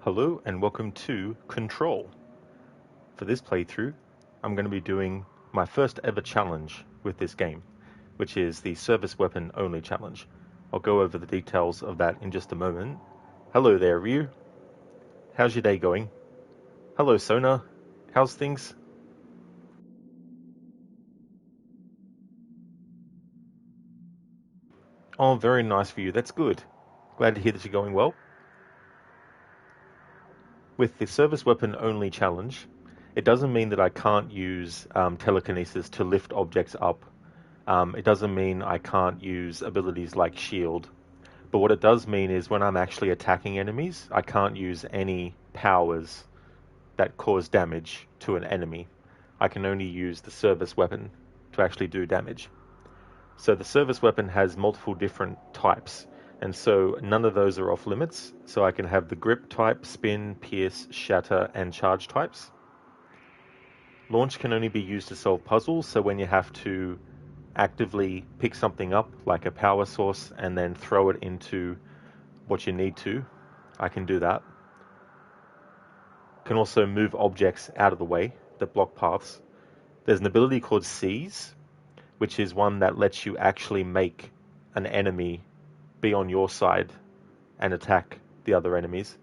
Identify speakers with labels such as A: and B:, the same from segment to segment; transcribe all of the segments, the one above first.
A: Hello and welcome to Control. For this playthrough, I'm going to be doing my first ever challenge with this game, which is the service weapon only challenge. I'll go over the details of that in just a moment. Hello there, Ryu. How's your day going? Hello, Sona. How's things? Oh, very nice for you. That's good. Glad to hear that you're going well. With the service weapon only challenge, it doesn't mean that I can't use telekinesis to lift objects up. It doesn't mean I can't use abilities like shield. But what it does mean is when I'm actually attacking enemies, I can't use any powers that cause damage to an enemy. I can only use the service weapon to actually do damage. So the service weapon has multiple different types, and so none of those are off limits. So I can have the grip type, spin, pierce, shatter, and charge types. Launch can only be used to solve puzzles, so when you have to actively pick something up, like a power source, and then throw it into what you need to, I can do that. Can also move objects out of the way that block paths. There's an ability called Seize, which is one that lets you actually make an enemy be on your side and attack the other enemies.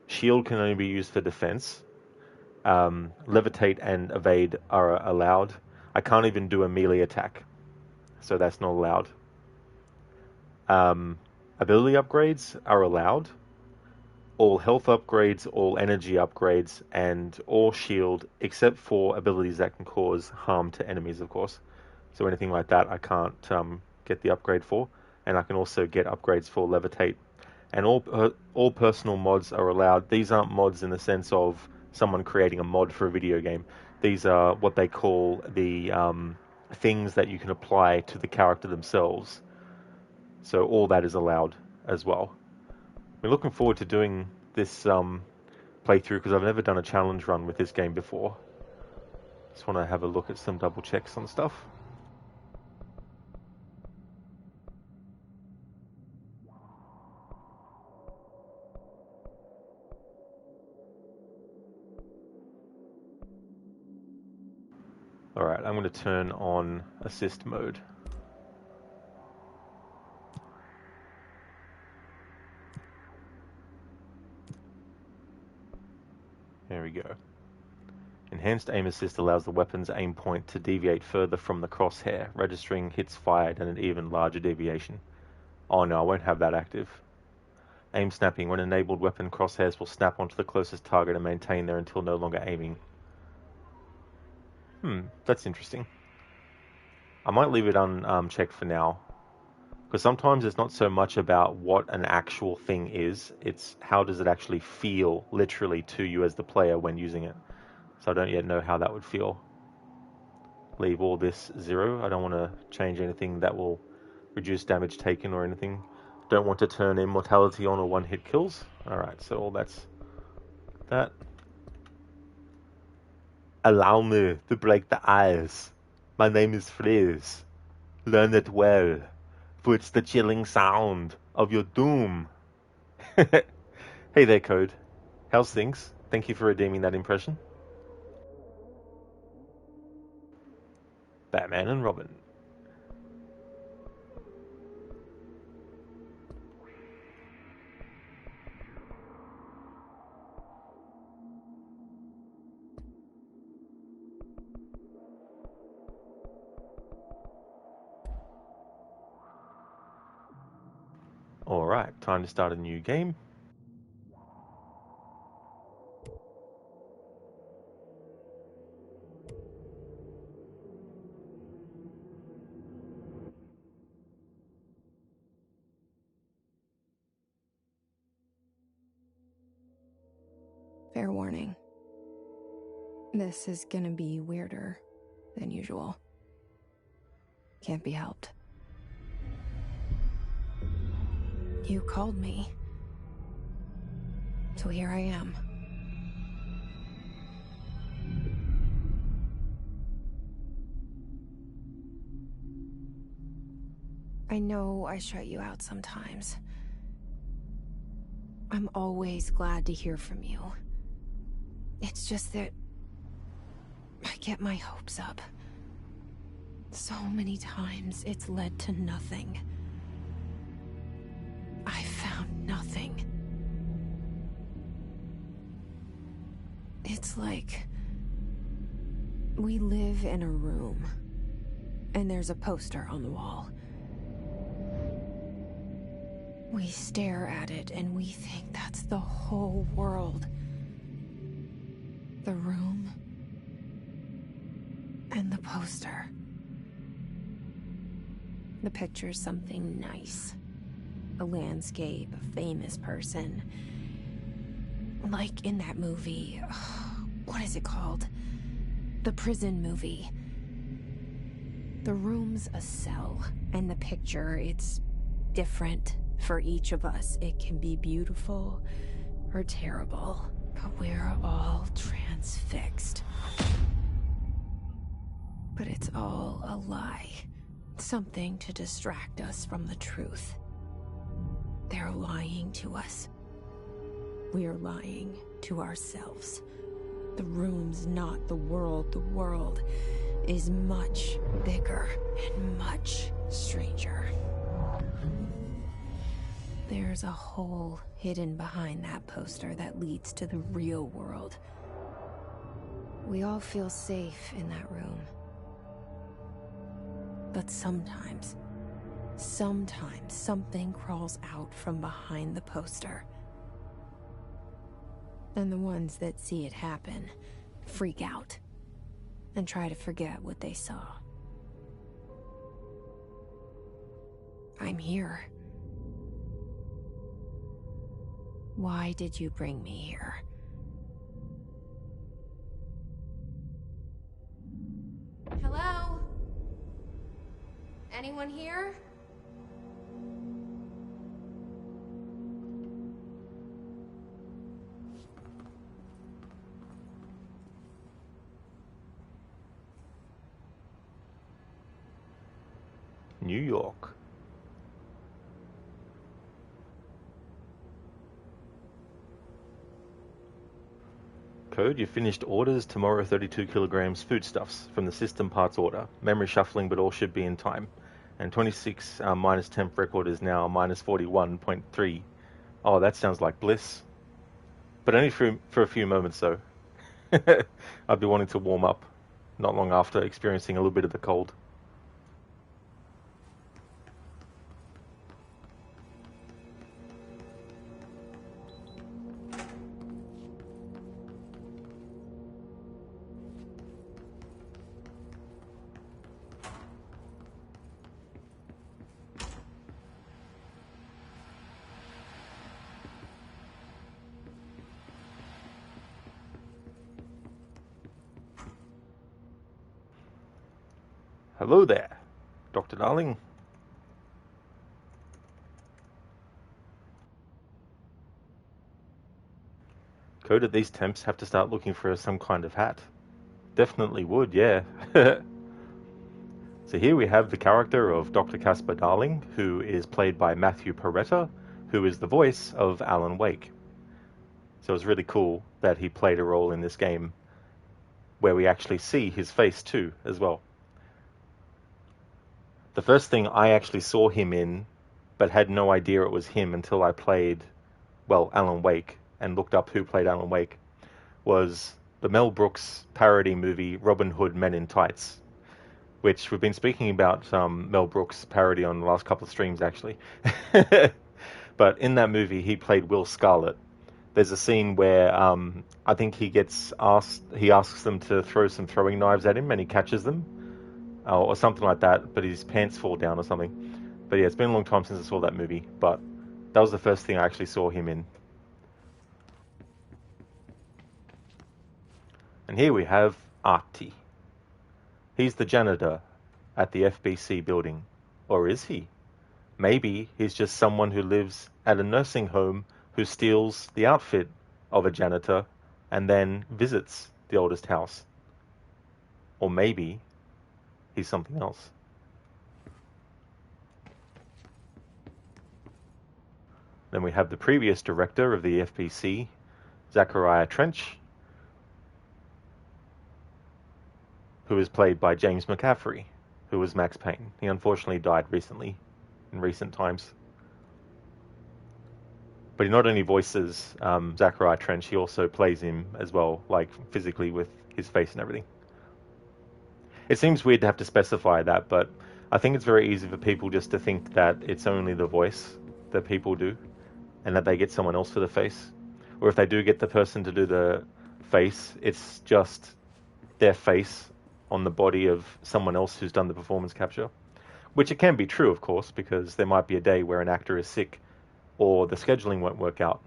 A: Shield can only be used for defense. Levitate and evade are allowed. I can't even do a melee attack, so that's not allowed. Ability upgrades are allowed. All health upgrades, all energy upgrades, and all shield, except for abilities that can cause harm to enemies, of course. So anything like that, I can't get the upgrade for. And I can also get upgrades for levitate. And all personal mods are allowed. These aren't mods in the sense of someone creating a mod for a video game. These are what they call the things that you can apply to the character themselves. So all that is allowed as well. I'm looking forward to doing this playthrough because I've never done a challenge run with this game before. Just want to have a look at some double checks on stuff. Alright, I'm going to turn on assist mode. There we go. Enhanced aim assist allows the weapon's aim point to deviate further from the crosshair, registering hits fired and an even larger deviation. Oh no, I won't have that active. Aim snapping. When enabled, weapon crosshairs will snap onto the closest target and maintain there until no longer aiming. That's interesting. I might leave it unchecked for now. Because sometimes it's not so much about what an actual thing is, it's how does it actually feel literally to you as the player when using it. So I don't yet know how that would feel. Leave all this 0. I don't want to change anything that will reduce damage taken or anything. Don't want to turn immortality on or one-hit kills. Alright, so all that's that. Allow me to break the ice. My name is Frizz. Learn it well, for it's the chilling sound of your doom. Hey there, Code. How's things? Thank you for redeeming that impression. Batman and Robin. Alright, time to start a new game.
B: Fair warning. This is gonna be weirder than usual. Can't be helped. You called me. So here I am. I know I shut you out sometimes. I'm always glad to hear from you. It's just that I get my hopes up. So many times it's led to nothing. I found nothing. It's like we live in a room, and there's a poster on the wall. We stare at it and we think that's the whole world. The room and the poster. The picture's something nice. A landscape, a famous person. Like in that movie, what is it called? The prison movie. The room's a cell, and the picture, it's different for each of us. It can be beautiful or terrible, but we're all transfixed. But it's all a lie. Something to distract us from the truth. They're lying to us. We're lying to ourselves. The room's not the world. The world is much bigger and much stranger. There's a hole hidden behind that poster that leads to the real world. We all feel safe in that room. But sometimes something crawls out from behind the poster. And the ones that see it happen freak out and try to forget what they saw. I'm here. Why did you bring me here? Hello? Anyone here?
A: New York. Code, you finished orders, tomorrow 32 kilograms foodstuffs from the system parts order. Memory shuffling, but all should be in time. And 26 minus temp record is now minus 41.3. Oh, that sounds like bliss. But only for a few moments, though. I'd be wanting to warm up not long after experiencing a little bit of the cold. Hello there, Dr. Darling. Code, at these temps have to start looking for some kind of hat. Definitely would, yeah. So here we have the character of Dr. Caspar Darling, who is played by Matthew Peretta, who is the voice of Alan Wake. So it's really cool that he played a role in this game where we actually see his face too, as well. The first thing I actually saw him in, but had no idea it was him until I played, well, Alan Wake, and looked up who played Alan Wake, was the Mel Brooks parody movie Robin Hood Men in Tights, which we've been speaking about Mel Brooks parody on the last couple of streams, actually. But in that movie, he played Will Scarlet. There's a scene where I think he asks them to throw some throwing knives at him, and he catches them. Or something like that, but his pants fall down or something. But yeah, it's been a long time since I saw that movie, but that was the first thing I actually saw him in. And here we have Artie. He's the janitor at the FBC building. Or is he? Maybe he's just someone who lives at a nursing home who steals the outfit of a janitor and then visits the oldest house. Or maybe he's something else. Then we have the previous director of the FBC, Zachariah Trench, who is played by James McCaffrey, who was Max Payne. He unfortunately died recently, in recent times. But he not only voices Zachariah Trench, he also plays him as well, like physically with his face and everything. It seems weird to have to specify that, but I think it's very easy for people just to think that it's only the voice that people do, and that they get someone else for the face. Or if they do get the person to do the face, it's just their face on the body of someone else who's done the performance capture. Which it can be true, of course, because there might be a day where an actor is sick or the scheduling won't work out.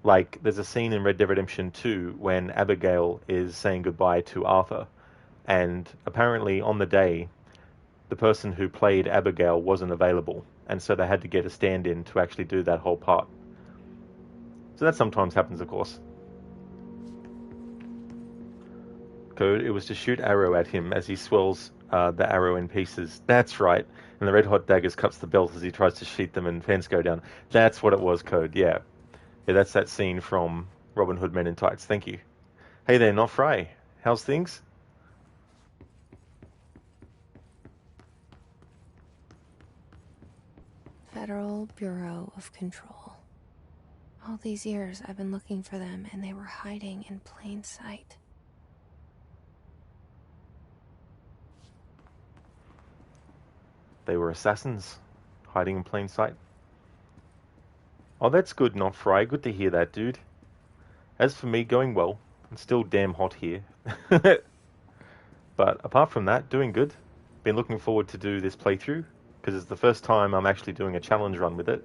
A: Like, there's a scene in Red Dead Redemption 2 when Abigail is saying goodbye to Arthur, and apparently on the day, the person who played Abigail wasn't available, and so they had to get a stand-in to actually do that whole part. So that sometimes happens, of course. Code, it was to shoot arrow at him as he swells the arrow in pieces. That's right. And the red hot daggers cuts the belt as he tries to sheath them and fans go down. That's what it was, Code, yeah. Yeah, that's that scene from Robin Hood Men in Tights. Thank you. Hey there, Not Fry. How's things?
B: Federal Bureau of Control. All these years I've been looking for them, and they were hiding in plain sight.
A: They were assassins, hiding in plain sight. Oh, that's good, Not Fry. Good to hear that, dude. As for me, going well. It's still damn hot here. But apart from that, doing good. Been looking forward to do this playthrough, because it's the first time I'm actually doing a challenge run with it.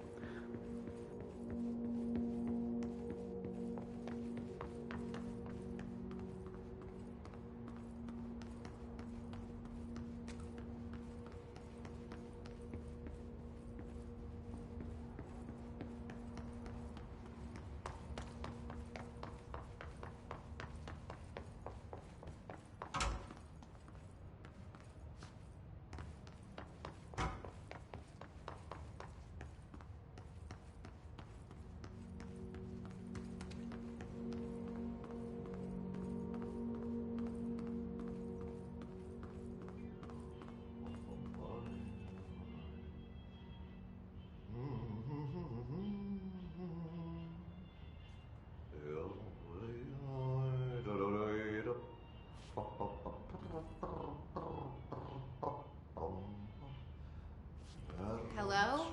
B: Hello?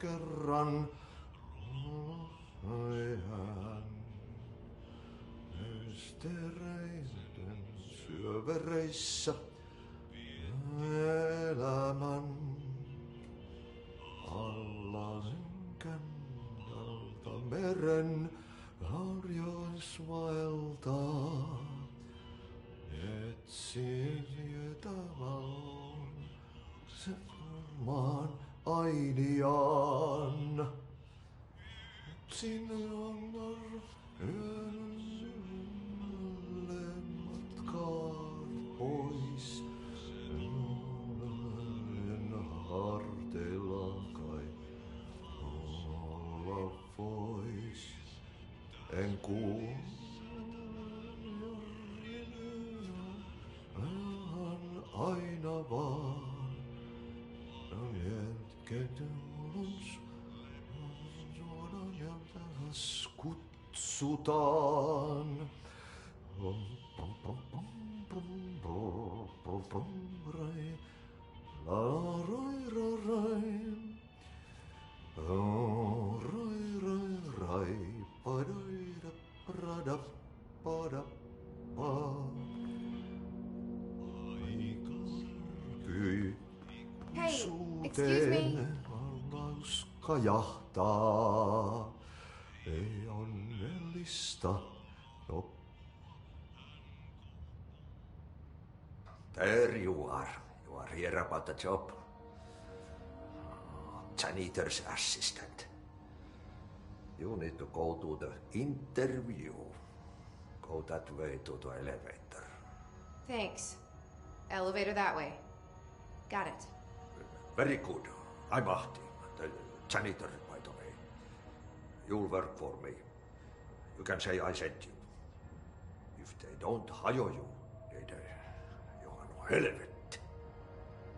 C: Kerran nöystereiden syövereissä elämän alla synkänalta meren harjoisvaeltaa etsin jytävän sen maan ainiaan. Sinne on yölle matkaan pois. En harteilla kai olla vois. En kuule aina vaan. Kutsutaan.
B: Hey, excuse me.
C: Kajahtaa, ei onnellista. No.
D: There you are. You are here about the job. Janitor's assistant. You need to go to the interview. Go that way to the elevator.
B: Thanks. Elevator that way. Got it.
D: Very good. I'm Ahti. Janitor, by the way. You'll work for me. You can say I sent you. If they don't hire you, you are no helvet.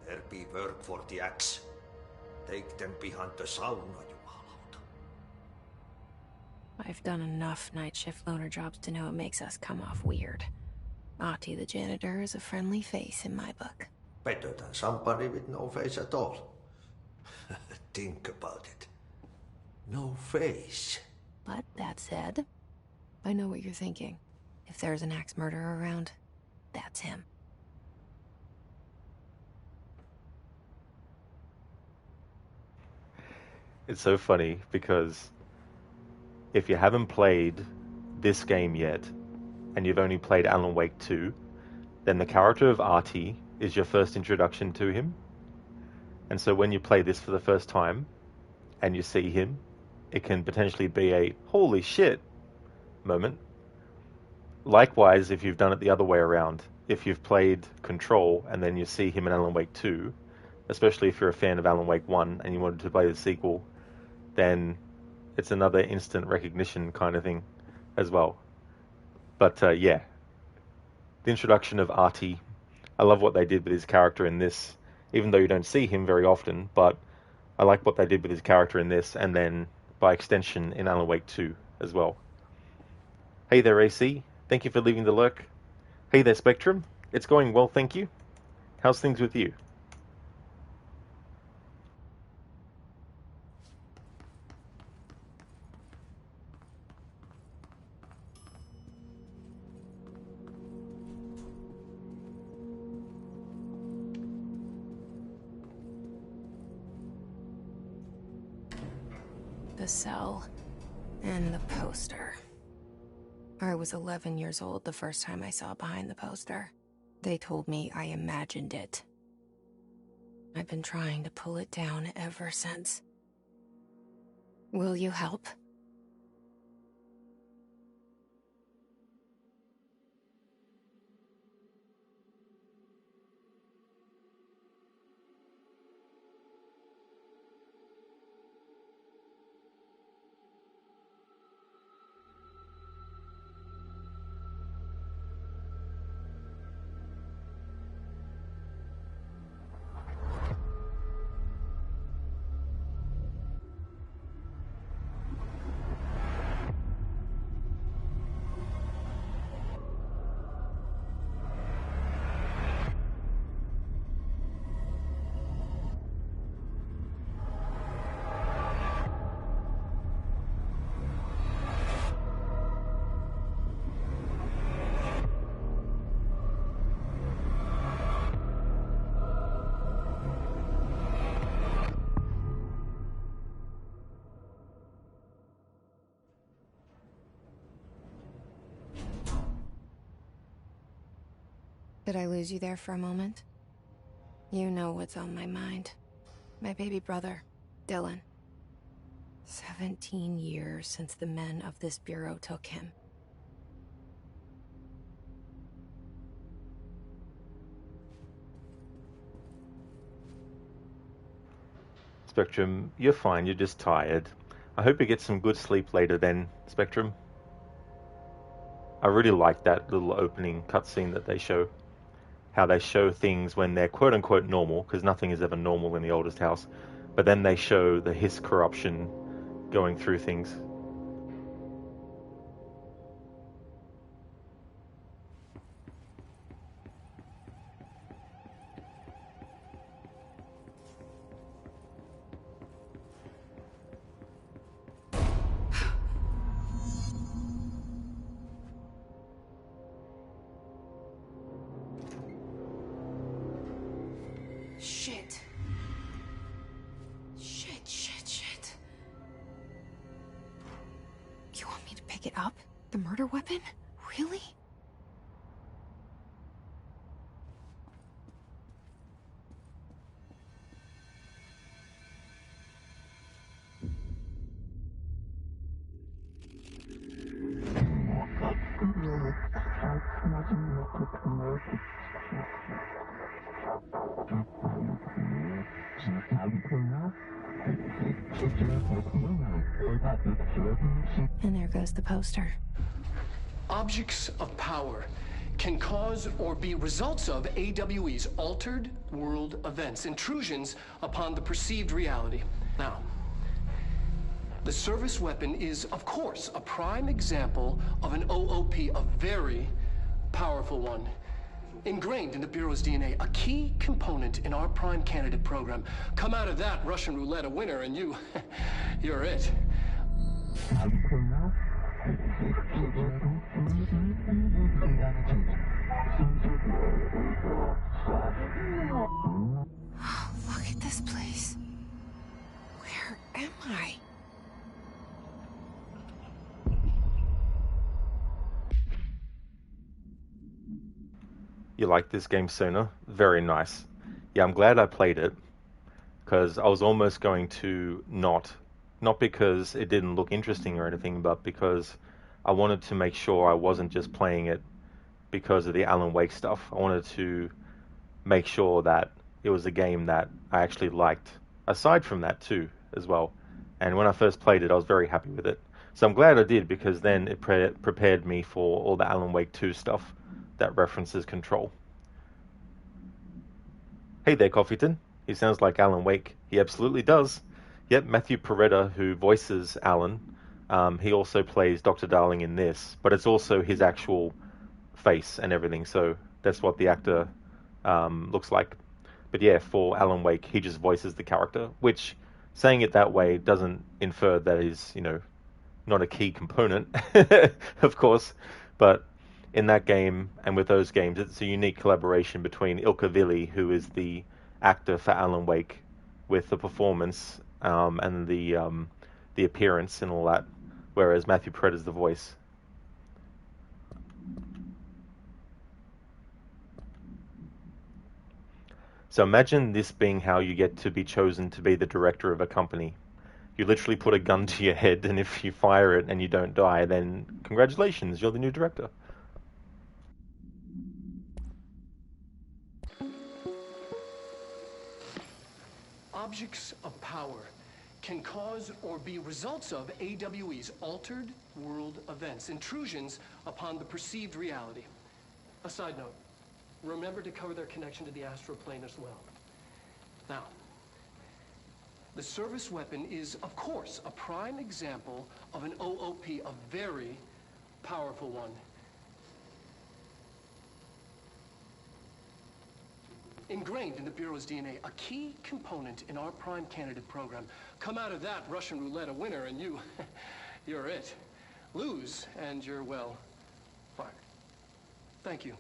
D: There be work for the axe. Take them behind the sauna, jumalauta.
B: I've done enough night shift loner jobs to know it makes us come off weird. Ahti the janitor is a friendly face in my book.
D: Better than somebody with no face at all. Think about it. No face.
B: But that said, I know what you're thinking. If there's an axe murderer around, that's him.
A: It's so funny because if you haven't played this game yet, and you've only played Alan Wake 2, then the character of Ahti is your first introduction to him. And so when you play this for the first time, and you see him, it can potentially be a holy shit moment. Likewise, if you've done it the other way around, if you've played Control and then you see him in Alan Wake 2, especially if you're a fan of Alan Wake 1 and you wanted to play the sequel, then it's another instant recognition kind of thing as well. But yeah, the introduction of Ahti, I love what they did with his character in this, even though you don't see him very often, but I like what they did with his character in this, and then by extension in Alan Wake 2 as well. Hey there, AC. Thank you for leaving the lurk. Hey there, Spectrum. It's going well, thank you. How's things with you?
B: The cell and the poster. I was 11 years old the first time I saw behind the poster. They told me I imagined it. I've been trying to pull it down ever since. Will you help? Did I lose you there for a moment? You know what's on my mind. My baby brother, Dylan. 17 years since the men of this bureau took him.
A: Spectrum, you're fine, you're just tired. I hope you get some good sleep later then, Spectrum. I really like that little opening cutscene that they show. How they show things when they're quote-unquote normal, because nothing is ever normal in the oldest house, but then they show the hiss corruption going through things.
B: Shit. Shit. You want me to pick it up? The murder weapon? Really? And there goes the poster.
E: Objects of power can cause or be results of AWE's altered world events, intrusions upon the perceived reality. Now, the service weapon is, of course, a prime example of an OOP, a very powerful one. Ingrained in the Bureau's DNA, a key component in our prime candidate program. Come out of that Russian roulette a winner, and you're it.
B: Oh, look at this place. Where am I?
A: You like this game sooner? Very nice. Yeah, I'm glad I played it, because I was almost going to not because it didn't look interesting or anything, but because I wanted to make sure I wasn't just playing it because of the Alan Wake stuff. I wanted to make sure that it was a game that I actually liked, aside from that too, as well. And when I first played it, I was very happy with it. So I'm glad I did, because then it prepared me for all the Alan Wake 2 stuff that references Control. Hey there, Coffeeton. He sounds like Alan Wake. He absolutely does. Yep, Matthew Peretta, who voices Alan, he also plays Dr. Darling in this, but it's also his actual face and everything, so that's what the actor looks like. But yeah, for Alan Wake, he just voices the character, which, saying it that way, doesn't infer that he's, not a key component, of course, but in that game and with those games, it's a unique collaboration between Ilka Vili, who is the actor for Alan Wake, with the performance and the appearance and all that, whereas Matthew Perrett is the voice. So imagine this being how you get to be chosen to be the director of a company. You literally put a gun to your head, and if you fire it and you don't die, then congratulations, you're the new director.
E: Objects of power can cause or be results of AWE's altered world events, intrusions upon the perceived reality. A side note, remember to cover their connection to the astral plane as well. Now, the service weapon is, of course, a prime example of an OOP, a very powerful one. Ingrained in the Bureau's DNA, a key component in our prime candidate program. Come out of that Russian roulette a winner, and you're it. Lose, and you're, well, fired. Thank you.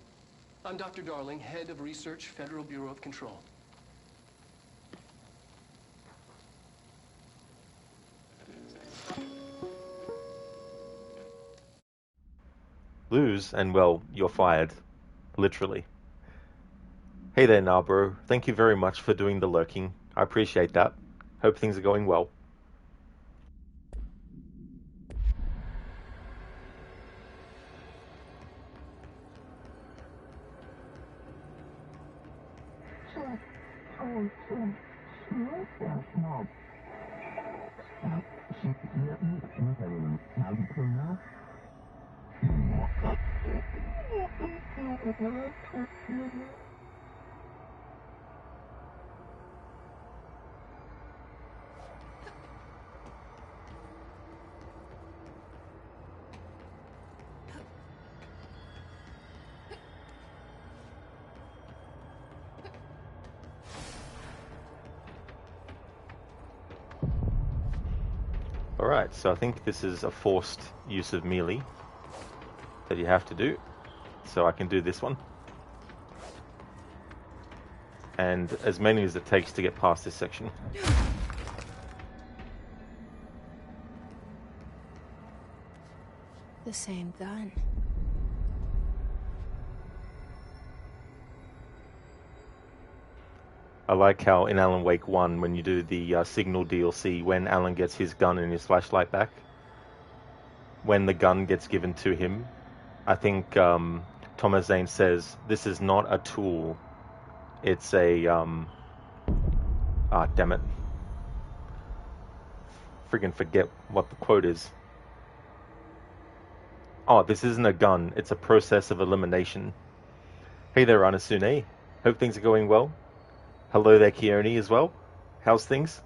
E: I'm Dr. Darling, head of research, Federal Bureau of Control.
A: Lose, and well, you're fired. Literally. Hey there, Narbro. Thank you very much for doing the lurking. I appreciate that. Hope things are going well. Alright, so I think this is a forced use of melee that you have to do. So I can do this one. And as many as it takes to get past this section.
B: The same gun.
A: I like how in Alan Wake 1, when you do the Signal DLC, when Alan gets his gun and his flashlight back, when the gun gets given to him, I think Thomas Zane says, this is not a tool, it's a... damn it. friggin' forget what the quote is. Oh, this isn't a gun, it's a process of elimination. Hey there, Anasune. Hope things are going well. Hello there, Keone, as well. How's things?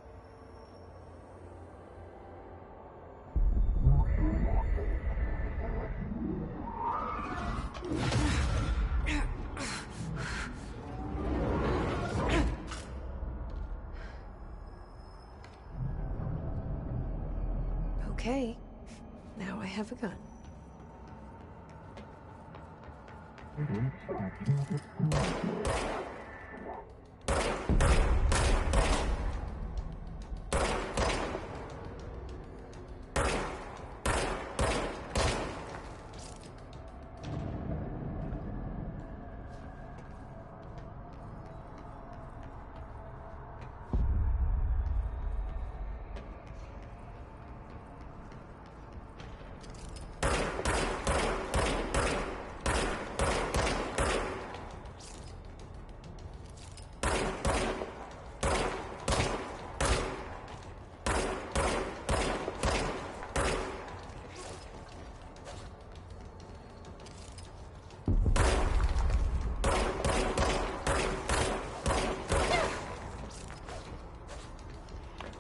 B: Okay, now I have a gun.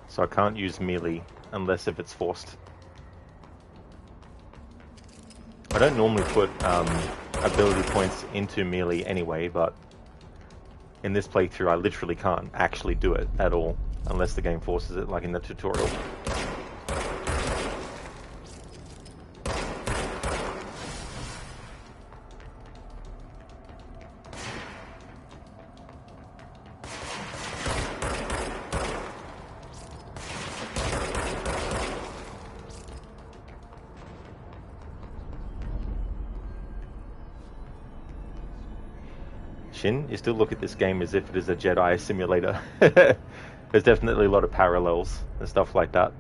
A: So I can't use melee unless if it's forced. I don't normally put ability points into melee anyway, but in this playthrough I literally can't actually do it at all unless the game forces it, like in the tutorial. Shin, you still look at this game as if it is a Jedi simulator. There's definitely a lot of parallels and stuff like that.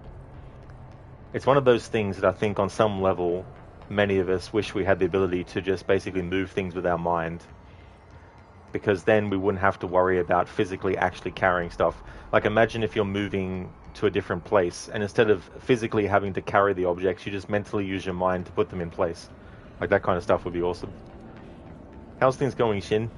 A: It's one of those things that I think on some level many of us wish we had the ability to just basically move things with our mind, because then we wouldn't have to worry about physically actually carrying stuff. Like, imagine if you're moving to a different place and instead of physically having to carry the objects, you just mentally use your mind to put them in place. Like, that kind of stuff would be awesome. How's things going, Shin?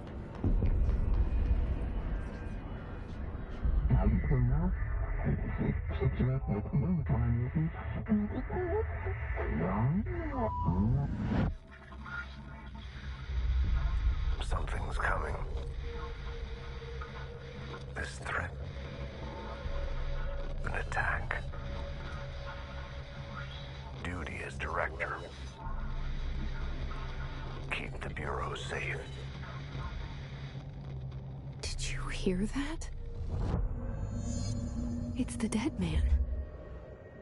F: Something's coming. This threat. An attack. Duty as director. Keep the Bureau safe.
B: Did you hear that? It's the dead man.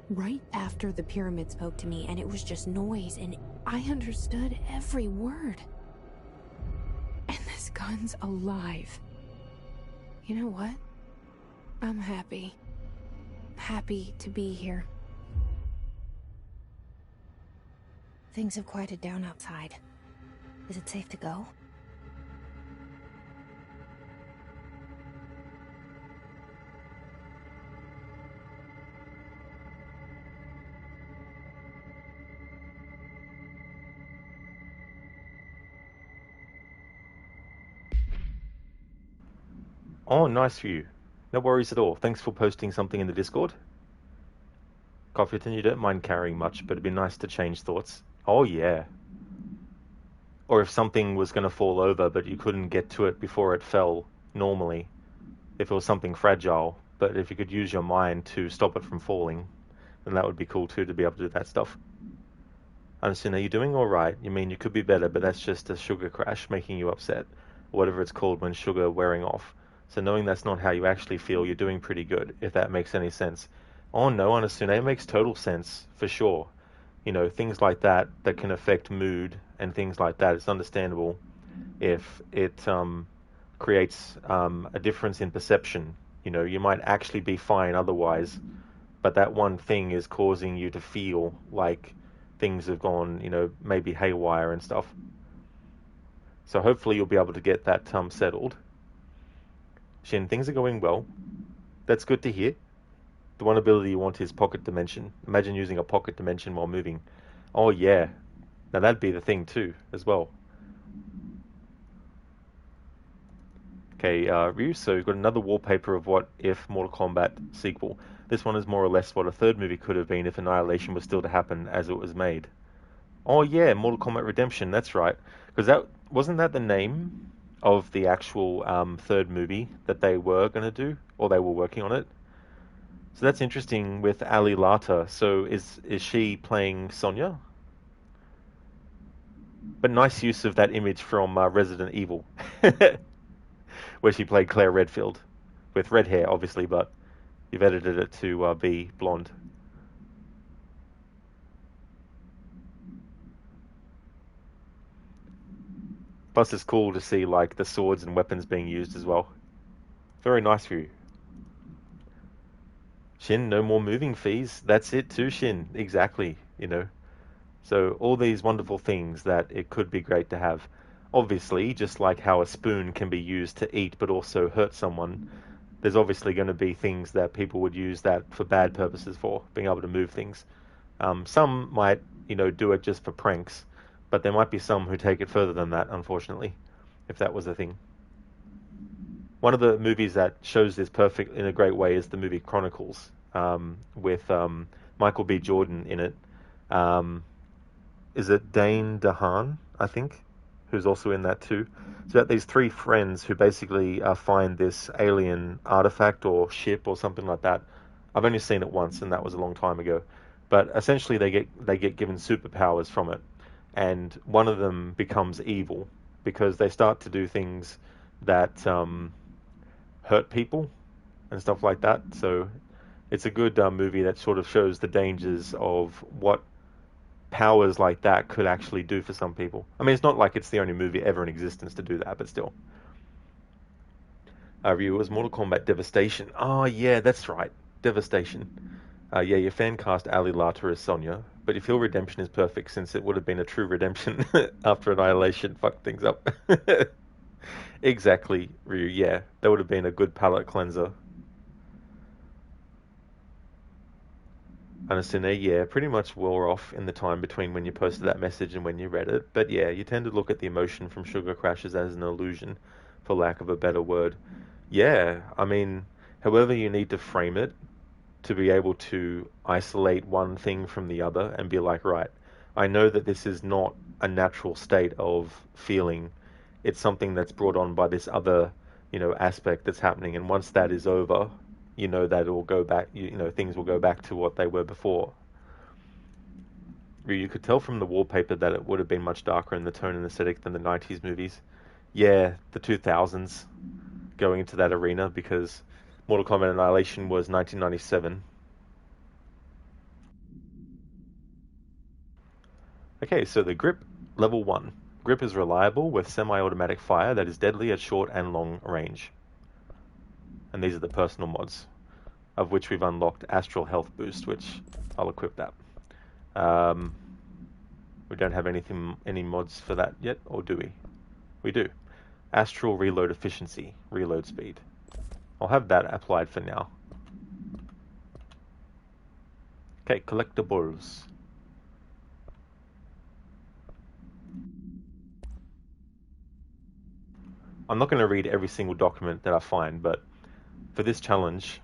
B: Right after the pyramid spoke to me, and it was just noise, and I understood every word. And this gun's alive. You know what? I'm happy. Happy to be here. Things have quieted down outside. Is it safe to go?
A: Oh, nice for you. No worries at all. Thanks for posting something in the Discord. Coffeeton, you don't mind carrying much, but it'd be nice to change thoughts. Oh, yeah. Or if something was going to fall over, but you couldn't get to it before it fell normally. If it was something fragile, but if you could use your mind to stop it from falling, then that would be cool too, to be able to do that stuff. Understand, are you doing alright? You mean you could be better, but that's just a sugar crash making you upset. Or whatever it's called when sugar wearing off. So knowing that's not how you actually feel, you're doing pretty good, if that makes any sense. Oh no, Anasune, it makes total sense, for sure. You know, things like that can affect mood and things like that. It's understandable if it creates a difference in perception. You know, you might actually be fine otherwise, but that one thing is causing you to feel like things have gone, you know, maybe haywire and stuff. So hopefully you'll be able to get that settled. Shin, things are going well. That's good to hear. The one ability you want is pocket dimension. Imagine using a pocket dimension while moving. Oh yeah. Now that'd be the thing too, as well. Okay, Ryu, so you've got another wallpaper of What If Mortal Kombat sequel. This one is more or less what a third movie could have been if Annihilation was still to happen as it was made. Oh yeah, Mortal Kombat Redemption, that's right. Because that wasn't that the name of the actual third movie that they were going to do, or they were working on it. So that's interesting with Ali Lata. So is she playing Sonya? But nice use of that image from Resident Evil, where she played Claire Redfield, with red hair, obviously, but you've edited it to be blonde. Plus, it's cool to see like the swords and weapons being used as well. Very nice for you. Shin, no more moving fees. That's it too, Shin. Exactly, you know. So all these wonderful things that it could be great to have. Obviously, just like how a spoon can be used to eat but also hurt someone, there's obviously going to be things that people would use that for bad purposes for, being able to move things. Some might, do it just for pranks, but there might be some who take it further than that, unfortunately, if that was a thing. One of the movies that shows this perfect in a great way is the movie Chronicles, with Michael B. Jordan in it. Is it Dane DeHaan, I think, who's also in that too? It's about these three friends who basically find this alien artifact or ship or something like that. I've only seen it once, and that was a long time ago. But essentially, they get given superpowers from it, and one of them becomes evil because they start to do things that hurt people and stuff like that. So it's a good movie that sort of shows the dangers of what powers like that could actually do for some people. I mean, it's not like it's the only movie ever in existence to do that, but still. Review was Mortal Kombat Devastation. Oh, yeah, that's right. Devastation. Yeah, your fan cast Ali Lata as Sonya, but you feel Redemption is perfect since it would have been a true redemption after Annihilation fucked things up. Exactly, Ryu, yeah. That would have been a good palate cleanser. Anasune, yeah, pretty much wore off in the time between when you posted that message and when you read it. But yeah, you tend to look at the emotion from Sugar Crashes as an illusion, for lack of a better word. Yeah, I mean, however you need to frame it to be able to isolate one thing from the other and be like, right, I know that this is not a natural state of feeling. It's something that's brought on by this other, aspect that's happening. And once that is over, that it will go back, things will go back to what they were before. You could tell from the wallpaper that it would have been much darker in the tone and aesthetic than the 90s movies. Yeah, the 2000s going into that arena, because Mortal Kombat Annihilation was 1997. Okay, so the grip, level 1. Grip is reliable with semi-automatic fire that is deadly at short and long range. And these are the personal mods, of which we've unlocked Astral Health Boost, which I'll equip that. We don't have any mods for that yet, or do we? We do. Astral Reload Efficiency, reload speed. I'll have that applied for now. Okay, collectibles. I'm not going to read every single document that I find, but for this challenge,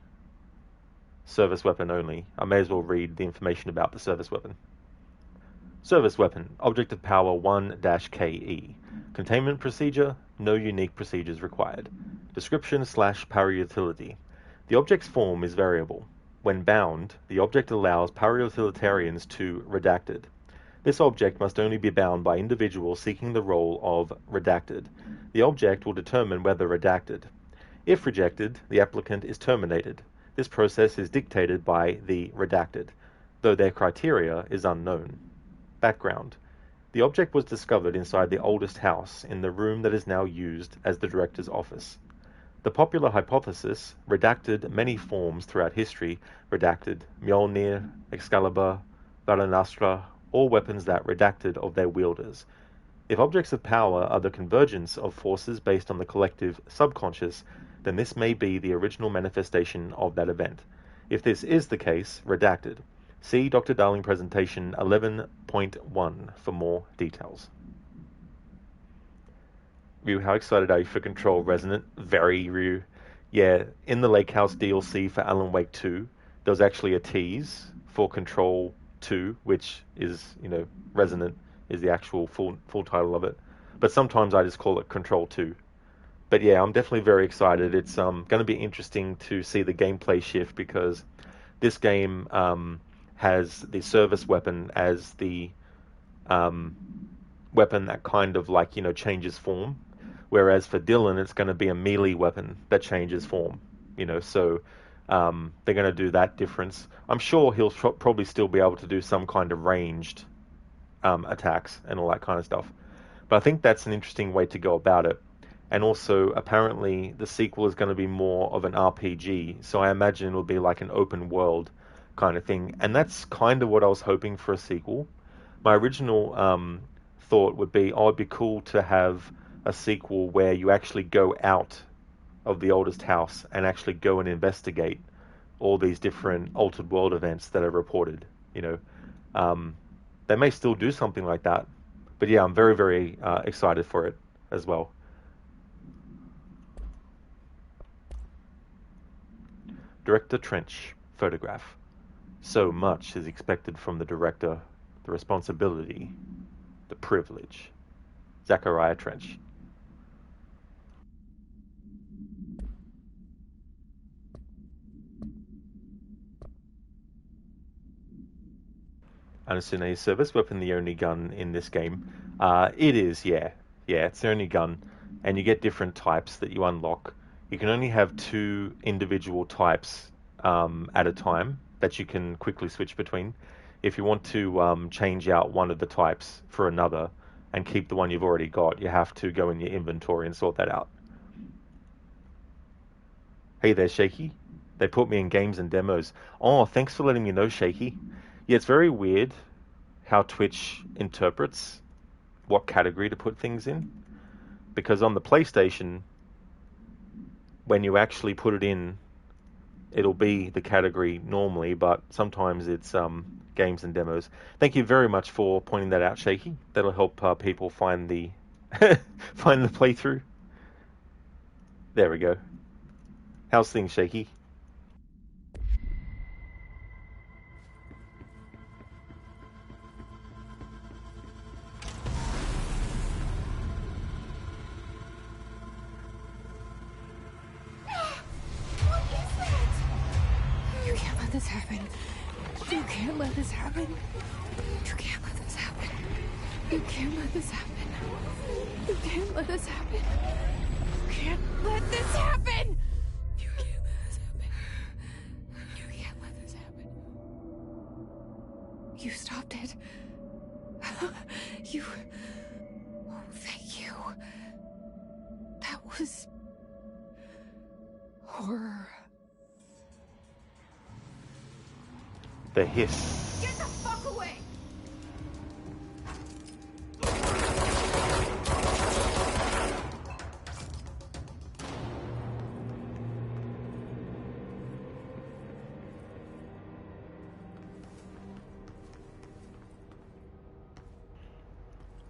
A: service weapon only, I may as well read the information about the service weapon. Service weapon, object of power 1-KE. Containment procedure, no unique procedures required. Description / power utility. The object's form is variable. When bound, the object allows para-utilitarians to redacted. This object must only be bound by individuals seeking the role of redacted. The object will determine whether redacted. If rejected, the applicant is terminated. This process is dictated by the redacted, though their criteria is unknown. Background. The object was discovered inside the oldest house in the room that is now used as the director's office. The popular hypothesis redacted many forms throughout history, redacted Mjolnir, Excalibur, Varanastra, all weapons that redacted of their wielders. If objects of power are the convergence of forces based on the collective subconscious, then this may be the original manifestation of that event. If this is the case, redacted. See Dr. Darling presentation 11.1 for more details. Ryu, how excited are you for Control Resonant? Very, Ryu. Yeah, in the Lake House DLC for Alan Wake 2, there was actually a tease for Control 2, which is, Resonant is the actual full title of it. But sometimes I just call it Control 2. But yeah, I'm definitely very excited. It's going to be interesting to see the gameplay shift, because this game has the service weapon as the weapon that kind of changes form. Whereas for Dylan, it's going to be a melee weapon that changes form. So they're going to do that difference. I'm sure he'll probably still be able to do some kind of ranged attacks and all that kind of stuff. But I think that's an interesting way to go about it. And also, apparently, the sequel is going to be more of an RPG. So I imagine it'll be like an open world kind of thing. And that's kind of what I was hoping for a sequel. My original thought would be, it'd be cool to have a sequel where you actually go out of the oldest house and actually go and investigate all these different altered world events that are reported. They may still do something like that, but yeah, I'm very, very excited for it as well. Director Trench photograph. So much is expected from the director, the responsibility, the privilege. Zachariah Trench. Understand a service weapon the only gun in this game? It is, yeah. Yeah, it's the only gun. And you get different types that you unlock. You can only have 2 individual types at a time that you can quickly switch between. If you want to change out one of the types for another and keep the one you've already got, you have to go in your inventory and sort that out. Hey there, Shaky. They put me in games and demos. Oh, thanks for letting me know, Shaky. Yeah, it's very weird how Twitch interprets what category to put things in. Because on the PlayStation, when you actually put it in, it'll be the category normally, but sometimes it's games and demos. Thank you very much for pointing that out, Shaky. That'll help people find the find the playthrough. There we go. How's things, Shaky?
B: This happen. You can't let this happen. You can't let this happen. You can't let this happen. You can't let this happen. You can't let this happen. You can't let this happen. You can't let this happen. You stopped it. You... Oh, thank you. That was... horror.
A: The hiss.
B: Get the fuck away!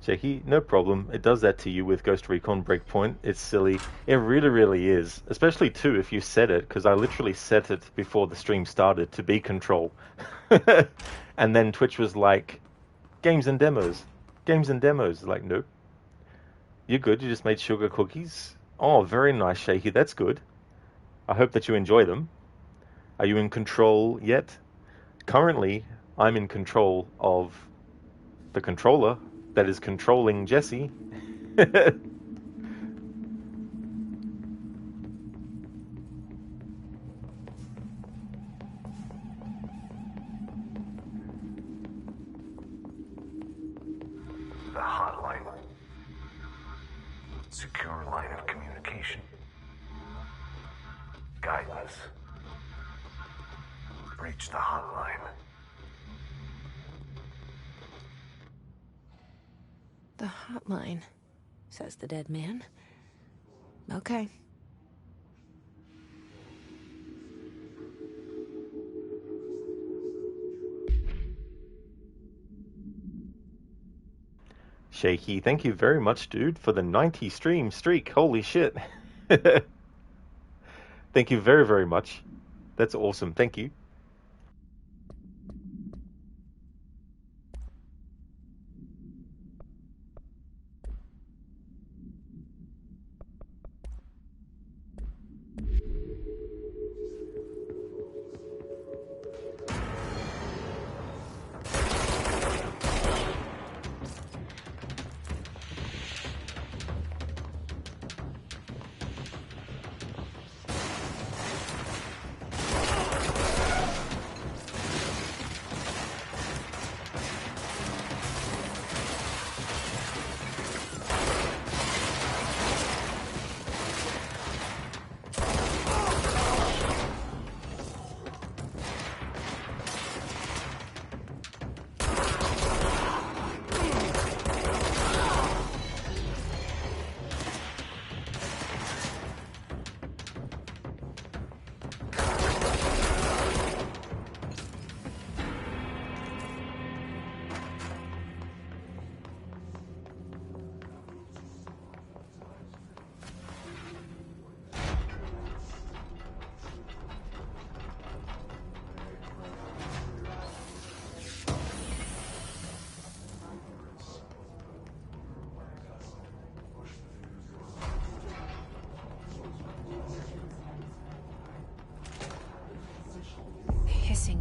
A: Shaky, no problem. It does that to you with Ghost Recon Breakpoint. It's silly. It really, really is. Especially, too, if you set it, because I literally set it before the stream started to be Control. And then Twitch was like, games and demos. Games and demos. Like, nope. You're good. You just made sugar cookies. Oh, very nice, Shaky. That's good. I hope that you enjoy them. Are you in control yet? Currently, I'm in control of the controller that is controlling Jesse.
F: The hotline. Secure line of communication. Guidance. Reach the hotline.
B: The hotline, says the dead man. Okay.
A: Shaky, thank you very much, dude, for the 90 stream streak. Holy shit. Thank you very, very much. That's awesome. Thank you.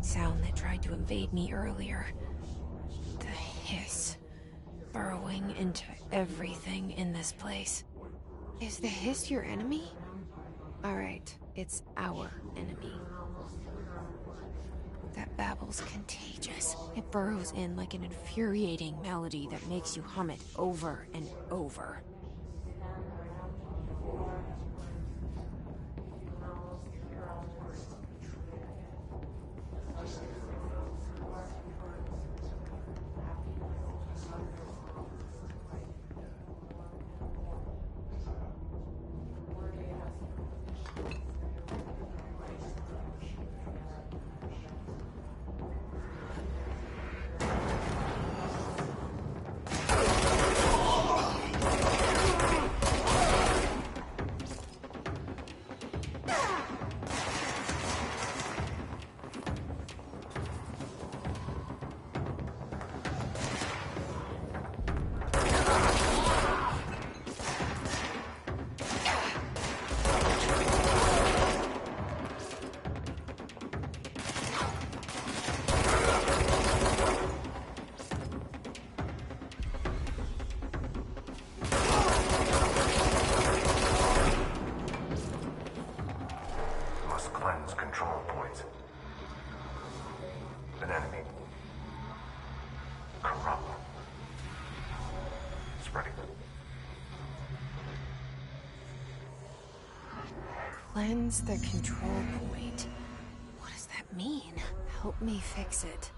B: Sound that tried to invade me earlier. The hiss. Burrowing into everything in this place. Is the hiss your enemy? Alright, it's our enemy. That babble's contagious. It burrows in like an infuriating melody that makes you hum it over and over. Cleanse the control point. What does that mean? Help me fix it.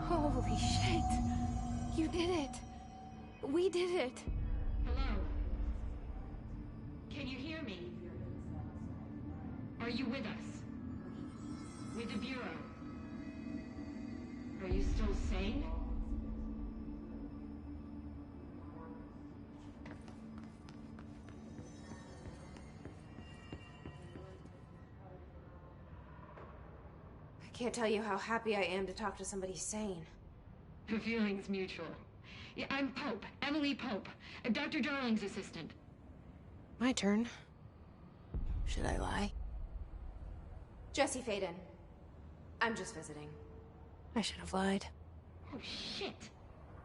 B: Holy shit! You did it! We did it!
G: Hello? Can you hear me? Are you with us? With the Bureau? Are you still sane?
B: I can't tell you how happy I am to talk to somebody sane.
G: The feeling's mutual. Yeah, I'm Pope, Emily Pope, Dr. Darling's assistant.
B: My turn. Should I lie? Jesse Faden. I'm just visiting. I should have lied.
G: Oh, shit.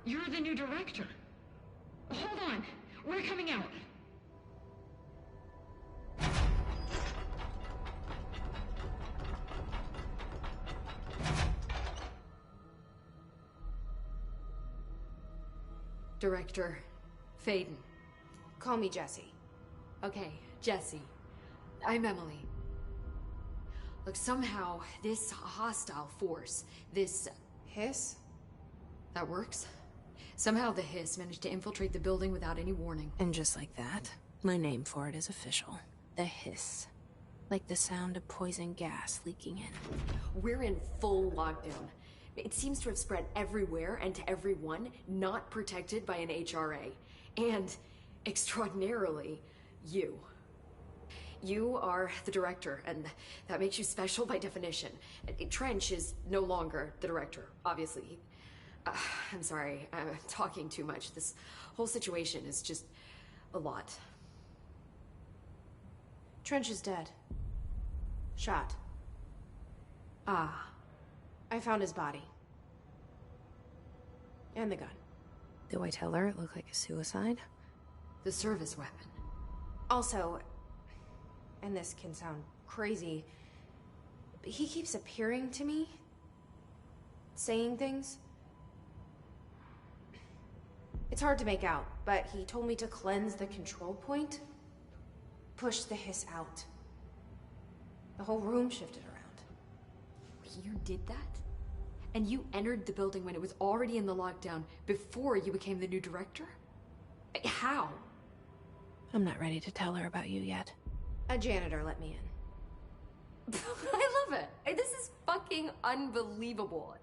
G: You're the new director. Hold on. We're coming out.
H: Director Faden.
B: Call me Jesse.
H: Okay, Jesse. I'm Emily. Look, somehow, this hostile force, this
B: Hiss?
H: that works. Somehow the Hiss managed to infiltrate the building without any warning.
B: And just like that, my name for it is official. The Hiss. Like the sound of poison gas leaking in.
H: We're in full lockdown. It seems to have spread everywhere and to everyone not protected by an HRA. And, extraordinarily, you. You are the director, and that makes you special by definition. Trench is no longer the director, obviously. I'm sorry, I'm talking too much. This whole situation is just a lot.
B: Trench is dead. Shot.
H: Ah.
B: I found his body. And the gun. Do I tell her it looked like a suicide?
H: The service weapon.
B: Also, and this can sound crazy, but he keeps appearing to me, saying things. It's hard to make out, but he told me to cleanse the control point, push the Hiss out. The whole room shifted around.
H: You did that? And you entered the building when it was already in the lockdown before you became the new director? How?
B: I'm not ready to tell her about you yet. A janitor let me in.
H: I love it. This is fucking unbelievable.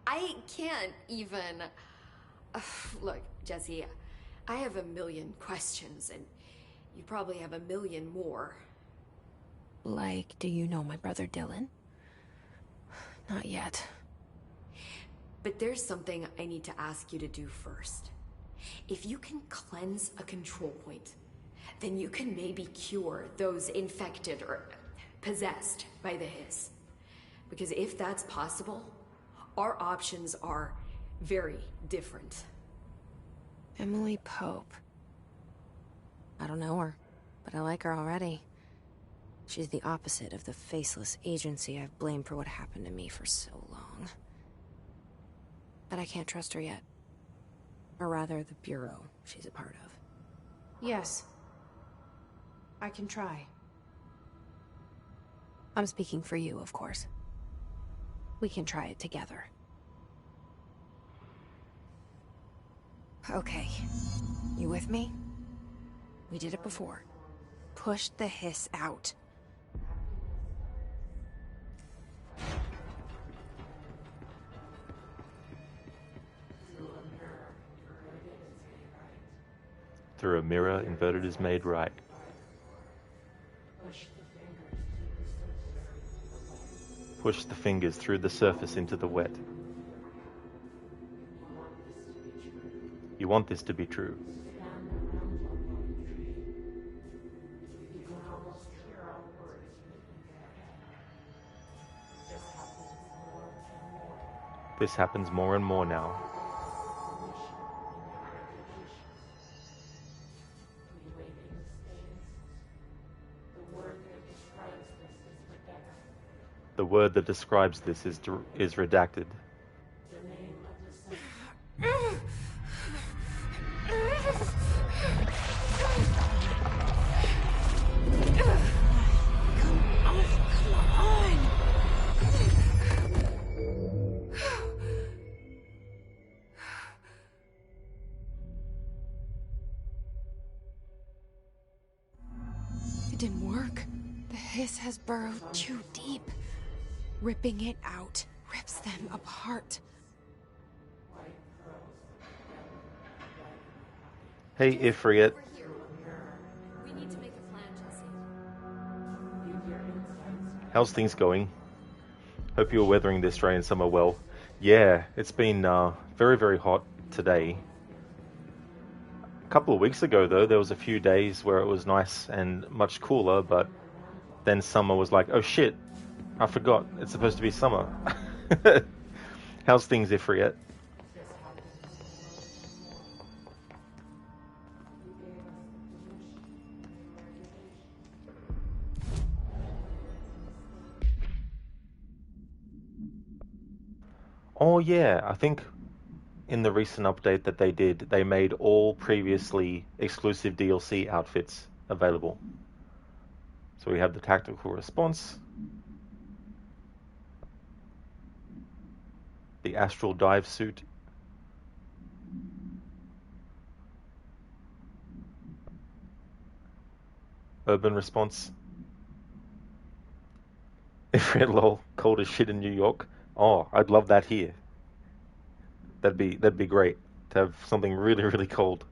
H: I can't even... Look, Jesse, I have a million questions, and you probably have a million more.
B: Like, do you know my brother Dylan? Not yet.
H: But there's something I need to ask you to do first. If you can cleanse a control point, then you can maybe cure those infected or possessed by the Hiss. Because if that's possible, our options are very different.
B: Emily Pope. I don't know her, but I like her already. She's the opposite of the faceless agency I've blamed for what happened to me for so long. But I can't trust her yet. Or rather, the bureau she's a part of. Yes. I can try. I'm speaking for you, of course. We can try it together. Okay. You with me? We did it before. Push the Hiss out.
A: Through a mirror, inverted is made right. Push the fingers through the surface into the wet. You want this to be true. This happens more and more now. The word that describes this is redacted.
B: It didn't work. The Hiss has burrowed too deep. Ripping it out rips them apart.
A: Hey, Ifrit.
H: We need to make a plan, Jesse.
A: How's things going? Hope you're weathering the Australian summer well. Yeah, it's been very, very hot today. A couple of weeks ago, though, there was a few days where it was nice and much cooler, but then summer was like, oh shit, I forgot, it's supposed to be summer. How's things, Ifrit? Oh yeah, I think in the recent update that they did, they made all previously exclusive DLC outfits available. So we have the tactical response, The astral dive suit. Urban response. If we're lol, cold as shit in New York. Oh, I'd love that here. That'd be great to have something really, really cold.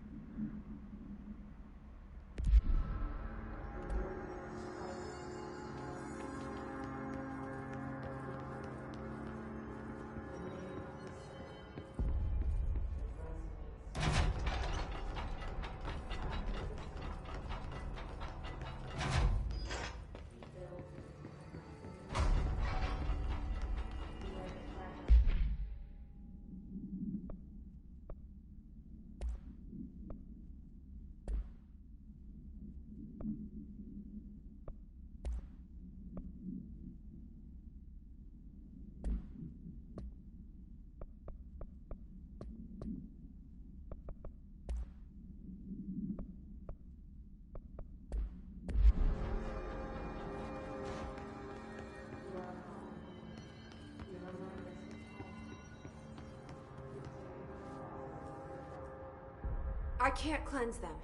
H: I can't cleanse them.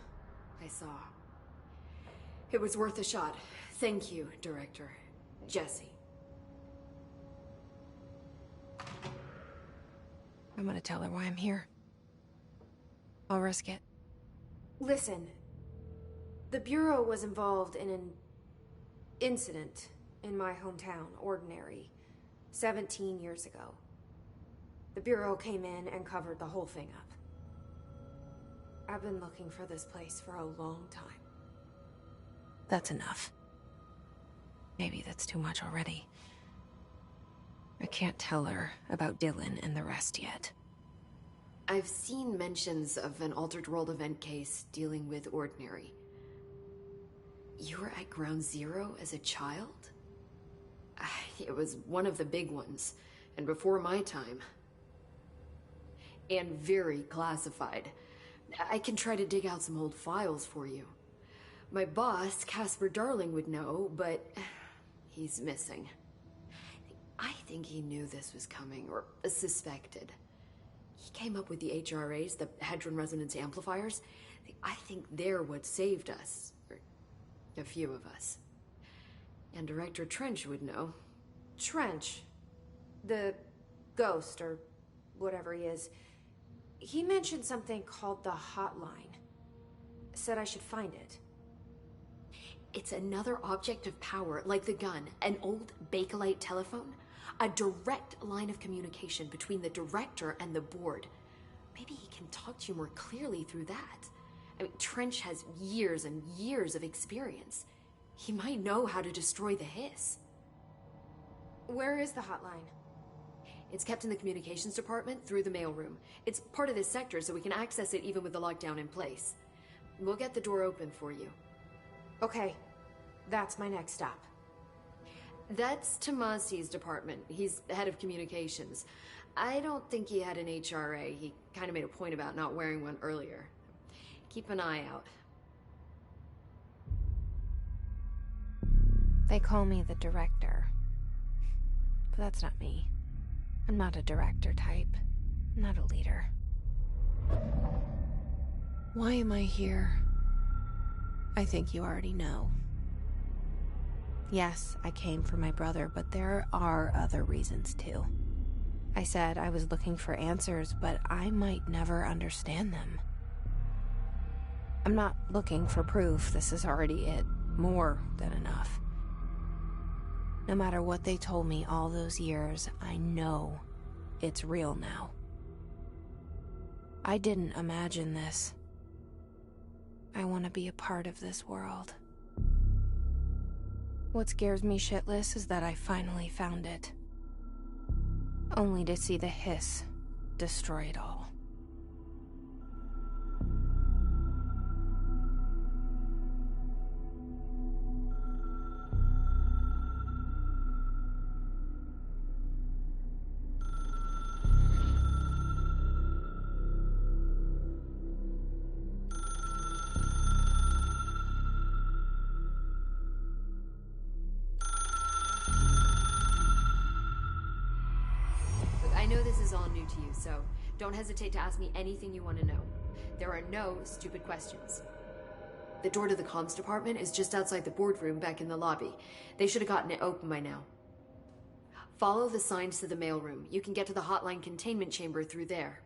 H: I saw. It was worth a shot. Thank you, Director. Jesse.
B: I'm gonna tell her why I'm here. I'll risk it.
H: Listen. The Bureau was involved in an incident in my hometown, Ordinary, 17 years ago. The Bureau came in and covered the whole thing up. I've been looking for this place for a long time.
B: That's enough. Maybe that's too much already. I can't tell her about Dylan and the rest yet.
H: I've seen mentions of an Altered World event case dealing with Ordinary. You were at Ground Zero as a child? It was one of the big ones, and before my time. And very classified. I can try to dig out some old files for you. My boss, Casper Darling, would know, but he's missing. I think he knew this was coming, or suspected. He came up with the HRAs, the Hadron Resonance Amplifiers. I think they're what saved us. Or a few of us. And Director Trench would know. Trench? The ghost, or whatever he is. He mentioned something called the Hotline. Said I should find it. It's another object of power, like the gun, an old Bakelite telephone. A direct line of communication between the director and the board. Maybe he can talk to you more clearly through that. I mean, Trench has years and years of experience. He might know how to destroy the hiss. Where is the hotline? It's kept in the communications department through the mailroom. It's part of this sector, so we can access it even with the lockdown in place. We'll get the door open for you. Okay, that's my next stop. That's Tomasi's department. He's head of communications. I don't think he had an HRA. He kind of made a point about not wearing one earlier. Keep an eye out.
B: They call me the director. But that's not me. I'm not a director type. I'm not a leader. Why am I here? I think you already know. Yes, I came for my brother, but there are other reasons too. I said I was looking for answers, but I might never understand them. I'm not looking for proof. This is already it. More than enough. No matter what they told me all those years, I know it's real now. I didn't imagine this. I want to be a part of this world. What scares me shitless is that I finally found it. Only to see the hiss destroy it all.
H: I know this is on new to you, so don't hesitate to ask me anything you want to know. There are no stupid questions. The door to the comms department is just outside the boardroom back in the lobby. They should have gotten it open by now. Follow the signs to the mailroom. You can get to the hotline containment chamber through there.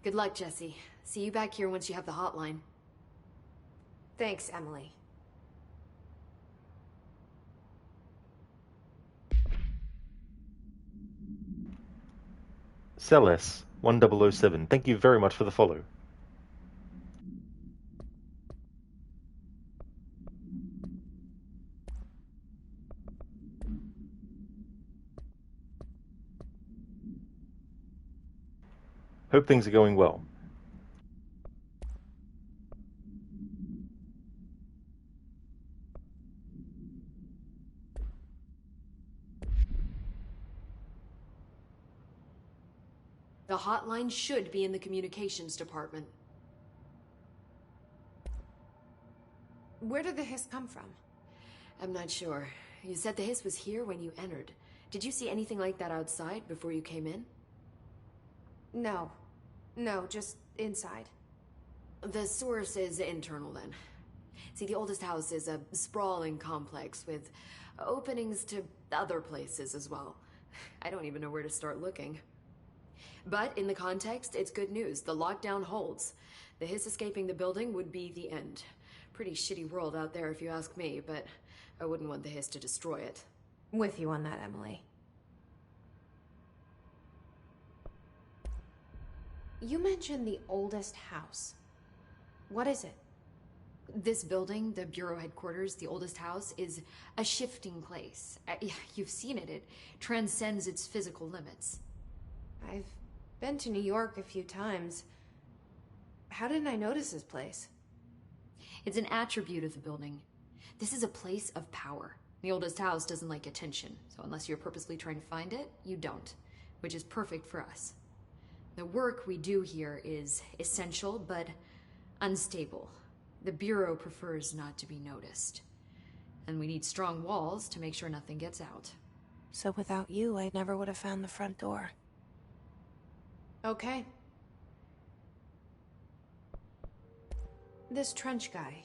H: Good luck, Jesse. See you back here once you have the hotline.
B: Thanks, Emily.
A: Celes 1007, thank you very much for the follow. Hope things are going well.
H: The hotline should be in the communications department.
B: Where did the hiss come from?
H: I'm not sure. You said the hiss was here when you entered. Did you see anything like that outside before you came in?
B: No. No, just inside.
H: The source is internal then. See, the oldest house is a sprawling complex with openings to other places as well. I don't even know where to start looking. But in the context, it's good news. The lockdown holds. The hiss escaping the building would be the end. Pretty shitty world out there if you ask me, but I wouldn't want the hiss to destroy it.
B: With you on that, Emily. You mentioned the oldest house. What is it?
H: This building, the Bureau headquarters, the oldest house, is a shifting place. You've seen it. It transcends its physical limits.
B: I've been to New York a few times. How didn't I notice this place?
H: It's an attribute of the building. This is a place of power. The oldest house doesn't like attention, so unless you're purposely trying to find it, you don't, which is perfect for us. The work we do here is essential, but unstable. The Bureau prefers not to be noticed. And we need strong walls to make sure nothing gets out.
B: So without you, I never would have found the front door. Okay. This Trench guy.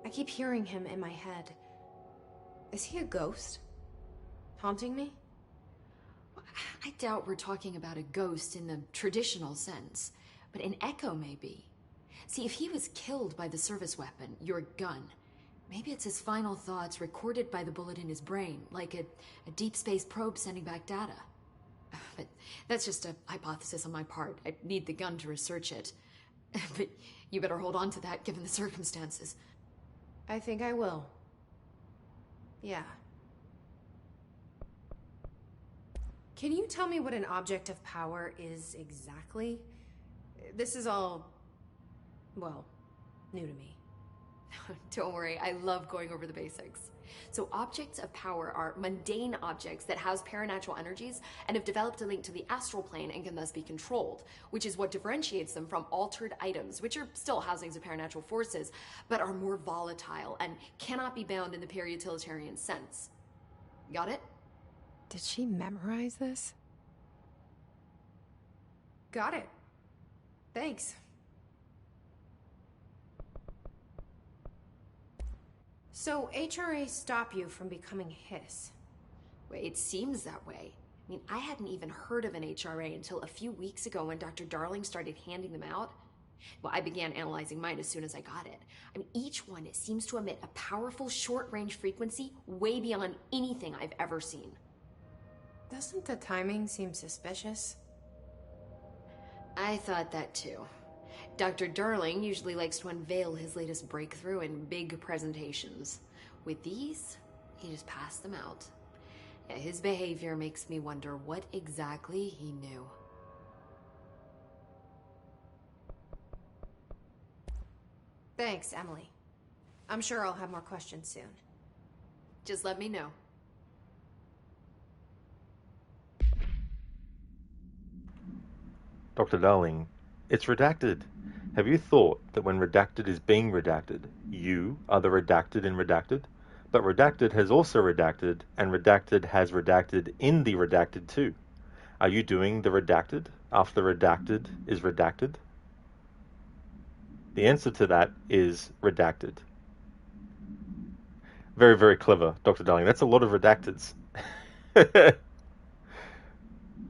B: I keep hearing him in my head. Is he a ghost? Haunting me?
H: I doubt we're talking about a ghost in the traditional sense, but an echo maybe. See, if he was killed by the service weapon, your gun, maybe it's his final thoughts recorded by the bullet in his brain, like a deep space probe sending back data. But that's just a hypothesis on my part. I need the gun to research it. But you better hold on to that given the circumstances.
B: I think I will. Yeah. Can you tell me what an object of power is exactly? This is all, well, new to me.
H: Don't worry, I love going over the basics. So objects of power are mundane objects that house paranatural energies and have developed a link to the astral plane and can thus be controlled, which is what differentiates them from altered items, which are still housings of paranatural forces, but are more volatile and cannot be bound in the peri-utilitarian sense. Got it?
B: Did she memorize this? Got it. Thanks. So, HRA stop you from becoming Hiss?
H: Well, it seems that way. I mean, I hadn't even heard of an HRA until a few weeks ago when Dr. Darling started handing them out. Well, I began analyzing mine as soon as I got it. I mean, each one seems to emit a powerful short-range frequency way beyond anything I've ever seen.
B: Doesn't the timing seem suspicious?
H: I thought that too. Dr. Darling usually likes to unveil his latest breakthrough in big presentations. With these, he just passed them out. Yeah, his behavior makes me wonder what exactly he knew.
B: Thanks, Emily. I'm sure I'll have more questions soon.
H: Just let me know.
A: Dr. Darling, it's redacted. Have you thought that when redacted is being redacted, you are the redacted in redacted? But redacted has also redacted, and redacted has redacted in the redacted too. Are you doing the redacted after the redacted is redacted? The answer to that is redacted. Very, very clever, Dr. Darling. That's a lot of redacteds.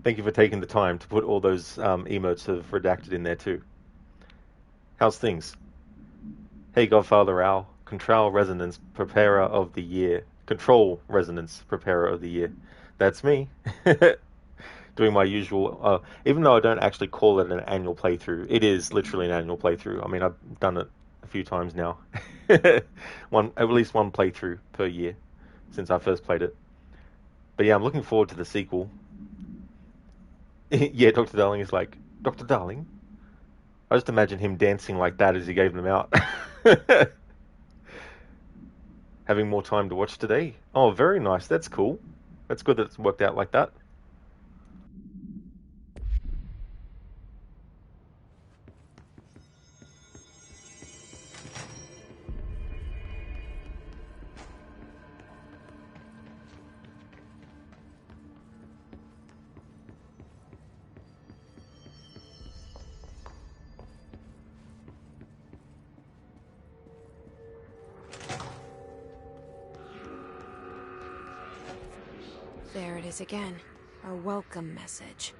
A: Thank you for taking the time to put all those emotes of redacted in there too. How's things? Hey, Godfather Al, Control Resonance Preparer of the Year. Control Resonance Preparer of the Year. That's me. Doing my usual, even though I don't actually call it an annual playthrough, it is literally an annual playthrough. I mean, I've done it a few times now. At least one playthrough per year since I first played it. But yeah, I'm looking forward to the sequel. Yeah, Dr. Darling is like, Dr. Darling? I just imagine him dancing like that as he gave them out. Having more time to watch today. Oh, very nice. That's cool. That's good that it's worked out like that.
B: There it is again. Our welcome message.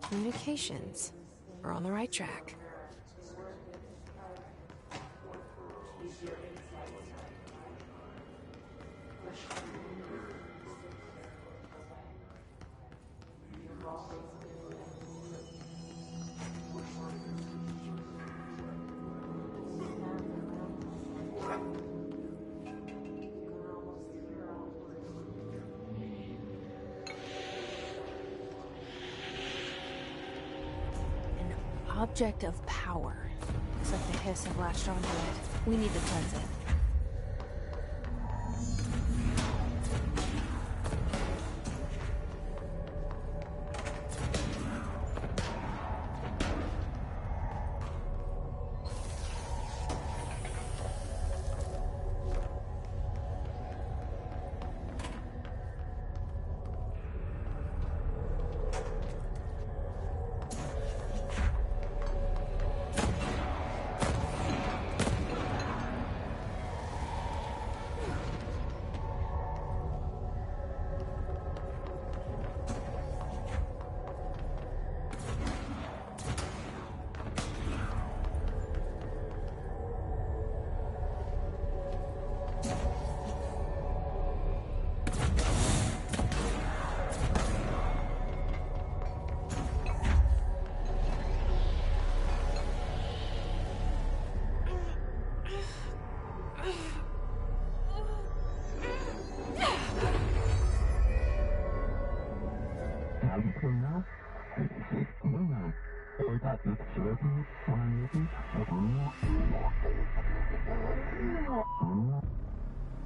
B: Communications. We're on the right track. Object of power. Looks like the hiss have latched onto it. We need to cleanse it.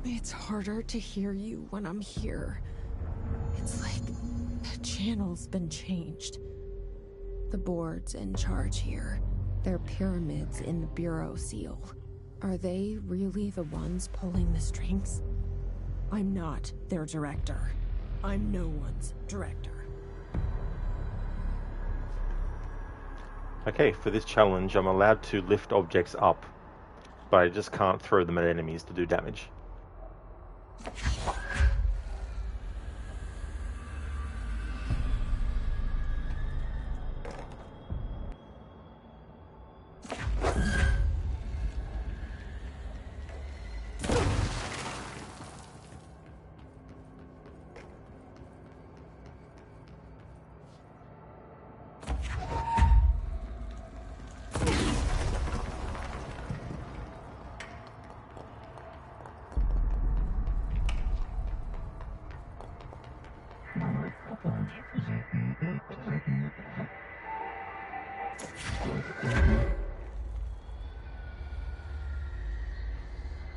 B: It's harder to hear you when I'm here. It's like the channel's been changed. The board's in charge here. They're pyramids in the Bureau seal. Are they really the ones pulling the strings? I'm not their director. I'm no one's director.
A: Okay, for this challenge, I'm allowed to lift objects up, but I just can't throw them at enemies to do damage.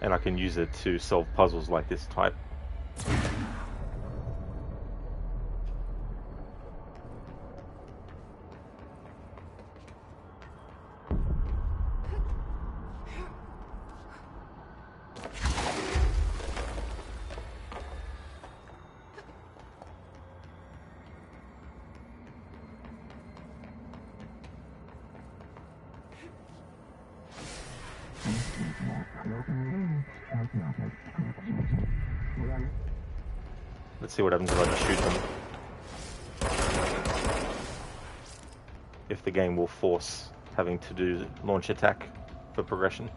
A: And I can use it to solve puzzles like this type. Let's see what happens if I just shoot them. If the game will force having to do launch attack for progression.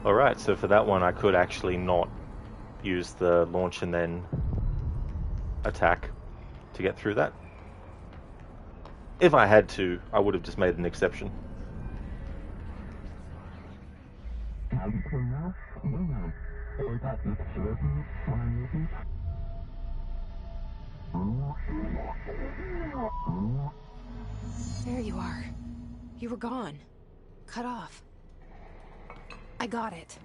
A: Alright, so for that one I could actually not use the launch and then attack to get through that. If I had to, I would have just made an exception.
B: There you are. You were gone. Cut off. I got it.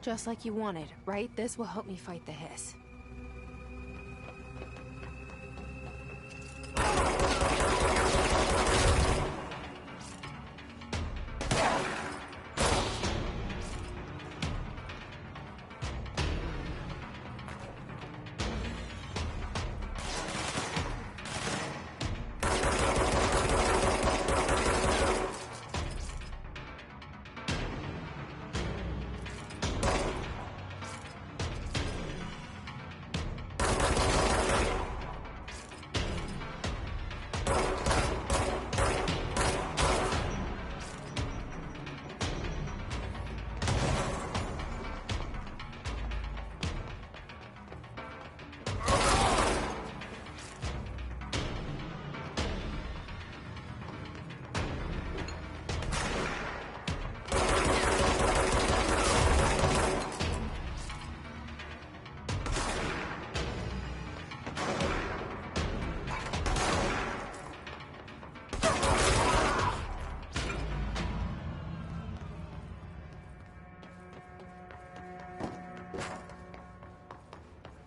B: Just like you wanted, right? This will help me fight the hiss.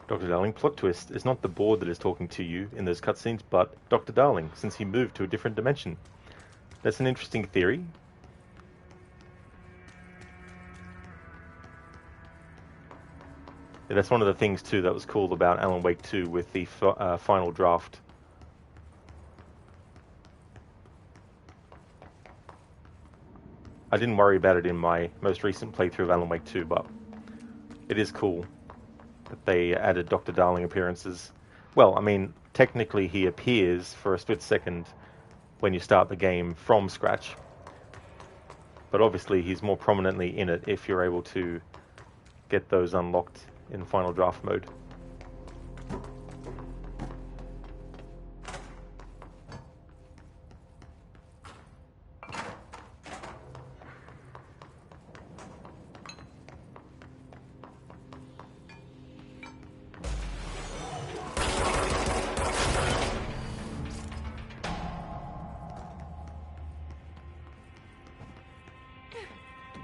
A: Dr. Darling, plot twist, it's not the board that is talking to you in those cutscenes, but Dr. Darling, since he moved to a different dimension. That's an interesting theory. Yeah, that's one of the things, too, that was cool about Alan Wake 2 with the final draft. I didn't worry about it in my most recent playthrough of Alan Wake 2, but it is cool that they added Dr. Darling appearances. Well, I mean, technically he appears for a split second when you start the game from scratch, but obviously he's more prominently in it if you're able to get those unlocked in final draft mode.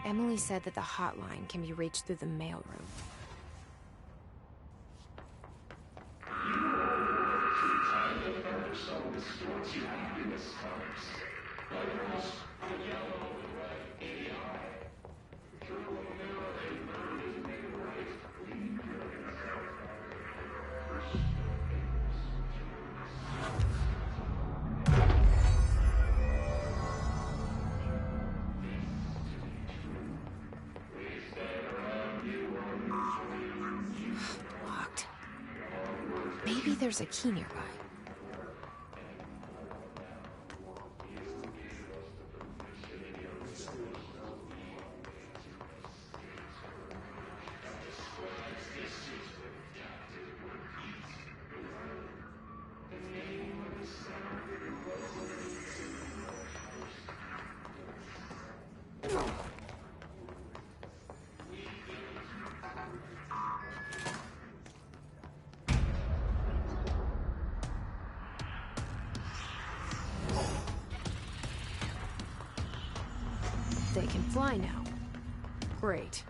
I: Emily said that the hotline can be reached through the mailroom. Locked. Maybe there's a key nearby. They can fly now. Great.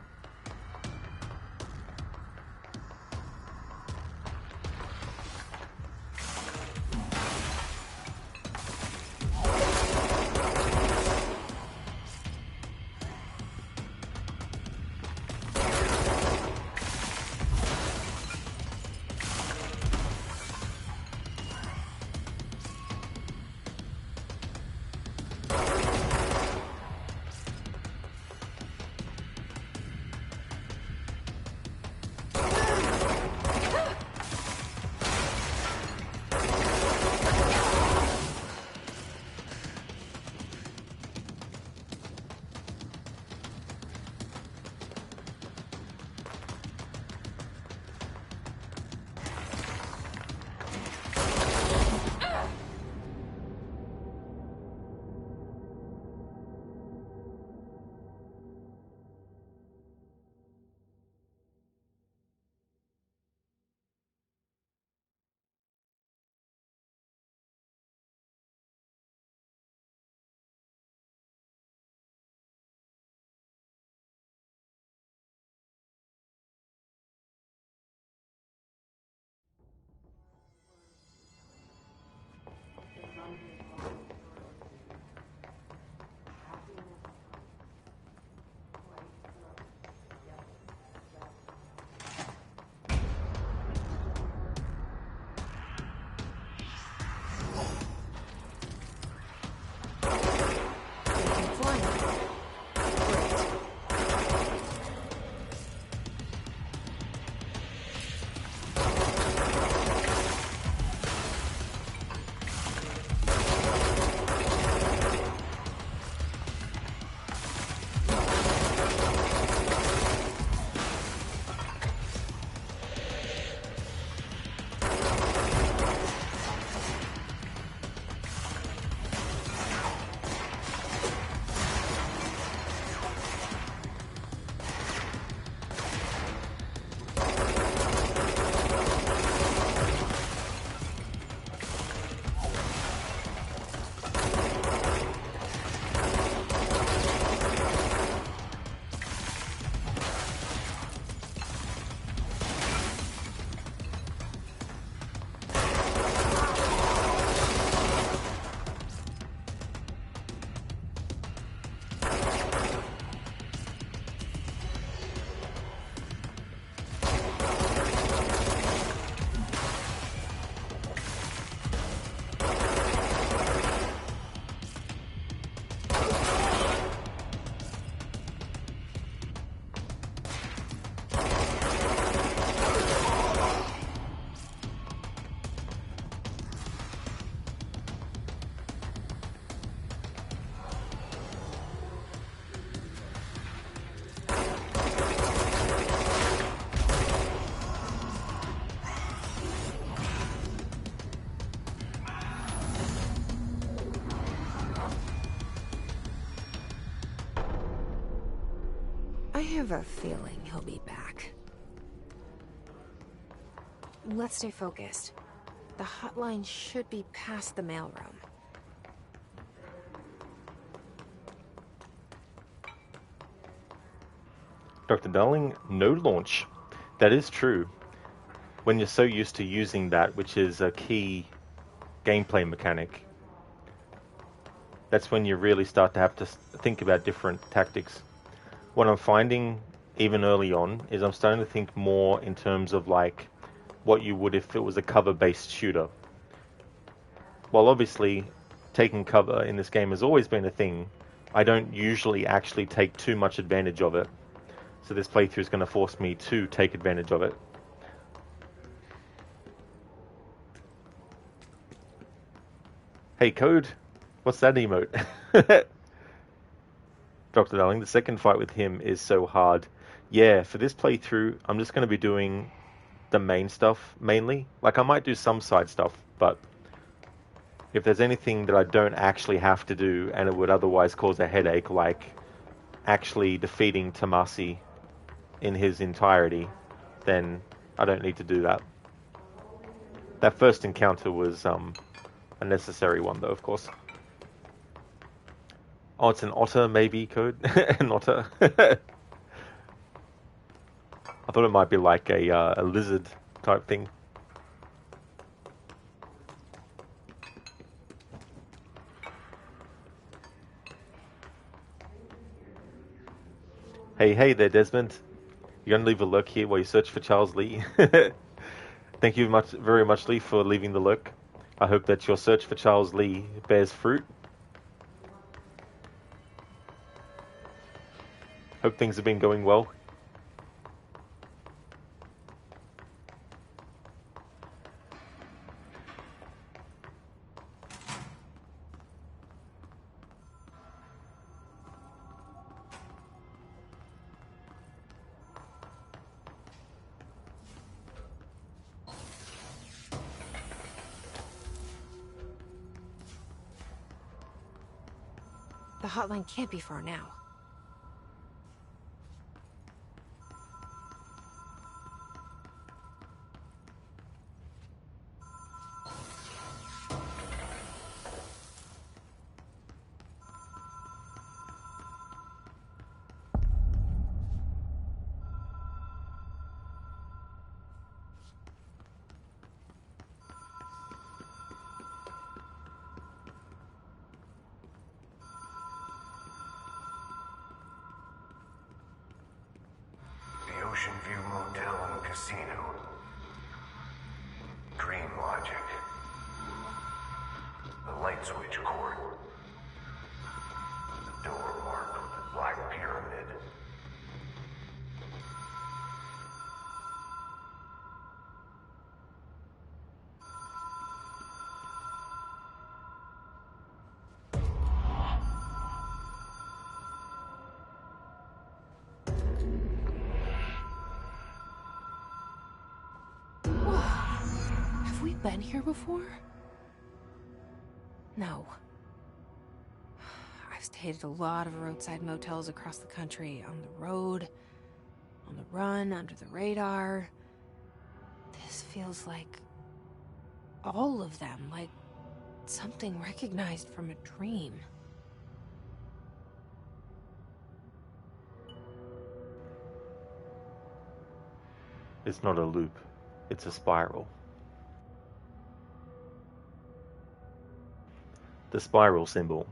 I: have a feeling he'll be back. Let's stay focused. The hotline should be past the mailroom.
A: Dr. Darling, no launch. That is true. When you're so used to using that, which is a key gameplay mechanic, that's when you really start to have to think about different tactics. What I'm finding, even early on, is I'm starting to think more in terms of like what you would if it was a cover-based shooter. While obviously taking cover in this game has always been a thing, I don't usually actually take too much advantage of it. So this playthrough is going to force me to take advantage of it. Hey Code, what's that emote? Dr. Darling, the second fight with him is so hard. Yeah, for this playthrough, I'm just going to be doing the main stuff mainly. Like, I might do some side stuff, but if there's anything that I don't actually have to do and it would otherwise cause a headache, like actually defeating Tomasi in his entirety, then I don't need to do that. That first encounter was a necessary one, though, of course. Oh, it's an otter, maybe, Code? An otter. I thought it might be like a lizard type thing. Hey there, Desmond. You're going to leave a lurk here while you search for Charles Lee. Thank you very much, Lee, for leaving the lurk. I hope that your search for Charles Lee bears fruit. Hope things have been going well.
I: The hotline can't be far now.
F: Ocean View Motel and Casino. Dream Logic. The light switch cord. The door marked with the Black Pyramid.
I: Have we been here before? No. I've stayed at a lot of roadside motels across the country, on the road, on the run, under the radar. This feels like all of them, like something recognized from a dream.
A: It's not a loop, it's a spiral. The spiral symbol,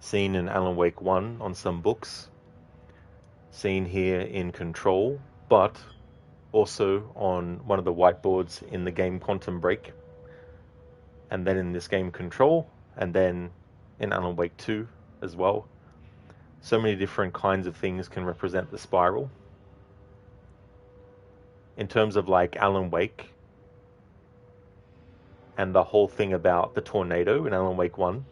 A: seen in Alan Wake 1 on some books, seen here in Control, but also on one of the whiteboards in the game Quantum Break, and then in this game Control, and then in Alan Wake 2 as well. So many different kinds of things can represent the spiral. In terms of like Alan Wake, and the whole thing about the tornado in Alan Wake 1,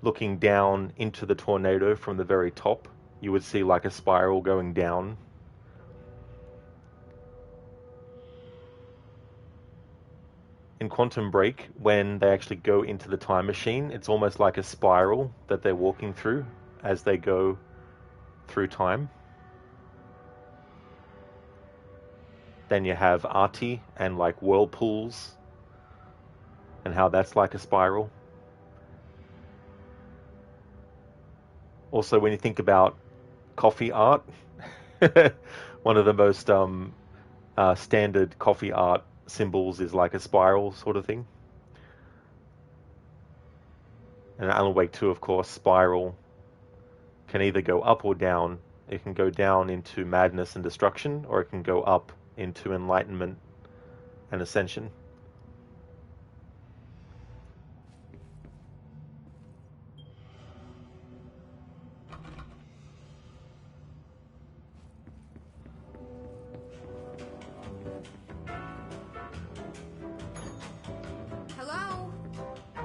A: looking down into the tornado from the very top, you would see like a spiral going down. In Quantum Break, when they actually go into the time machine, it's almost like a spiral that they're walking through as they go through time. Then you have Arti and like whirlpools and how that's like a spiral. Also, when you think about coffee art, one of the most standard coffee art symbols is like a spiral sort of thing. And Alan Wake 2, of course, spiral can either go up or down. It can go down into madness and destruction, or it can go up into enlightenment and ascension.
H: Hello?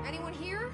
H: Anyone here?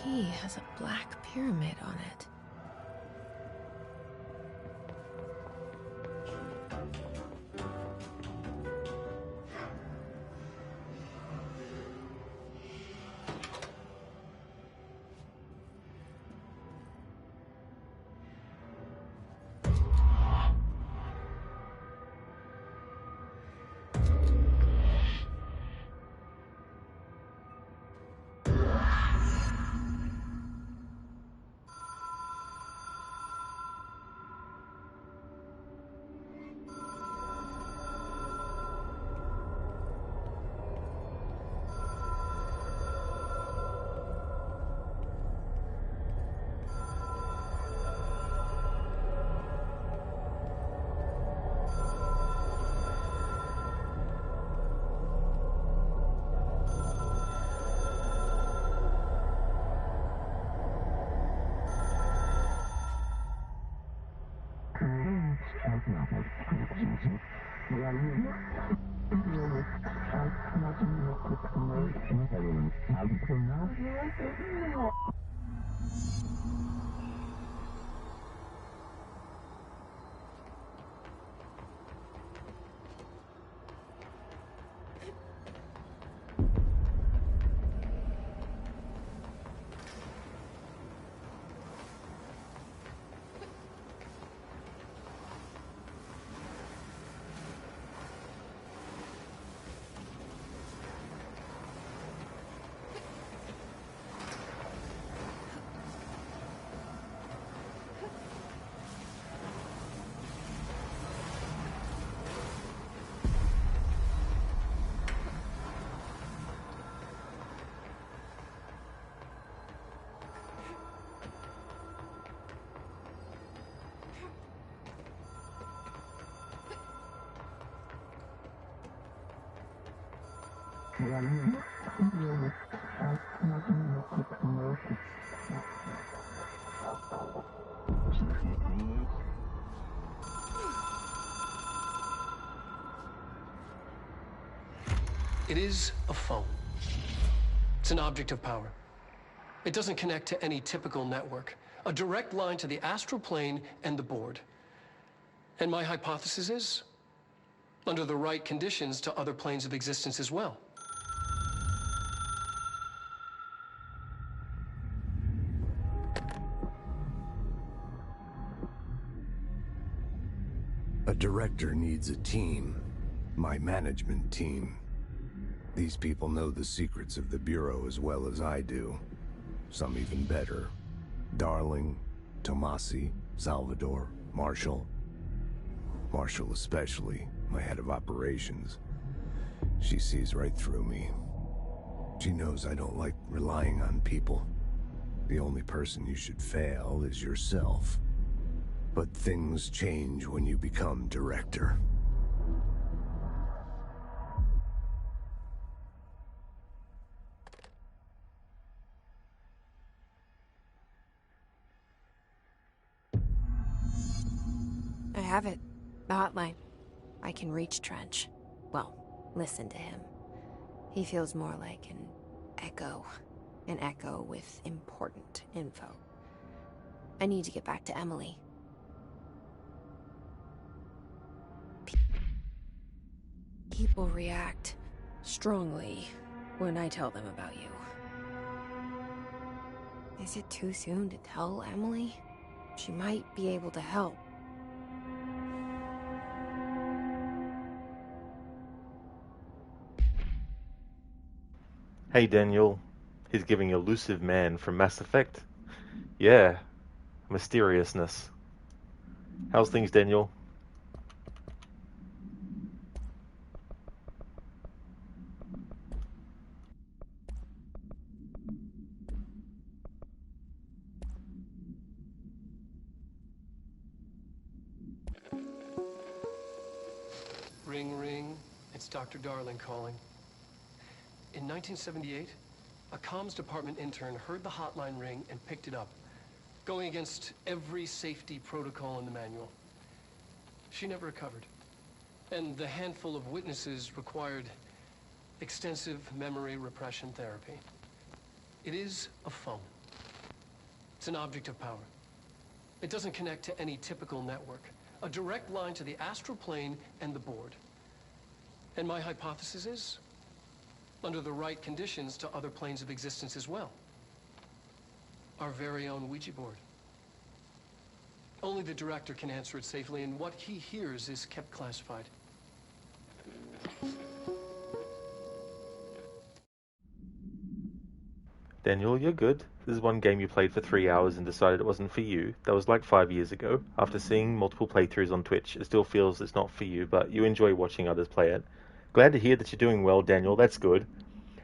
B: Key has a black pyramid on it.
E: It is a phone. It's an object of power. It doesn't connect to any typical network. A direct line to the astral plane and the board. And my hypothesis is, under the right conditions, to other planes of existence as well.
J: A director needs a team. My management team. These people know the secrets of the Bureau as well as I do. Some even better. Darling, Tomasi, Salvador, Marshall. Marshall especially, my head of operations. She sees right through me. She knows I don't like relying on people. The only person you should fail is yourself. But things change when you become director.
I: have it. The hotline. I can reach Trench. Well, listen to him. He feels more like an echo. An echo with important info. I need to get back to Emily. People react strongly when I tell them about you. Is it too soon to tell Emily? She might be able to help.
A: Hey Daniel, he's giving elusive man from Mass Effect. Yeah, mysteriousness. How's things, Daniel?
E: Ring, ring. It's Dr. Darling calling. In 1978, a comms department intern heard the hotline ring and picked it up, going against every safety protocol in the manual. She never recovered. And the handful of witnesses required extensive memory repression therapy. It is a phone. It's an object of power. It doesn't connect to any typical network. A direct line to the astral plane and the board. And my hypothesis is, under the right conditions, to other planes of existence as well. Our very own Ouija board. Only the director can answer it safely, and what he hears is kept classified.
A: Daniel, you're good. This is one game you played for 3 hours and decided it wasn't for you. That was like 5 years ago. After seeing multiple playthroughs on Twitch, it still feels it's not for you, but you enjoy watching others play it. Glad to hear that you're doing well, Daniel. That's good.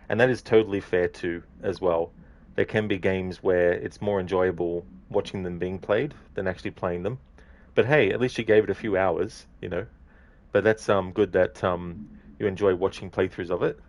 A: And that is totally fair too, as well. There can be games where it's more enjoyable watching them being played than actually playing them. But hey, at least you gave it a few hours, you know. But that's good that you enjoy watching playthroughs of it.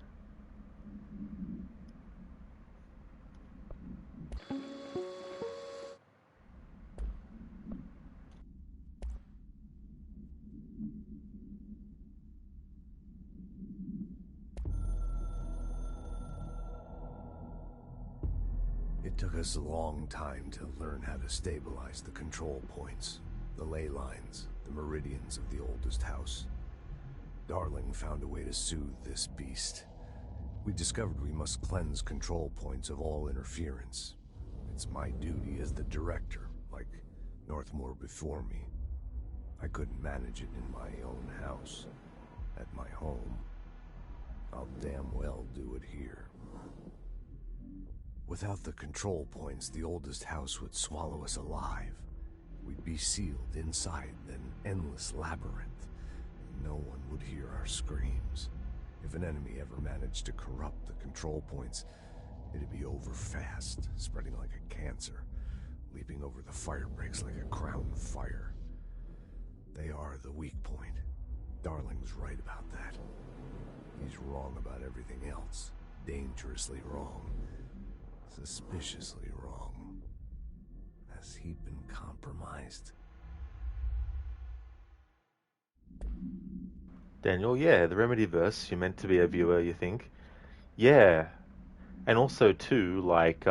J: It took us a long time to learn how to stabilize the control points, the ley lines, the meridians of the oldest house. Darling found a way to soothe this beast. We discovered we must cleanse control points of all interference. It's my duty as the director, like Northmore before me. I couldn't manage it in my own house, at my home. I'll damn well do it here. Without the control points, the oldest house would swallow us alive. We'd be sealed inside an endless labyrinth. No one would hear our screams. If an enemy ever managed to corrupt the control points, it'd be over fast, spreading like a cancer, leaping over the fire breaks like a crown fire. They are the weak point. Darling's right about that. He's wrong about everything else. Dangerously wrong. Suspiciously wrong. Has he been compromised?
A: Daniel, yeah, the Remedyverse, you're meant to be a viewer, you think. Yeah. And also, too, like,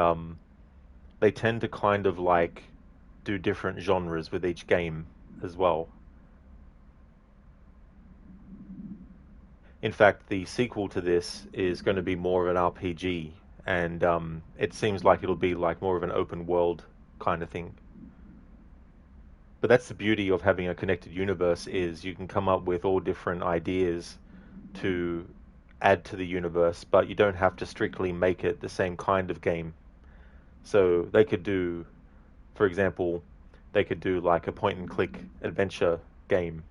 A: they tend to kind of, like, do different genres with each game as well. In fact, the sequel to this is going to be more of an RPG, and it seems like it'll be like more of an open world kind of thing. But that's the beauty of having a connected universe, is you can come up with all different ideas to add to the universe, but you don't have to strictly make it the same kind of game. So they could do, for example, they could do like a point and click adventure game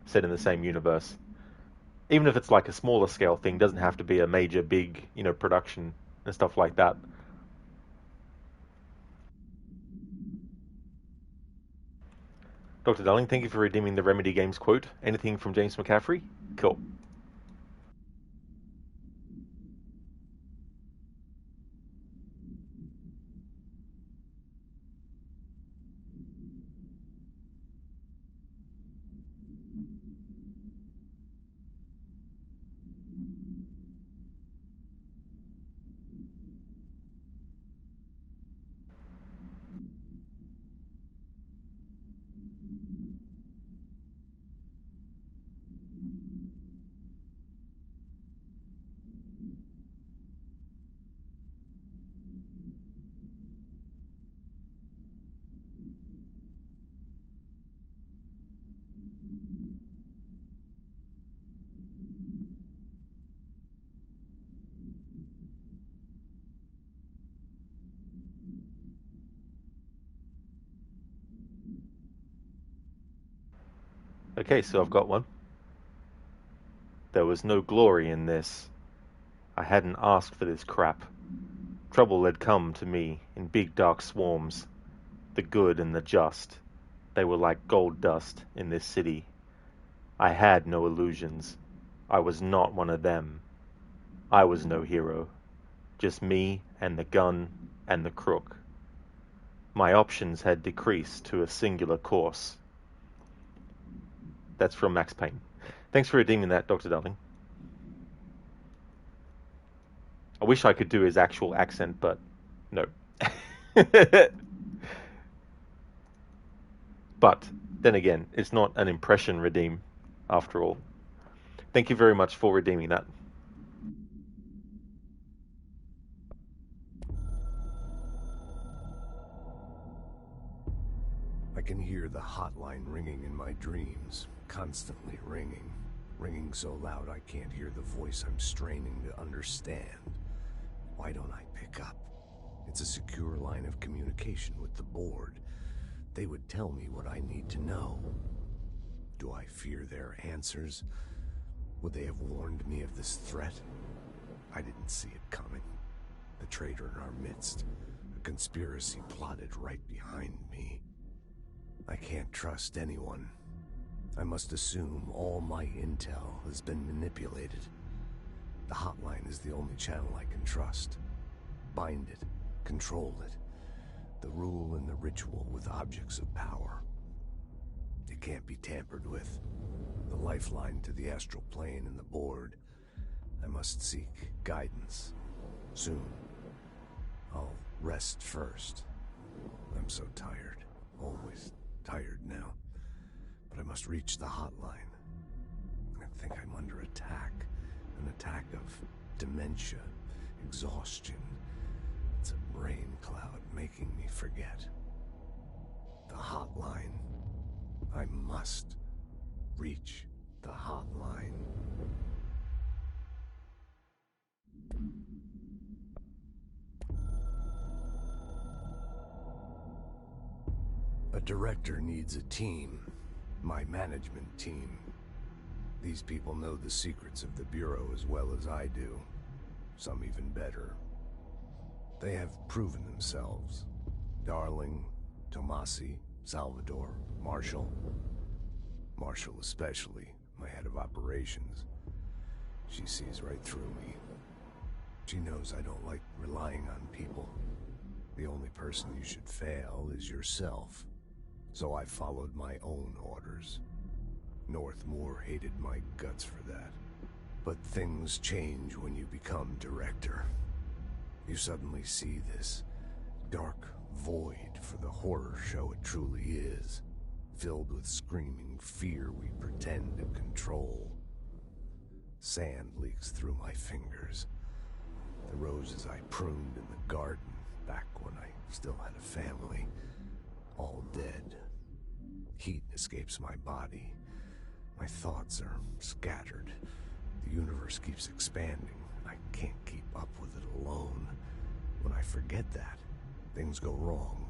A: set in the same universe. Even if it's like a smaller scale thing, doesn't have to be a major big, production and stuff like that. Dr. Darling, thank you for redeeming the Remedy Games quote. Anything from James McCaffrey? Cool. Okay, so I've got one. There was no glory in this. I hadn't asked for this crap. Trouble had come to me in big dark swarms. The good and the just. They were like gold dust in this city. I had no illusions. I was not one of them. I was no hero. Just me and the gun and the crook. My options had decreased to a singular course. That's from Max Payne. Thanks for redeeming that, Dr. Darling. I wish I could do his actual accent, but no. But then again, it's not an impression redeem, after all. Thank you very much for redeeming that.
J: I can hear the hotline ringing in my dreams, constantly ringing. Ringing so loud I can't hear the voice I'm straining to understand. Why don't I pick up? It's a secure line of communication with the board. They would tell me what I need to know. Do I fear their answers? Would they have warned me of this threat? I didn't see it coming. The traitor in our midst. A conspiracy plotted right behind me. I can't trust anyone. I must assume all my intel has been manipulated. The hotline is the only channel I can trust. Bind it, control it. The rule and the ritual with objects of power. It can't be tampered with. The lifeline to the astral plane and the board. I must seek guidance. Soon. I'll rest first. I'm so tired. Always tired now. But I must reach the hotline. I think I'm under attack. An attack of dementia, exhaustion. It's a brain cloud making me forget. The hotline. I must reach the hotline. A director needs a team. My management team. These people know the secrets of the Bureau as well as I do. Some even better. They have proven themselves. Darling, Tomasi, Salvador, Marshall. Marshall especially, my head of operations. She sees right through me. She knows I don't like relying on people. The only person you should fail is yourself. So I followed my own orders. Northmoor hated my guts for that. But things change when you become director. You suddenly see this dark void for the horror show it truly is, filled with screaming fear we pretend to control. Sand leaks through my fingers. The roses I pruned in the garden back when I still had a family, all dead. Heat escapes my body. My thoughts are scattered. The universe keeps expanding. I can't keep up with it alone. When I forget that, things go wrong.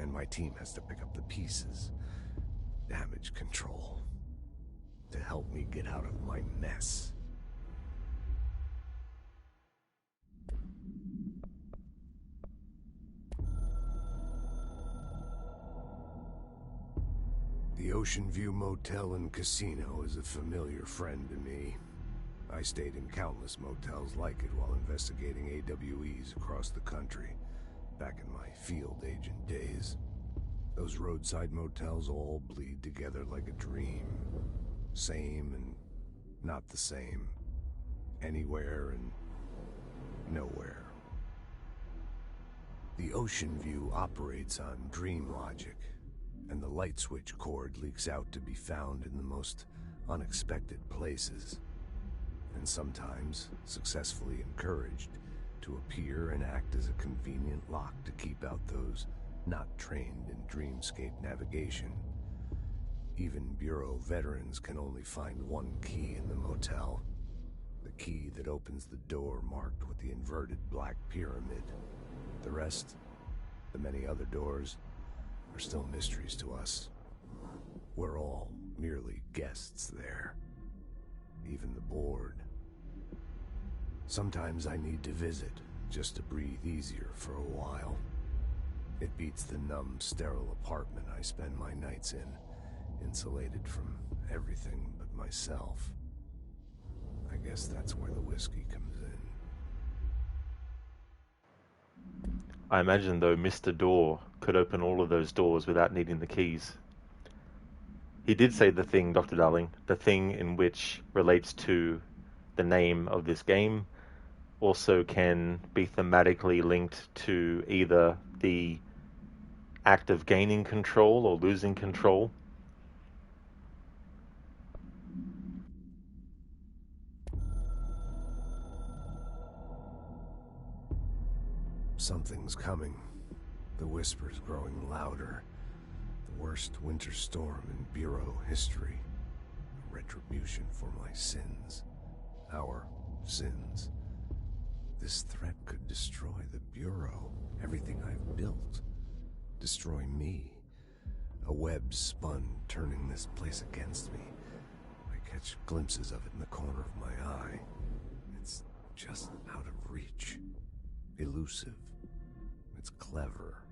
J: And my team has to pick up the pieces. Damage control. To help me get out of my mess. The Ocean View Motel and Casino is a familiar friend to me. I stayed in countless motels like it while investigating AWEs across the country, back in my field agent days. Those roadside motels all bleed together like a dream. Same and not the same. Anywhere and nowhere. The Ocean View operates on dream logic, and the light switch cord leaks out to be found in the most unexpected places, and sometimes successfully encouraged to appear and act as a convenient lock to keep out those not trained in dreamscape navigation. Even Bureau veterans can only find one key in the motel. The key that opens the door marked with the inverted black pyramid. The rest, the many other doors, are still mysteries to us. We're all merely guests there. Even the board. Sometimes I need to visit, just to breathe easier for a while. It beats the numb, sterile apartment I spend my nights in, insulated from everything but myself. I guess that's where the whiskey comes in.
A: I imagine, though, Mr. Door could open all of those doors without needing the keys. He did say the thing, Dr. Darling, the thing in which relates to the name of this game, also can be thematically linked to either the act of gaining control or losing control.
J: Something's coming. The whispers growing louder. The worst winter storm in Bureau history. A retribution for my sins. Our sins. This threat could destroy the Bureau, everything I've built. Destroy me. A web spun, turning this place against me. I catch glimpses of it in the corner of my eye. It's just out of reach. Elusive. It's clever.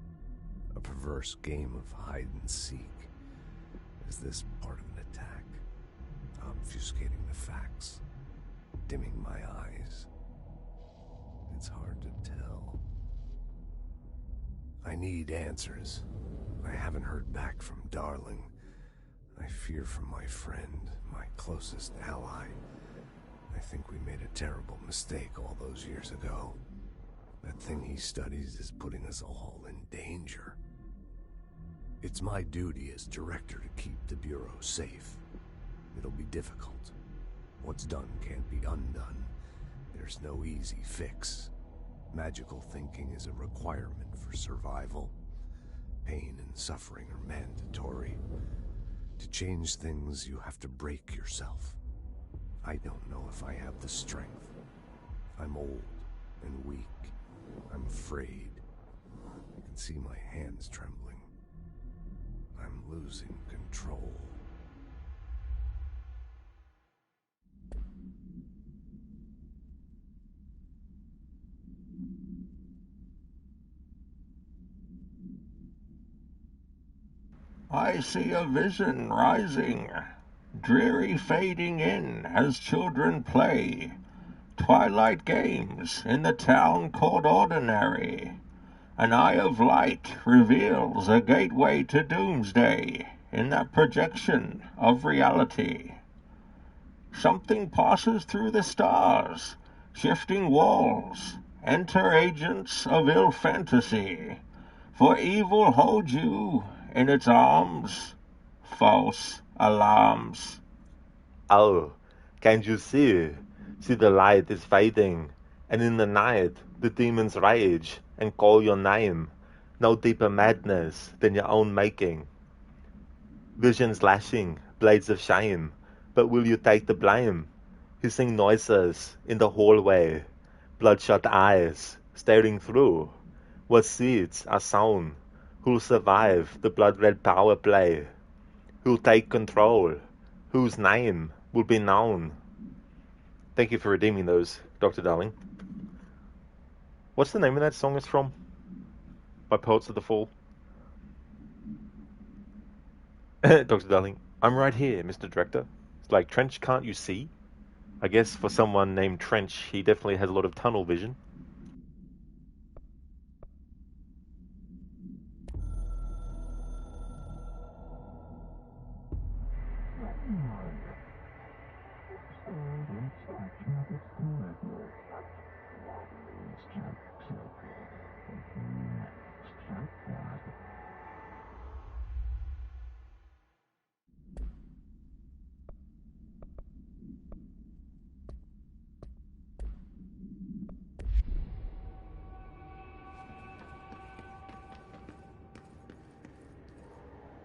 J: A perverse game of hide and seek. Is this part of an attack? Obfuscating the facts. Dimming my eyes. It's hard to tell. I need answers. I haven't heard back from Darling. I fear for my friend, my closest ally. I think we made a terrible mistake all those years ago. That thing he studies is putting us all in danger. It's my duty as director to keep the Bureau safe. It'll be difficult. What's done can't be undone. There's no easy fix. Magical thinking is a requirement for survival. Pain and suffering are mandatory. To change things, you have to break yourself. I don't know if I have the strength. I'm old and weak. I'm afraid. I can see my hands trembling. I'm losing control.
K: I see a vision rising, dreary fading in as children play. Twilight games in the town called ordinary. An eye of light reveals a gateway to doomsday in that projection of reality. Something passes through the stars, shifting walls. Enter agents of ill fantasy, for evil holds you in its arms. False alarms.
A: Oh, can't you see? See, the light is fading, and in the night the demons rage and call your name. No deeper madness than your own making. Visions lashing, blades of shame, but will you take the blame? Hissing noises in the hallway, bloodshot eyes staring through. What seeds are sown? Who'll survive the blood-red power play? Who'll take control? Whose name will be known? Thank you for redeeming those, Dr. Darling. What's the name of that song it's from? By Poets of the Fall? Dr. Darling, I'm right here, Mr. Director. It's like, Trench, can't you see? I guess for someone named Trench, he definitely has a lot of tunnel vision.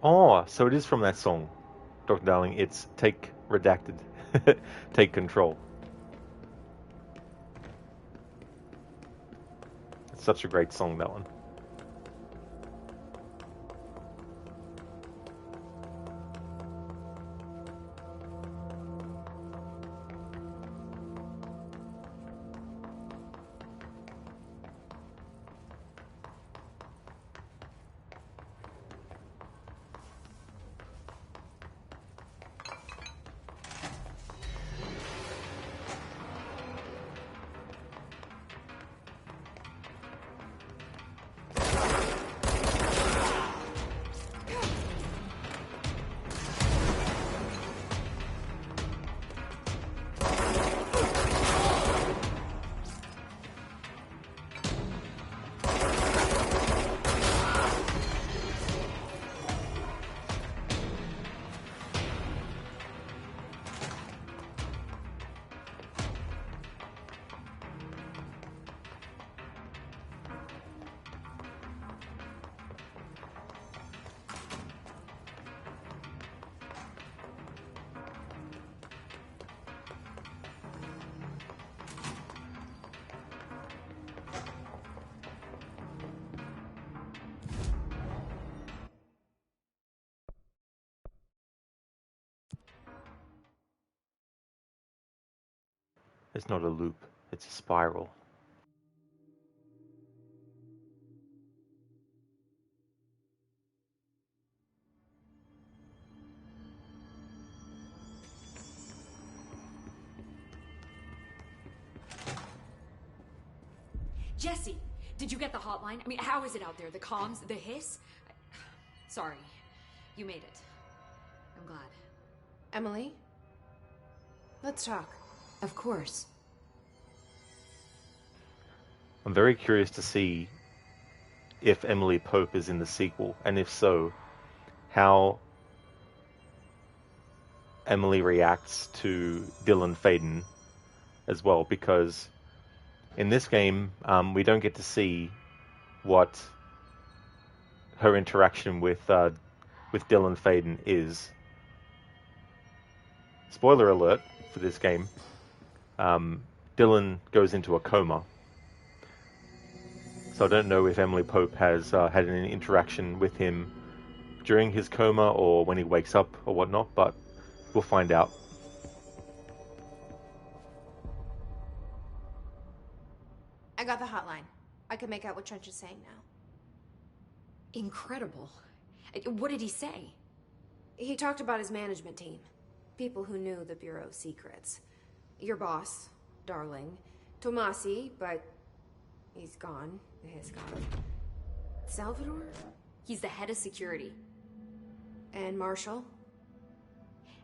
A: Oh, so it is from that song, Dr. Darling. It's Take Redacted. Take Control. It's such a great song, that one. It's not a loop, it's a spiral.
H: Jesse, did you get the hotline? I mean, how is it out there? The comms, the hiss? Sorry, you made it. I'm glad.
I: Emily? Let's talk.
H: Of course.
A: I'm very curious to see if Emily Pope is in the sequel, and if so, how Emily reacts to Dylan Faden as well, because in this game, we don't get to see what her interaction with Dylan Faden is. Spoiler alert for this game, Dylan goes into a coma. So I don't know if Emily Pope has had any interaction with him during his coma or when he wakes up or whatnot, but we'll find out.
I: I got the hotline. I can make out what Trench is saying now.
H: Incredible. What did he say?
I: He talked about his management team. People who knew the Bureau's secrets. Your boss, Darling. Tomasi, but he's gone. He's gone. Salvador?
H: He's the head of security.
I: And Marshall?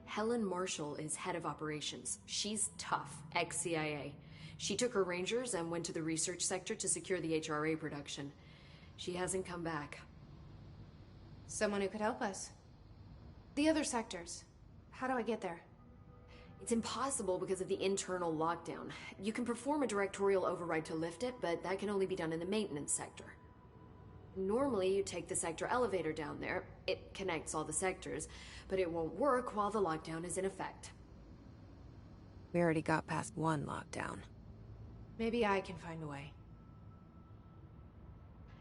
H: Helen Marshall is head of operations. She's tough, ex-CIA. She took her Rangers and went to the research sector to secure the HRA production. She hasn't come back.
I: Someone who could help us. The other sectors. How do I get there?
H: It's impossible because of the internal lockdown. You can perform a directorial override to lift it, but that can only be done in the maintenance sector. Normally, you take the sector elevator down there. It connects all the sectors, but it won't work while the lockdown is in effect.
B: We already got past one lockdown.
I: Maybe I can find a way.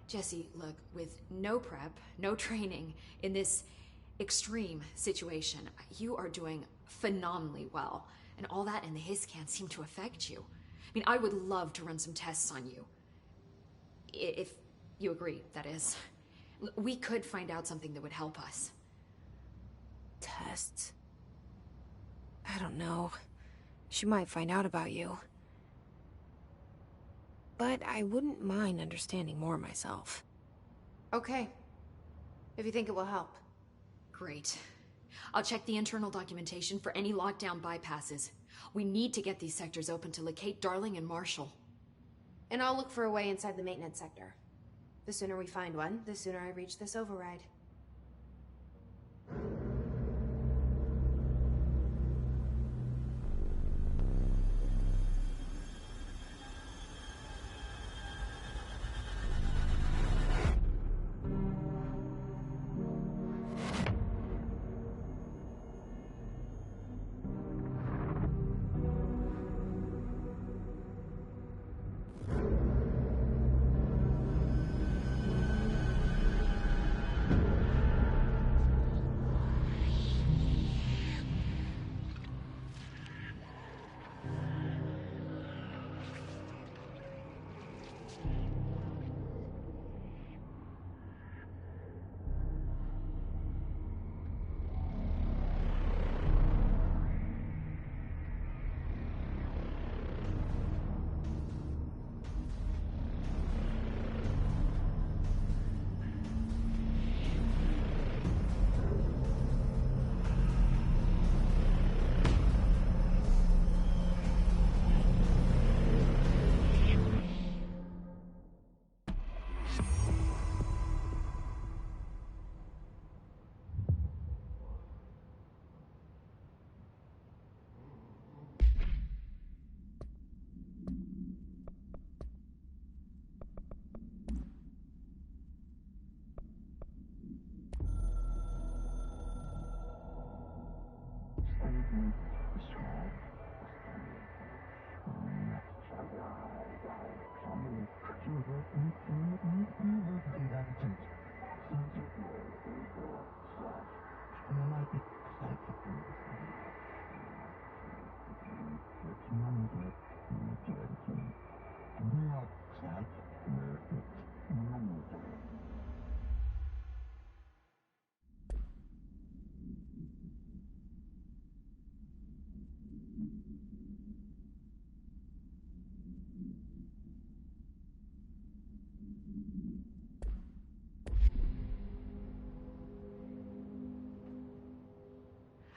H: Jesse, look, with no prep, no training, in this extreme situation, you are doing phenomenally well. And all that and the hiss can't seem to affect you. I mean, I would love to run some tests on you. If you agree, that is. We could find out something that would help us.
B: Tests? I don't know. She might find out about you. But I wouldn't mind understanding more myself.
I: Okay. If you think it will help.
H: Great. I'll check the internal documentation for any lockdown bypasses. We need to get these sectors open to locate Darling and Marshall.
I: And I'll look for a way inside the maintenance sector. The sooner we find one, the sooner I reach this override.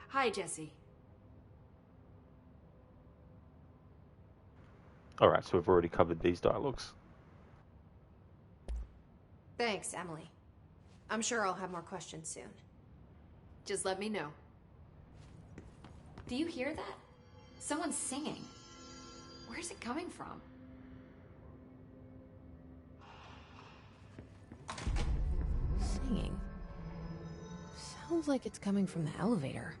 H: Hi, Jesse.
A: Alright, so we've already covered these dialogues.
I: Thanks, Emily. I'm sure I'll have more questions soon.
H: Just let me know. Do you hear that? Someone's singing. Where's it coming from?
I: Singing. Sounds like it's coming from the elevator.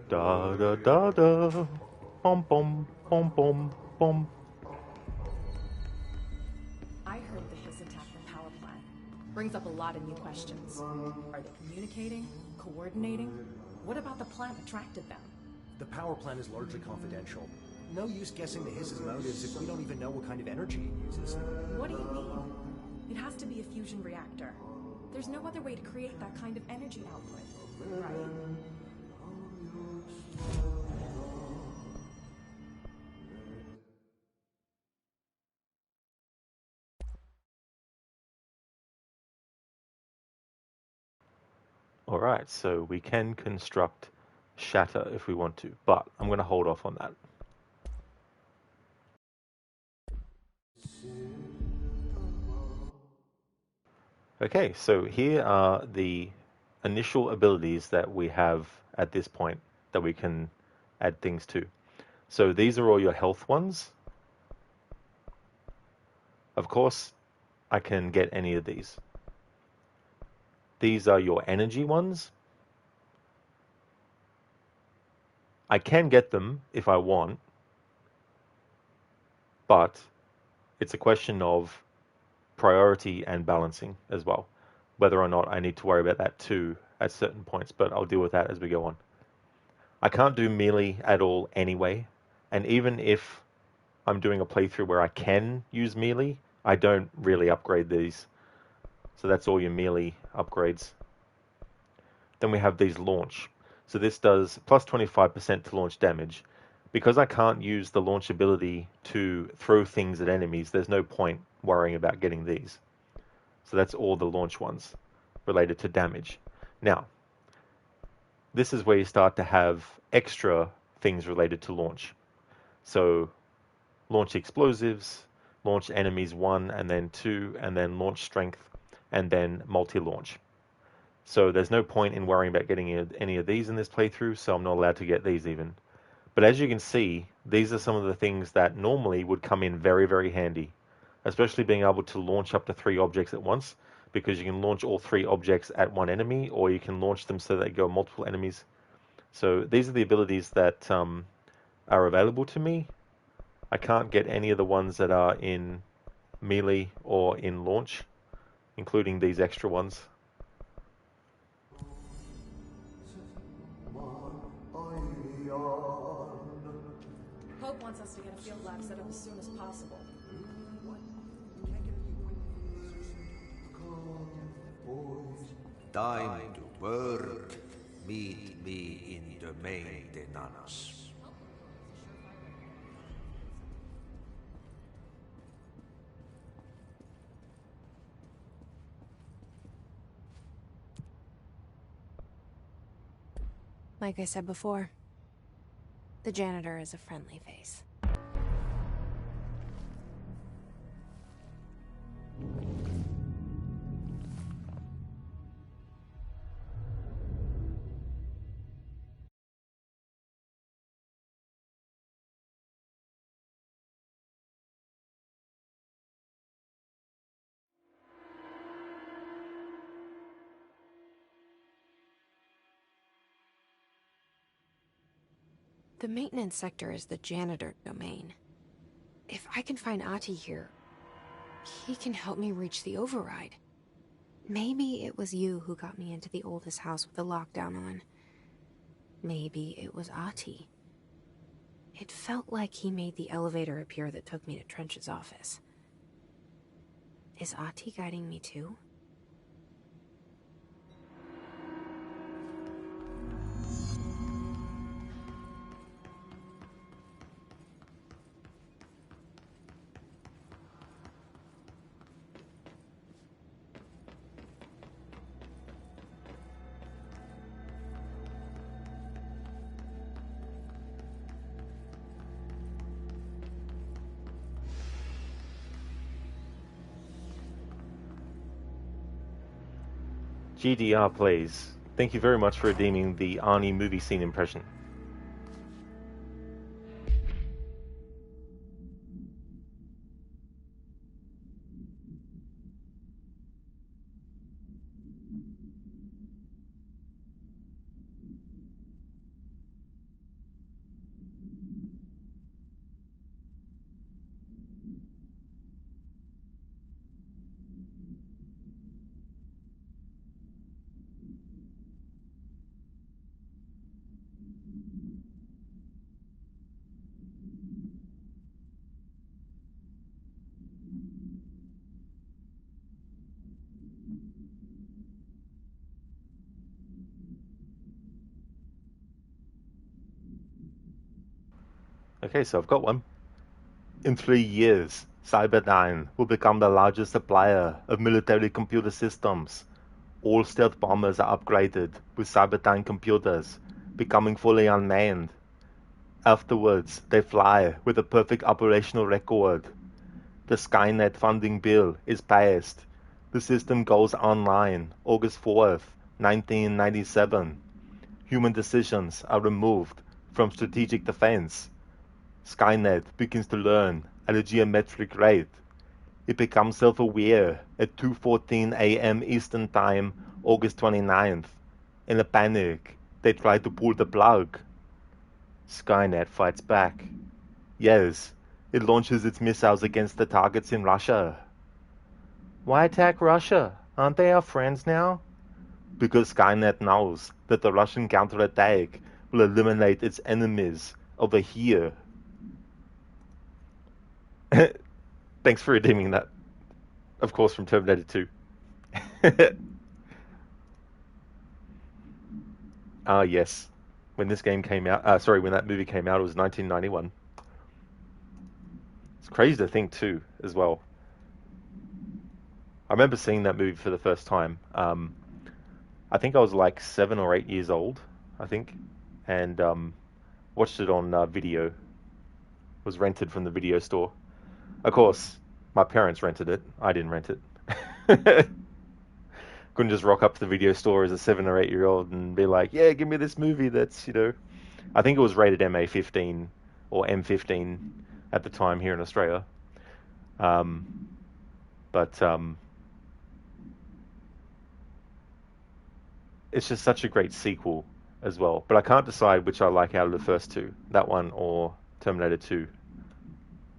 A: Da da da da. Bom bom bom bom bom.
L: I heard the Hiss attack the power plant. Brings up a lot of new questions. Are they communicating? Coordinating? What about the plant attracted them?
M: The power plant is largely confidential. No use guessing the Hiss's motives if we don't even know what kind of energy it uses.
L: What do you mean? It has to be a fusion reactor. There's no other way to create that kind of energy output, right?
A: Alright, so we can construct shatter if we want to, but I'm going to hold off on that. Okay, so here are the initial abilities that we have at this point that we can add things to. So these are all your health ones. Of course, I can get any of these. These are your energy ones. I can get them if I want, but it's a question of priority and balancing as well. Whether or not I need to worry about that too at certain points, but I'll deal with that as we go on. I can't do melee at all anyway, and even if I'm doing a playthrough where I can use melee, I don't really upgrade these. So that's all your melee upgrades. Then we have these launch. So this does plus 25% to launch damage. Because I can't use the launch ability to throw things at enemies, there's no point worrying about getting these. So that's all the launch ones related to damage. Now, this is where you start to have extra things related to launch. So launch explosives, launch enemies 1 and then 2, and then launch strength, and then multi-launch. So there's no point in worrying about getting any of these in this playthrough, so I'm not allowed to get these even. But as you can see, these are some of the things that normally would come in very, very handy, especially being able to launch up to 3 objects at once, because you can launch all 3 objects at one enemy, or you can launch them so they go multiple enemies. So these are the abilities that are available to me. I can't get any of the ones that are in melee or in launch, including these extra ones.
L: Hope wants us to get a field lab set up as soon as possible.
D: Time to work. Meet me in the maintenance.
I: Like I said before, the janitor is a friendly face. The maintenance sector is the janitor domain. If I can find Ahti here, he can help me reach the override. Maybe it was you who got me into the oldest house with the lockdown on. Maybe it was Ahti. It felt like he made the elevator appear that took me to Trench's office. Is Ahti guiding me too?
A: GDR plays. Thank you very much for redeeming the Arnie movie scene impression. Okay, so I've got one. In 3 years, Cyberdyne will become the largest supplier of military computer systems. All stealth bombers are upgraded with Cyberdyne computers, becoming fully unmanned. Afterwards, they fly with a perfect operational record. The Skynet funding bill is passed. The system goes online August 4th, 1997. Human decisions are removed from strategic defense. Skynet begins to learn at a geometric rate. It becomes self-aware at 2:14 a.m. Eastern Time, August 29th. In a panic, they try to pull the plug. Skynet fights back. Yes, it launches its missiles against the targets in Russia. Why attack Russia? Aren't they our friends now? Because Skynet knows that the Russian counterattack will eliminate its enemies over here. Thanks for redeeming that. Of course, from Terminator 2. Yes. When this game came out, when that movie came out, it was 1991. It's crazy to think too, as well. I remember seeing that movie for the first time. I think I was like 7 or 8 years old, I think, and watched it on video. It was rented from the video store. Of course, my parents rented it. I didn't rent it. Couldn't just rock up to the video store as a 7 or 8 year old and be like, yeah, give me this movie that's, I think it was rated MA15 or M15 at the time here in Australia. It's just such a great sequel as well. But I can't decide which I like out of the first two, that one or Terminator 2.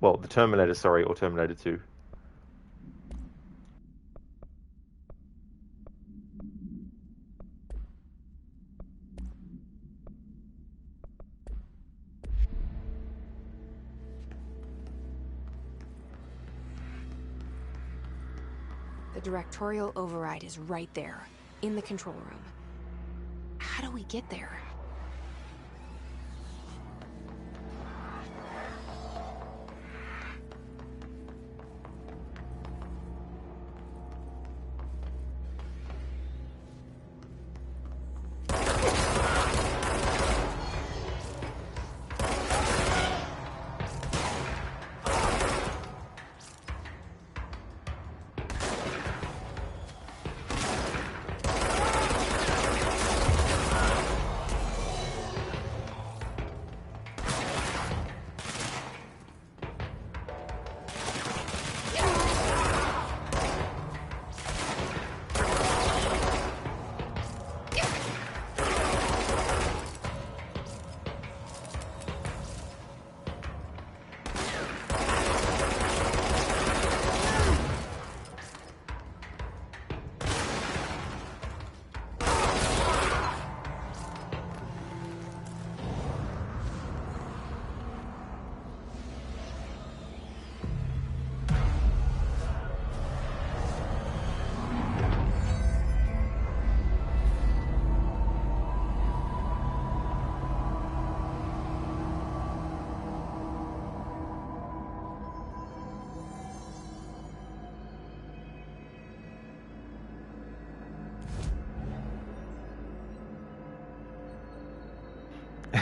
A: Well, the Terminator, or Terminator 2.
I: The directorial override is right there, in the control room. How do we get there?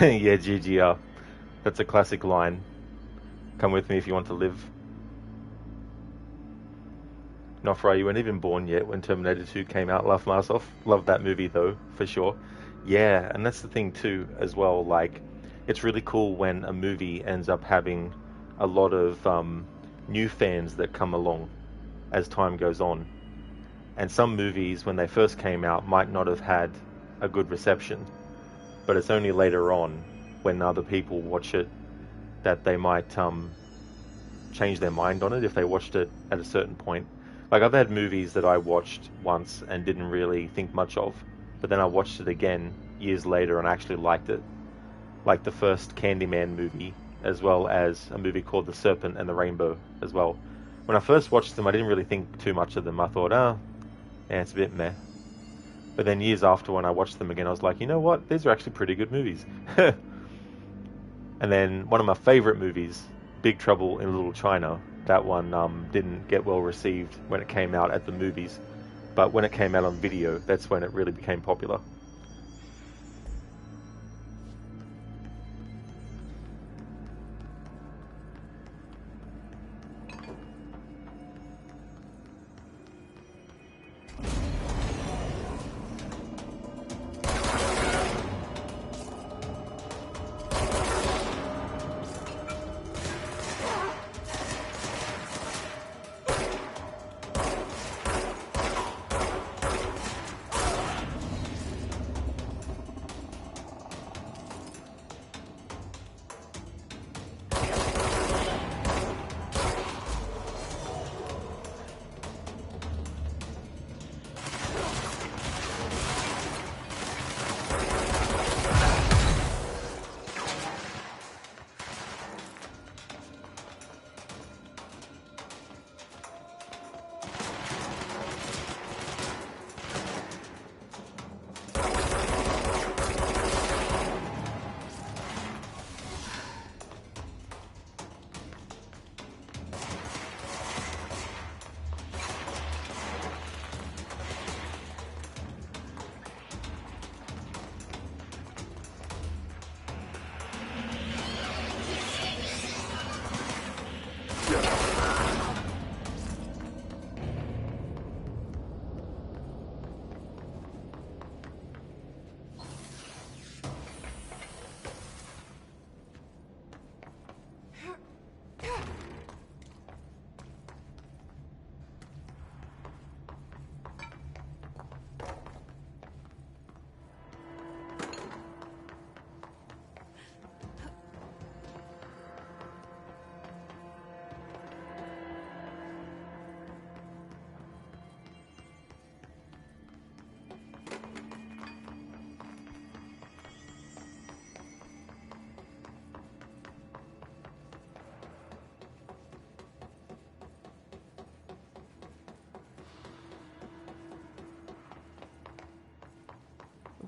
A: Yeah, GGR. That's a classic line. Come with me if you want to live. Nofra, you weren't even born yet when Terminator 2 came out. Laugh my ass off. Loved that movie though, for sure. Yeah, and that's the thing too, as well. Like, it's really cool when a movie ends up having a lot of new fans that come along as time goes on. And some movies, when they first came out, might not have had a good reception, but it's only later on, when other people watch it, that they might change their mind on it if they watched it at a certain point. Like, I've had movies that I watched once and didn't really think much of, but then I watched it again years later and I actually liked it. Like the first Candyman movie, as well as a movie called The Serpent and the Rainbow as well. When I first watched them, I didn't really think too much of them. I thought, yeah, it's a bit meh. But then years after, when I watched them again, I was like, you know what? These are actually pretty good movies. And then one of my favorite movies, Big Trouble in Little China, that one didn't get well received when it came out at the movies. But when it came out on video, that's when it really became popular.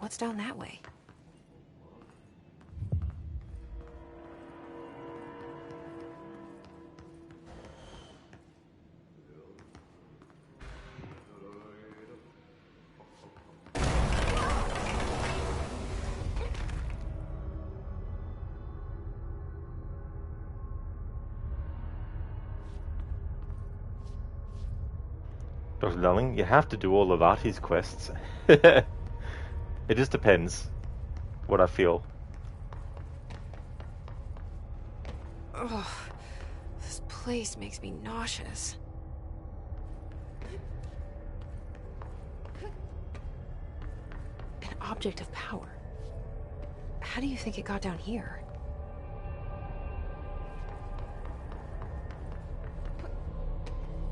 I: What's down that way?
A: Dr. Darling, you have to do all of Artie's quests. It just depends what I feel.
I: Ugh, this place makes me nauseous. An object of power. How do you think it got down here?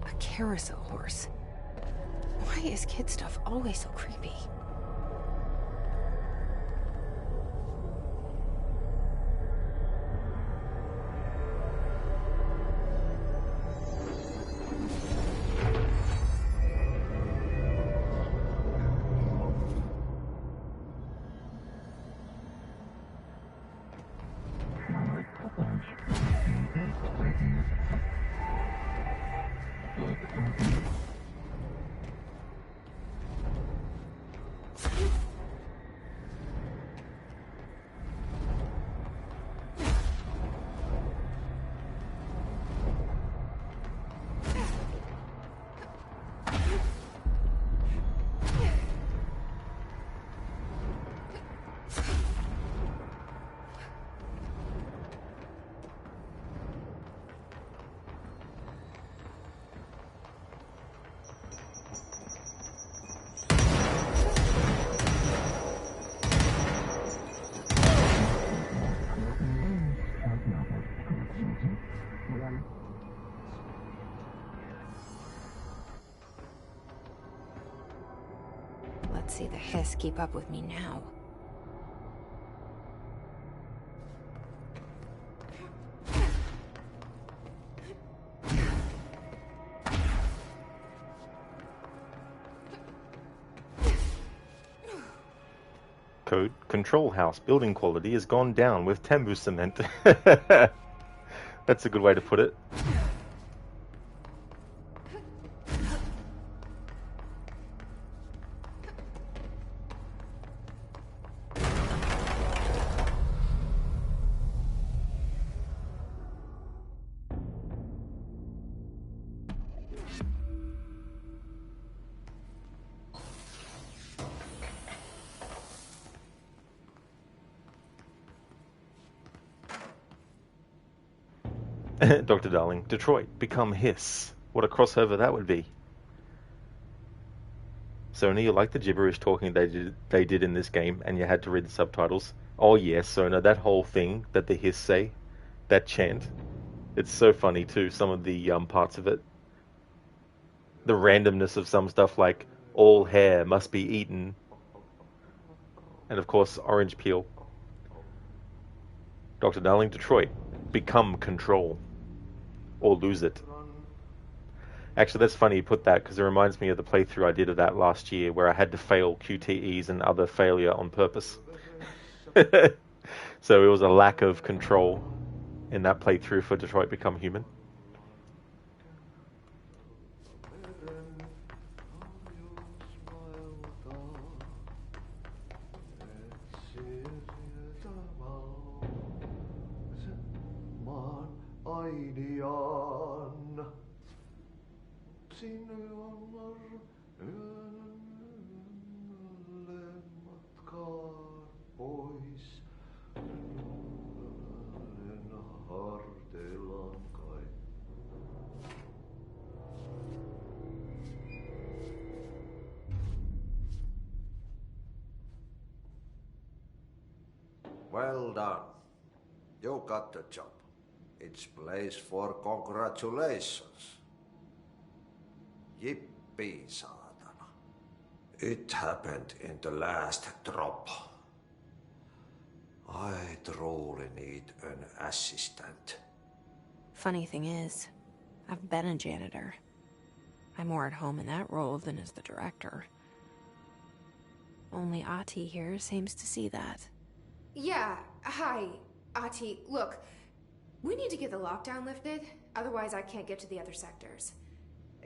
I: A carousel horse. Why is kid stuff always so creepy? hiss keep up with me now?
A: Code Control House building quality has gone down with Tambu cement. That's a good way to put it. Dr. Darling, Detroit, become Hiss. What a crossover that would be. Sona, you like the gibberish talking they did in this game, and you had to read the subtitles? Oh yes, Sona, that whole thing that the Hiss say, that chant, it's so funny too, some of the parts of it. The randomness of some stuff like, all hair must be eaten. And of course, orange peel. Dr. Darling, Detroit, become Control. Or lose it. Actually, that's funny you put that, because it reminds me of the playthrough I did of that last year, where I had to fail QTEs and other failure on purpose. So it was a lack of control in that playthrough for Detroit Become Human.
D: Well done. You got the job. It's place for congratulations. Yippee, saatana. It happened in the last drop. I truly need an assistant.
I: Funny thing is, I've been a janitor. I'm more at home in that role than as the director. Only Ahti here seems to see that.
N: Yeah, hi, Ahti. Look, we need to get the lockdown lifted, otherwise I can't get to the other sectors.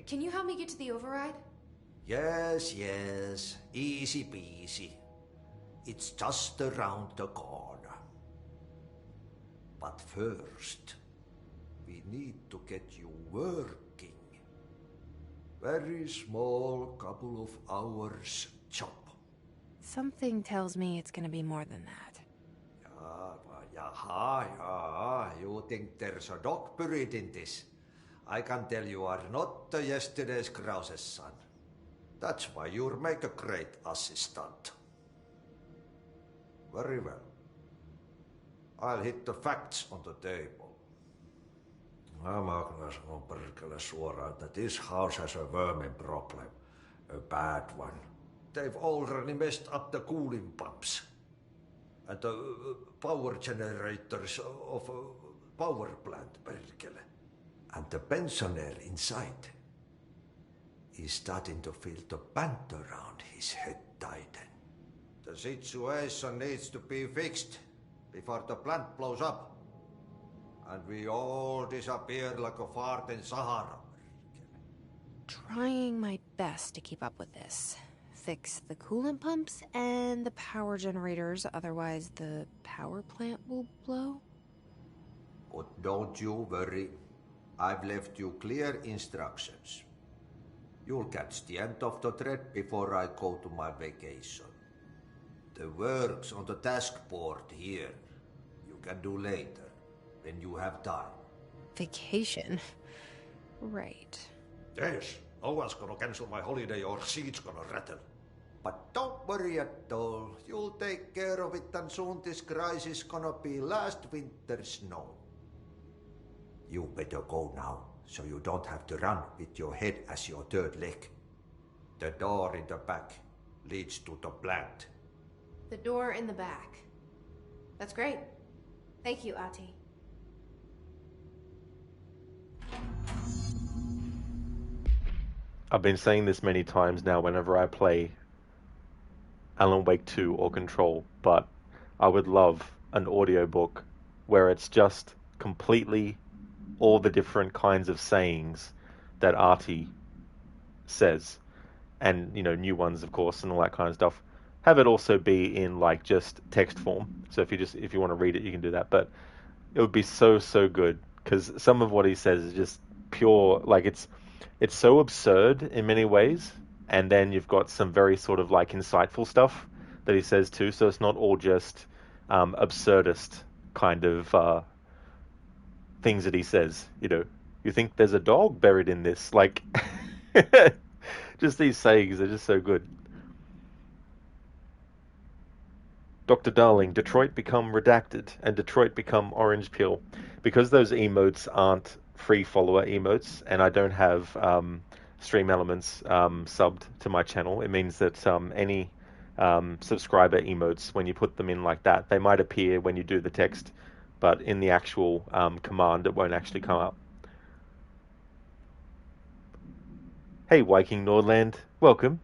N: Can you help me get to the override?
D: Yes, easy peasy. It's just around the corner. But first, we need to get you working. Very small, couple of hours job.
I: Something tells me it's gonna be more than that.
D: You think there's a dog buried in this? I can tell you are not yesterday's Krause's son. That's why you'll make a great assistant. Very well. I'll hit the facts on the table. Mä kyllä sanon perkele suoraan, that this house has a vermin problem. A bad one. They've already messed up the cooling pumps. And the power generators of a power plant, perkele. And the pensioner inside is starting to feel the band around his head tighten. The situation needs to be fixed before the plant blows up. And we all disappear like a fart in Sahara.
I: Trying my best to keep up with this. Fix the coolant pumps and the power generators, otherwise the power plant will blow.
D: But don't you worry. I've left you clear instructions. You'll catch the end of the thread before I go to my vacation. The work's on the task board here. You can do later, when you have time.
I: Vacation? Right.
D: Yes, no one's gonna cancel my holiday or seat's gonna rattle. But don't worry at all. You'll take care of it and soon this crisis gonna be last winter's snow. You better go now, so you don't have to run with your head as your third leg. The door in the back. leads to the plant.
N: The door in the back. That's great. Thank you, Ati.
A: I've been saying this many times now whenever I play Alan Wake 2 or Control, but I would love an audiobook where it's just completely all the different kinds of sayings that Artie says, and new ones, of course, and all that kind of stuff. Have it also be in like just text form. So if you want to read it, you can do that. But it would be so good because some of what he says is just pure. Like it's so absurd in many ways, and then you've got some very sort of like insightful stuff that he says too. So it's not all just absurdist kind of things that he says. You think there's a dog buried in this, like just these sayings are just so good. Dr. Darling, Detroit become redacted and Detroit become orange peel. Because those emotes aren't free follower emotes and I don't have stream elements subbed to my channel, it means that any subscriber emotes, when you put them in like that, they might appear when you do the text, but in the actual command, it won't actually come up. Hey, Viking Nordland, welcome.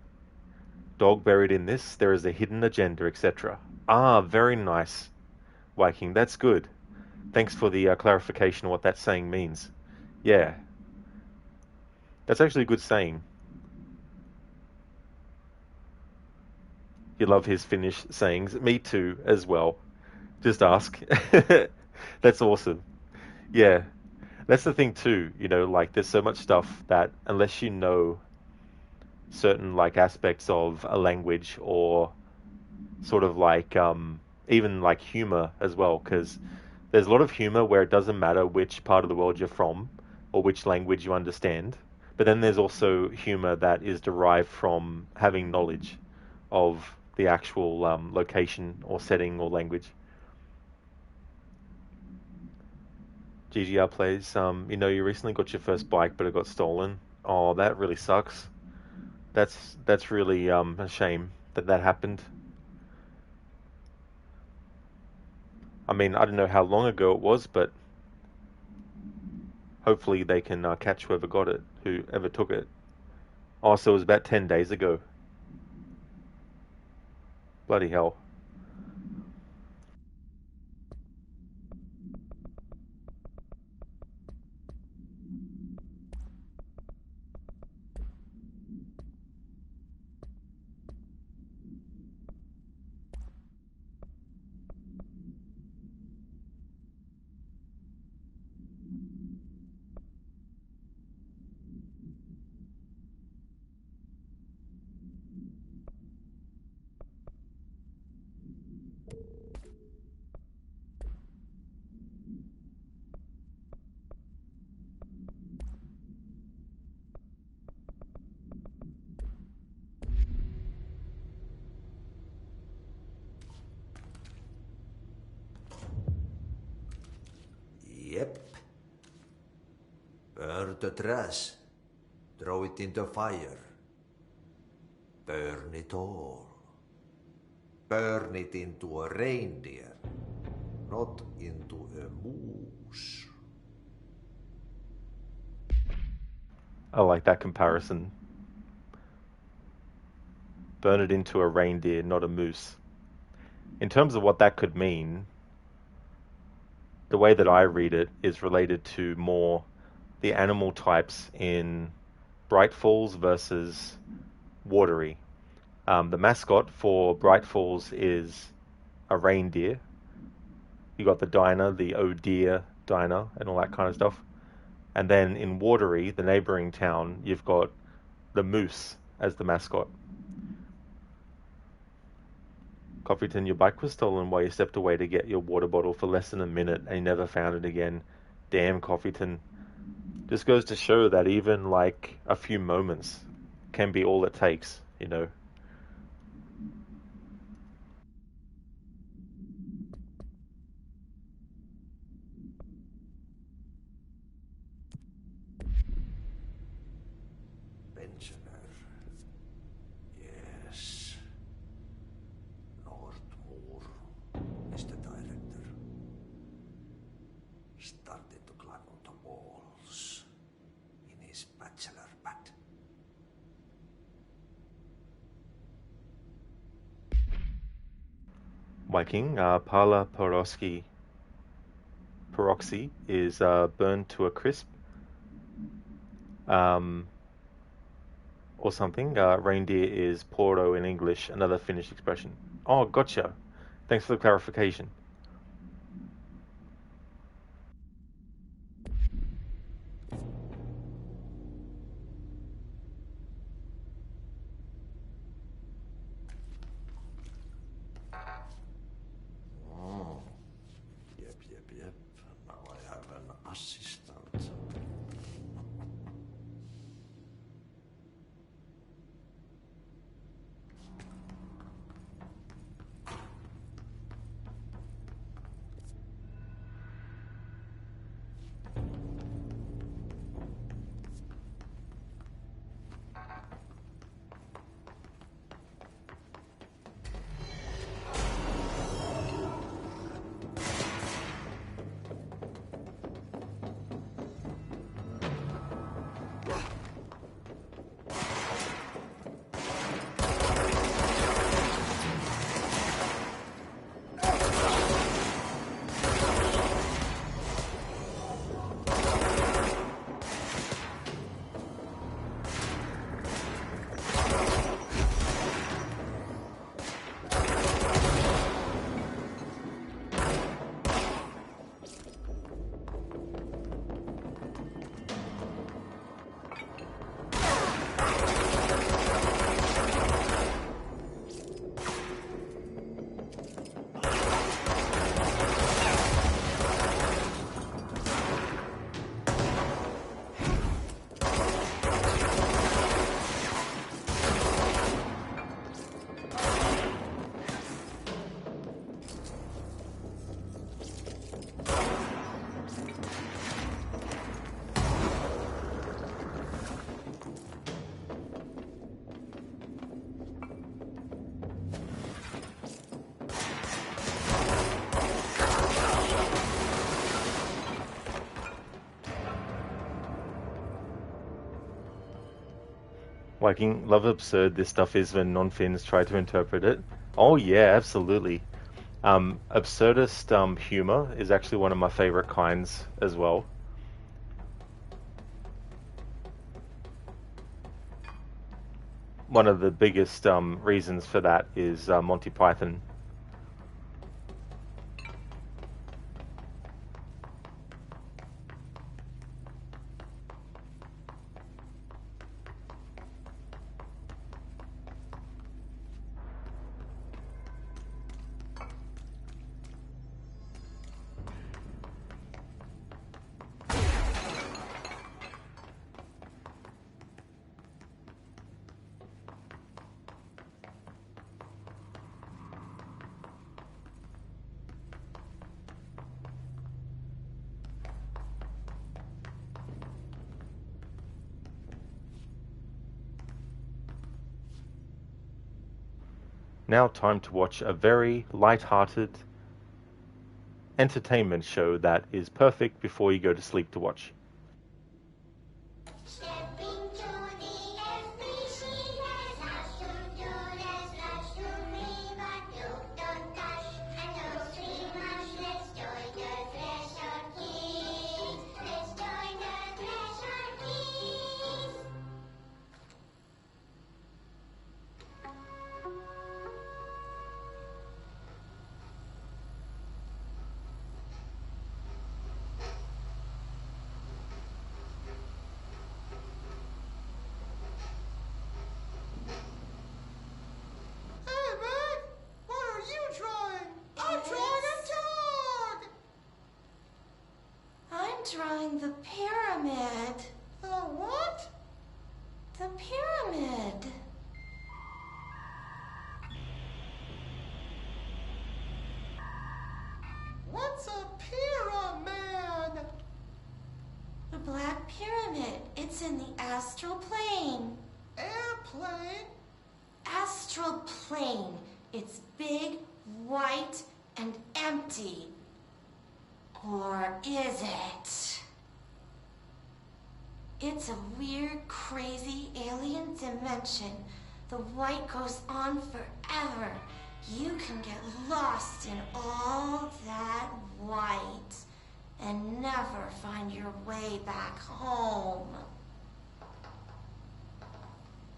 A: Dog buried in this, there is a hidden agenda, etc. Ah, very nice, Viking, that's good. Thanks for the clarification of what that saying means. Yeah. That's actually a good saying. You love his Finnish sayings. Me too, as well. Just ask. That's awesome. Yeah. That's the thing too, like there's so much stuff that unless you know certain like aspects of a language or sort of like even like humor as well, because there's a lot of humor where it doesn't matter which part of the world you're from or which language you understand, but then there's also humor that is derived from having knowledge of the actual location or setting or language. GGR plays, you recently got your first bike, but it got stolen. Oh, that really sucks. That's really a shame that happened. I mean, I don't know how long ago it was, but hopefully they can catch whoever got it, whoever took it. Oh, so it was about 10 days ago. Bloody hell.
D: Yep. Burn the trash. Throw it in the fire. Burn it all. Burn it into a reindeer, not into a moose.
A: I like that comparison. Burn it into a reindeer, not a moose. In terms of what that could mean, the way that I read it is related to more the animal types in Bright Falls versus Watery. The mascot for Bright Falls is a reindeer. You got the diner, the oh dear diner, and all that kind of stuff. And then in Watery, the neighboring town, you've got the moose as the mascot. Coffeeton, your bike was stolen while you stepped away to get your water bottle for less than a minute and you never found it again. Damn, Coffeeton. Just goes to show that even like a few moments can be all it takes,
D: Pensioner. Yes.
A: Viking, Pala Peroxy is burned to a crisp, or something. Reindeer is Porto in English, another Finnish expression. Oh, gotcha. Thanks for the clarification.
D: Yep. Now I have an assistant.
A: Viking, love absurd this stuff is when non-Finns try to interpret it. Oh yeah, absolutely. Absurdist humor is actually one of my favorite kinds as well. One of the biggest reasons for that is Monty Python. Now time to watch a very light-hearted entertainment show that is perfect before you go to sleep to watch.
O: Drawing the pyramid.
P: The what?
O: The pyramid.
P: What's a pyramid?
O: The Black Pyramid. It's in the astral plane.
P: Airplane?
O: Astral plane. It's big, white, and empty. Or is it? It's a weird, crazy alien dimension. The white goes on forever. You can get lost in all that white and never find your way back home.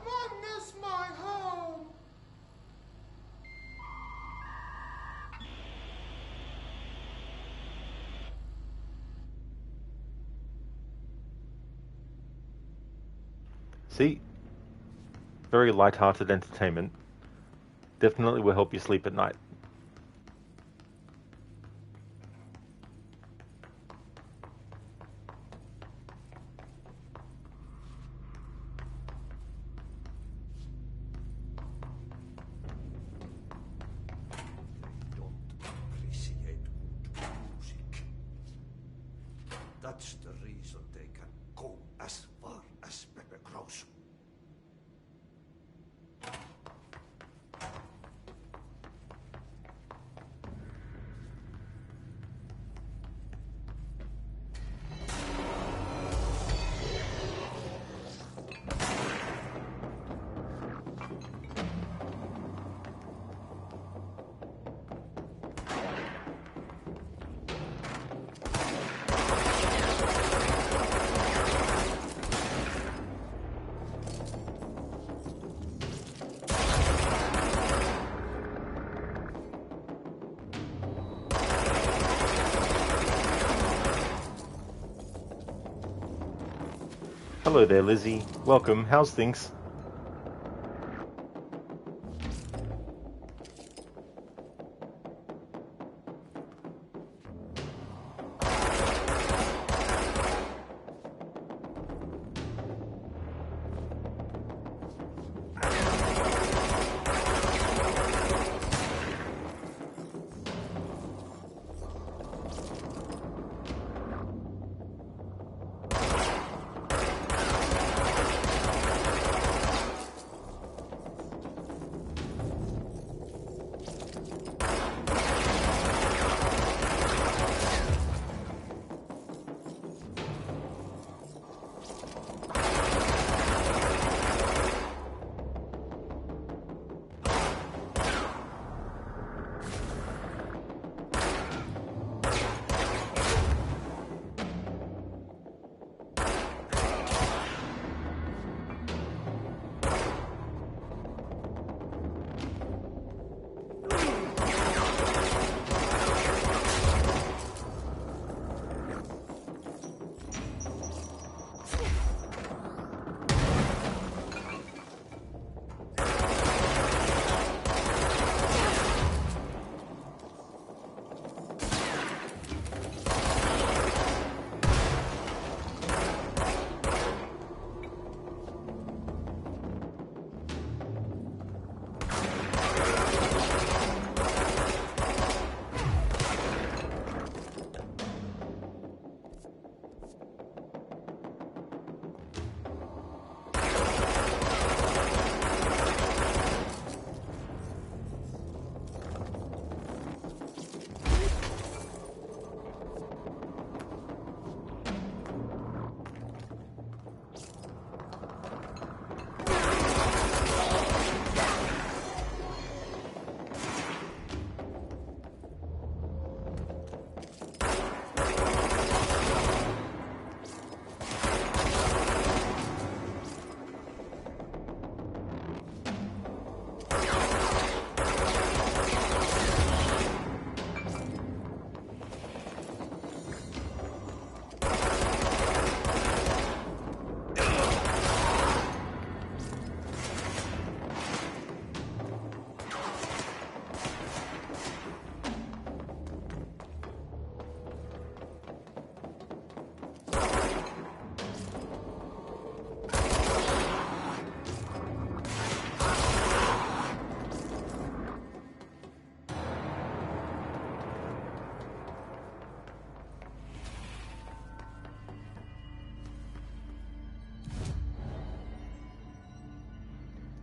P: I miss my home.
A: See? Very light-hearted entertainment. Definitely will help you sleep at night.
D: Appreciate good music. That's the reason they can go as far as Pepe Kraus.
A: Hello there, Lizzie. Welcome. How's things?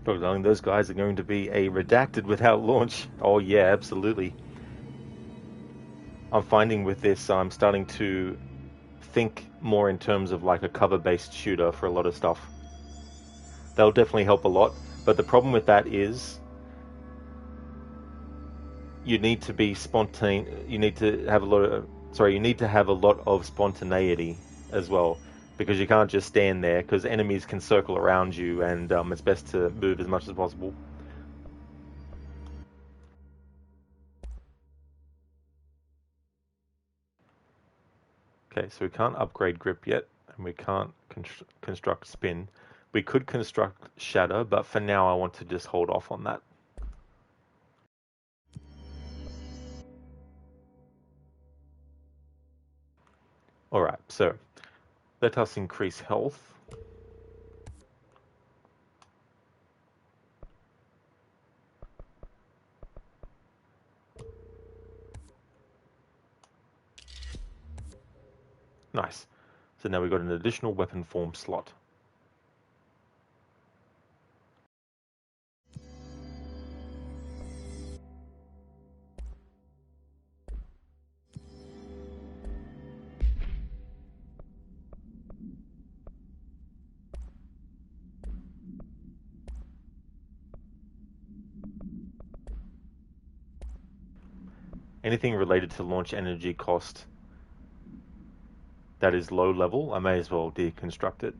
A: Look, darling, those guys are going to be a redacted without launch. Oh yeah, absolutely. I'm finding with this, I'm starting to think more in terms of like a cover-based shooter for a lot of stuff. That'll definitely help a lot, but the problem with that is you need to be spontaneous. You need to have a lot of, sorry, you need to have a lot of spontaneity as well, because you can't just stand there, because enemies can circle around you, and it's best to move as much as possible. Okay, so we can't upgrade grip yet, and we can't construct spin. We could construct shatter, but for now I want to just hold off on that. Alright, so let us increase health. Nice. So now we've got an additional weapon form slot. Anything related to launch energy cost that is low level, I may as well deconstruct it.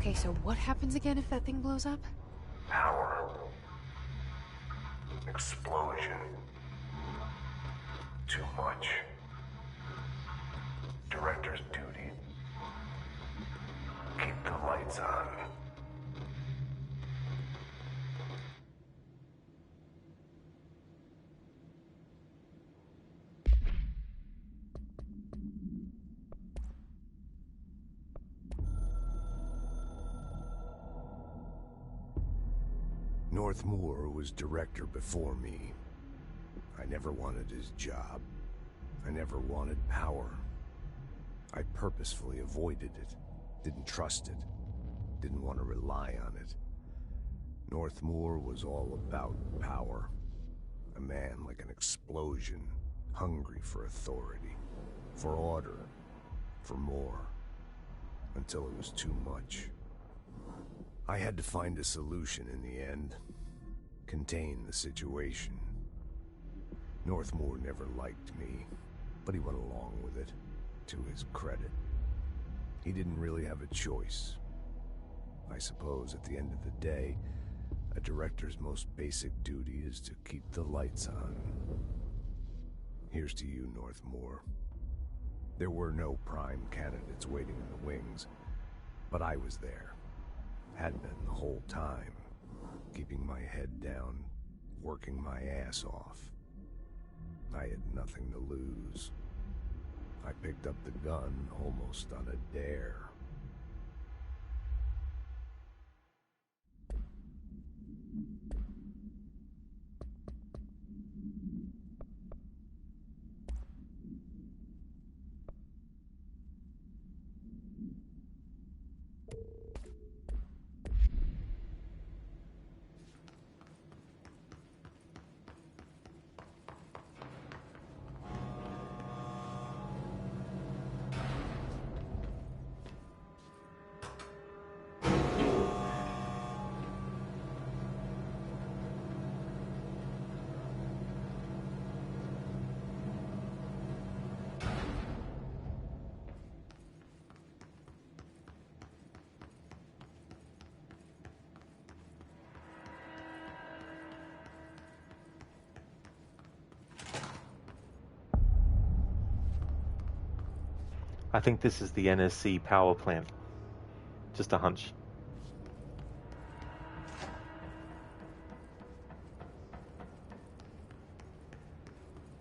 I: Okay, so what happens again if that thing blows up?
F: Power. Explosion. Too much. Director's duty. Keep the lights on.
J: Northmoor was director before me. I never wanted his job. I never wanted power. I purposefully avoided it, didn't trust it, didn't want to rely on it. Northmoor was all about power. A man like an explosion, hungry for authority, for order, for more, until it was too much. I had to find a solution in the end, contain the situation. Northmoor never liked me, but he went along with it, to his credit. He didn't really have a choice. I suppose at the end of the day, a director's most basic duty is to keep the lights on. Here's to you, Northmoor. There were no prime candidates waiting in the wings, but I was there. Had been the whole time, keeping my head down, working my ass off. I had nothing to lose. I picked up the gun almost on a dare.
A: I think this is the NSC power plant. Just a hunch.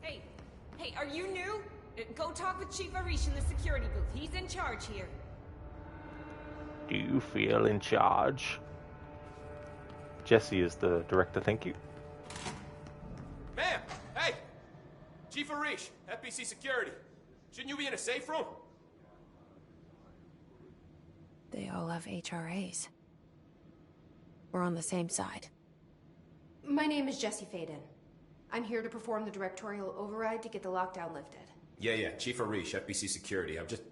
Q: Hey, are you new? Go talk with Chief Arish in the security booth. He's in charge here.
A: Do you feel in charge? Jesse is the director, thank you.
R: Ma'am! Hey! Chief Arish, FBC Security. Shouldn't you be in a safe room?
I: They all have HRAs. We're on the same side.
N: My name is Jesse Faden. I'm here to perform the directorial override to get the lockdown lifted.
R: Yeah, Chief Arish, FBC Security. I'm just...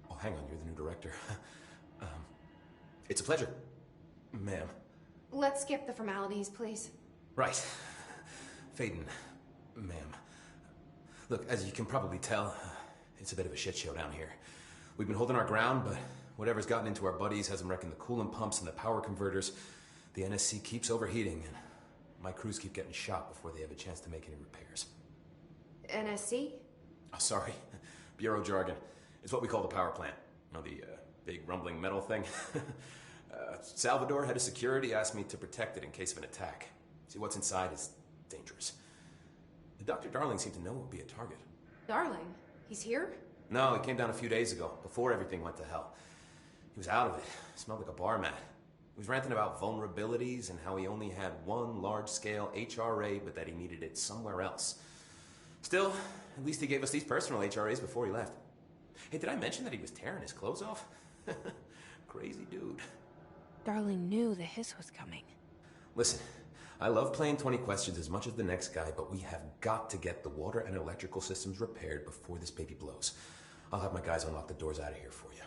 R: Oh, hang on, you're the new director. It's a pleasure, ma'am.
N: Let's skip the formalities, please.
R: Right. Faden, ma'am. Look, as you can probably tell, it's a bit of a shit show down here. We've been holding our ground, but whatever's gotten into our buddies has them wrecking the coolant pumps and the power converters. The NSC keeps overheating, and my crews keep getting shot before they have a chance to make any repairs.
N: NSC?
R: Oh, sorry. Bureau jargon. It's what we call the power plant. You know, the big rumbling metal thing? Salvador, head of security, asked me to protect it in case of an attack. See, what's inside is dangerous. Dr. Darling seemed to know it would be a target.
N: Darling? He's here?
R: No, he came down a few days ago, before everything went to hell. He was out of it. Smelled like a bar mat. He was ranting about vulnerabilities and how he only had one large-scale HRA, but that he needed it somewhere else. Still, at least he gave us these personal HRAs before he left. Hey, did I mention that he was tearing his clothes off? Crazy dude.
I: Darling knew the hiss was coming.
R: Listen, I love playing 20 questions as much as the next guy, but we have got to get the water and electrical systems repaired before this baby blows. I'll have my guys unlock the doors out of here for you.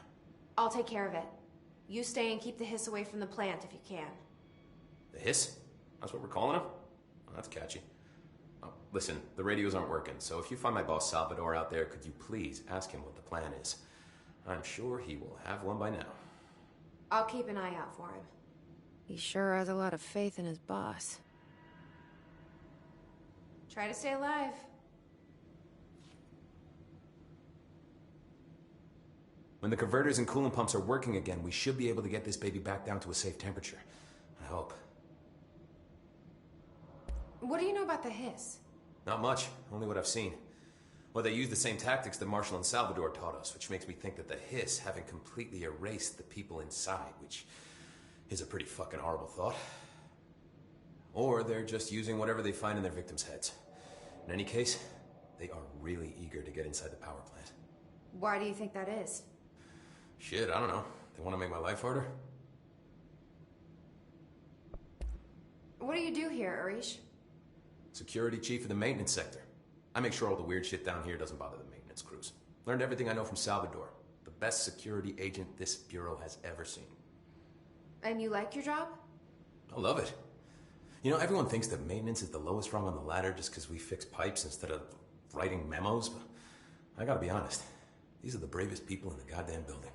N: I'll take care of it. You stay and keep the hiss away from the plant if you can.
R: The hiss? That's what we're calling him? Oh, that's catchy. Oh, listen, the radios aren't working, so if you find my boss Salvador out there, could you please ask him what the plan is? I'm sure he will have one by now.
N: I'll keep an eye out for him.
I: He sure has a lot of faith in his boss.
N: Try to stay alive.
R: When the converters and coolant pumps are working again, we should be able to get this baby back down to a safe temperature. I hope.
N: What do you know about the hiss?
R: Not much, only what I've seen. Well, they use the same tactics that Marshall and Salvador taught us, which makes me think that the hiss haven't completely erased the people inside, which is a pretty fucking horrible thought. Or they're just using whatever they find in their victims' heads. In any case, they are really eager to get inside the power plant.
N: Why do you think that is?
R: Shit, I don't know. They want to make my life harder?
N: What do you do here, Arish?
R: Security chief of the maintenance sector. I make sure all the weird shit down here doesn't bother the maintenance crews. Learned everything I know from Salvador. The best security agent this bureau has ever seen.
N: And you like your job?
R: I love it. You know, everyone thinks that maintenance is the lowest rung on the ladder just because we fix pipes instead of writing memos, but I gotta be honest. These are the bravest people in the goddamn building.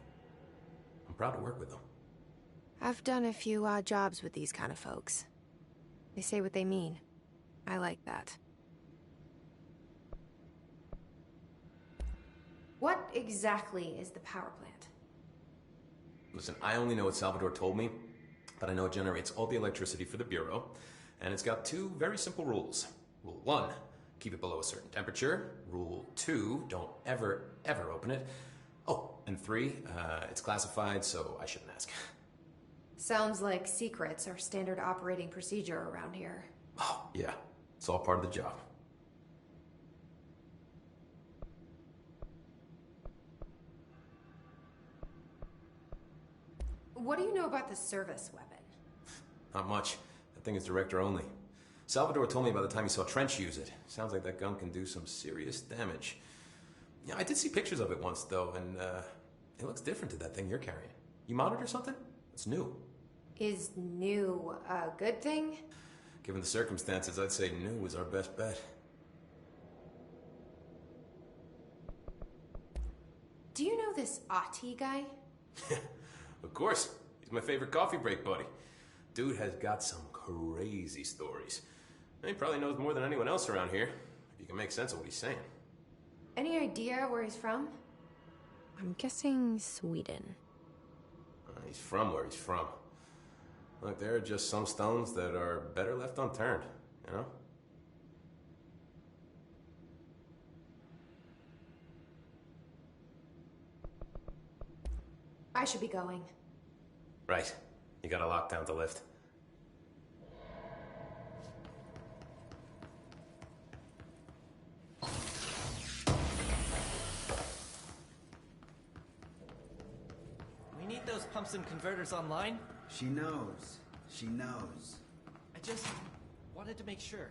R: I'm proud to work with them.
I: I've done a few odd jobs with these kind of folks. They say what they mean. I like that.
N: What exactly is the power plant?
R: Listen, I only know what Salvador told me, but I know it generates all the electricity for the Bureau, and it's got two very simple rules. Rule 1, keep it below a certain temperature. Rule 2, don't ever, ever open it. Oh, and 3, it's classified, so I shouldn't ask.
N: Sounds like secrets are standard operating procedure around here.
R: Oh, yeah. It's all part of the job.
N: What do you know about the service weapon?
R: Not much. That thing is director only. Salvador told me by the time he saw Trench use it. Sounds like that gun can do some serious damage. Yeah, I did see pictures of it once, though, and it looks different to that thing you're carrying. You monitor something? It's new.
N: Is new a good thing?
R: Given the circumstances, I'd say new is our best bet.
N: Do you know this Ati guy?
R: Of course. He's my favorite coffee break buddy. Dude has got some crazy stories. He probably knows more than anyone else around here, if you can make sense of what he's saying.
N: Any idea where he's from?
I: I'm guessing Sweden.
R: He's from where he's from. Look, there are just some stones that are better left unturned, you know?
N: I should be going.
R: Right. You got a lockdown to lift.
S: We need those pumps and converters online.
T: She knows. She knows.
S: I just wanted to make sure.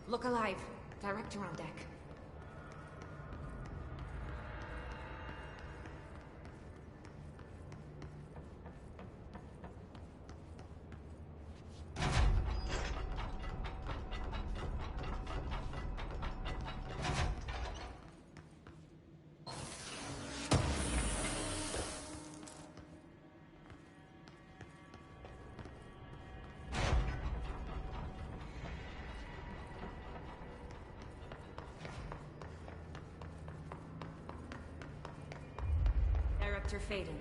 G: Look alive. Director on deck. Director Faden.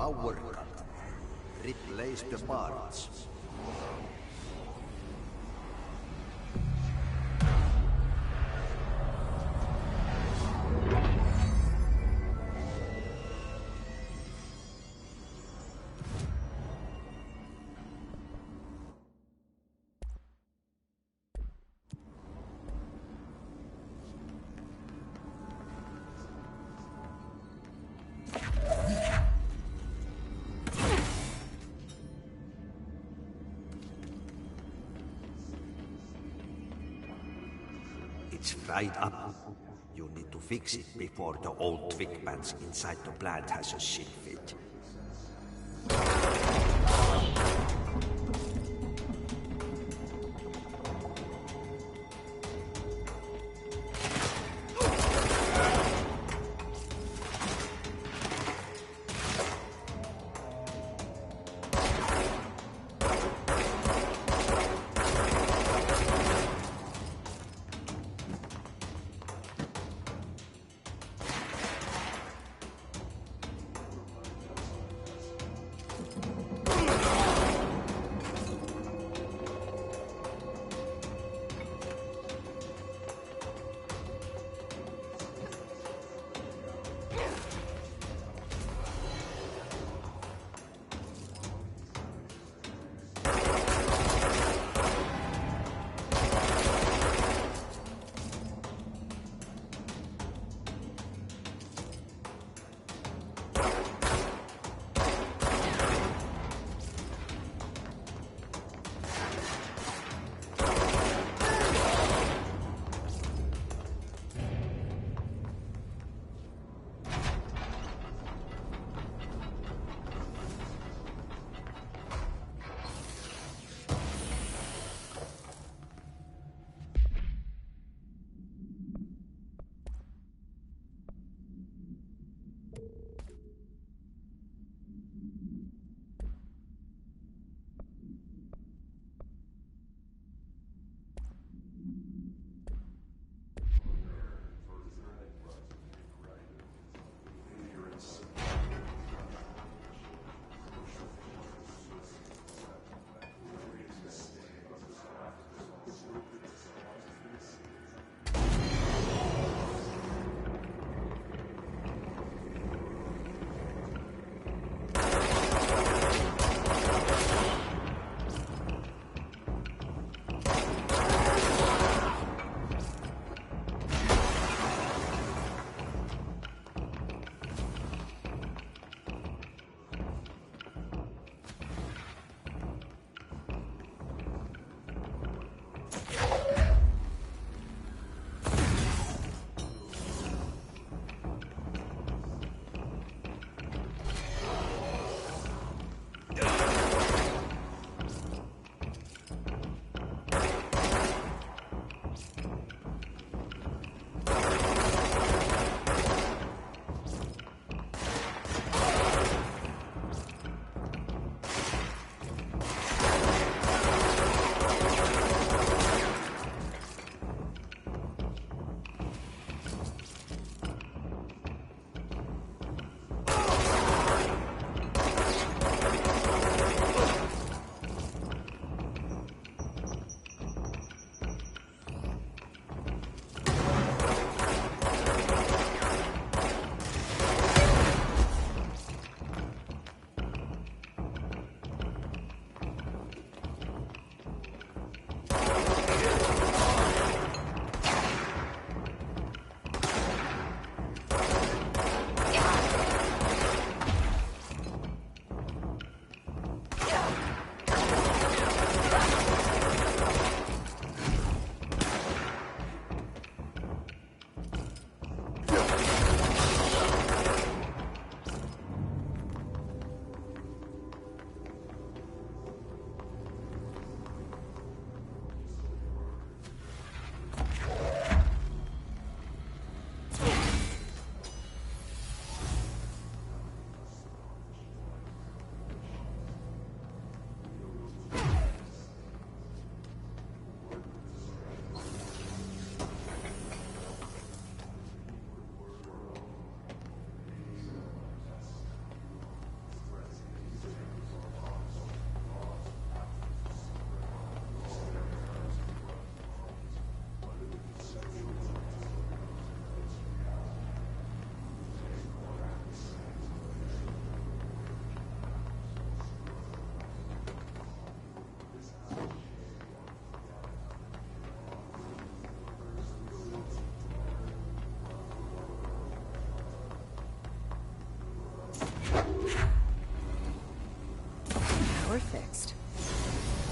D: power cut. Replace the parts. It's fried up. You need to fix it before the old twig pants inside the plant has a shit fit.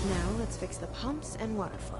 I: Now let's fix the pumps and water flow.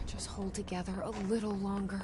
I: Just hold together a little longer.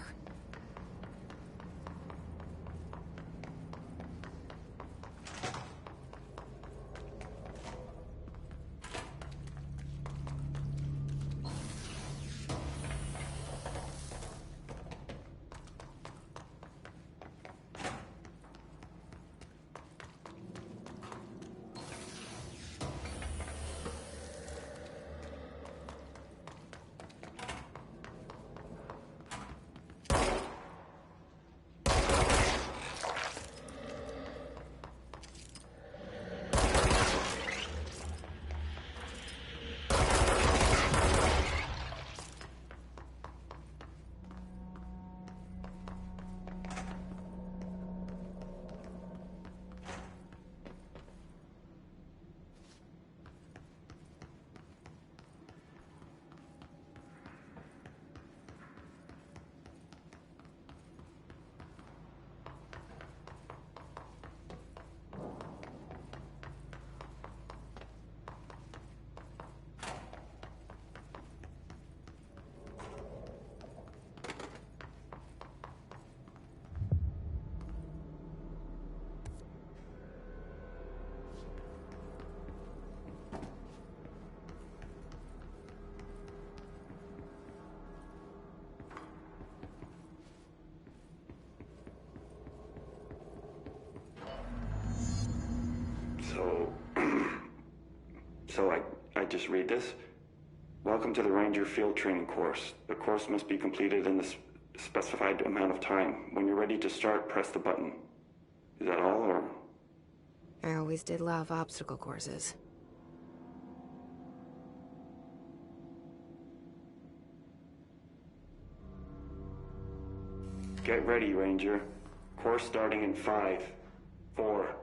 U: So I just read this. Welcome to the Ranger Field Training course. The course must be completed in the specified amount of time. When you're ready to start, press the button. Is that all, or?
I: I always did love obstacle courses.
U: Get ready, Ranger. Course starting in 5, 4,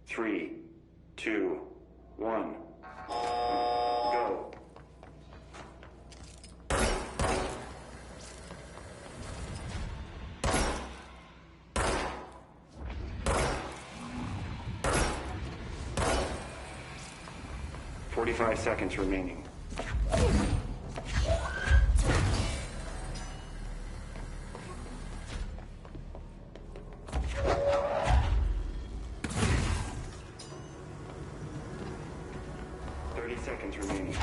U: 3, 2, 1. Go. "45 seconds remaining. Seconds remaining.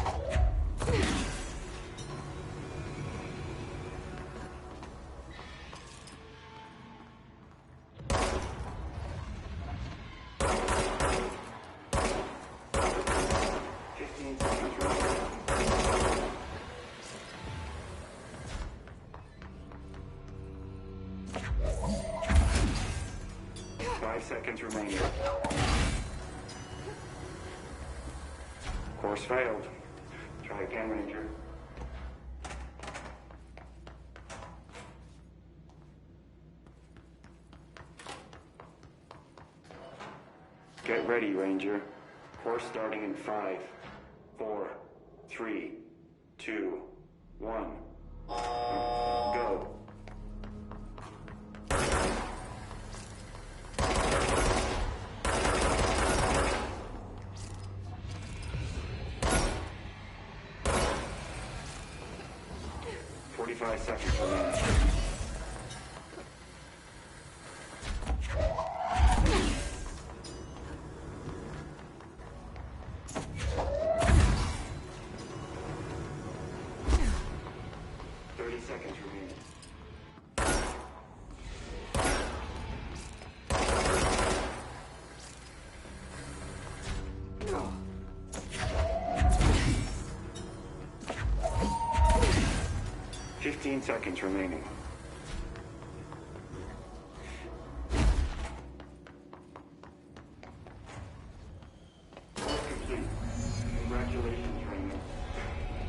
U: seconds remaining. Course failed. Try again, Ranger. Get ready, Ranger. Course starting in 5, 4, 3, 2, 1. Go. Five seconds remaining. No. 15 seconds remaining. Complete. Congratulations, Raymond.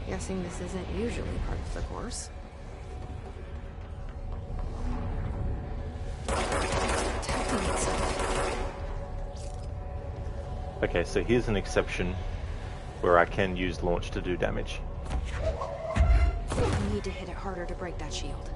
I: Guessing this isn't usually part of the course.
A: Okay, so here's an exception where I can use launch to do damage.
I: I need to hit it harder to break that shield.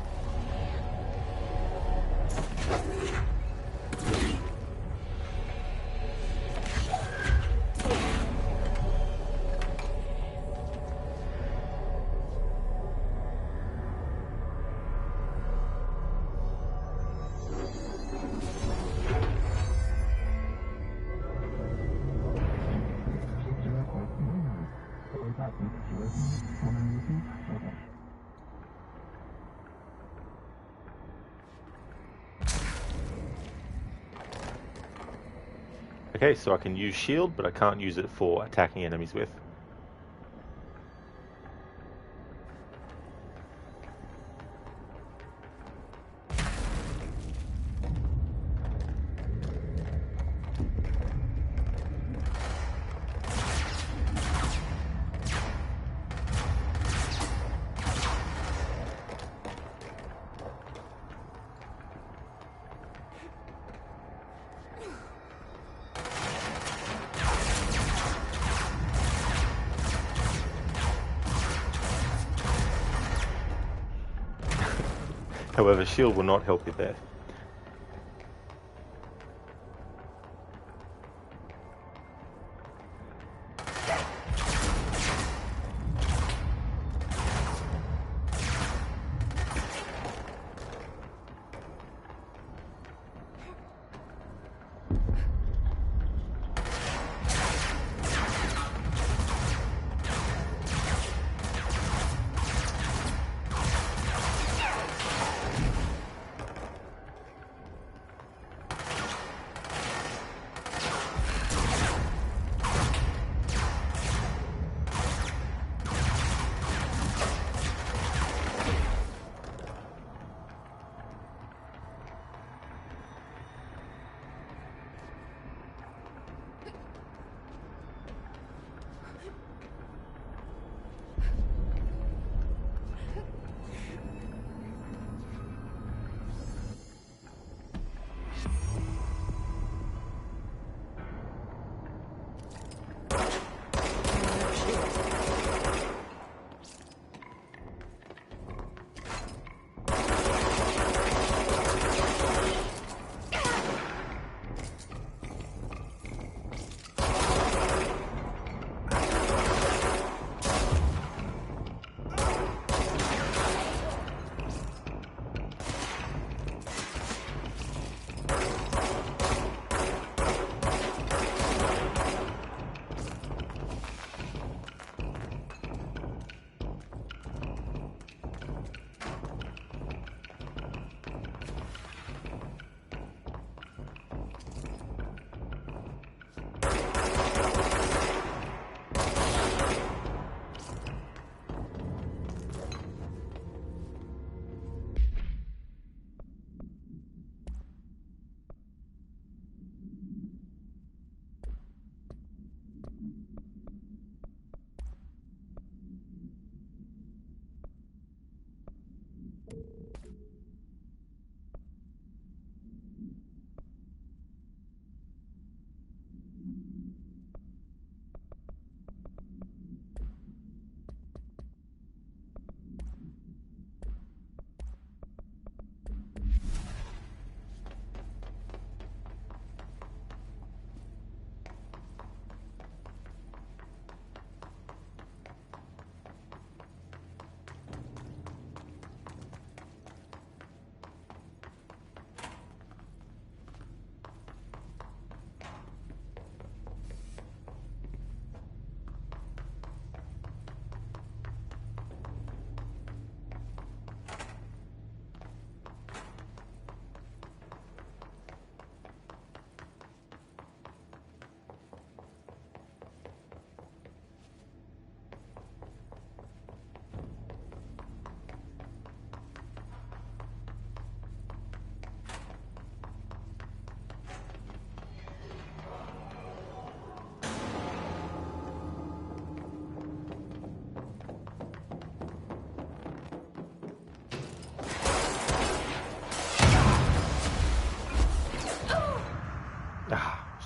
A: Okay, so I can use shield, but I can't use it for attacking enemies with. However, shield will not help you there.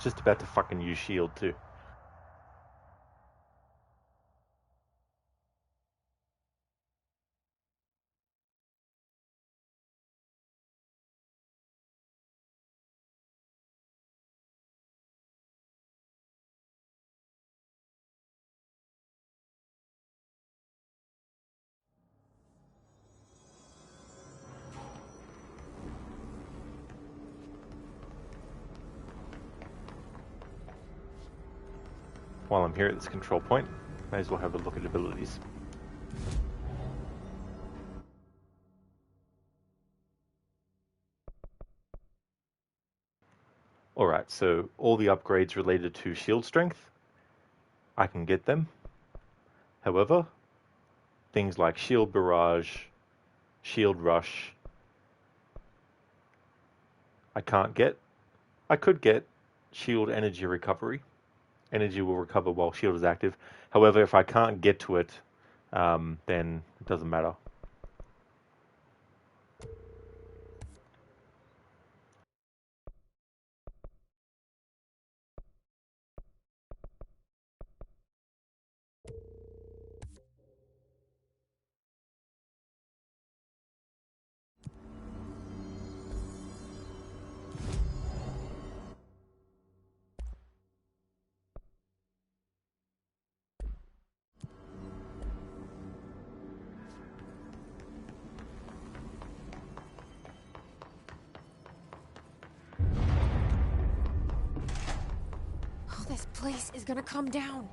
A: was just about to fucking use shield too. While I'm here at this control point, may as well have a look at abilities. Alright, so all the upgrades related to shield strength, I can get them. However, things like shield barrage, shield rush, I can't get. I could get shield energy recovery. Energy will recover while shield is active. However, if I can't get to it, then it doesn't matter.
B: Oh, this place is gonna come down.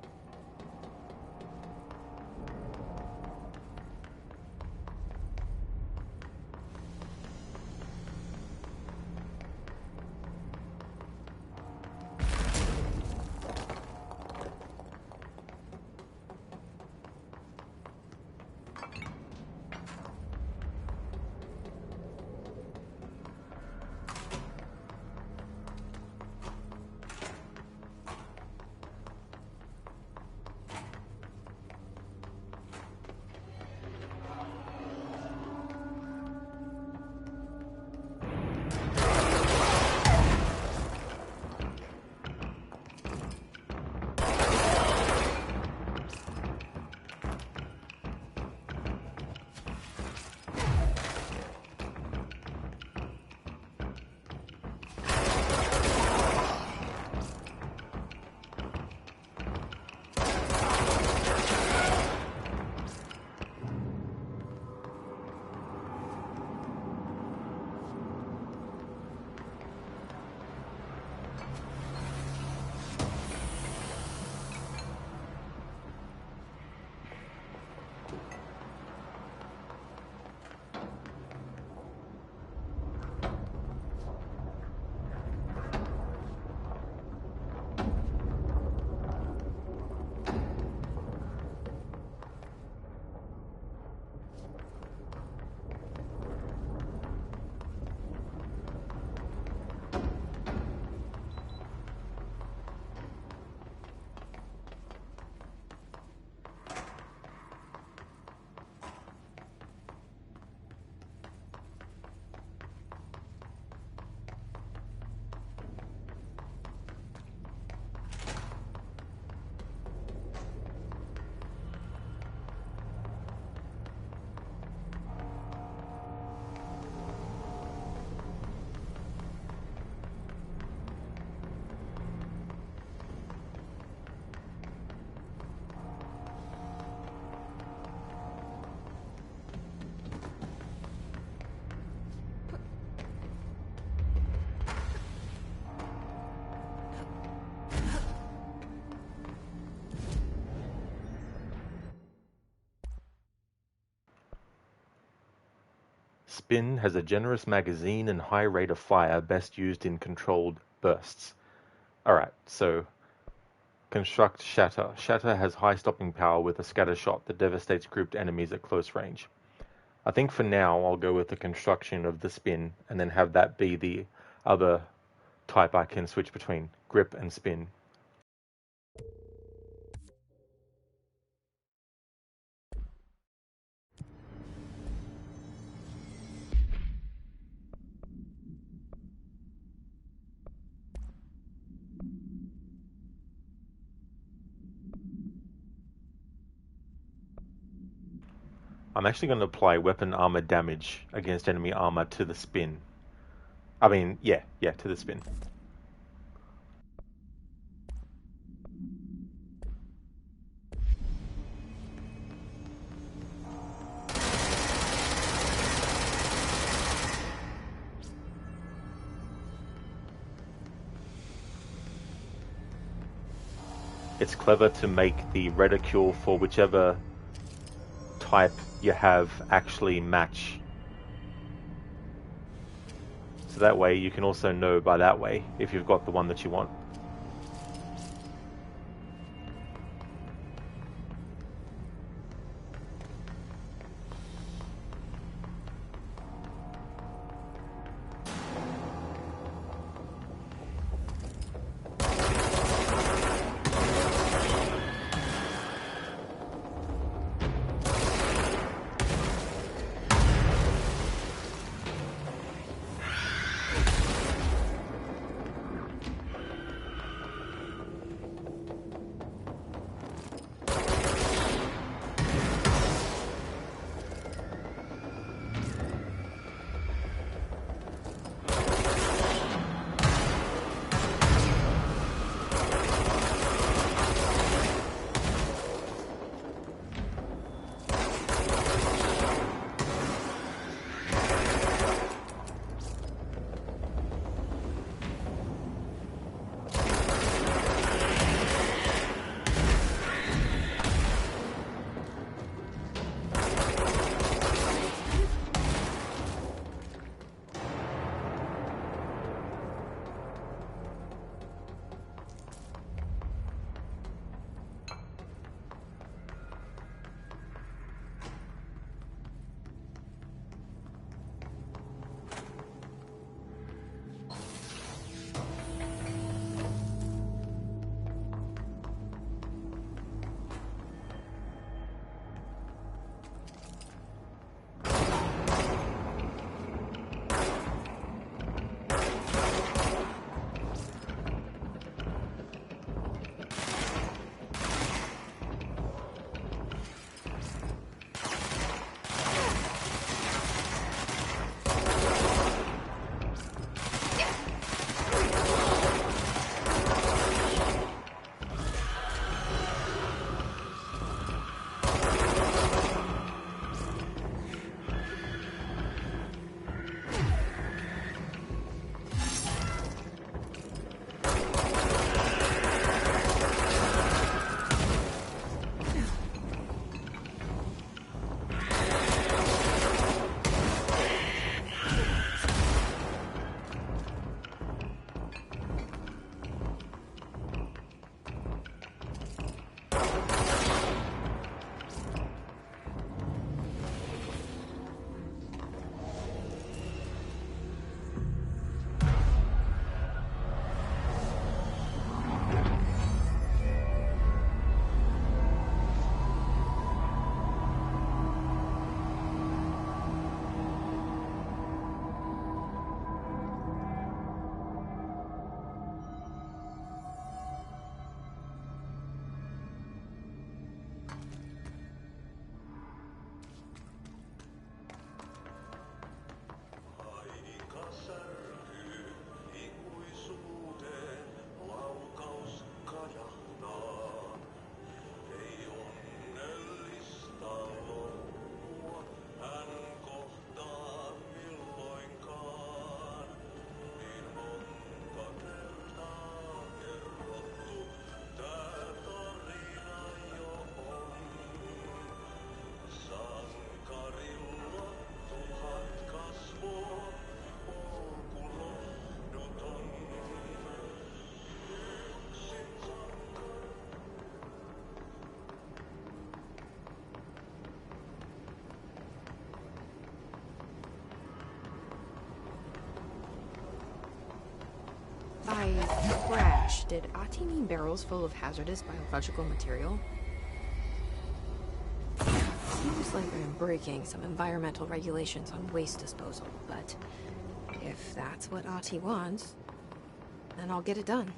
A: Spin has a generous magazine and high rate of fire, best used in controlled bursts. Alright, so construct Shatter. Shatter has high stopping power with a scatter shot that devastates grouped enemies at close range. I think for now I'll go with the construction of the spin and then have that be the other type I can switch between, grip and spin. I'm actually going to apply weapon armor damage against enemy armor to the spin. I mean, yeah, to the spin. It's clever to make the reticule for whichever type you have actually match. So that way you can also know by that way if you've got the one that you want.
B: By crash, did Ati mean barrels full of hazardous biological material? Seems like I'm breaking some environmental regulations on waste disposal, but if that's what Ati wants, then I'll get it done.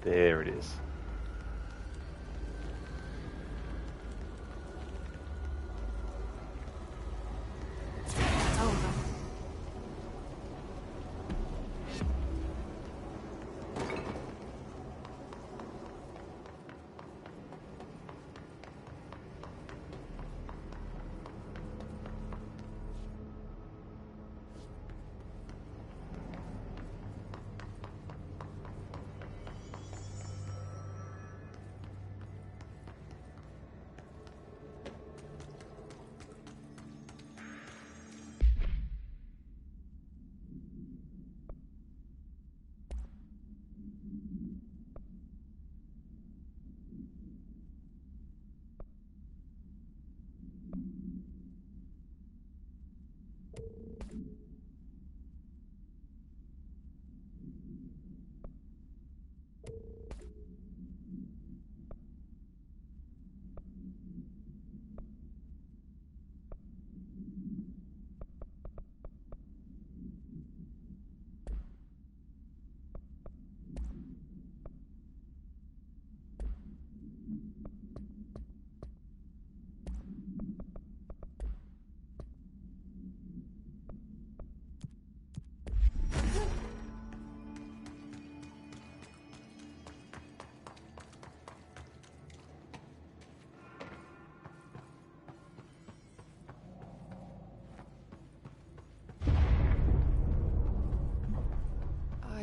A: There it is.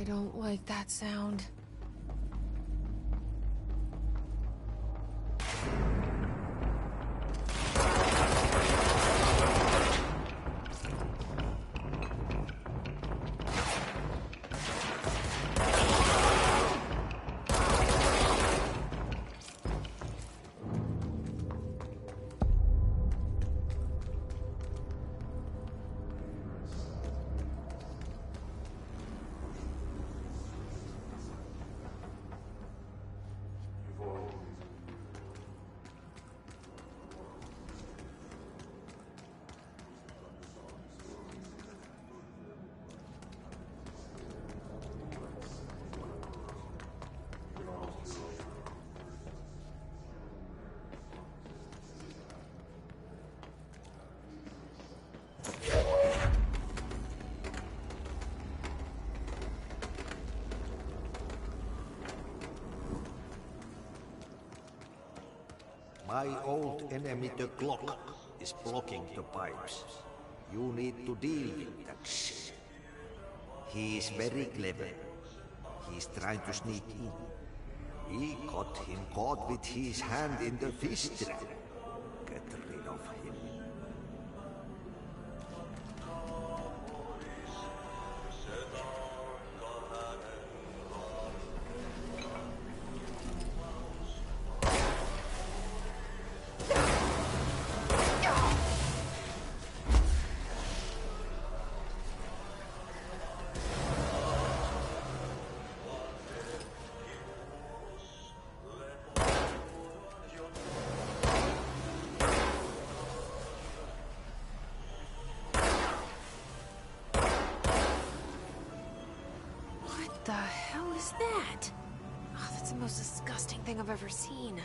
I: I don't like that sound.
D: My old enemy, the clock, is blocking the pipes. You need to deal with that shit. He is very clever. He's trying to sneak in. We got him caught with his hand in the fish trap. Get rid of him.
I: What the hell is that? Oh, that's the most disgusting thing I've ever seen.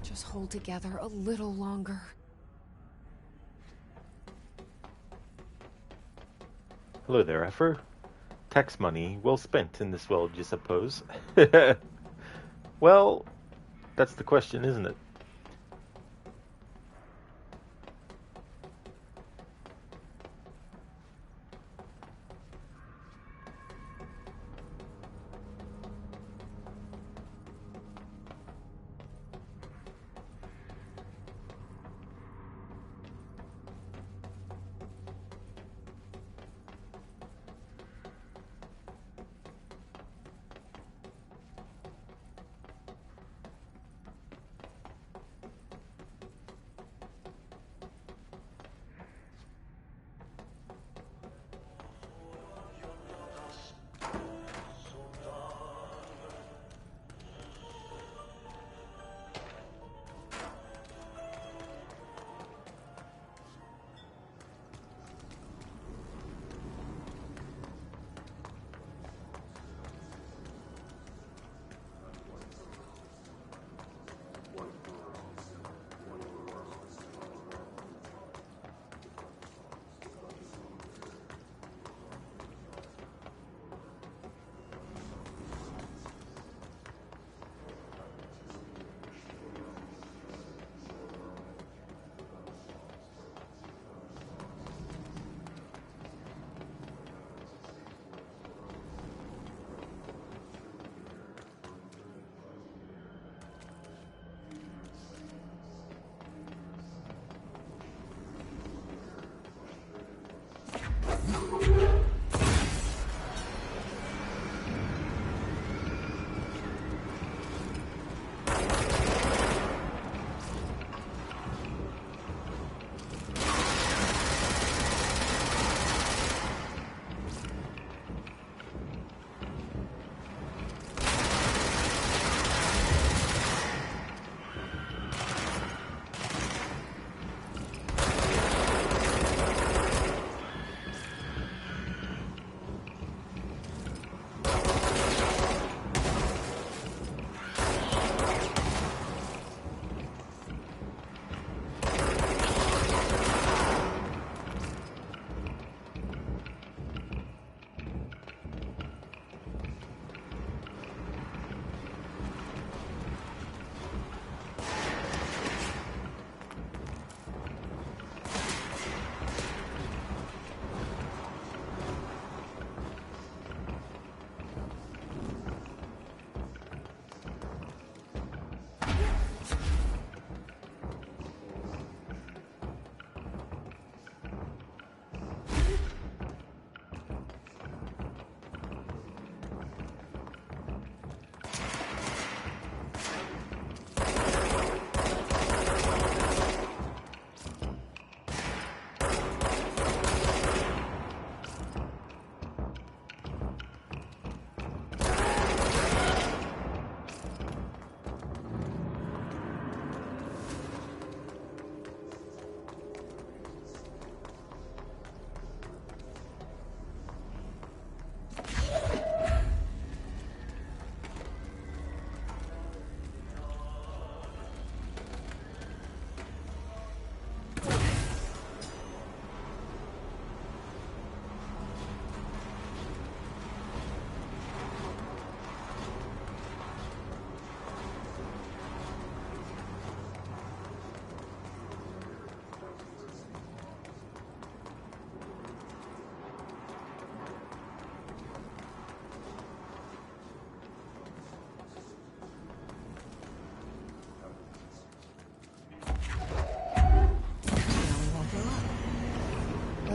I: Just hold together a little longer.
A: Hello there, Effer. Tax money well spent in this world, you suppose? Well, that's the question, isn't it?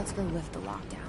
I: Let's go lift the lockdown.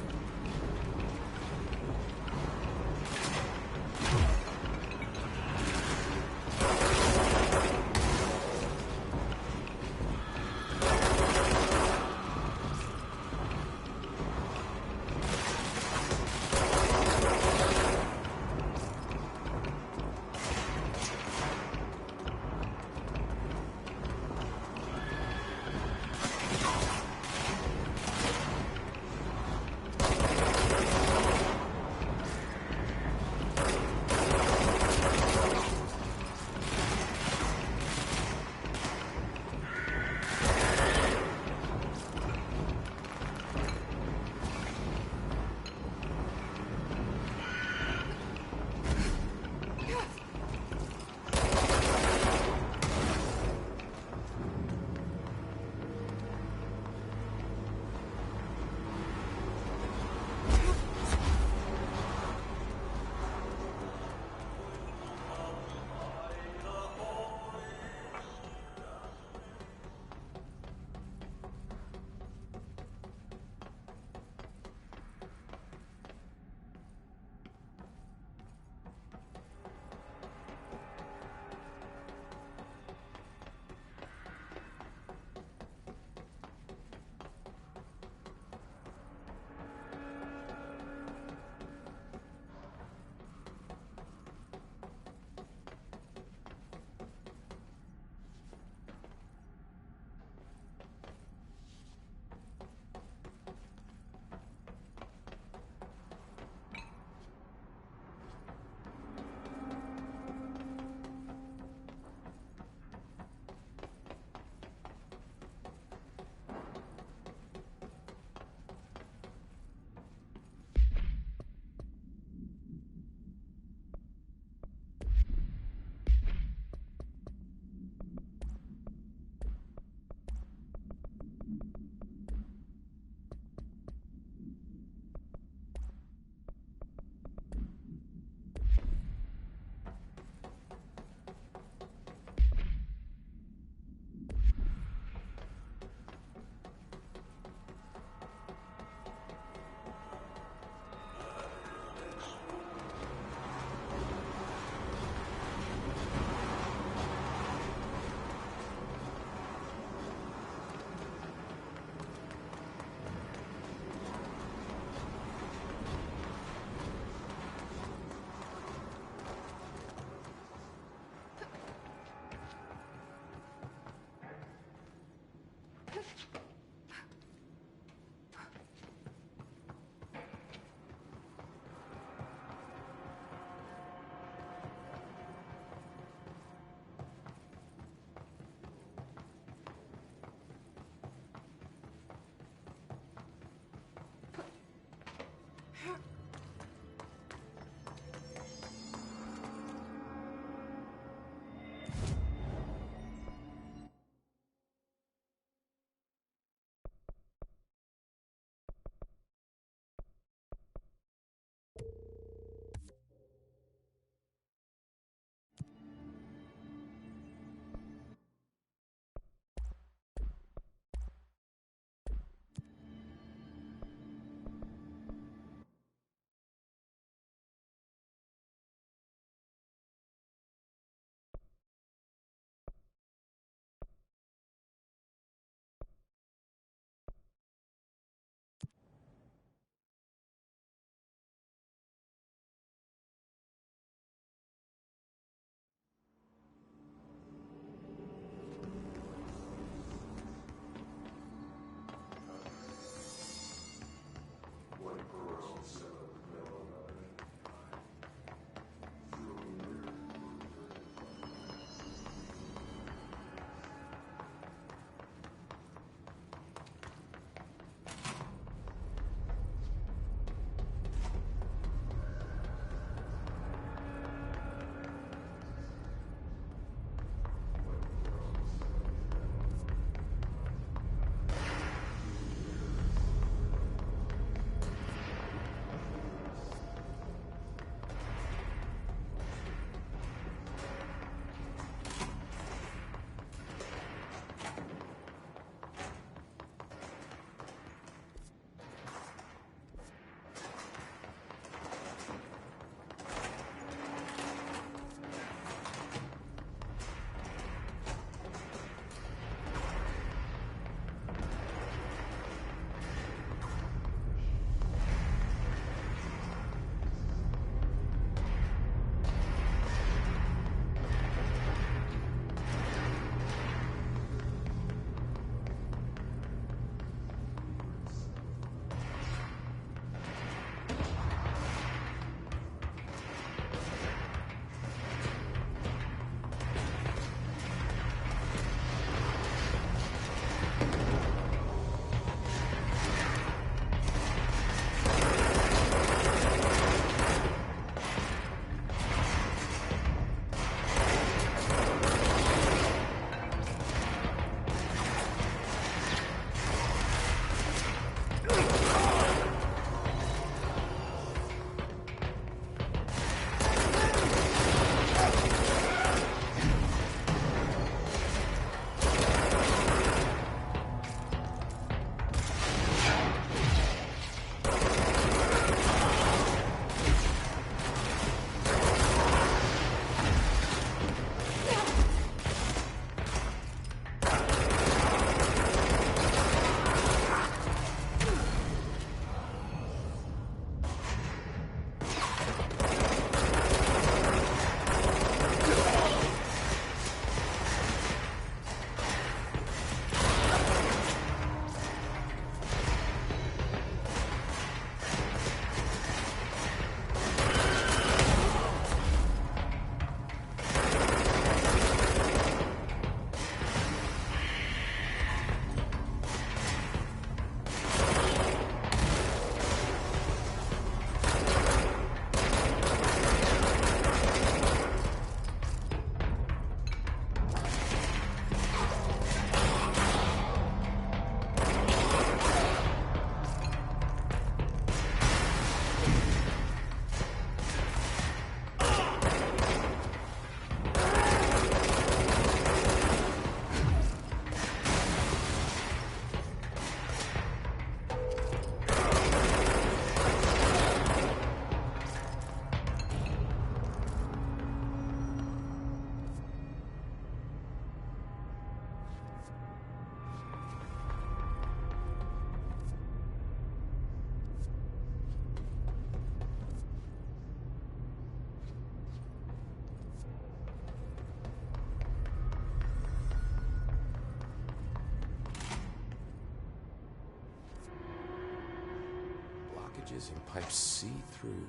R: Linkages in pipe C through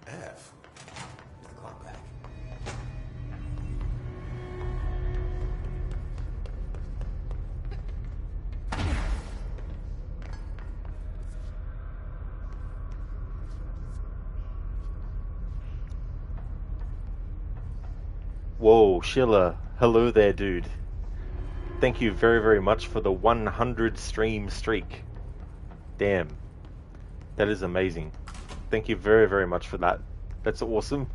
R: F. Here's the clock back.
A: Whoa, Schiller. Hello there, dude. Thank you very, very much for the 100 stream streak. Damn. That is amazing. Thank you very, very much for that. That's awesome.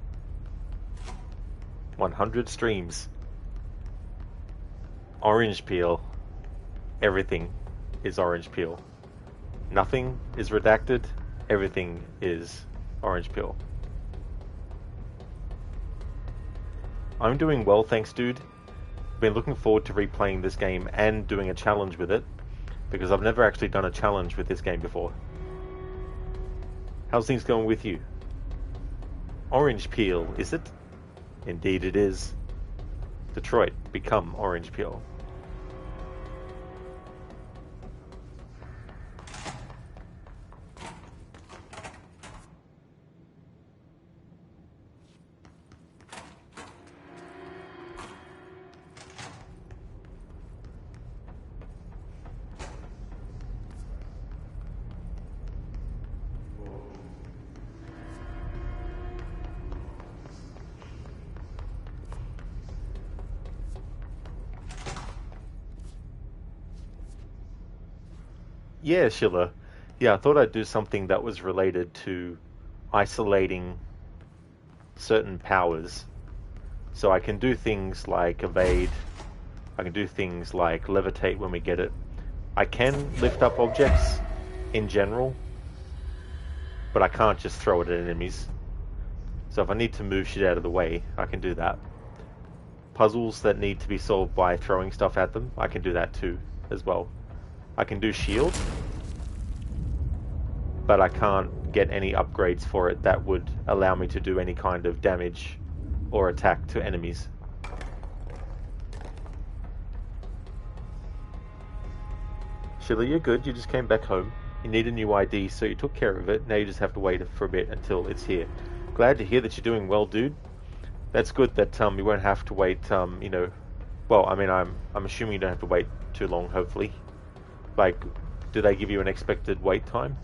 A: 100 streams. Orange peel. Everything is orange peel. Nothing is redacted. Everything is orange peel. I'm doing well, thanks, dude. Been looking forward to replaying this game and doing a challenge with it, because I've never actually done a challenge with this game before. How's things going with you? Orange peel, is it? Indeed it is. Detroit, become orange peel. Yeah, Schiller. Yeah, I thought I'd do something that was related to isolating certain powers. So I can do things like evade, I can do things like levitate when we get it. I can lift up objects in general, but I can't just throw it at enemies. So if I need to move shit out of the way, I can do that. Puzzles that need to be solved by throwing stuff at them, I can do that too, as well. I can do shield, but I can't get any upgrades for it that would allow me to do any kind of damage or attack to enemies. Sheila, you're good. You just came back home. You need a new ID, so you took care of it. Now you just have to wait for a bit until it's here. Glad to hear that you're doing well, dude. That's good that you won't have to wait. You know, well, I mean, I'm assuming you don't have to wait too long. Hopefully, like, do they give you an expected wait time?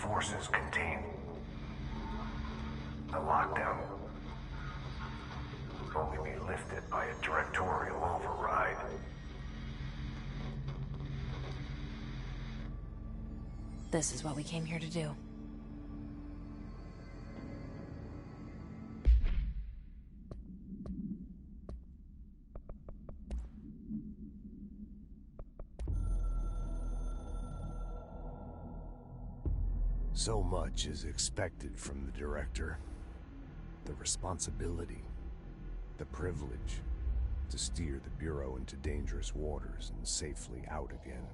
F: forces contain the lockdown will only be lifted by a directorial override.
I: This is what we came here to do.
J: So much is expected from the director. The responsibility, the privilege to steer the Bureau into dangerous waters and safely out again.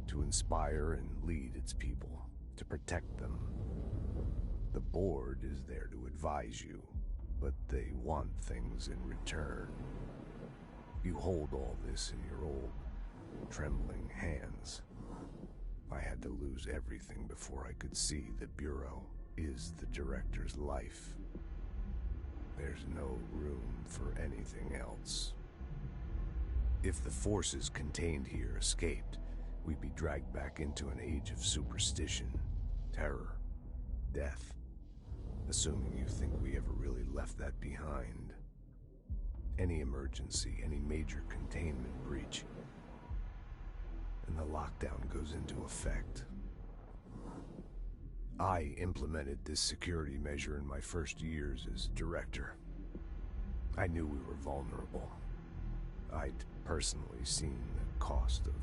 J: To inspire and lead its people, to protect them. The board is there to advise you, but they want things in return. You hold all this in your old, trembling hands. I had to lose everything before I could see the Bureau is the director's life. There's no room for anything else. If the forces contained here escaped, we'd be dragged back into an age of superstition, terror, death. Assuming you think we ever really left that behind. Any emergency, any major containment breach, and the lockdown goes into effect. I implemented this security measure in my first years as director. I knew we were vulnerable. I'd personally seen the cost of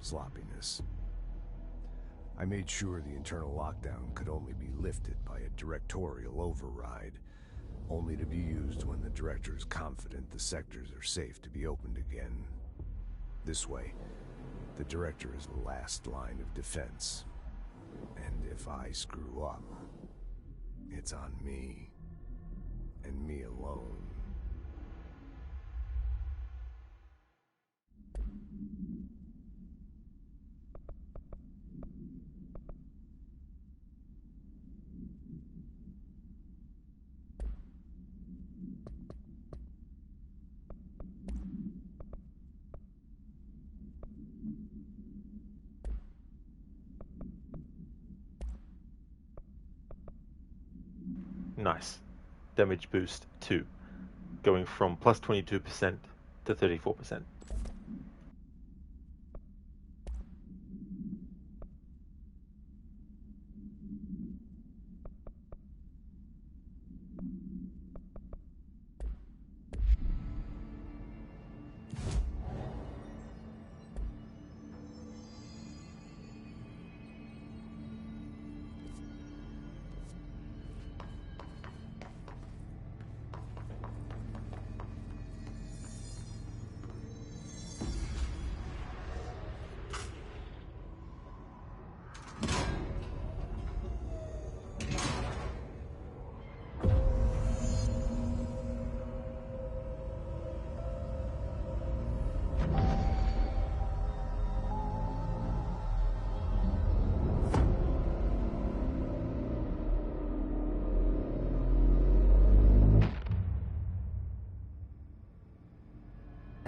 J: sloppiness. I made sure the internal lockdown could only be lifted by a directorial override, only to be used when the director is confident the sectors are safe to be opened again. This way, the director is the last line of defense. And if I screw up, it's on me, and me alone.
A: Nice. Damage boost 2, going from plus 22% to 34%.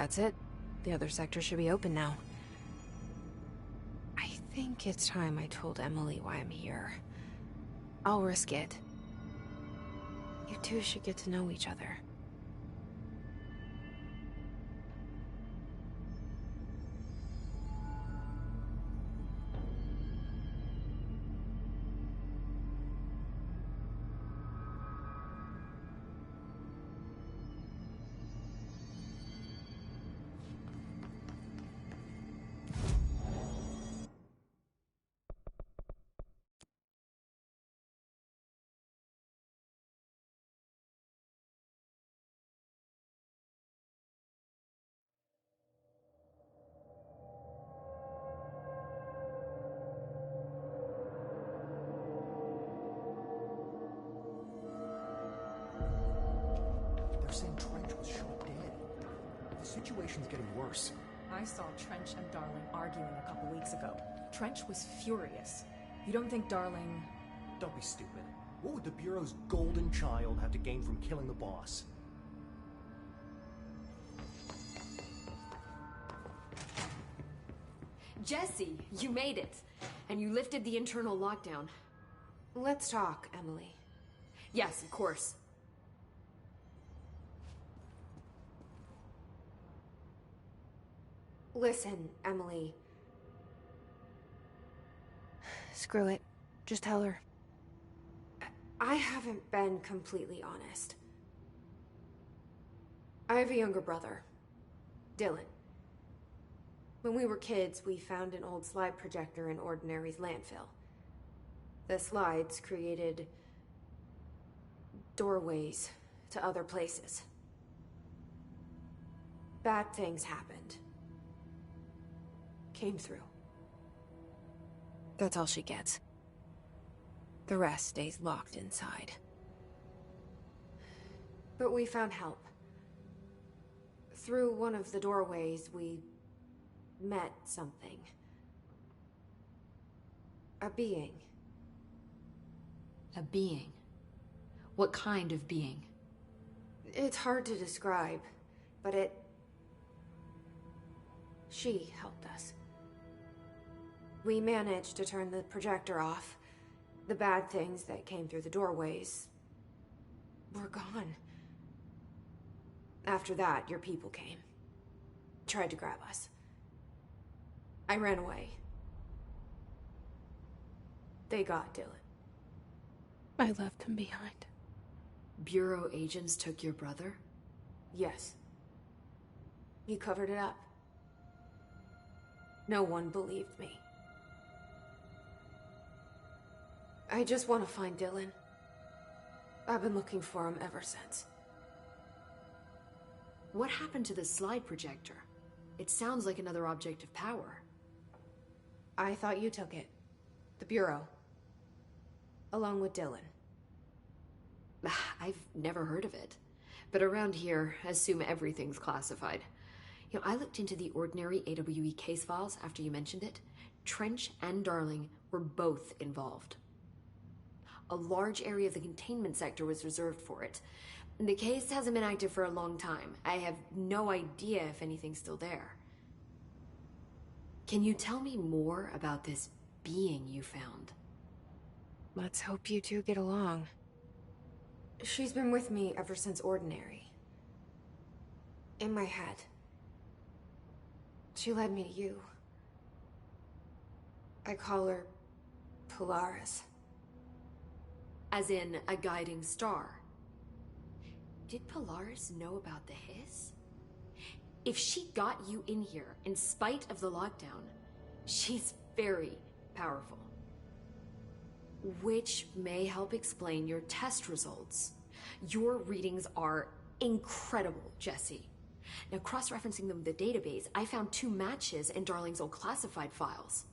I: That's it. The other sector should be open now. I think it's time I told Emily why I'm here. I'll risk it. You two should get to know each other.
M: They're saying Trench was shot dead. The situation's getting worse.
L: I saw Trench and Darling arguing a couple weeks ago. Trench was furious. You don't think Darling...
M: Don't be stupid. What would the Bureau's golden child have to gain from killing the boss?
H: Jesse, you made it. And you lifted the internal lockdown.
N: Let's talk, Emily.
H: Yes, of course.
N: Listen, Emily.
I: Screw it. Just tell her.
N: I haven't been completely honest. I have a younger brother, Dylan. When we were kids, we found an old slide projector in Ordinary's landfill. The slides created doorways to other places. Bad things happened. Came through.
I: That's all she gets. The rest stays locked inside.
N: But we found help. Through one of the doorways, we met something. A being.
H: A being? What kind of being?
N: It's hard to describe, but she helped us. We managed to turn the projector off. The bad things that came through the doorways were gone. After that, your people came. Tried to grab us. I ran away. They got Dylan.
I: I left him behind.
H: Bureau agents took your brother?
N: Yes. You covered it up. No one believed me. I just want to find Dylan. I've been looking for him ever since.
H: What happened to the slide projector? It sounds like another object of power.
N: I thought you took it. The Bureau. Along with Dylan.
H: I've never heard of it. But around here, assume everything's classified. You know, I looked into the Ordinary AWE case files after you mentioned it. Trench and Darling were both involved. A large area of the containment sector was reserved for it. The case hasn't been active for a long time. I have no idea if anything's still there. Can you tell me more about this being you found?
I: Let's hope you two get along.
N: She's been with me ever since Ordinary. In my head. She led me to you. I call her Polaris.
H: As in a guiding star. Did Polaris know about the hiss? If she got you in here in spite of the lockdown, she's very powerful. Which may help explain your test results. Your readings are incredible, Jesse. Now, cross-referencing them with the database, I found 2 matches in Darling's old classified files.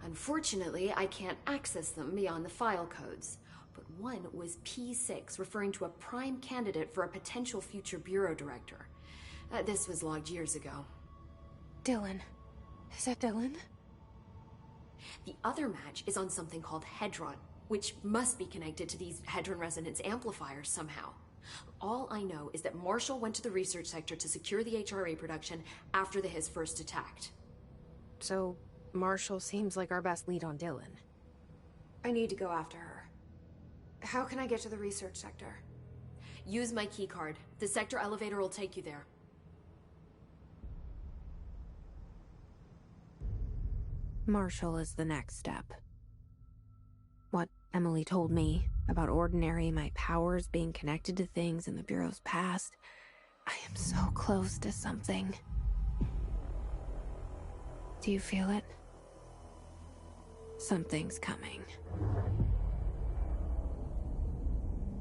H: Unfortunately, I can't access them beyond the file codes. But one was P6, referring to a prime candidate for a potential future bureau director. This was logged years ago.
I: Dylan. Is that Dylan?
H: The other match is on something called Hedron, which must be connected to these Hedron resonance amplifiers somehow. All I know is that Marshall went to the research sector to secure the HRA production after the Hiss first attacked.
I: So, Marshall seems like our best lead on Dylan.
N: I need to go after her. How can I get to the research sector?
H: Use my keycard. The sector elevator will take you there.
I: Marshall is the next step. What Emily told me about Ordinary, my powers being connected to things in the Bureau's past, I am so close to something. Do you feel it? Something's coming.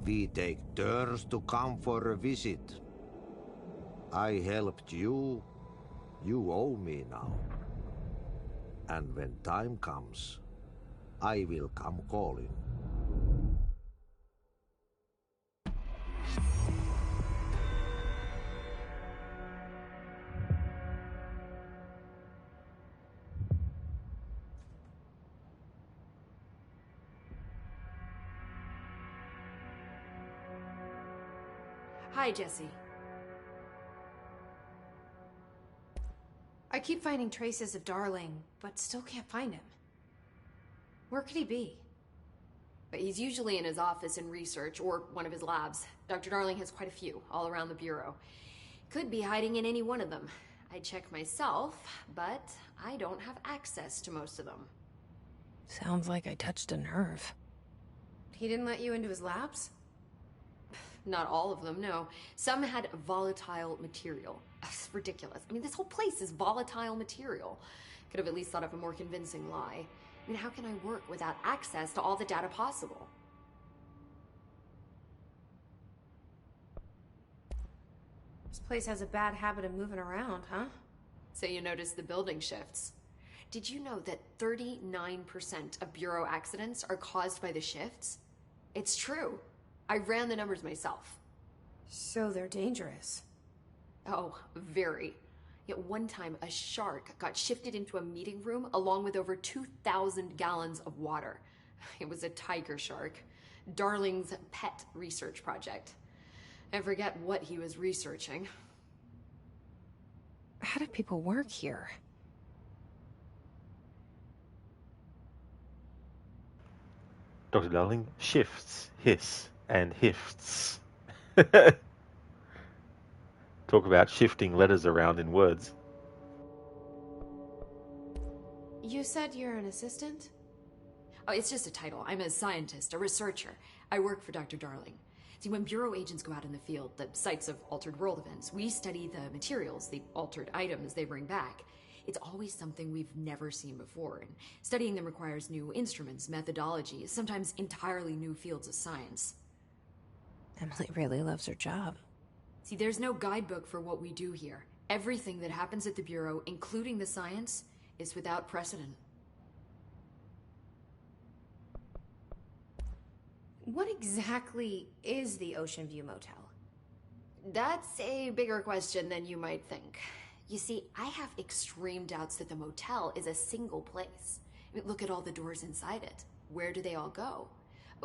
C: We take turns to come for a visit. I helped you. You owe me now. And when time comes, I will come calling.
H: Hi, Jesse.
N: I keep finding traces of Darling, but still can't find him.
H: Where could he be? But he's usually in his office in research, or one of his labs. Dr. Darling has quite a few, all around the Bureau. Could be hiding in any one of them. I check myself, but I don't have access to most of them.
I: Sounds like I touched a nerve.
N: He didn't let you into his labs?
H: Not all of them, no. Some had volatile material. It's ridiculous. I mean, this whole place is volatile material. Could have at least thought of a more convincing lie. I mean, how can I work without access to all the data possible?
N: This place has a bad habit of moving around, huh?
H: So you notice the building shifts. Did you know that 39% of Bureau accidents are caused by the shifts? It's true. I ran the numbers myself.
N: So they're dangerous.
H: Oh, very. Yet one time, a shark got shifted into a meeting room along with over 2,000 gallons of water. It was a tiger shark. Darling's pet research project. I forget what he was researching.
I: How do people work here?
A: Dr. Darling, shifts, hiss, and hifts. Talk about shifting letters around in words.
N: You said you're an assistant?
H: Oh, it's just a title. I'm a scientist, a researcher. I work for Dr. Darling. See, when Bureau agents go out in the field, the sites of altered world events, we study the materials, the altered items they bring back. It's always something we've never seen before, and studying them requires new instruments, methodologies, sometimes entirely new fields of science.
I: Emily really loves her job.
H: See, there's no guidebook for what we do here. Everything that happens at the Bureau, including the science, is without precedent.
N: What exactly is the Ocean View Motel?
H: That's a bigger question than you might think. You see, I have extreme doubts that the motel is a single place. I mean, look at all the doors inside it. Where do they all go?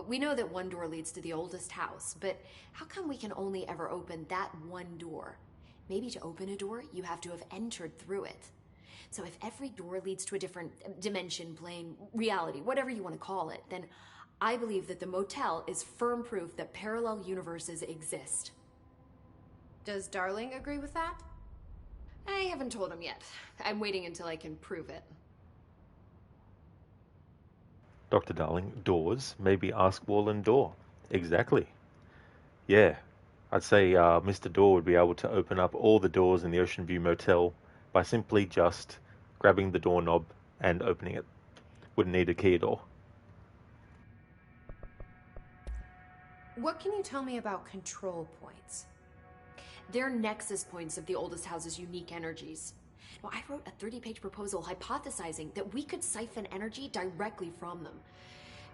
H: We know that one door leads to the oldest house, but how come we can only ever open that one door? Maybe to open a door, you have to have entered through it. So if every door leads to a different dimension, plane, reality, whatever you want to call it, then I believe that the motel is firm proof that parallel universes exist.
N: Does Darling agree with that?
H: I haven't told him yet. I'm waiting until I can prove it.
A: Dr. Darling, doors, maybe ask Wall and Door. Exactly. Yeah, I'd say Mr. Door would be able to open up all the doors in the Ocean View Motel by simply just grabbing the doorknob and opening it. Wouldn't need a key at all.
N: What can you tell me about control points?
H: They're nexus points of the oldest house's unique energies. Well, I wrote a 30-page proposal hypothesizing that we could siphon energy directly from them.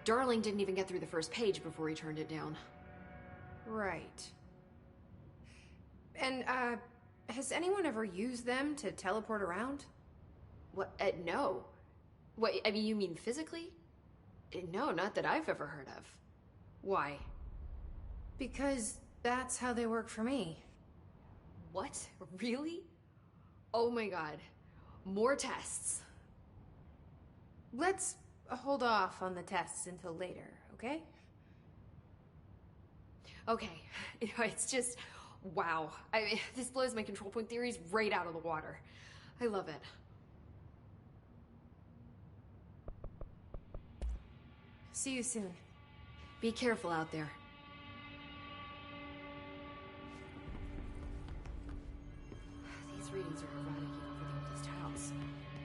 H: Darling didn't even get through the first page before he turned it down.
N: Right. And, has anyone ever used them to teleport around?
H: What? No. What, I mean, you mean physically? No, not that I've ever heard of. Why?
N: Because that's how they work for me.
H: What? Really? Oh my god. More tests.
N: Let's hold off on the tests until later, okay?
H: Okay. It's just, wow. This blows my control point theories right out of the water. I love it.
N: See you soon.
H: Be careful out there. These readings are erratic even for the oldest house.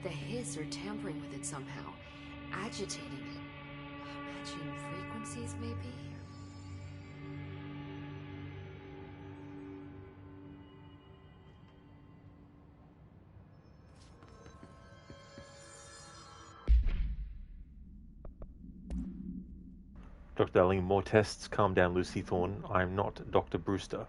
H: The hiss are tampering with it somehow, agitating it. Matching frequencies, maybe?
A: Dr. Darling, more tests. Calm down, Lucy Thorne. I'm not Dr. Brewster.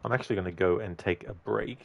A: I'm actually going to go and take a break.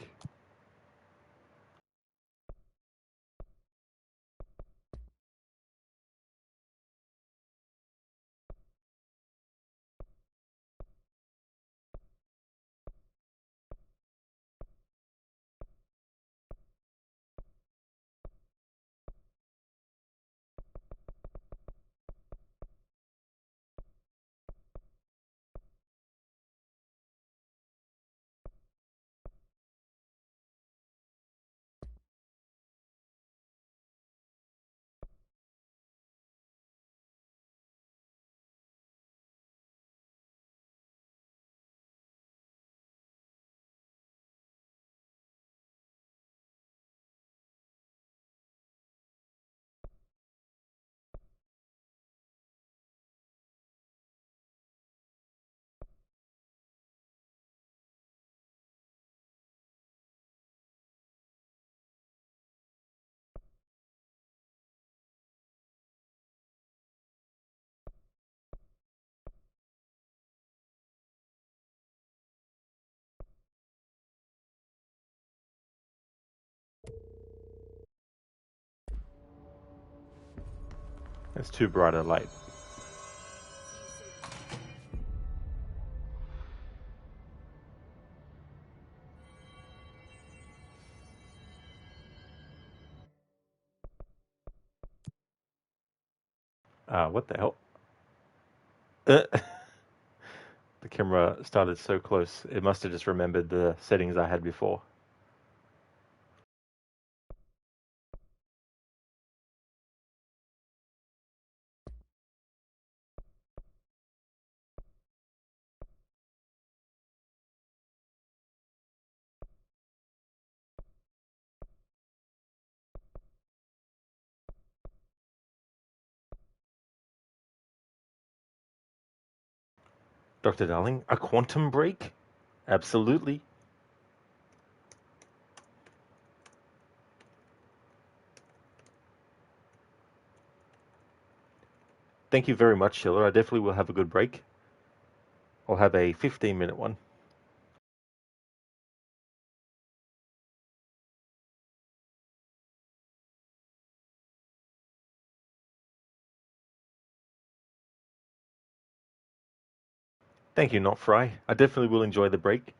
A: It's too bright a light. What the hell? The camera started so close. It must have just remembered the settings I had before. Dr. Darling, a quantum break? Absolutely. Thank you very much, Sheila. I definitely will have a good break. I'll have a 15-minute one. Thank you, Not Fry. I definitely will enjoy the break.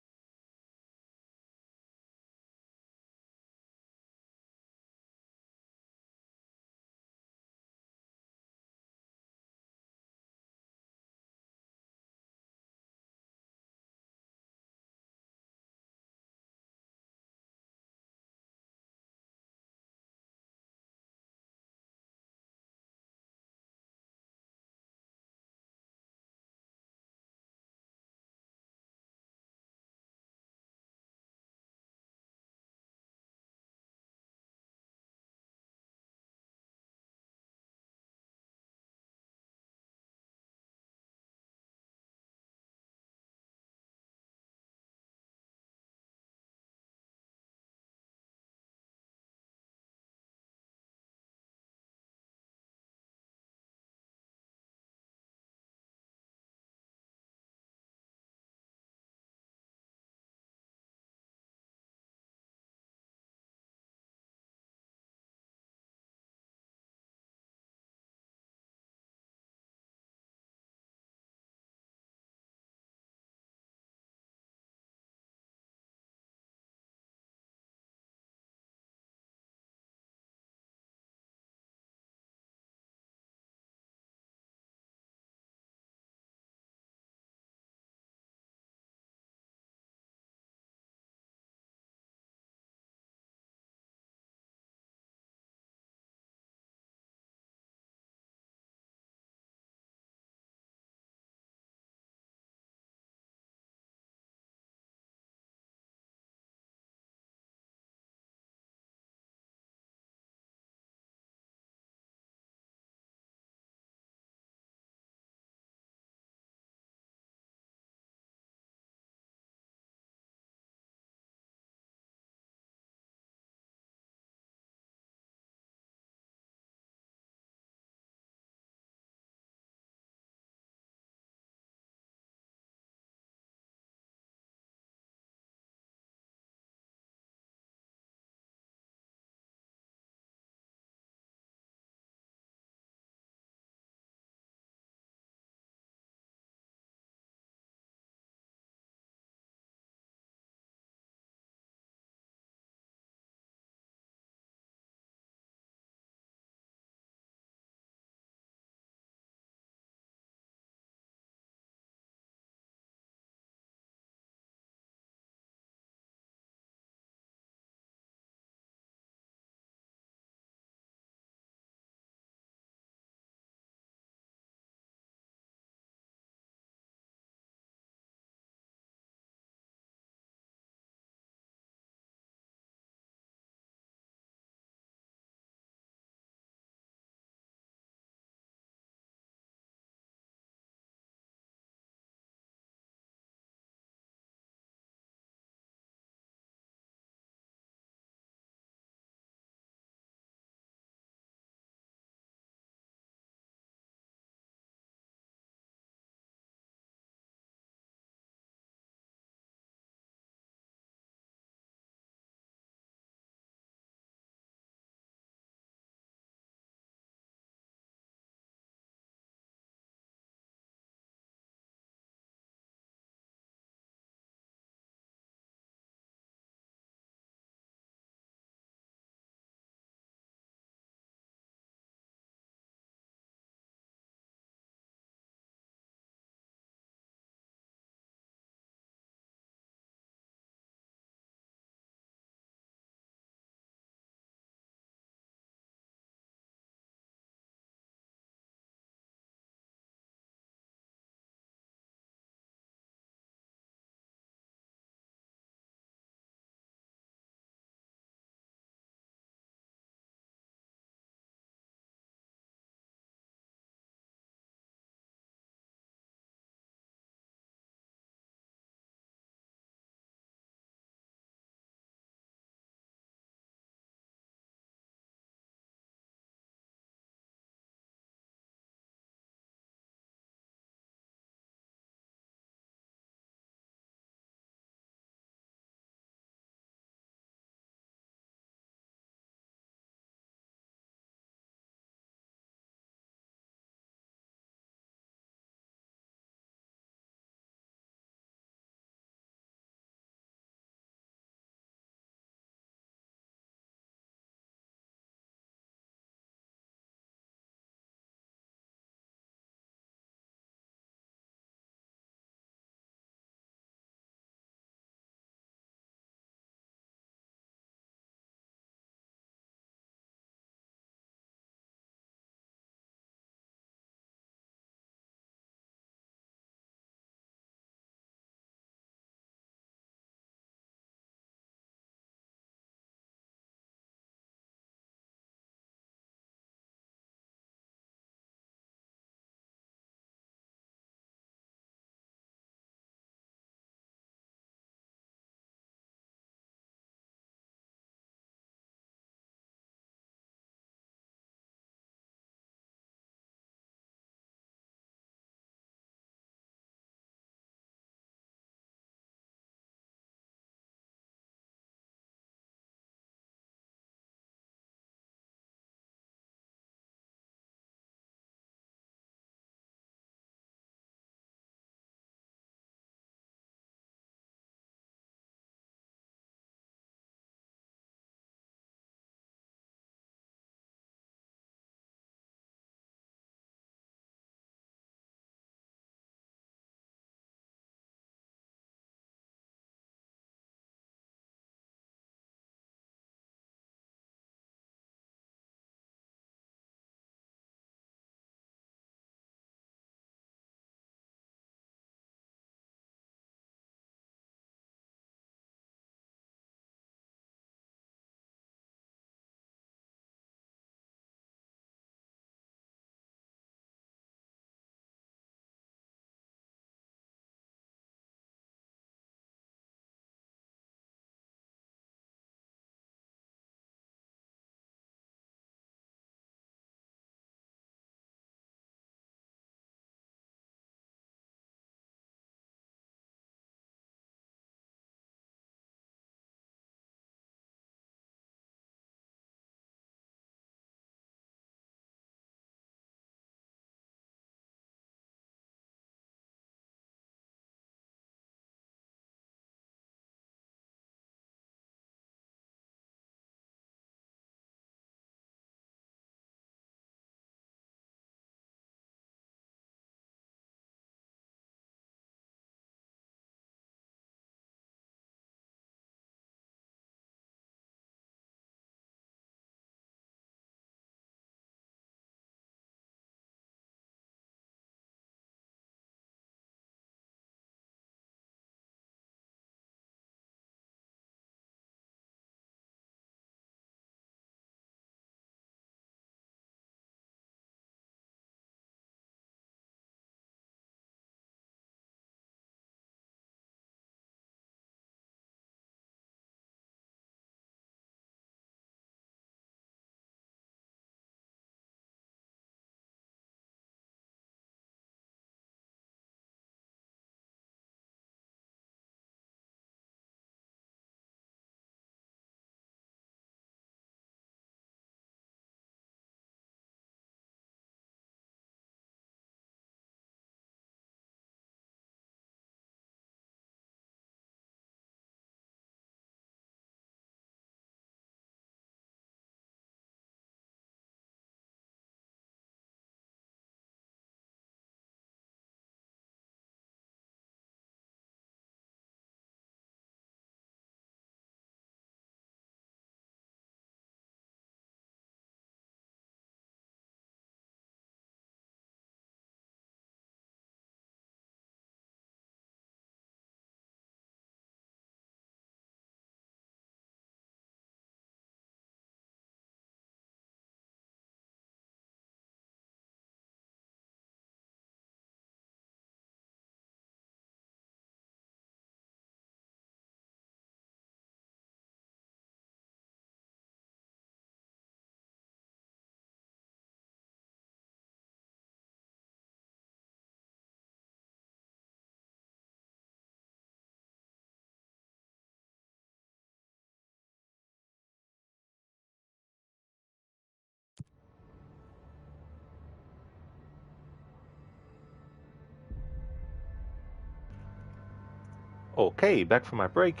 A: Okay, back from my break.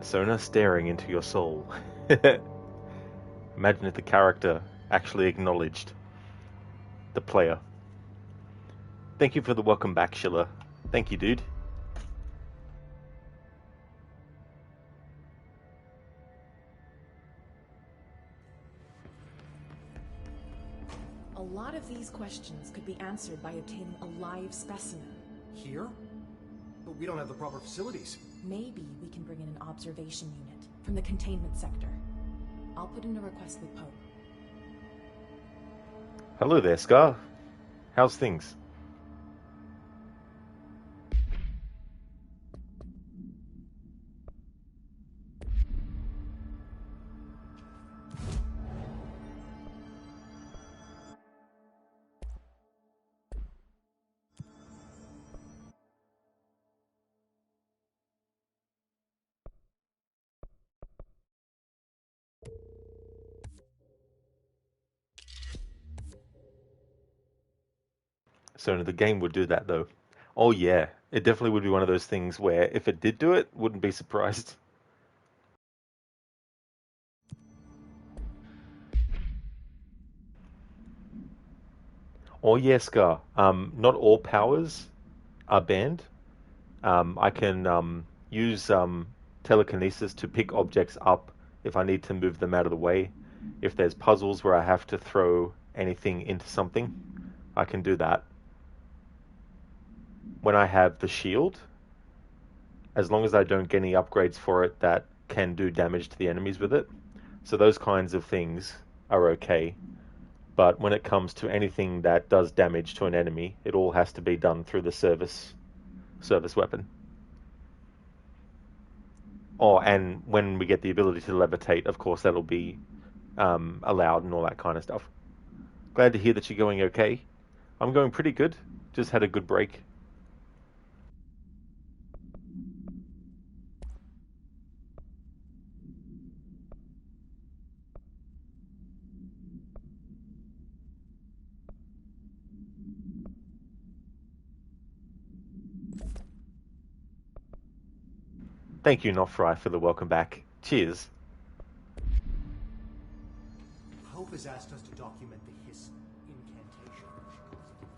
A: Sona staring into your soul. Imagine if the character actually acknowledged the player. Thank you for the welcome back, Schiller. Thank you, dude.
L: A lot of these questions could be answered by obtaining a live specimen.
M: Here? But we don't have the proper facilities.
L: Maybe we can bring in an observation unit from the containment sector. I'll put in a request with Pope.
A: Hello there, Scar. How's things? So the game would do that, though. Oh yeah, it definitely would be one of those things where if it did do it, wouldn't be surprised. Oh yeah, Scar. Not all powers are banned. I can use telekinesis to pick objects up if I need to move them out of the way. If there's puzzles where I have to throw anything into something, I can do that. When I have the shield, as long as I don't get any upgrades for it that can do damage to the enemies with it. So those kinds of things are okay. But when it comes to anything that does damage to an enemy, it all has to be done through the service weapon. Oh, and when we get the ability to levitate, of course, that'll be allowed and all that kind of stuff. Glad to hear that you're going okay. I'm going pretty good. Just had a good break. Thank you, Nofry, for the welcome back. Cheers.
M: Pope has asked us to document the hiss incantation.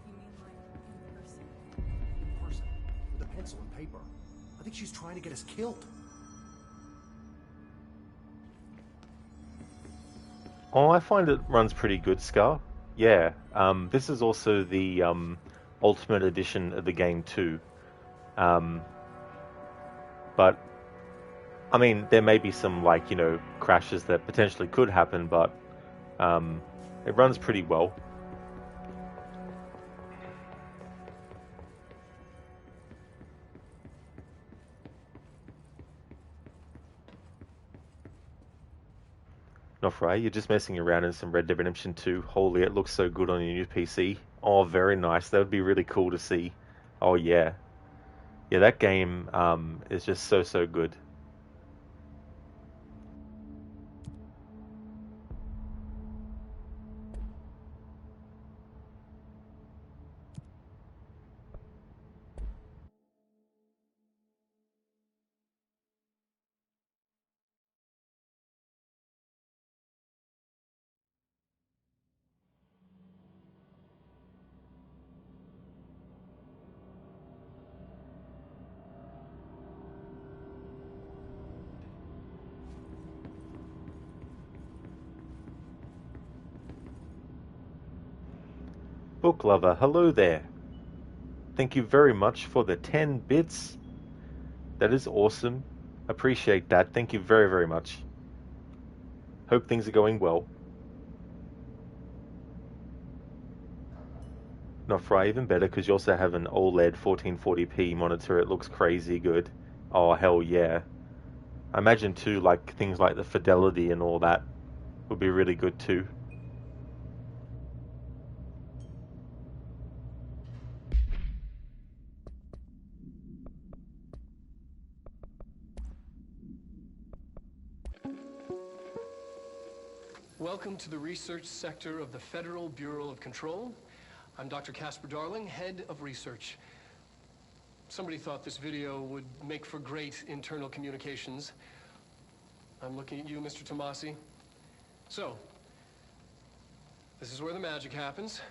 L: You mean like in person?
M: In person, with a pencil and paper. I think she's trying to get us killed.
A: Oh, I find it runs pretty good, Scar. Yeah, this is also the Ultimate Edition of the game too. But I mean, there may be some crashes that potentially could happen, but it runs pretty well. Nofray, you're just messing around in some Red Dead Redemption 2. Holy, it looks so good on your new PC. Oh, very nice. That would be really cool to see. Oh, yeah. Yeah, that game is just so good. Book lover, hello there. Thank you very much for the 10 bits. That is awesome. Appreciate that. Thank you very much. Hope things are going well. Not Fry, even better because you also have an OLED 1440p monitor. It looks crazy good. Oh, hell yeah. I imagine too, things like the fidelity and all that would be really good too.
E: Welcome to the research sector of the Federal Bureau of Control. I'm Dr. Casper Darling, head of research. Somebody thought this video would make for great internal communications. I'm looking at you, Mr. Tomasi. So, this is where the magic happens.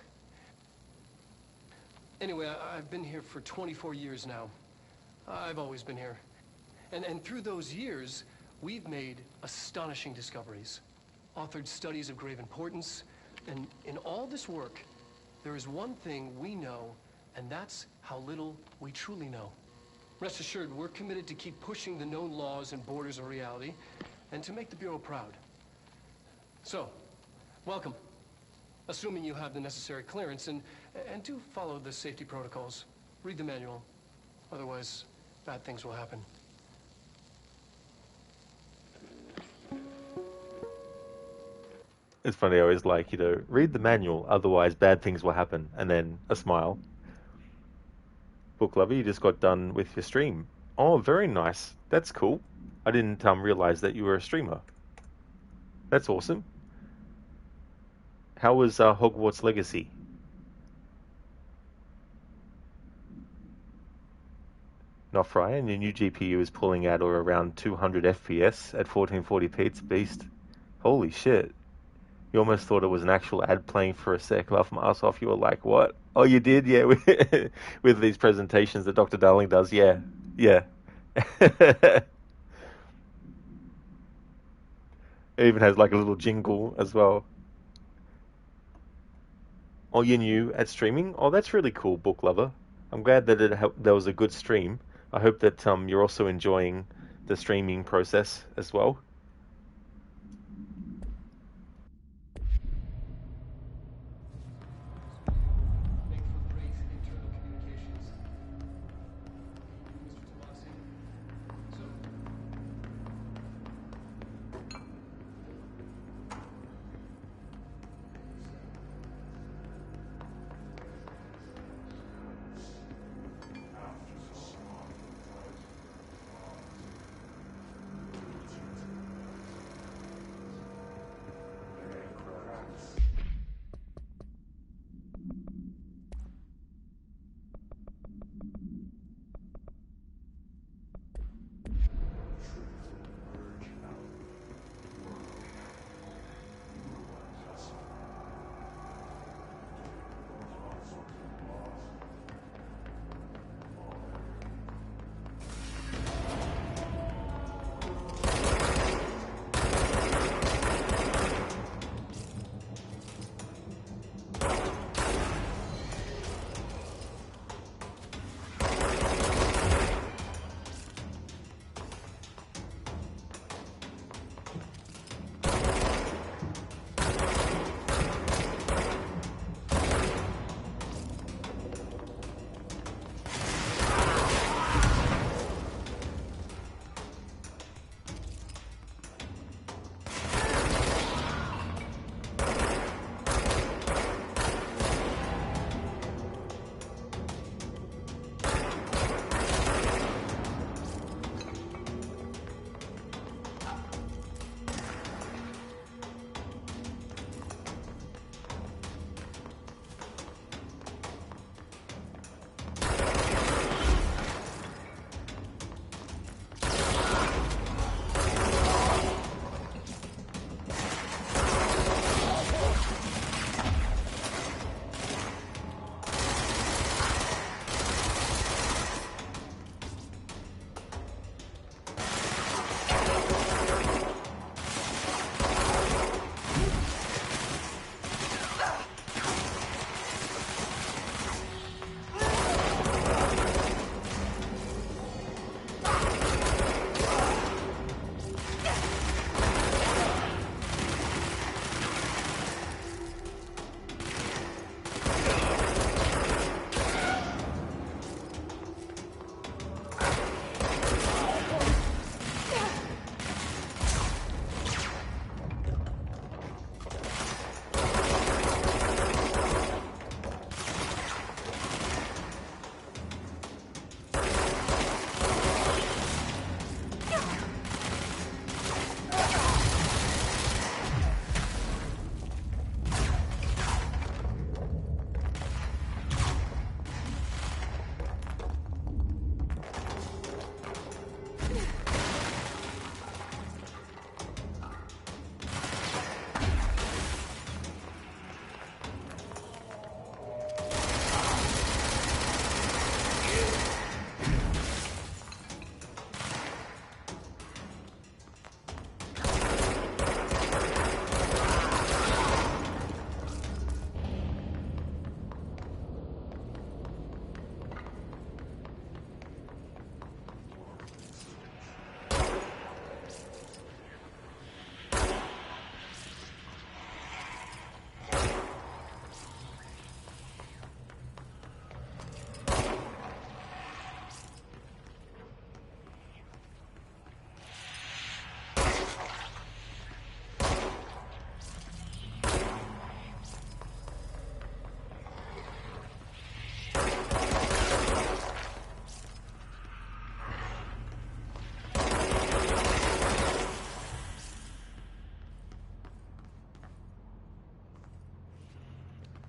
E: Anyway, I've been here for 24 years now. I've always been here. And through those years, we've made astonishing discoveries, authored studies of grave importance, and in all this work, there is one thing we know, and that's how little we truly know. Rest assured, we're committed to keep pushing the known laws and borders of reality, and to make the Bureau proud. So, welcome. Assuming you have the necessary clearance, and do follow the safety protocols. Read the manual. Otherwise, bad things will happen.
A: It's funny, I always like, read the manual, otherwise bad things will happen, and then a smile. Book Lover, you just got done with your stream. Oh, very nice. That's cool. I didn't realize that you were a streamer. That's awesome. How was Hogwarts Legacy? Not fry, and your new GPU is pulling out or around 200 FPS at 1440p. It's a beast. Holy shit. You almost thought it was an actual ad playing for a sec. Laugh my ass off. You were like, what? Oh, you did? Yeah, with these presentations that Dr. Darling does. Yeah. Yeah. It even has like a little jingle as well. Oh, you're new at streaming? Oh, that's really cool, Book Lover. I'm glad that there was a good stream. I hope that you're also enjoying the streaming process as well.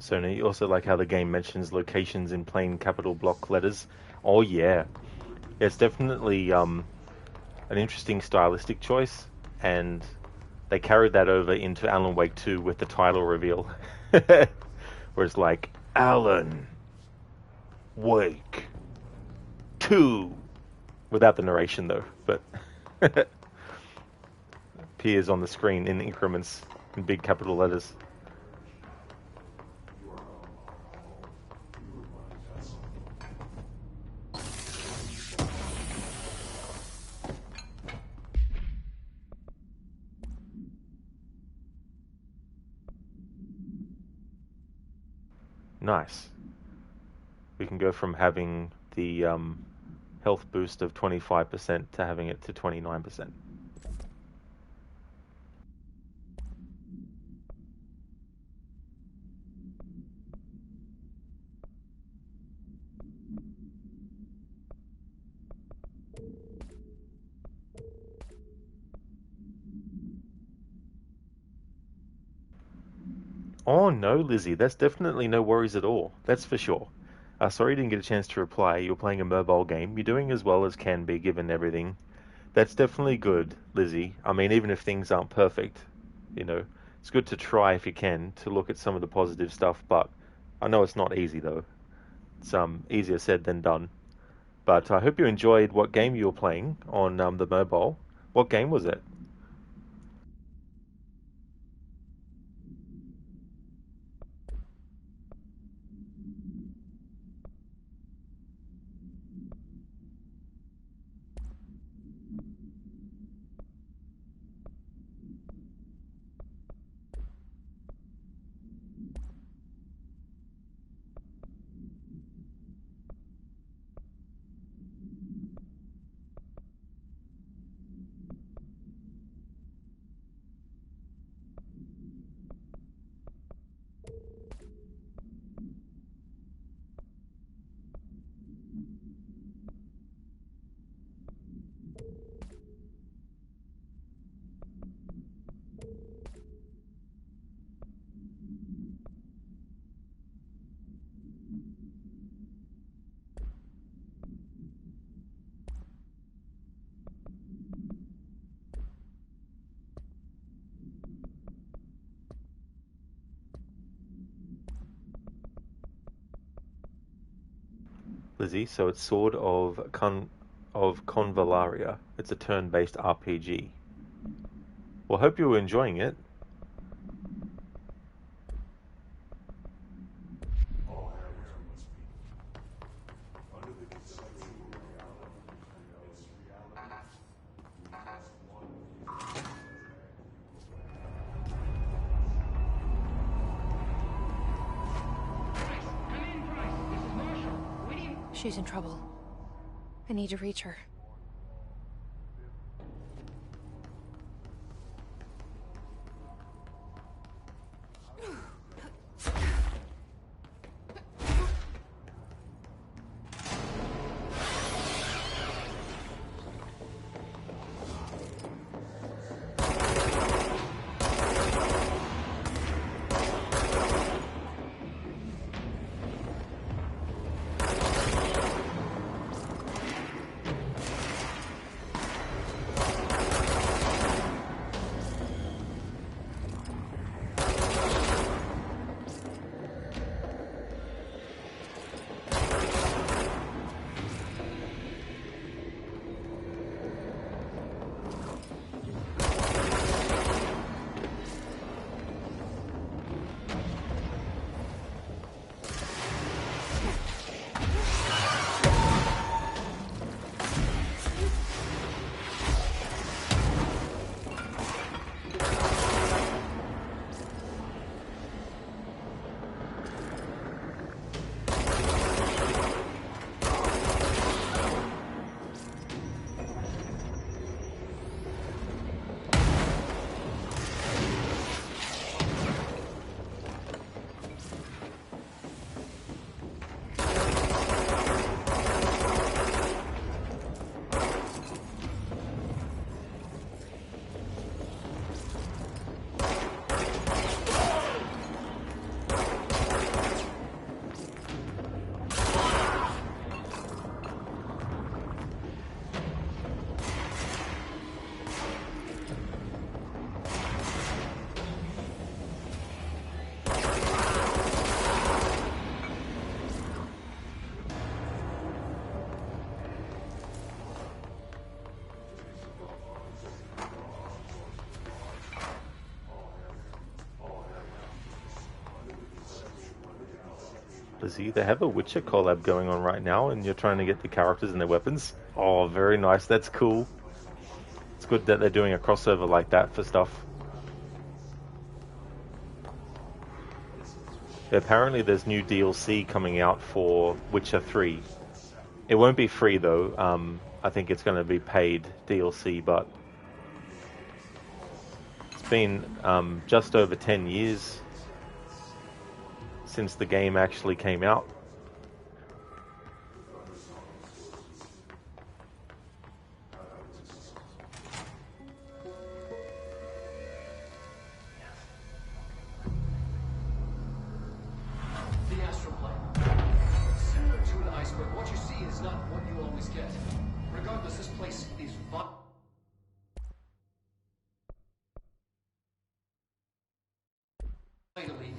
A: Sony. You also like how the game mentions locations in plain capital block letters. Oh yeah, it's definitely an interesting stylistic choice, and they carried that over into Alan Wake 2 with the title reveal, where it's like Alan Wake 2, without the narration though, but appears on the screen in increments in big capital letters. Nice. We can go from having the health boost of 25% to having it to 29%. Oh no, Lizzie, that's definitely no worries at all. That's for sure. Sorry you didn't get a chance to reply. You're playing a mobile game. You're doing as well as can be given everything. That's definitely good, Lizzie. I mean, even if things aren't perfect, it's good to try if you can to look at some of the positive stuff, but I know it's not easy though. It's easier said than done. But I hope you enjoyed what game you were playing on the mobile. What game was it? Lizzie, so it's Sword of Convallaria. It's a turn-based RPG. Well, hope you were enjoying it.
I: She's in trouble. I need to reach her.
A: Lizzie, they have a Witcher collab going on right now, and you're trying to get the characters and their weapons. Oh, very nice. That's cool. It's good that they're doing a crossover like that for stuff. Apparently there's new DLC coming out for Witcher 3. It won't be free though. I think it's going to be paid DLC, but it's been just over 10 years since the game actually came out.
E: The astral plane. Similar to an iceberg, what you see is not what you always get. Regardless, this place is vitally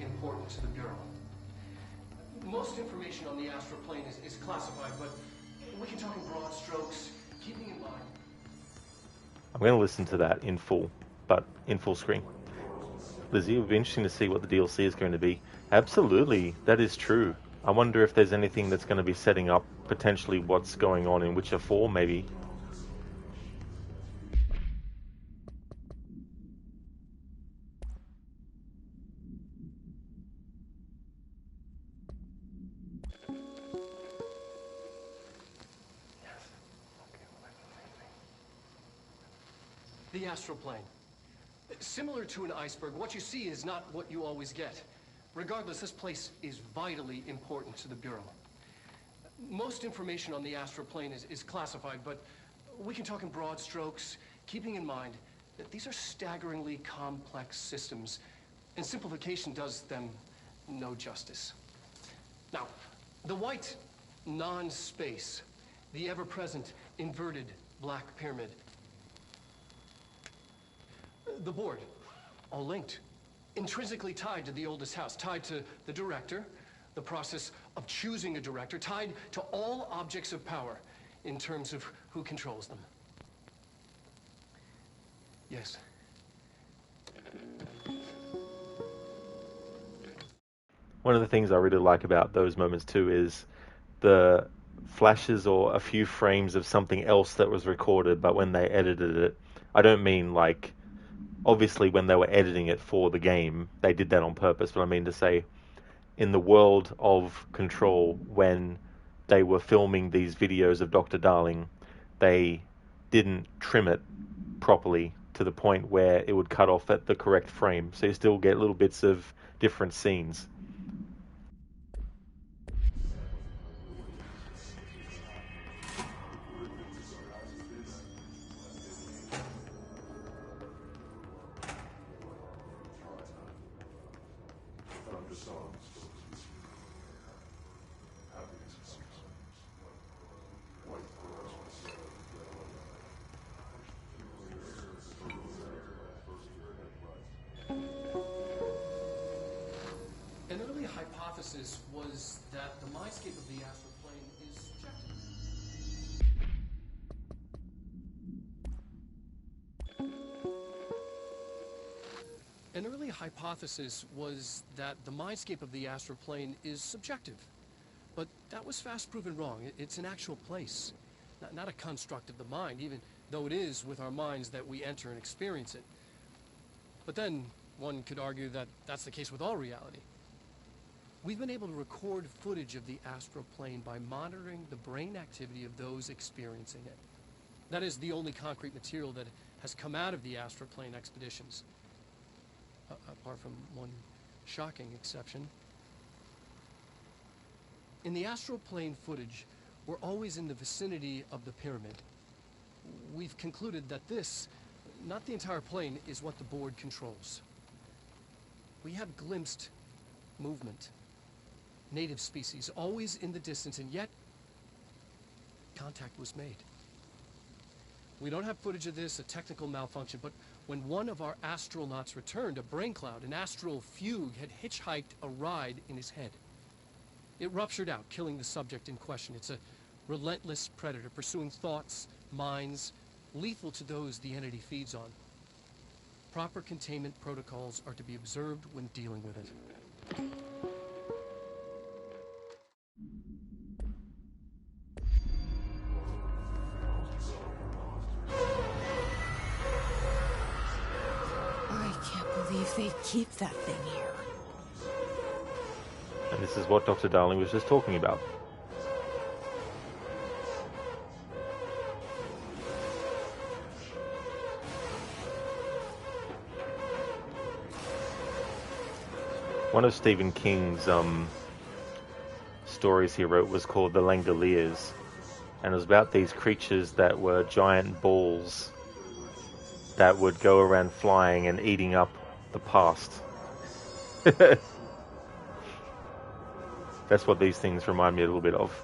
E: important to the Bureau. Most information on the astral plane is classified, but we can talk in broad strokes, keeping in mind.
A: I'm going to listen to that in full, but in full screen. Lizzie, it would be interesting to see what the DLC is going to be. Absolutely, that is true. I wonder if there's anything that's going to be setting up potentially what's going on in Witcher 4, maybe.
E: The astral plane. Similar to an iceberg, what you see is not what you always get. Regardless, this place is vitally important to the Bureau. Most information on the astral plane is classified, but we can talk in broad strokes, keeping in mind that these are staggeringly complex systems, and simplification does them no justice. Now, the white non-space, the ever-present inverted black pyramid, the board, all linked, intrinsically tied to the oldest house, tied to the director, the process of choosing a director, tied to all objects of power in terms of who controls them. Yes.
A: One of the things I really like about those moments too is the flashes or a few frames of something else that was recorded, but when they edited it, I don't mean like, obviously when they were editing it for the game, they did that on purpose, but I mean to say, in the world of Control, when they were filming these videos of Dr. Darling, they didn't trim it properly to the point where it would cut off at the correct frame. So you still get little bits of different scenes.
E: An early hypothesis was that the mindscape of the astral plane is subjective. An early hypothesis was that the mindscape of the astral plane is subjective. But that was fast proven wrong. It's an actual place, not a construct of the mind, even though it is with our minds that we enter and experience it. But then one could argue that that's the case with all reality. We've been able to record footage of the astral plane by monitoring the brain activity of those experiencing it. That is the only concrete material that has come out of the astral plane expeditions, apart from one shocking exception. In the astral plane footage, we're always in the vicinity of the pyramid. We've concluded that this, not the entire plane, is what the board controls. We have glimpsed movement, native species, always in the distance, and yet contact was made. We don't have footage of this, a technical malfunction, but when one of our astronauts returned, a brain cloud, an astral fugue, had hitchhiked a ride in his head. It ruptured out, killing the subject in question. It's a relentless predator, pursuing thoughts, minds, lethal to those the entity feeds on. Proper containment protocols are to be observed when dealing with it.
B: they keep that thing here?
A: And this is what Dr. Darling was just talking about. One of Stephen King's stories he wrote was called The Langoliers, and it was about these creatures that were giant balls that would go around flying and eating up the past. That's what these things remind me a little bit of.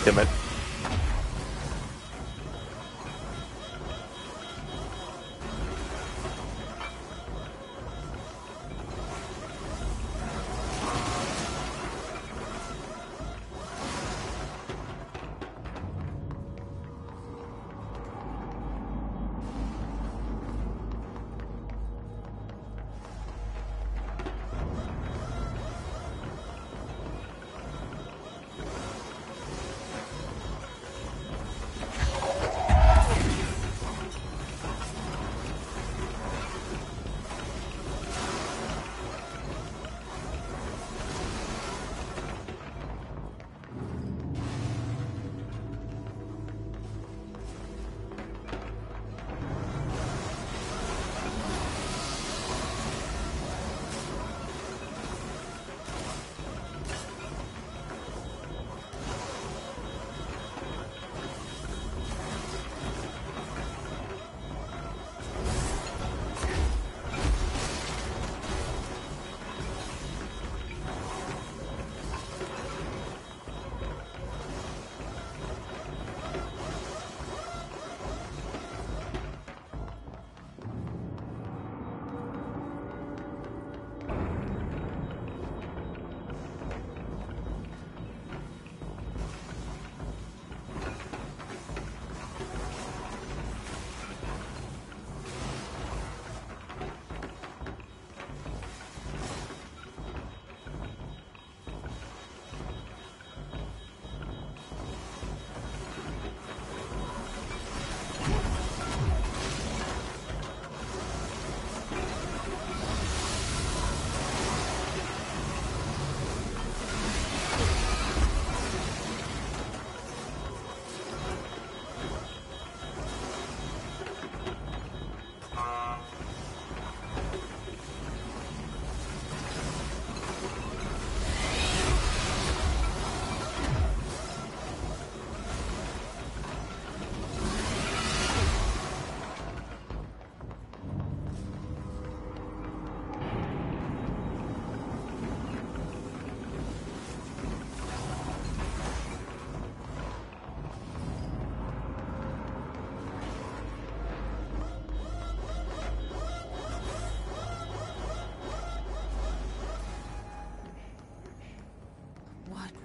A: Damn it.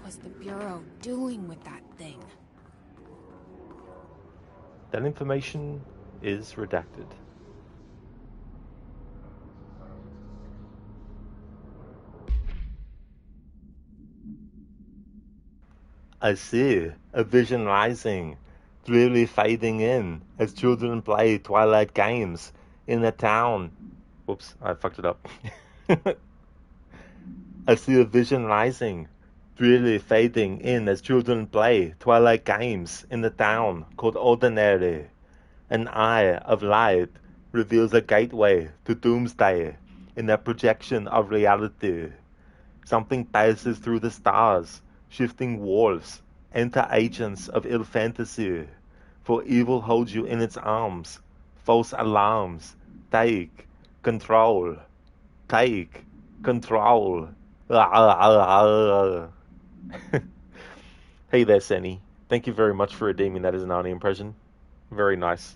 I: Was the Bureau doing with that thing?
A: That information is redacted. I see a vision rising, slowly fading in as children play twilight games in the town. Whoops, I fucked it up. I see a vision rising, really fading in as children play twilight games in the town called Ordinary. An eye of light reveals a gateway to doomsday in a projection of reality. Something passes through the stars, shifting walls, Enter agents of ill fantasy, for evil holds you in its arms. False alarms. Take control. Take control. Hey there, Senny. Thank you very much for redeeming that as an Arnie impression. Very nice.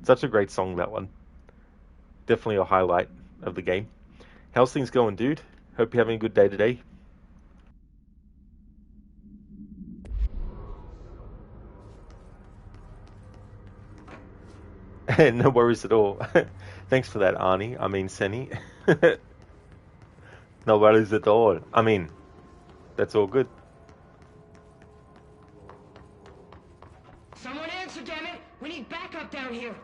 A: Such a great song, that one. Definitely a highlight of the game. How's things going, dude? Hope you're having a good day today. No worries at all. Thanks for that, Arnie. I mean, Senny. No worries at all. I mean, that's all good.
P: Someone answer, damn it! We need backup down here!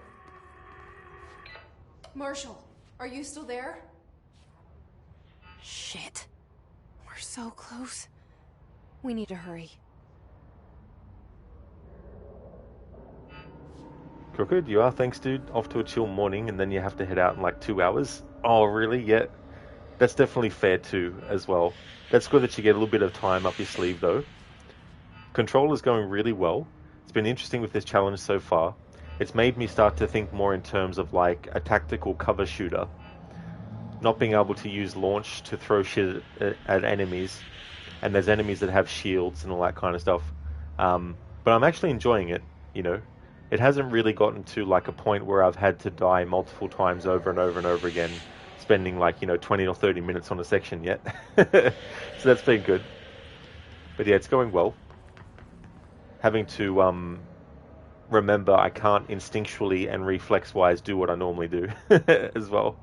L: Marshall, are you still there?
I: Shit. We're so close. We need to hurry.
A: Crooked, you are? Thanks, dude. Off to a chill morning, and then you have to head out in like 2 hours. Oh, really? Yeah. That's definitely fair too, as well. That's good that you get a little bit of time up your sleeve, though. Control is going really well. It's been interesting with this challenge so far. It's made me start to think more in terms of like a tactical cover shooter. Not being able to use launch to throw shit at enemies. And there's enemies that have shields and all that kind of stuff. But I'm actually enjoying it, you know. It hasn't really gotten to like a point where I've had to die multiple times over and over and over again, spending like, 20 or 30 minutes on a section yet. So that's been good. But yeah, it's going well. Having to remember I can't instinctually and reflex-wise do what I normally do as well.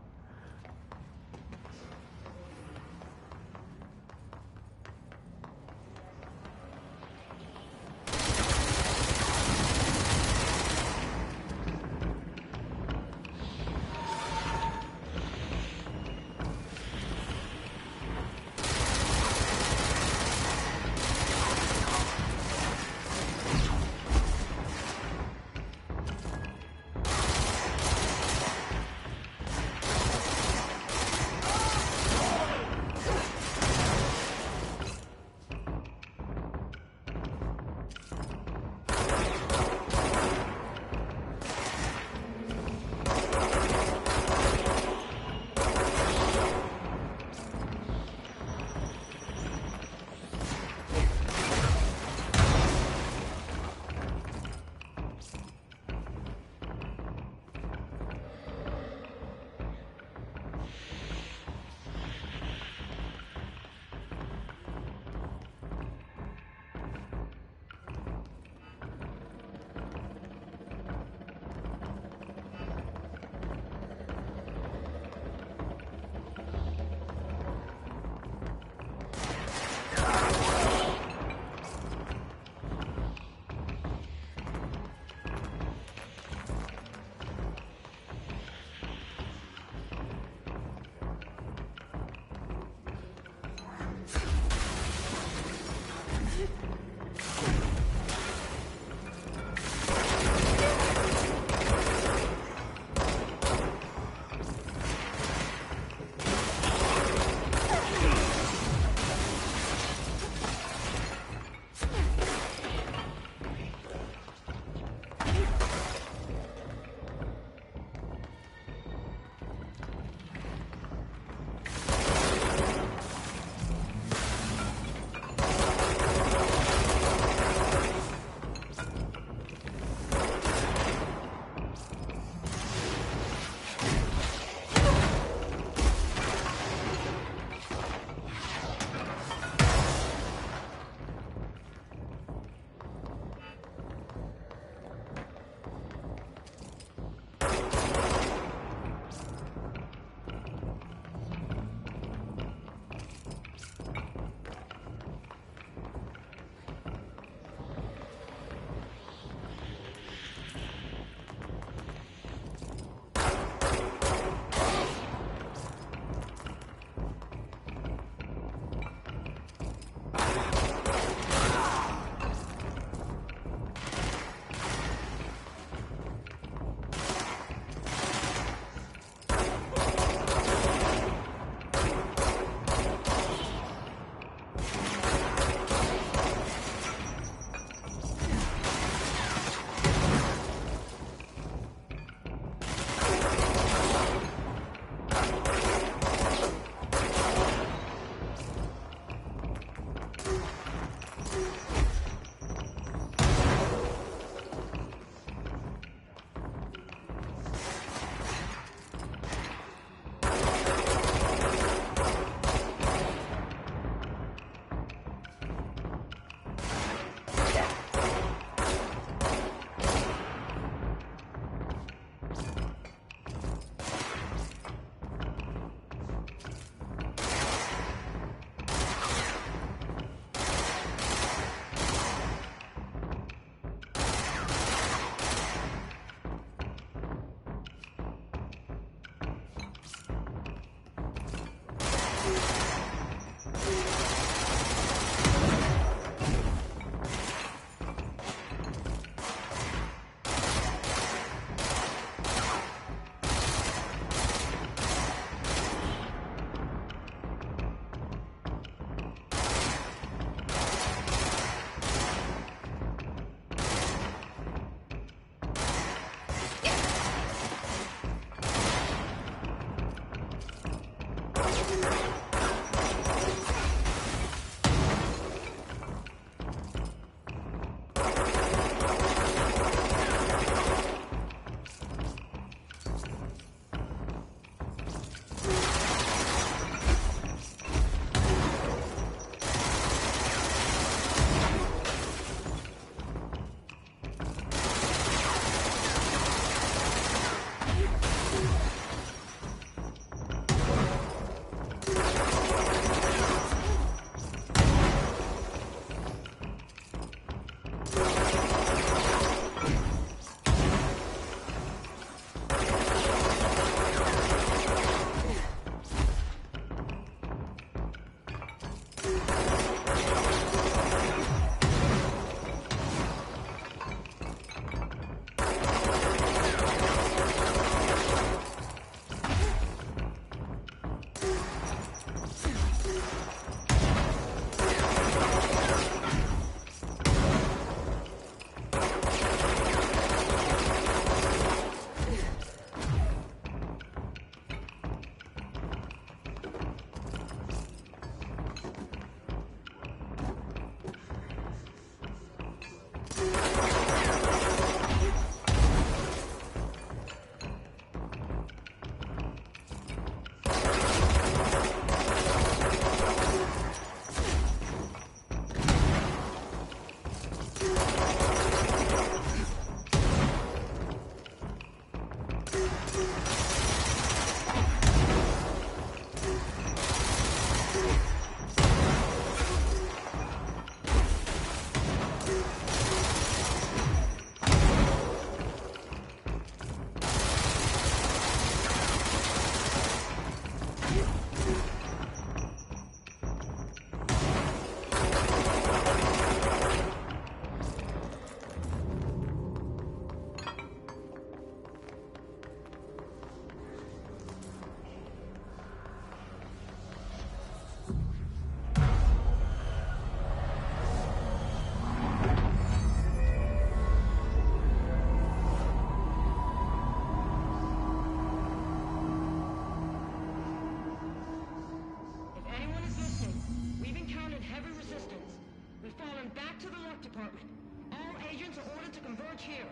P: department. All agents are ordered to converge here.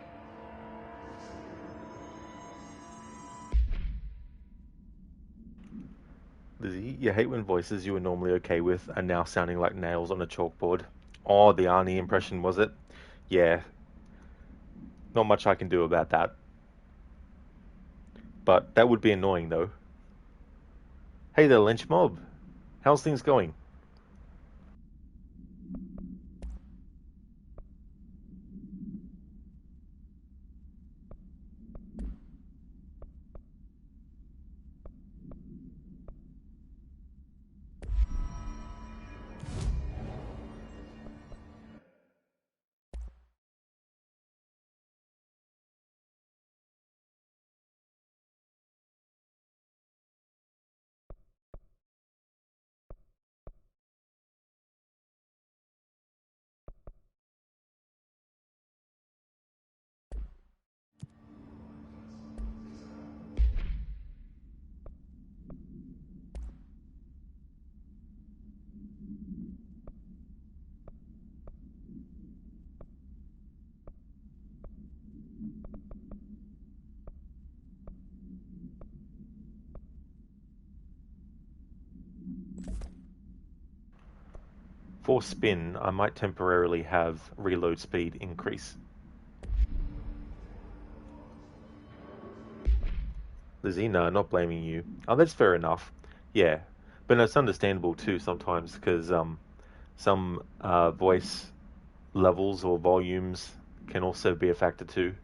A: Lizzie, you hate when voices you were normally okay with are now sounding like nails on a chalkboard. Oh, the Arnie impression, was it? Yeah. Not much I can do about that. But that would be annoying, though. Hey there, Lynch Mob. How's things going? For spin, I might temporarily have reload speed increase. Lizzie, no, not blaming you. Oh, that's fair enough. Yeah, but it's understandable too sometimes because some voice levels or volumes can also be a factor too.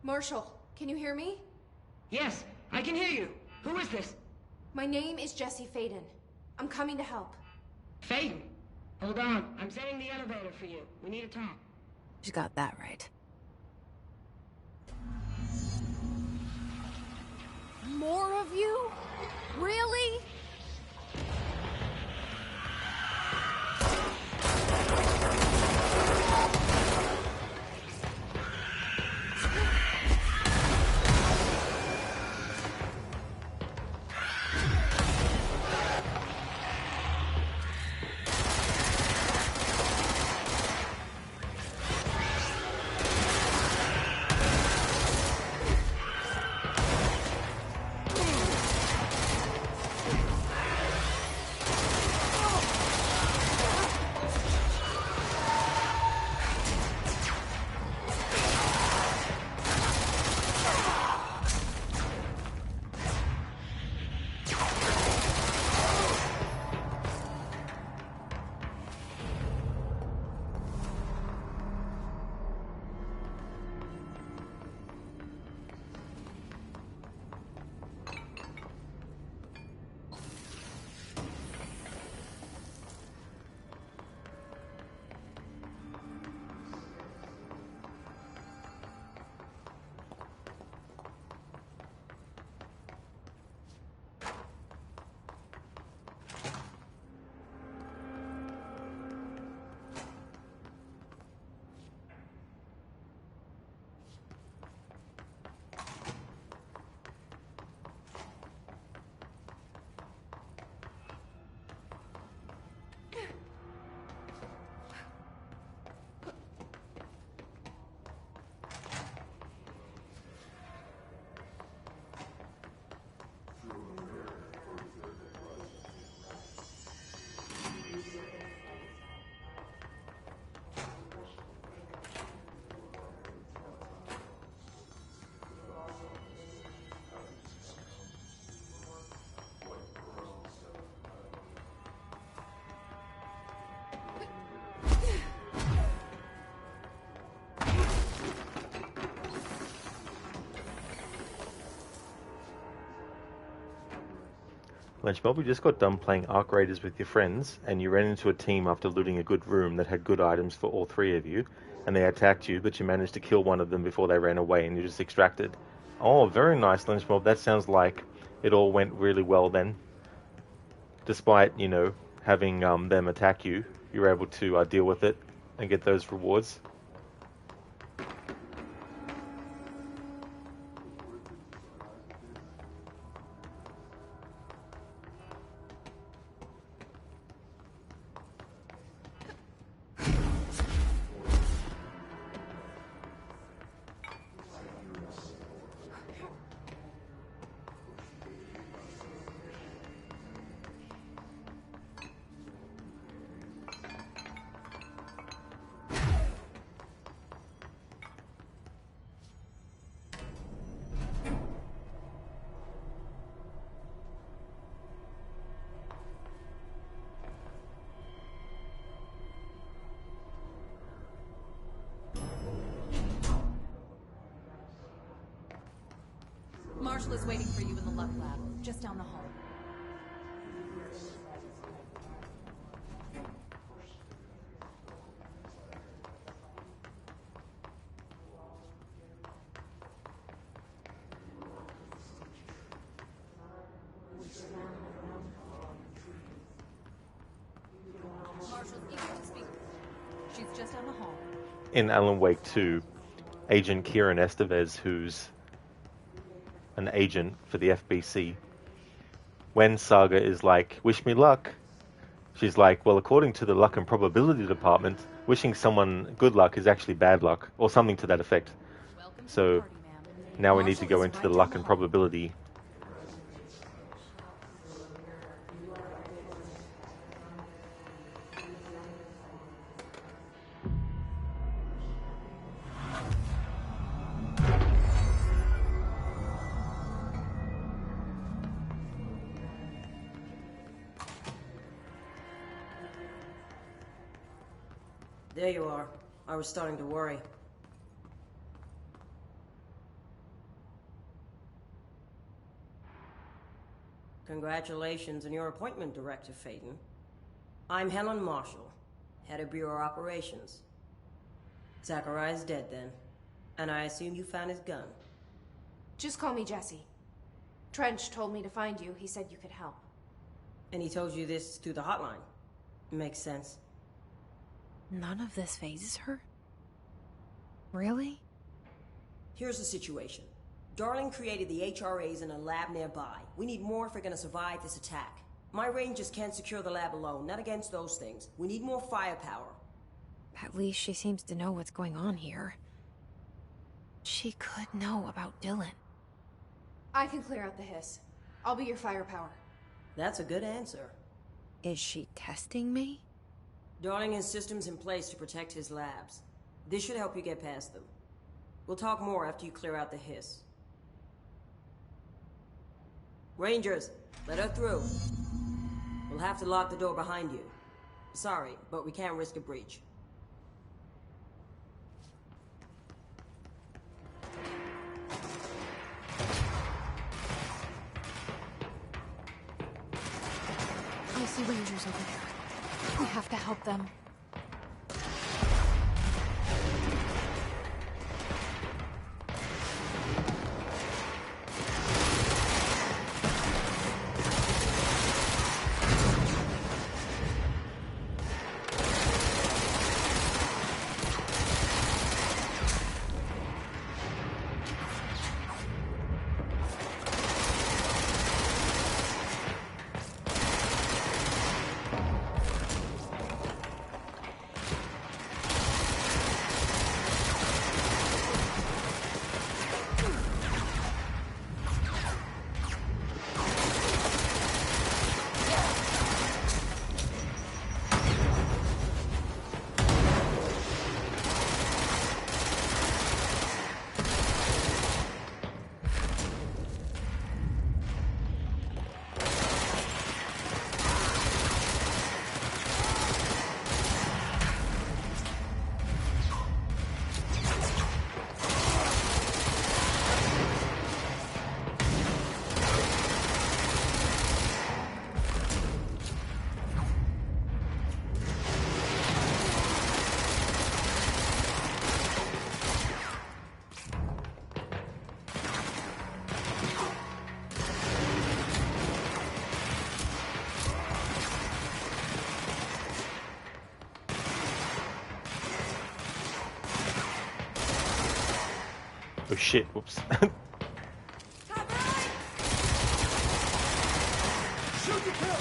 H: Marshall, can you hear me?
P: Yes, I can hear you. Who is this?
N: My name is Jesse Faden. I'm coming to help.
P: Faden? Hold on. I'm setting the elevator for you. We need to talk.
I: She got that right.
B: More of you? Really?
A: Lunchmob, you just got done playing Arc Raiders with your friends, and you ran into a team after looting a good room that had good items for all three of you, and they attacked you, but you managed to kill one of them before they ran away, and you just extracted. Oh, very nice, Lunchmob. That sounds like it all went really well then. Despite, having them attack you, you were able to deal with it and get those rewards.
L: Marshall is waiting for you in the Luck Lab, just down the hall. Marshall's eager to speak. She's just down the hall.
A: In Alan Wake 2, Agent Kieran Estevez, who's an agent for the FBC, when Saga is like, wish me luck, she's like, well, according to the luck and probability department, wishing someone good luck is actually bad luck, or something to that effect. So now we need to go into the luck and probability.
K: There you are. I was starting to worry. Congratulations on your appointment, Director Phaeton. I'm Helen Marshall, head of Bureau Operations. Zachariah's dead then, and I assume you found his gun.
N: Just call me Jesse. Trench told me to find you. He said you could help.
K: And he told you this through the hotline. Makes sense.
I: None of this phases her? Really?
K: Here's the situation. Darling created the HRAs in a lab nearby. We need more if we're gonna survive this attack. My Rangers can't secure the lab alone, not against those things. We need more firepower.
I: At least she seems to know what's going on here. She could know about Dylan.
N: I can clear out the hiss. I'll be your firepower.
K: That's a good answer.
I: Is she testing me?
K: Darling has systems in place to protect his labs. This should help you get past them. We'll talk more after you clear out the hiss. Rangers, let her through. We'll have to lock the door behind you. Sorry, but we can't risk a breach.
I: I see Rangers over there. We have to help them.
A: Oh shit, whoops.
E: Shoot to kill!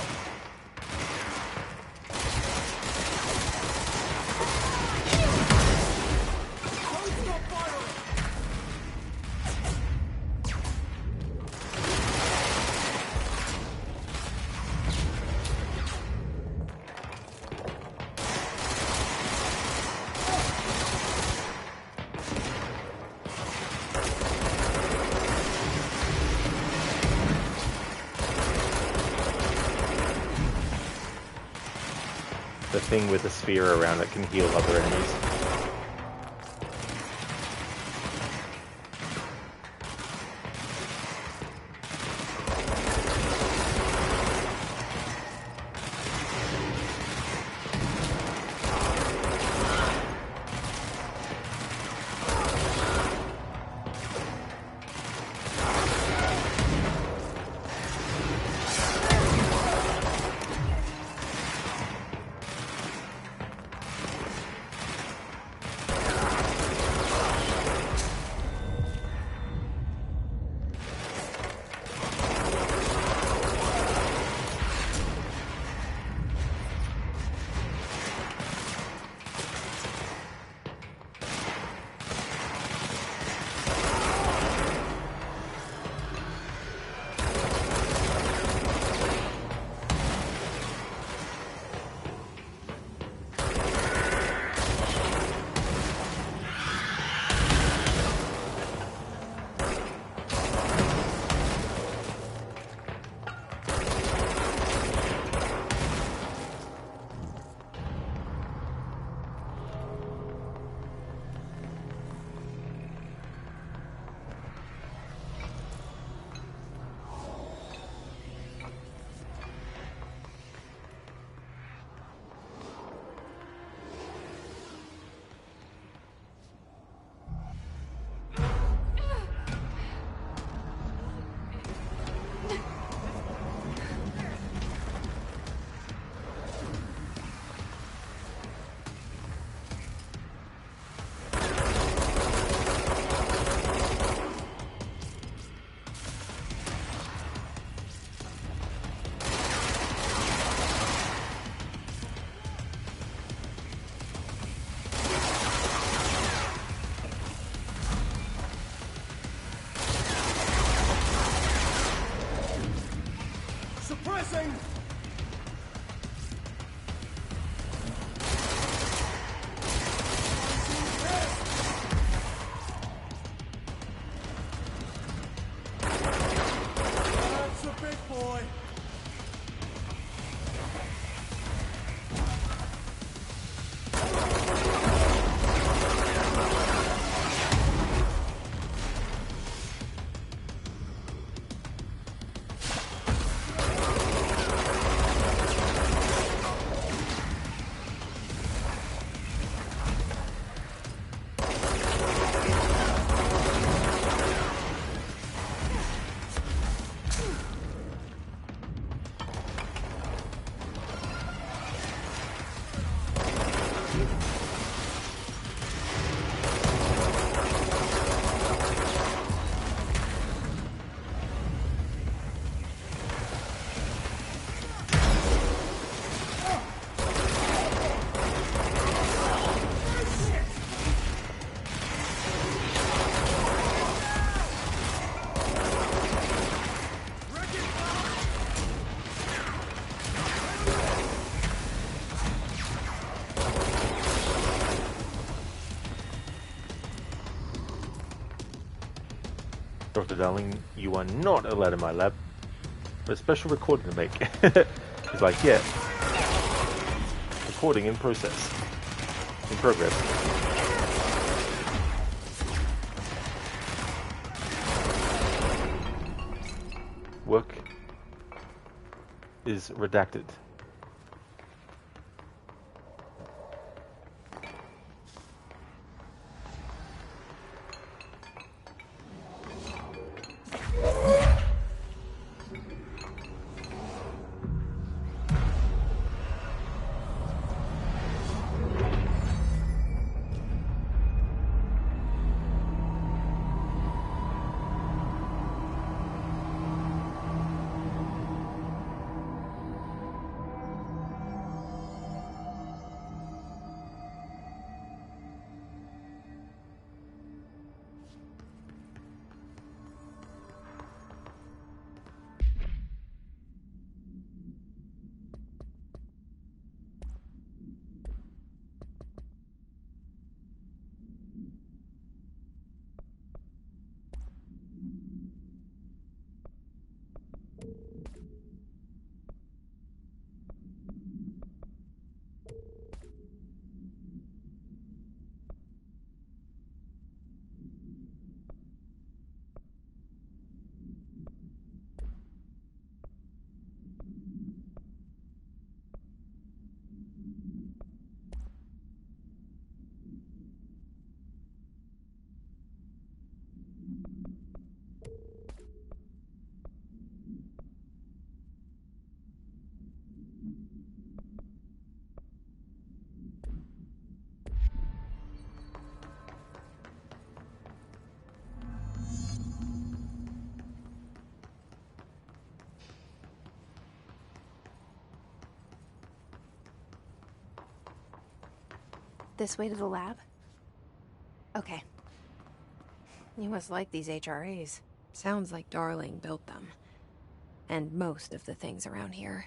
A: The thing with the sphere around it can heal other enemies.
M: missing! That's a big boy!
A: Dr. Darling, you are not allowed in my lab. A special recording to make. He's like, yeah. Recording in process. In progress. Work is redacted.
I: This way to the lab? Okay. You must like these HRAs. Sounds like Darling built them. And most of the things around here.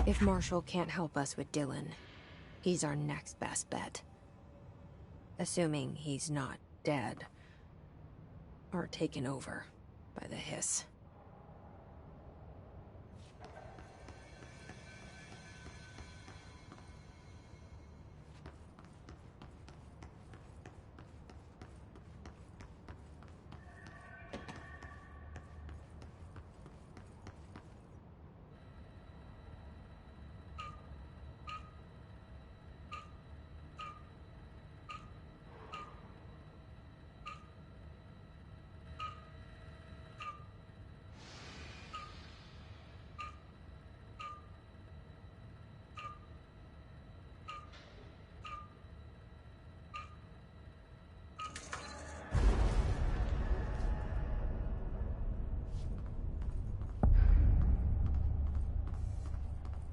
I: If Marshall can't help us with Dylan, he's our next best bet. Assuming he's not dead. Or taken over by the hiss.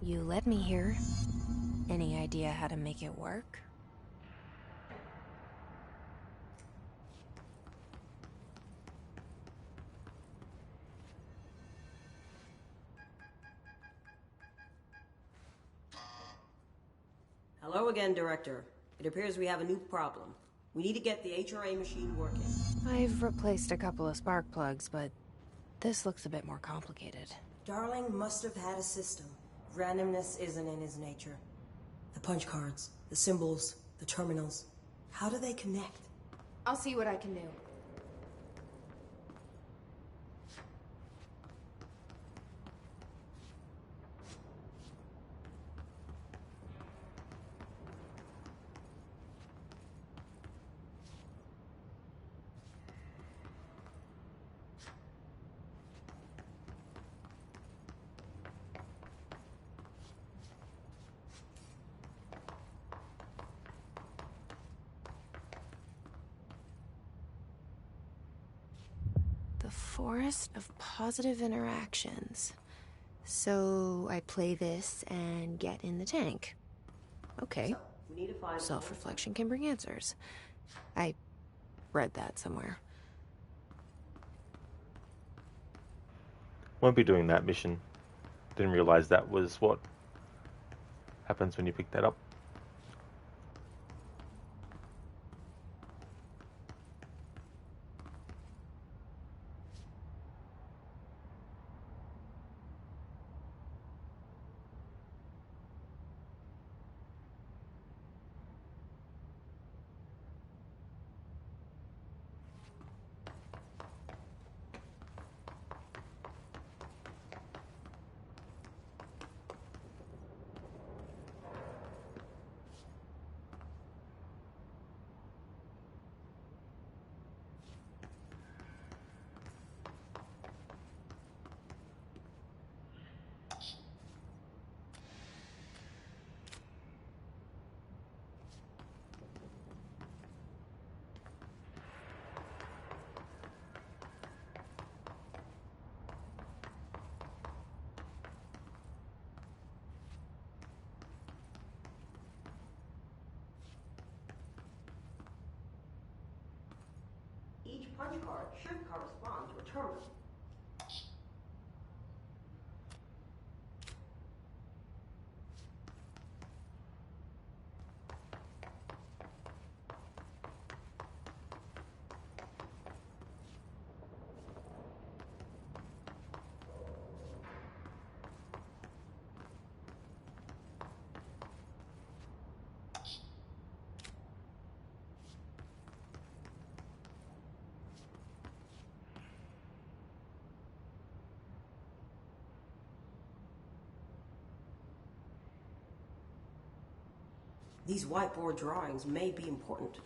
I: You led me here. Any idea how to make it work?
K: Hello again, Director. It appears we have a new problem. We need to get the HRA machine working.
I: I've replaced a couple of spark plugs, but this looks a bit more complicated.
K: Darling must have had a system. Randomness isn't in his nature. The punch cards, the symbols, the terminals. How do they connect?
N: I'll see what I can do.
I: The forest of positive interactions. So I play this and get in the tank. Okay.
K: So, we need to find
I: Self-reflection can bring answers. I read that somewhere.
A: Won't be doing that mission. Didn't realize that was what happens when you pick that up.
K: Each punch card should correspond to a terminal. These whiteboard drawings may be important.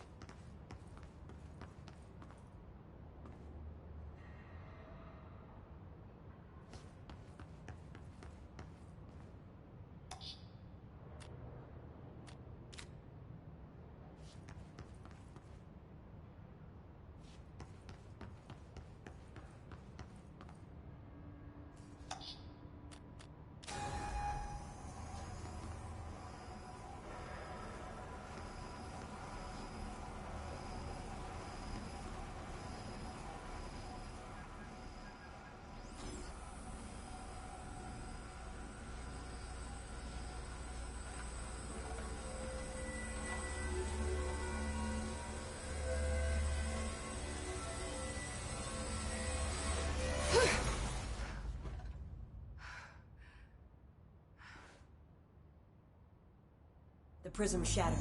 K: The prism shattered.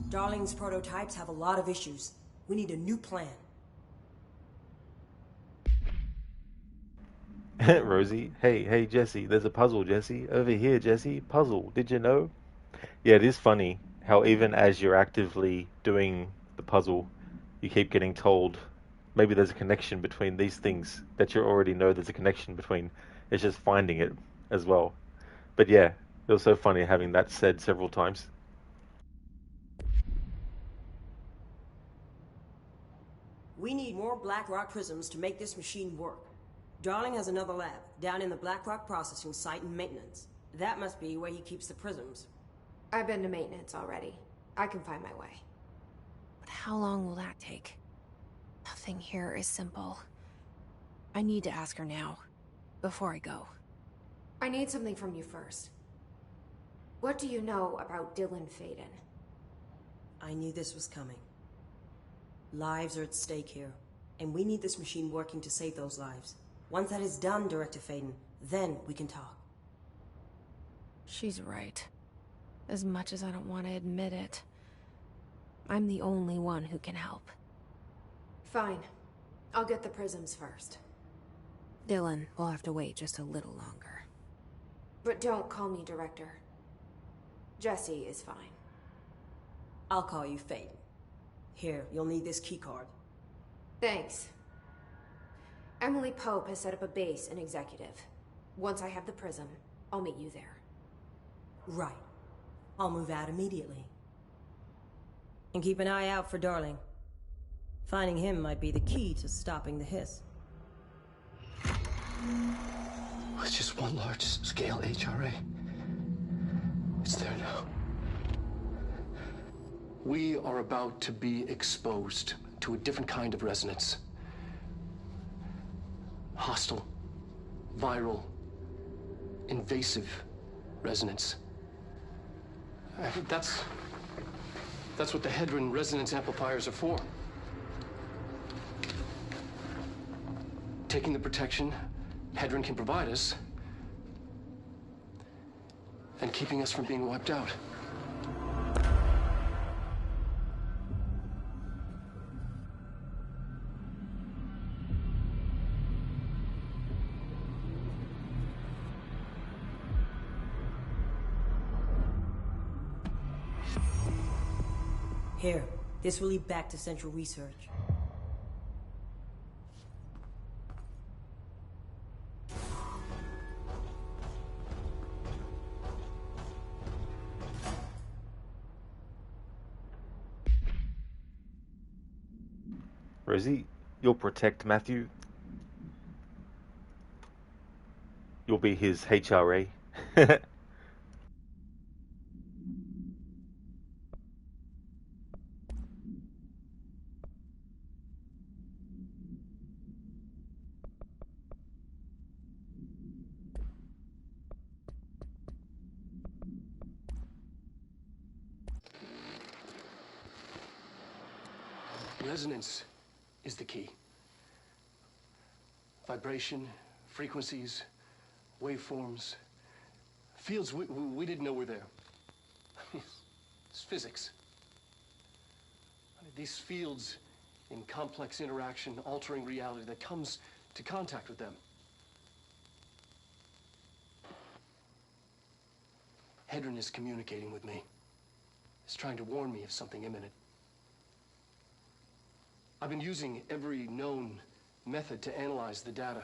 K: Darling's prototypes have a lot of issues. We need a new plan.
A: Rosie, hey Jesse, there's a puzzle, Jesse. Over here, Jesse, puzzle. Did you know? Yeah, it is funny how even as you're actively doing the puzzle, you keep getting told maybe there's a connection between these things that you already know there's a connection between. It's just finding it as well. But yeah, it was so funny having that said several times.
K: We need more Black Rock prisms to make this machine work. Darling has another lab, down in the Black Rock processing site in maintenance. That must be where he keeps the prisms.
N: I've been to maintenance already. I can find my way.
I: But how long will that take? Nothing here is simple. I need to ask her now, before I go.
N: I need something from you first. What do you know about Dylan Faden?
K: I knew this was coming. Lives are at stake here, and we need this machine working to save those lives. Once that is done, Director Faden, then we can talk.
I: She's right. As much as I don't want to admit it. I'm the only one who can help.
N: Fine. I'll get the prisms first.
I: Dylan will have to wait just a little longer.
N: But don't call me Director. Jesse is fine.
K: I'll call you Faden. Here, you'll need this keycard.
N: Thanks. Emily Pope has set up a base in Executive. Once I have the prism, I'll meet you there.
K: Right. I'll move out immediately. And keep an eye out for Darling. Finding him might be the key to stopping the hiss.
E: It's just one large-scale HRA. It's there now. We are about to be exposed to a different kind of resonance. Hostile, viral, invasive resonance. I think that's what the Hedron resonance amplifiers are for. Taking the protection Hedron can provide us, and keeping us from being wiped out.
K: Here, this will lead back to Central Research.
A: Rosie, you'll protect Matthew. You'll be his HRA.
E: Resonance is the key. Vibration, frequencies, waveforms, fields we didn't know were there. It's physics. These fields in complex interaction, altering reality that comes to contact with them. Hedron is communicating with me. It's trying to warn me of something imminent. I've been using every known method to analyze the data.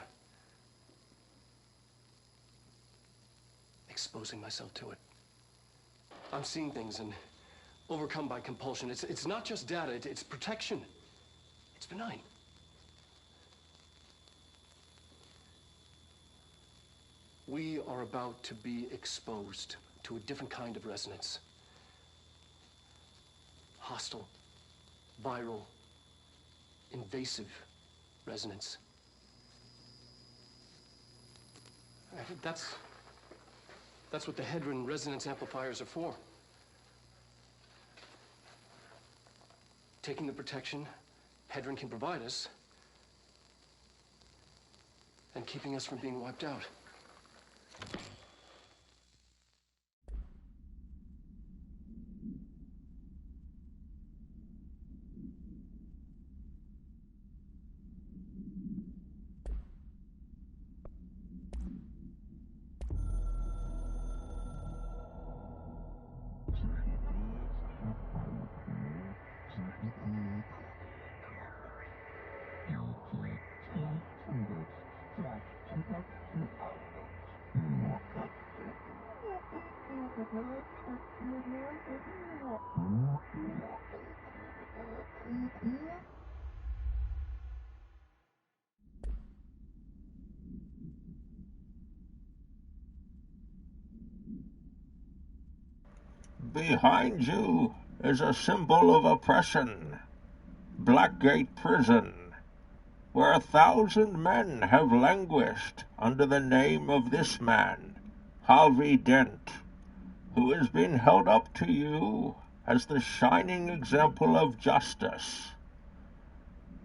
E: Exposing myself to it. I'm seeing things and overcome by compulsion. It's not just data, it's protection. It's benign. We are about to be exposed to a different kind of resonance. Hostile, viral, invasive resonance. I think that's what the Hedron resonance amplifiers are for. Taking the protection Hedron can provide us, and keeping us from being wiped out.
O: Behind you is a symbol of oppression. Blackgate Prison, where 1,000 men have languished under the name of this man, Harvey Dent, who has been held up to you as the shining example of justice.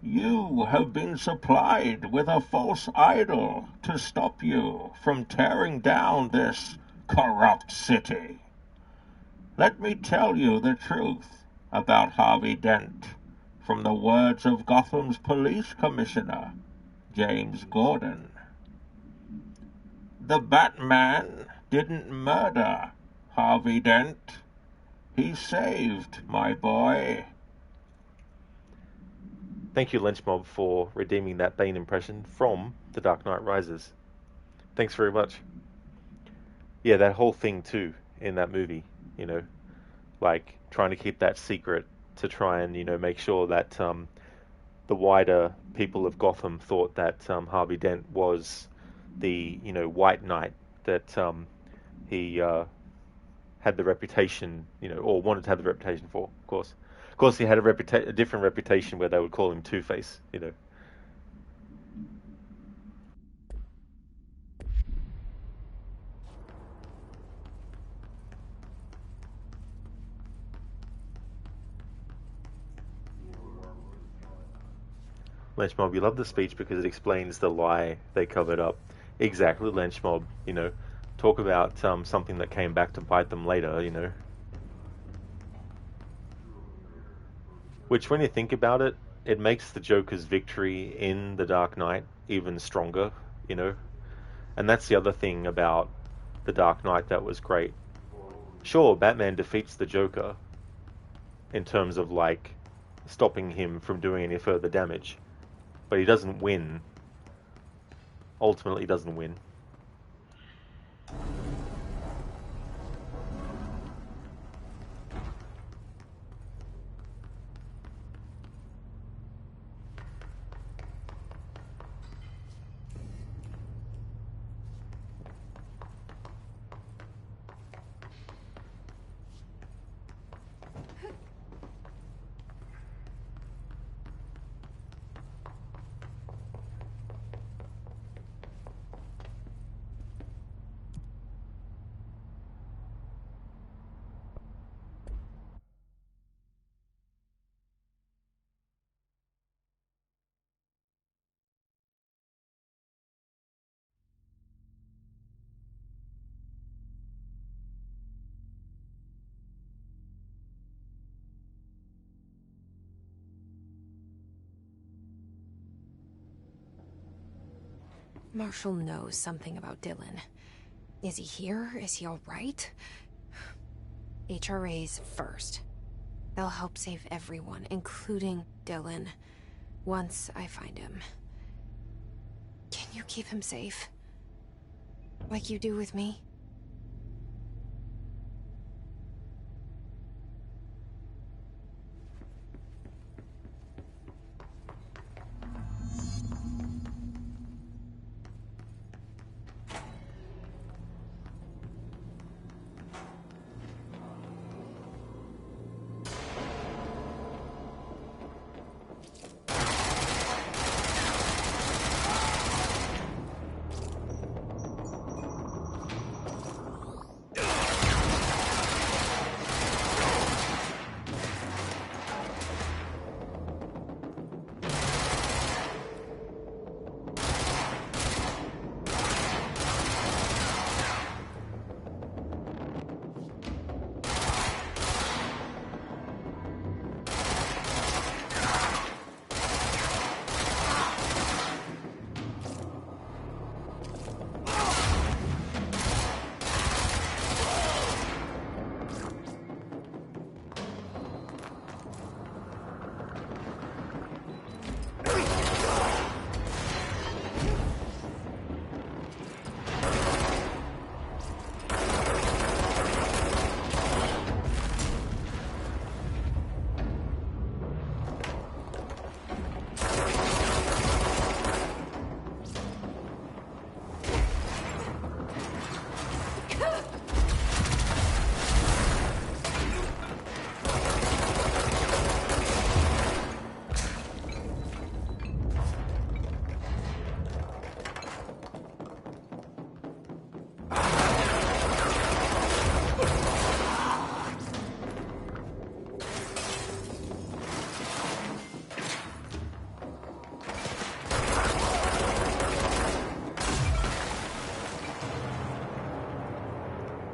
O: You have been supplied with a false idol to stop you from tearing down this corrupt city. Let me tell you the truth about Harvey Dent from the words of Gotham's police commissioner, James Gordon. The Batman didn't murder Harvey Dent. He saved my boy.
A: Thank you, Lynchmob, for redeeming that Bane impression from The Dark Knight Rises. Thanks very much. Yeah, that whole thing too in that movie, you know, like trying to keep that secret to try and, you know, make sure that the wider people of Gotham thought that Harvey Dent was the, you know, White Knight that he had the reputation, you know, or wanted to have the reputation for, of course. Of course, he had a different reputation where they would call him Two-Face, you know. Lynchmob, you love the speech because it explains the lie they covered up. Exactly, Lynchmob, you know. Talk about something that came back to bite them later, you know. Which, when you think about it, it makes the Joker's victory in The Dark Knight even stronger, you know. And that's the other thing about The Dark Knight that was great. Sure, Batman defeats the Joker in terms of, like, stopping him from doing any further damage. But he doesn't win. Ultimately, doesn't win.
I: Marshall knows something about Dylan. Is he here? Is he all right? HRAs first. They'll help save everyone, including Dylan, once I find him. Can you keep him safe? Like you do with me?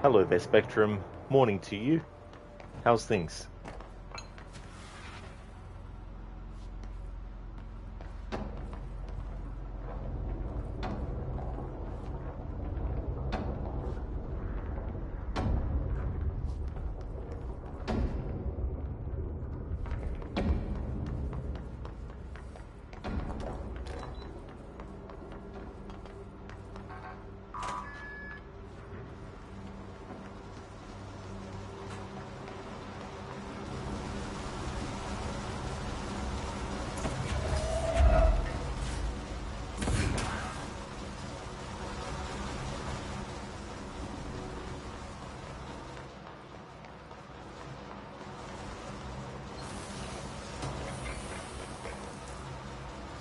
A: Hello there, Spectrum. Morning to you. How's things?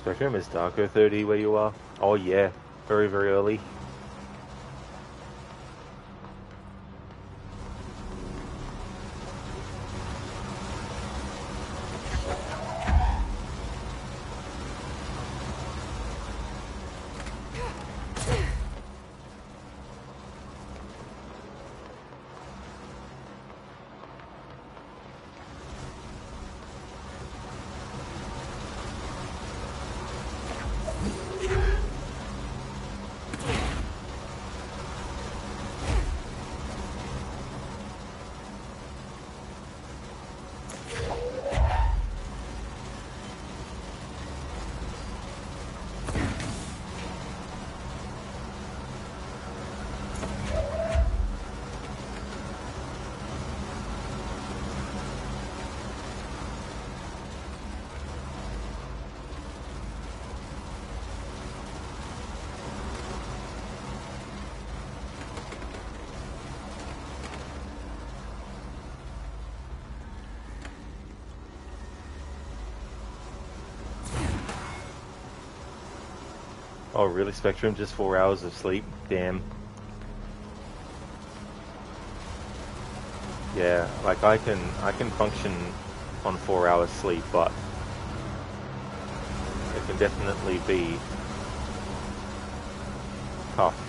A: Spectrum, is Darko 30 where you are? Oh yeah, very, very early. Oh really, Spectrum? Just 4 hours of sleep? Damn. Yeah, like I can function on 4 hours sleep, but it can definitely be tough.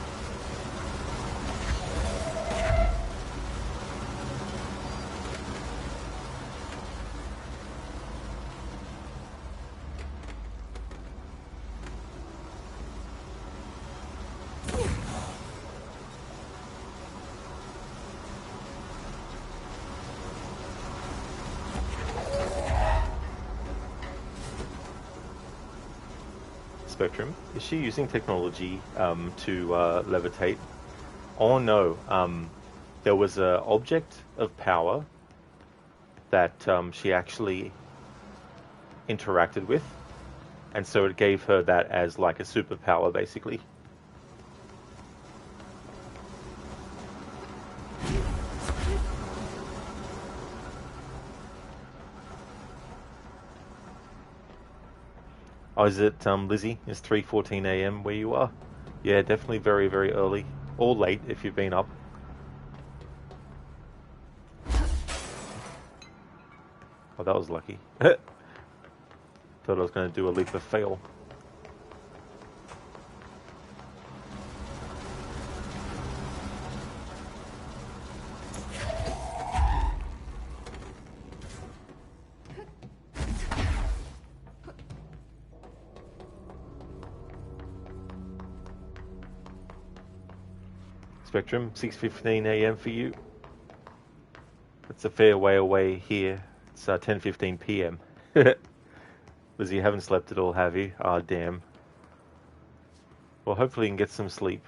A: Spectrum, is she using technology to levitate? Oh no, there was an object of power that she actually interacted with, and so it gave her that as like a superpower, basically. Oh, is it, Lizzie? It's 3:14 a.m. where you are? Yeah, definitely very, very early. Or late if you've been up. Oh, that was lucky. Thought I was going to do a leap of fail. Spectrum, 6:15 a.m. for you. It's a fair way away here. It's 10:15 p.m. Lizzie, you haven't slept at all, have you? Ah, damn. Well, hopefully you can get some sleep.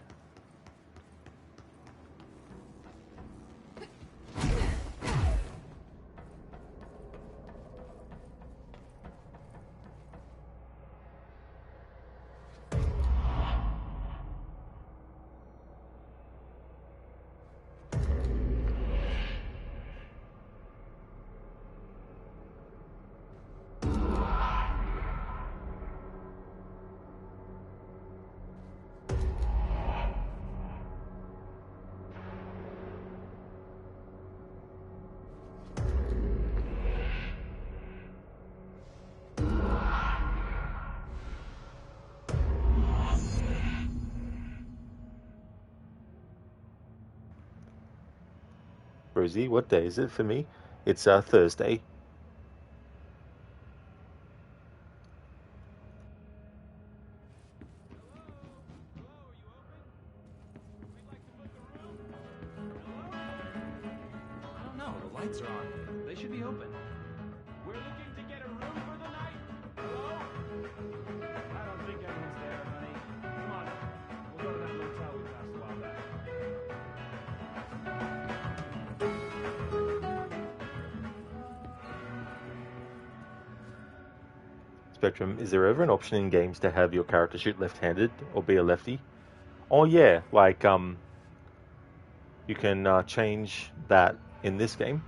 A: Rosie. What day is it for me? It's Thursday.
Q: I don't know. The lights are on. They should be open. We're looking to get a room for the night. Hello? I don't think anyone's there, honey. Come on. We'll go to that motel we passed a while back.
A: Spectrum, is there ever an option in games to have your character shoot left-handed or be a lefty? Oh yeah, like you can change that in this game.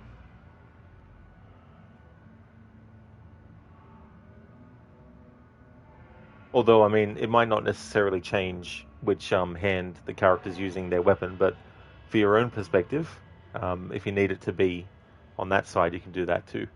A: Although, I mean, it might not necessarily change which hand the character's using their weapon, but for your own perspective, if you need it to be on that side, you can do that too.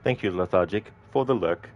A: Thank you, Lethargic, for the lurk.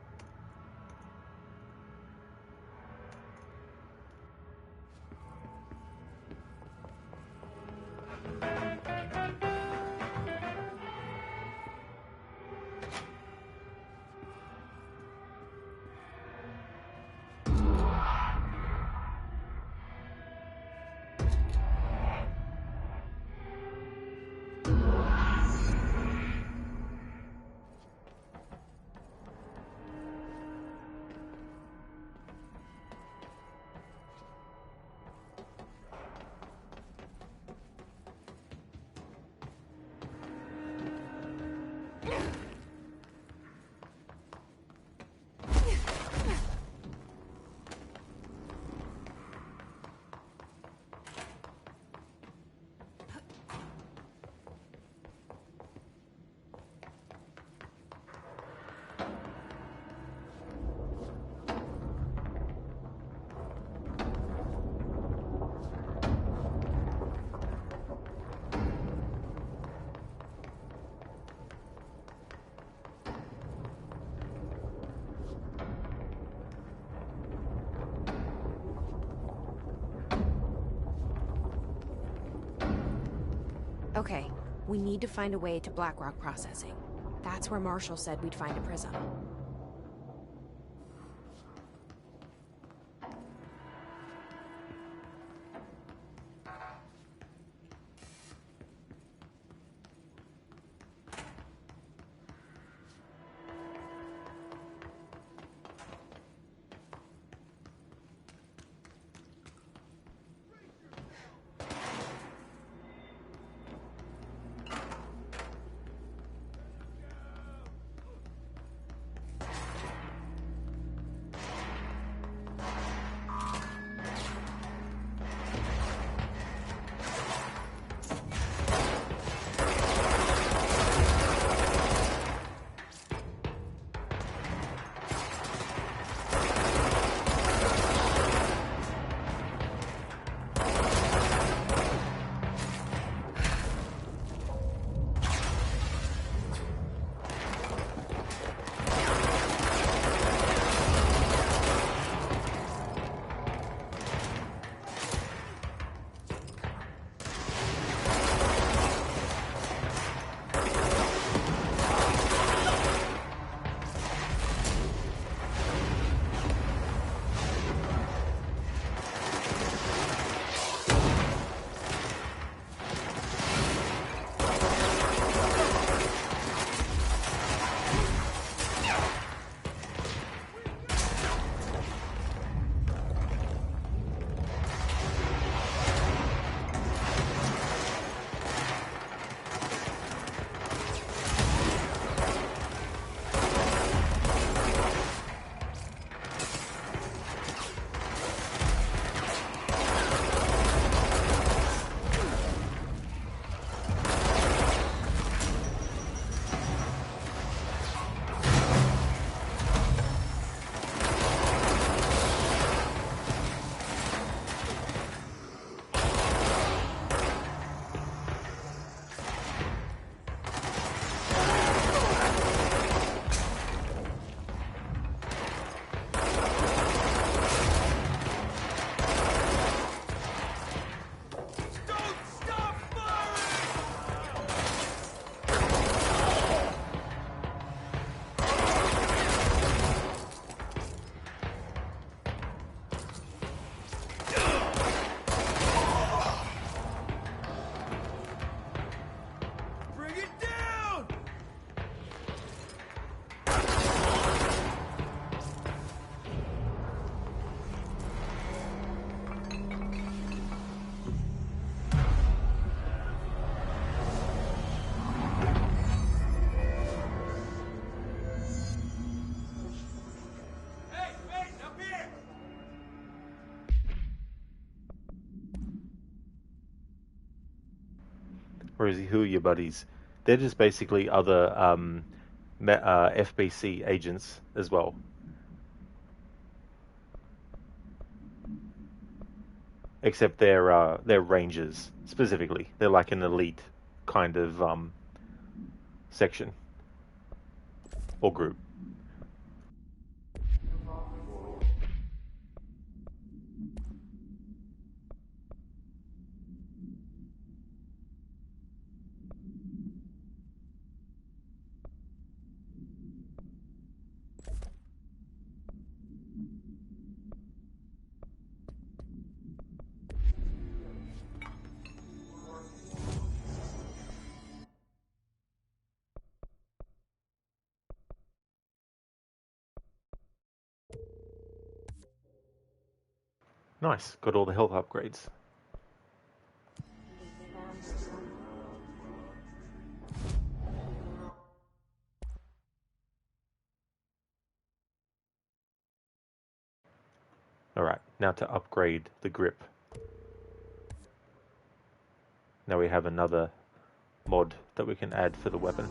I: Okay, we need to find a way to Blackrock processing. That's where Marshall said we'd find a prism.
A: Rosie, who are your buddies? They're just basically other FBC agents as well. Except they're rangers specifically. They're like an elite kind of section or group. Nice, got all the health upgrades. Alright, now to upgrade the grip. Now we have another mod that we can add for the weapon.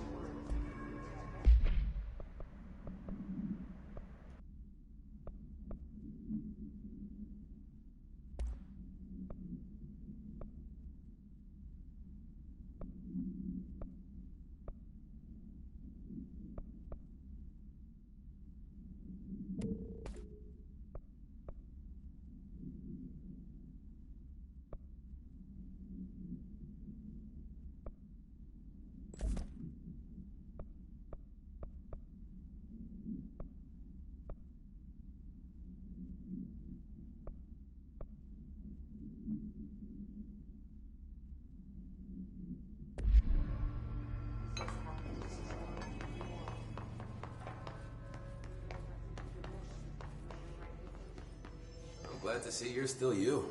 R: I'm glad to see you're still you.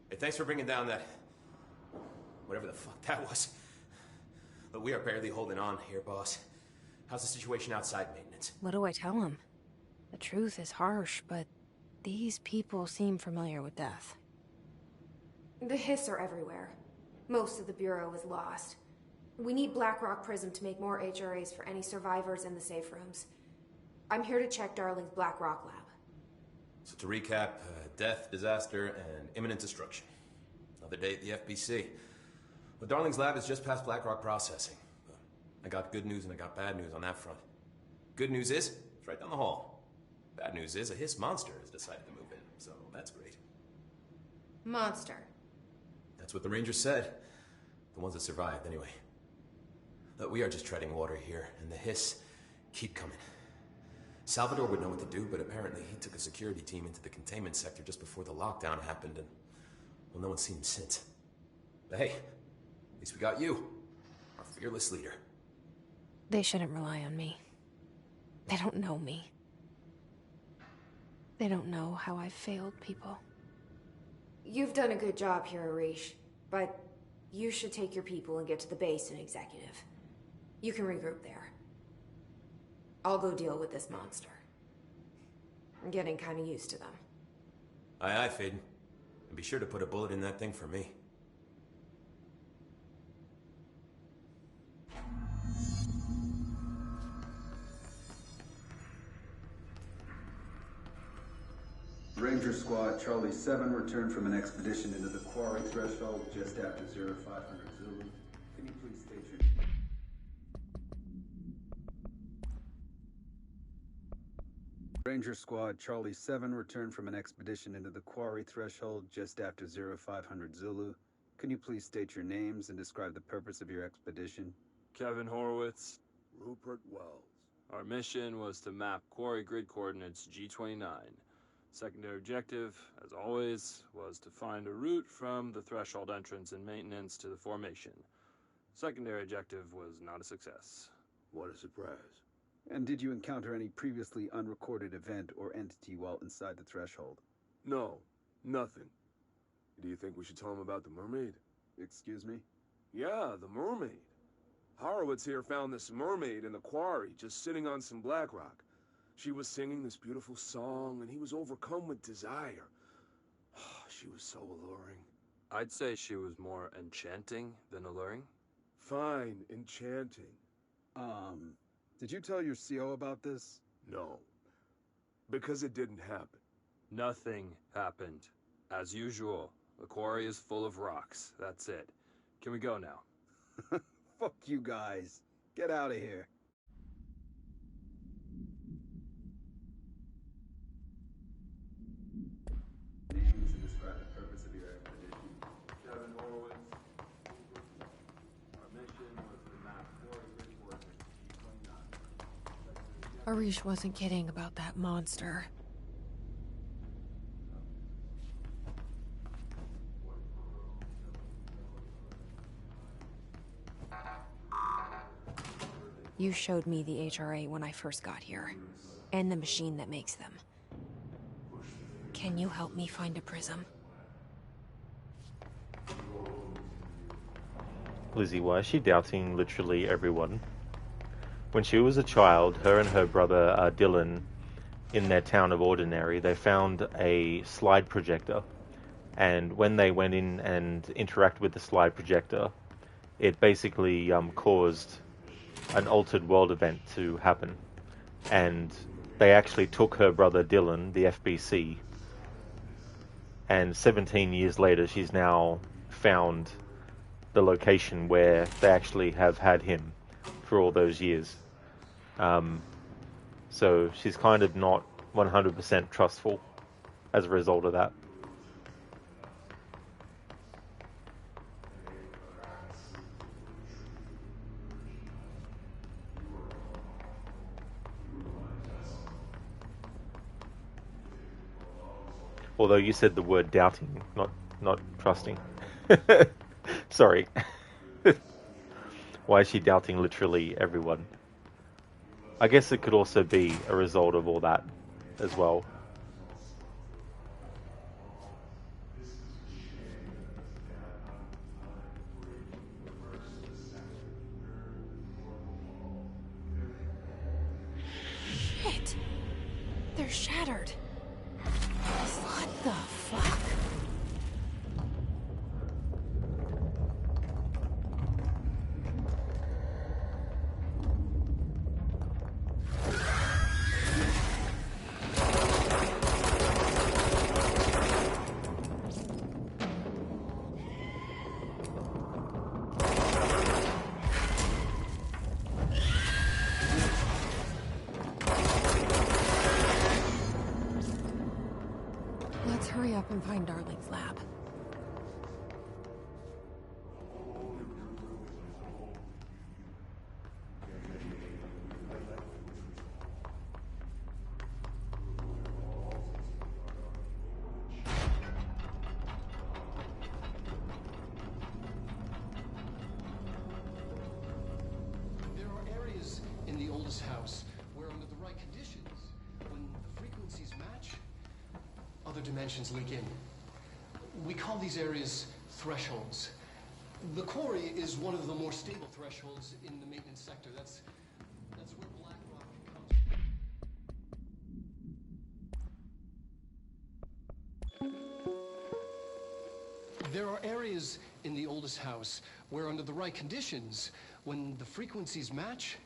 R: Hey, thanks for bringing down that... whatever the fuck that was. But we are barely holding on here, boss. How's the situation outside maintenance?
I: What do I tell him? The truth is harsh, but these people seem familiar with death.
N: The Hiss are everywhere. Most of the Bureau is lost. We need Blackrock Prism to make more HRAs for any survivors in the safe rooms. I'm here to check Darling's Blackrock lab.
R: So to recap, death, disaster, and imminent destruction. Another day at the FBC. But Darling's lab is just past Blackrock processing. I got good news and I got bad news on that front. Good news is, it's right down the hall. Bad news is, a Hiss monster has decided to move in, so that's great.
N: Monster.
R: That's what the Rangers said. The ones that survived, anyway. But we are just treading water here, and the Hiss keep coming. Salvador would know what to do, but apparently he took a security team into the containment sector just before the lockdown happened, and, well, no one's seen him since. But hey, at least we got you, our fearless leader.
I: They shouldn't rely on me. They don't know me. They don't know how I've failed people.
N: You've done a good job here, Arish, but you should take your people and get to the base in Executive. You can regroup there. I'll go deal with this monster. I'm getting kind of used to them.
R: Aye, aye, Faden. And be sure to put a bullet in that thing for me.
T: Ranger Squad, Charlie 7 returned from an expedition into the quarry threshold just after 0500 Zulu. Can you please state your... Ranger Squad, Charlie 7 returned from an expedition into the quarry threshold just after 0500 Zulu. Can you please state your names and describe the purpose of your expedition?
V: Kevin Horowitz.
T: Rupert Wells.
V: Our mission was to map quarry grid coordinates G29. Secondary objective, as always, was to find a route from the threshold entrance and maintenance to the formation. Secondary objective was not a success.
T: What a surprise. And did you encounter any previously unrecorded event or entity while inside the threshold?
V: No, nothing. Do you think we should tell him about the mermaid?
T: Excuse me?
V: Yeah, the mermaid. Horowitz here found this mermaid in the quarry, just sitting on some black rock. She was singing this beautiful song, and he was overcome with desire.
G: She was so alluring.
V: I'd say she was more enchanting than alluring.
G: Fine, enchanting.
T: Did you tell your CO about this?
G: No. Because it didn't happen.
V: Nothing happened. As usual, the quarry is full of rocks. That's it. Can we go now?
T: Fuck you guys. Get out of here. Names and describe the purpose of your expedition.
V: Kevin Horowitz. Our mission was to map quarry grid coordinates G29.
B: Arish wasn't kidding about that monster. You showed me the HRA when I first got here, and the machine that makes them. Can you help me find a prism?
A: Lizzie, why is she doubting literally everyone? When she was a child, her and her brother Dylan, in their town of Ordinary, they found a slide projector. And when they went in and interacted with the slide projector, it basically caused an altered world event to happen. And they actually took her brother Dylan, the FBC, and 17 years later she's now found the location where they actually have had him for all those years. So she's kind of not 100% trustful as a result of that. Although you said the word doubting, not trusting. Sorry. Why is she doubting literally everyone? I guess it could also be a result of all that as well.
B: Shit! They're shattered. What the fuck? Let's hurry up and find Darling's lab.
E: There are areas in the oldest house where, under the right conditions, when the frequencies match, other dimensions leak in. We call these areas thresholds. The quarry is one of the more stable thresholds in the maintenance sector. That's where Black Rock comes. There are areas in the oldest house where, under the right conditions, when the frequencies match,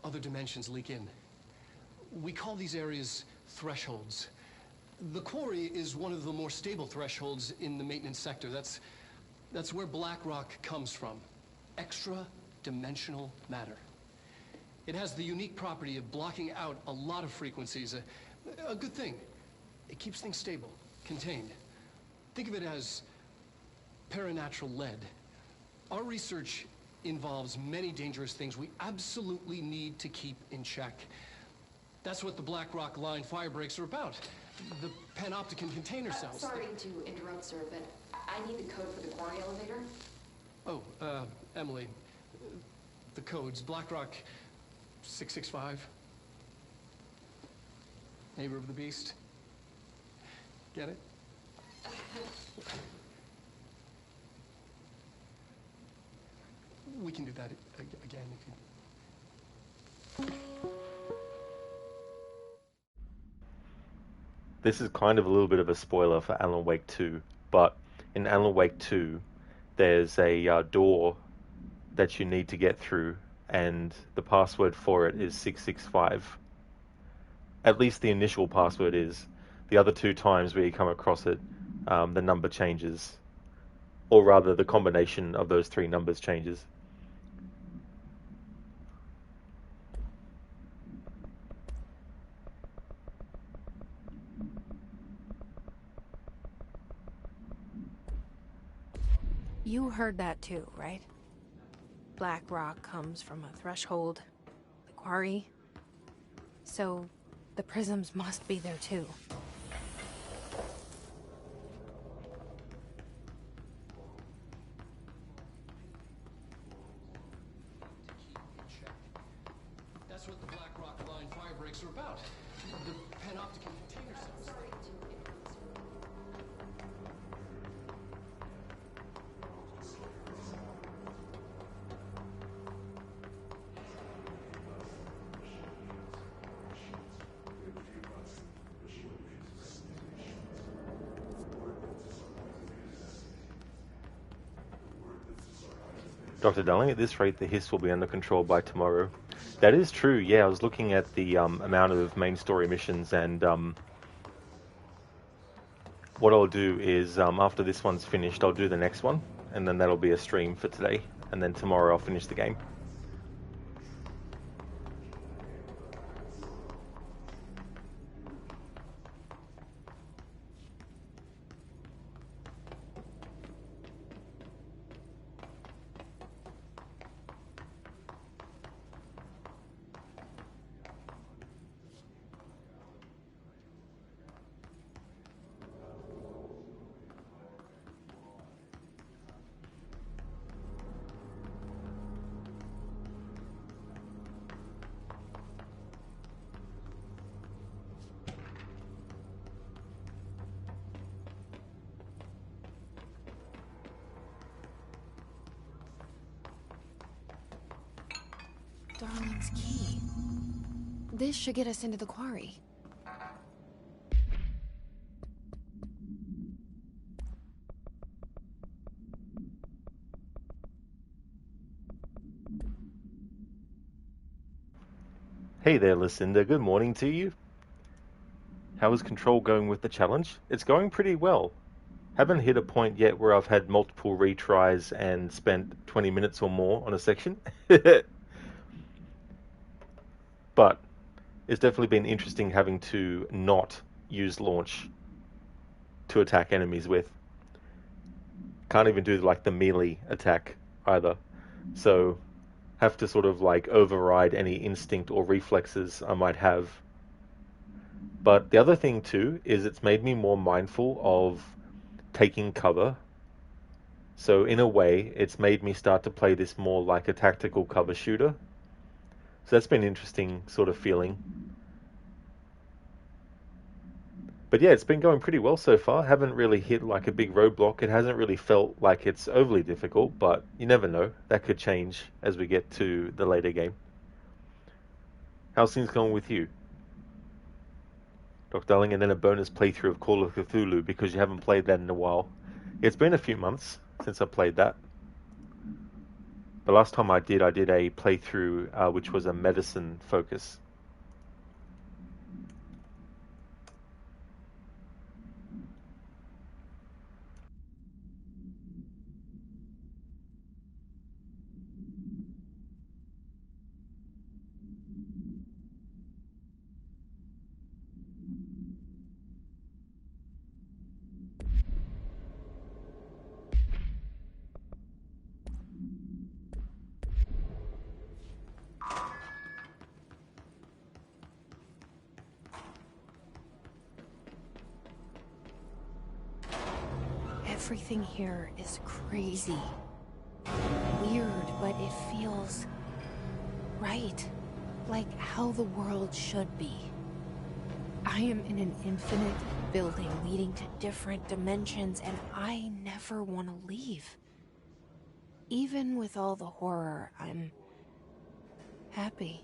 E: other dimensions leak in. We call these areas thresholds. The quarry is one of the more stable thresholds in the maintenance sector. That's where Black Rock comes from. Extra-dimensional matter. It has the unique property of blocking out a lot of frequencies. A good thing. It keeps things stable, contained. Think of it as paranatural lead. Our research involves many dangerous things we absolutely need to keep in check. That's what the Black Rock line fire breaks are about. The panopticon container cells.
H: Sorry to interrupt, sir, but I need the code for the quarry elevator.
E: Oh, Emily. The codes. Black Rock 665. Neighbor of the Beast. Get it? We can do that again if you...
A: this is kind of a little bit of a spoiler for Alan Wake 2, but in Alan Wake 2, there's a door that you need to get through, and the password for it is 665. At least the initial password is. The other two times where you come across it, the number changes. Or rather, the combination of those three numbers changes.
I: You heard that too, right? Black rock comes from a threshold, the quarry. So, the prisms must be there too.
E: That's what the Black Rock Line fire breaks are about. The panopticon container cells.
A: Dr. Darling, at this rate, the hiss will be under control by tomorrow. That is true, yeah. I was looking at the amount of main story missions, and what I'll do is, after this one's finished, I'll do the next one, and then that'll be a stream for today, and then tomorrow I'll finish the game.
I: Darling's key. This should get us into the quarry.
A: Hey there, Lucinda. Good morning to you. How is Control going with the challenge? It's going pretty well. Haven't hit a point yet where I've had multiple retries and spent 20 minutes or more on a section. But it's definitely been interesting having to not use launch to attack enemies with. Can't even do like the melee attack either. So have to sort of like override any instinct or reflexes I might have. But the other thing too is it's made me more mindful of taking cover. So in a way, it's made me start to play this more like a tactical cover shooter. So that's been an interesting sort of feeling. But yeah, it's been going pretty well so far. Haven't really hit like a big roadblock. It hasn't really felt like it's overly difficult, but you never know. That could change as we get to the later game. How's things going with you? Dr. Darling, and then a bonus playthrough of Call of Cthulhu because you haven't played that in a while. It's been a few months since I played that. The last time I did a playthrough which was a medicine focus.
I: Everything here is crazy. Weird, but it feels right. Like how the world should be. I am in an infinite building leading to different dimensions, and I never want to leave. Even with all the horror, I'm happy.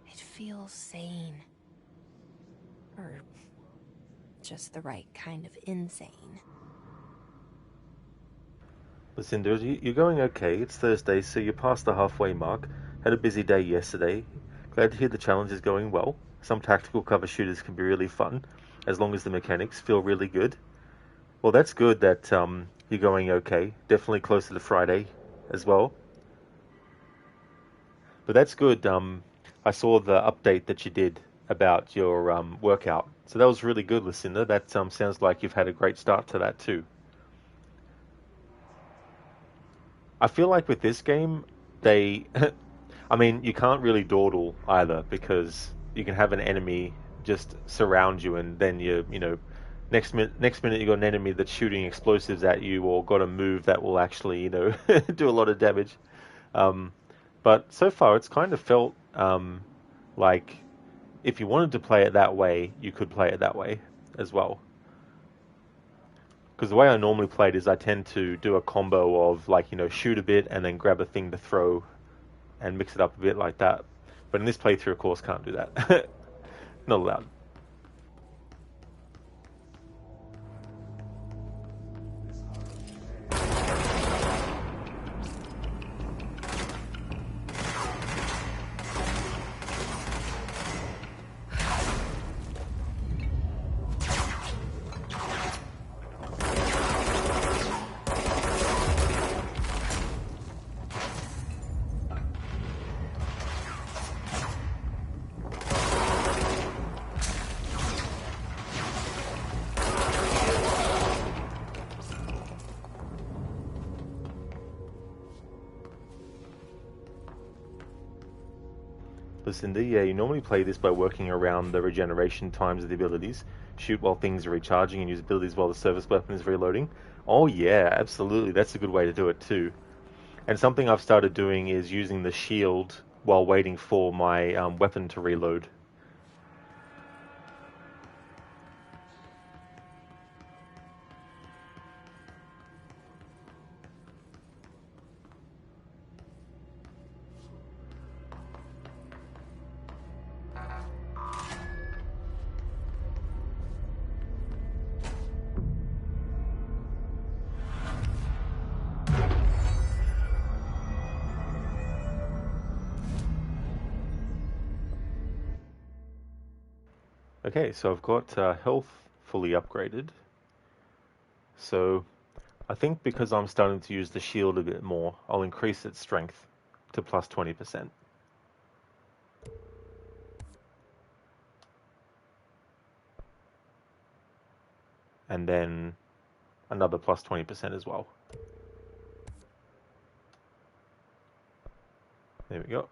I: It feels sane. Or just the right kind of insane.
A: Lucinda, you're going okay. It's Thursday, so you're past the halfway mark. Had a busy day yesterday. Glad to hear the challenge is going well. Some tactical cover shooters can be really fun, as long as the mechanics feel really good. Well, that's good that you're going okay. Definitely closer to Friday as well. But that's good. I saw the update that you did about your workout. So that was really good, Lucinda. That sounds like you've had a great start to that too. I feel like with this game, I mean, you can't really dawdle either, because you can have an enemy just surround you, and then next minute you got an enemy that's shooting explosives at you, or got a move that will actually, do a lot of damage. But so far, it's kind of felt like if you wanted to play it that way, you could play it that way as well. Because the way I normally play it is I tend to do a combo of shoot a bit and then grab a thing to throw and mix it up a bit like that. But in this playthrough, of course, can't do that. Not allowed. Lucinda, yeah, you normally play this by working around the regeneration times of the abilities. Shoot while things are recharging and use abilities while the service weapon is reloading. Oh yeah, absolutely, that's a good way to do it too. And something I've started doing is using the shield while waiting for my weapon to reload. Okay, so I've got health fully upgraded. So I think because I'm starting to use the shield a bit more, I'll increase its strength to plus 20%. And then another plus 20% as well. There we go.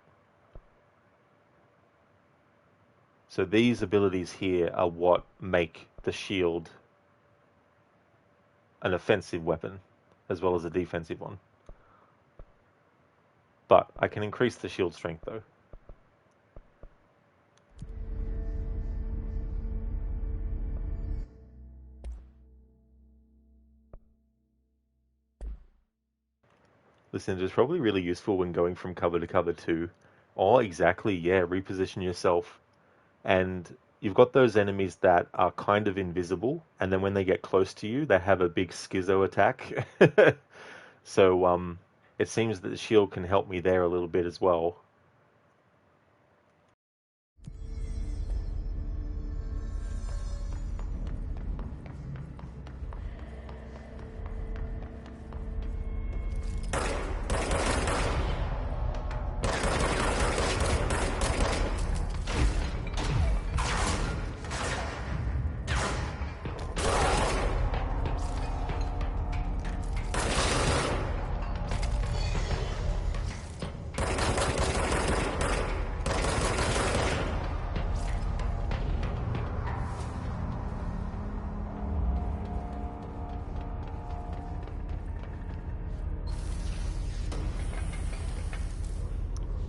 A: So these abilities here are what make the shield an offensive weapon, as well as a defensive one. But I can increase the shield strength though. Listen, it's probably really useful when going from cover to cover too. Oh, exactly, yeah, reposition yourself. And you've got those enemies that are kind of invisible, and then when they get close to you, they have a big schizo attack. So it seems that the shield can help me there a little bit as well.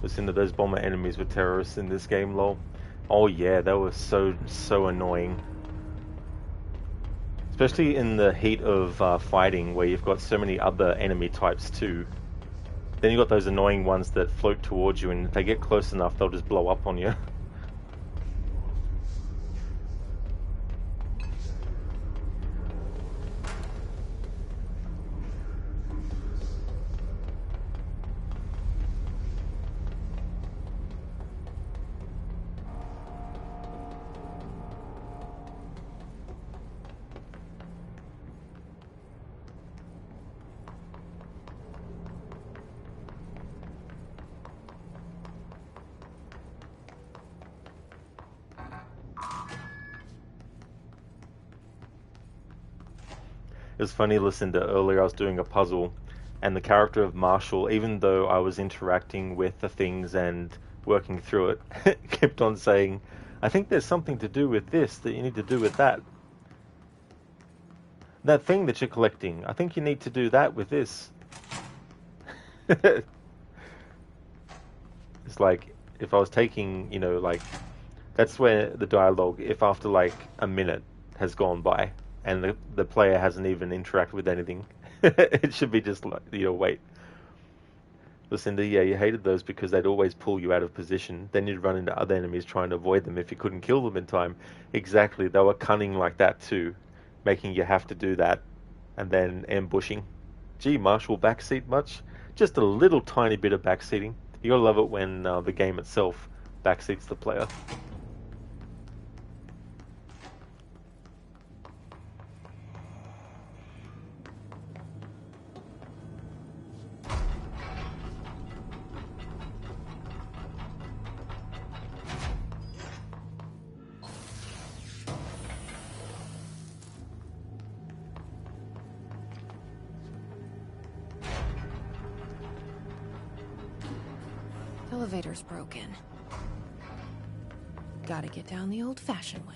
A: Listen to those bomber enemies with terrorists in this game, lol. Oh yeah, that was so annoying. Especially in the heat of fighting, where you've got so many other enemy types too. Then you've got those annoying ones that float towards you, and if they get close enough, they'll just blow up on you. It was funny, Lucinda, earlier I was doing a puzzle, and the character of Marshall, even though I was interacting with the things and working through it, kept on saying, I think there's something to do with this that you need to do with that. That thing that you're collecting, I think you need to do that with this. It's like, if I was taking, you know, like, that's where the dialogue, if after like a minute has gone by and the player hasn't even interacted with anything, it should be just like, you know, wait. Lucinda, yeah, you hated those because they'd always pull you out of position. Then you'd run into other enemies trying to avoid them if you couldn't kill them in time. Exactly, they were cunning like that too, making you have to do that, and then ambushing. Gee, Marshall, backseat much? Just a little tiny bit of backseating. You gotta love it when the game itself backseats the player.
B: Elevator's broken. Gotta get down the old-fashioned way.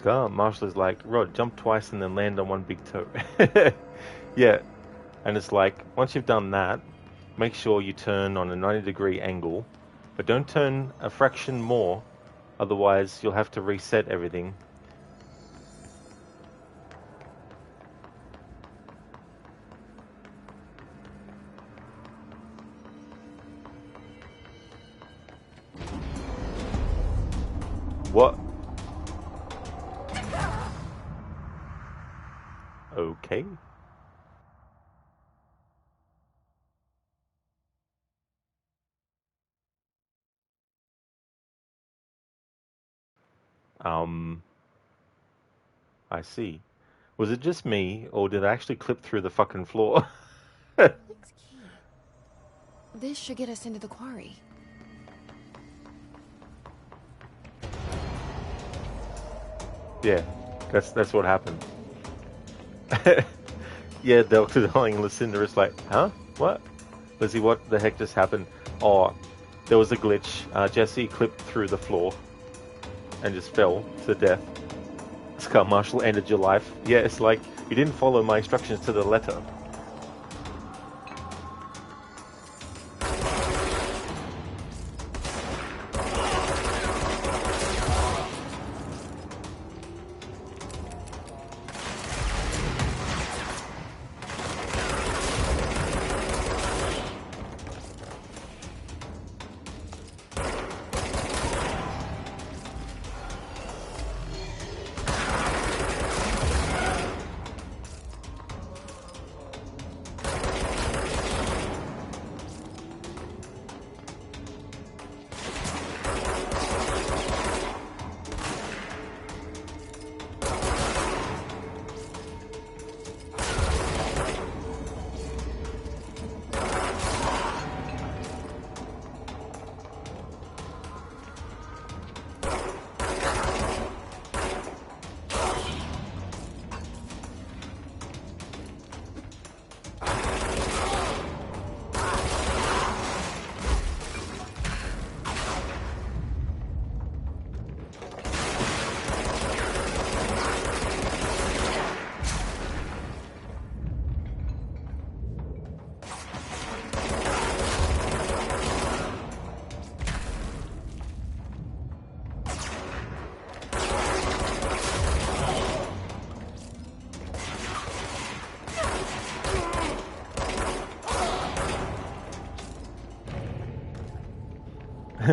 B: Marshall is like, Rod, jump twice and then land on one big toe. Yeah, and it's like, once you've done that, make sure you turn on a 90-degree angle, but don't turn a fraction more, otherwise you'll have to reset everything. What? Okay. I see. Was it just me, or did I actually clip through the fucking floor? This should get us into the quarry.
A: Yeah, that's what happened. Yeah, Dr. Darling and Lucinda is like, huh? What? Lizzie, what the heck just happened? Oh, there was a glitch. Jesse clipped through the floor and just fell to death. Scar Marshall ended your life. Yeah, it's like, you didn't follow my instructions to the letter.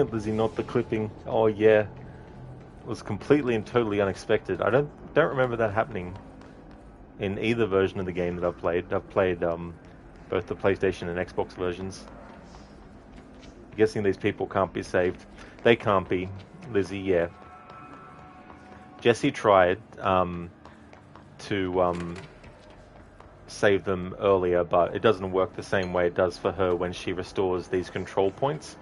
A: Lizzie, not the clipping. Oh yeah, it was completely and totally unexpected. I don't remember that happening in either version of the game that I've played. I've played both the PlayStation and Xbox versions. I'm guessing these people can't be saved. They can't be. Lizzie, yeah. Jesse tried to save them earlier, but it doesn't work the same way it does for her when she restores these control points.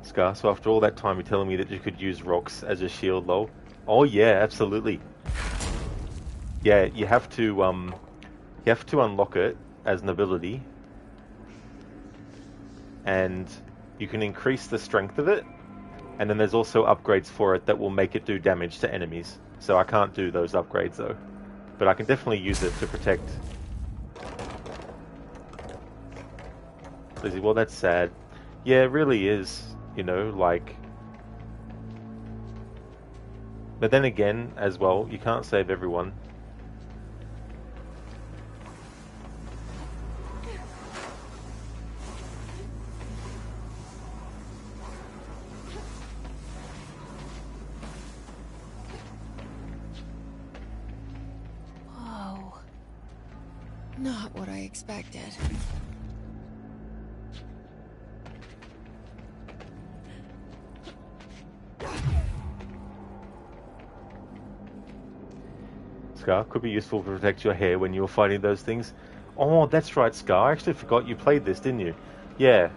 A: Scar, so after all that time you're telling me that you could use rocks as a shield, lol? Oh yeah, absolutely. Yeah, you have to unlock it as an ability, and you can increase the strength of it, and then there's also upgrades for it that will make it do damage to enemies. So I can't do those upgrades though, but I can definitely use it to protect. Lizzie, well that's sad. Yeah, it really is, you know, like... But then again, as well, you can't save everyone.
B: Whoa. Not what I expected.
A: Scar, could be useful to protect your hair when you were fighting those things. Oh, that's right, Scar. I actually forgot you played this, didn't you? Yeah.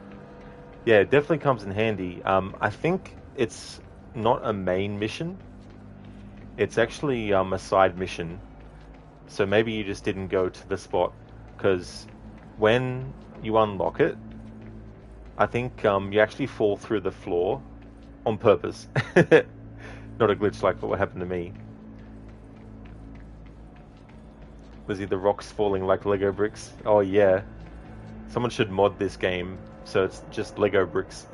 A: Yeah, it definitely comes in handy. I think it's not a main mission. It's actually a side mission. So maybe you just didn't go to the spot, because when you unlock it, I think you actually fall through the floor on purpose. Not a glitch like what happened to me. Lizzie, the rocks falling like Lego bricks. Oh yeah. Someone should mod this game so it's just Lego bricks.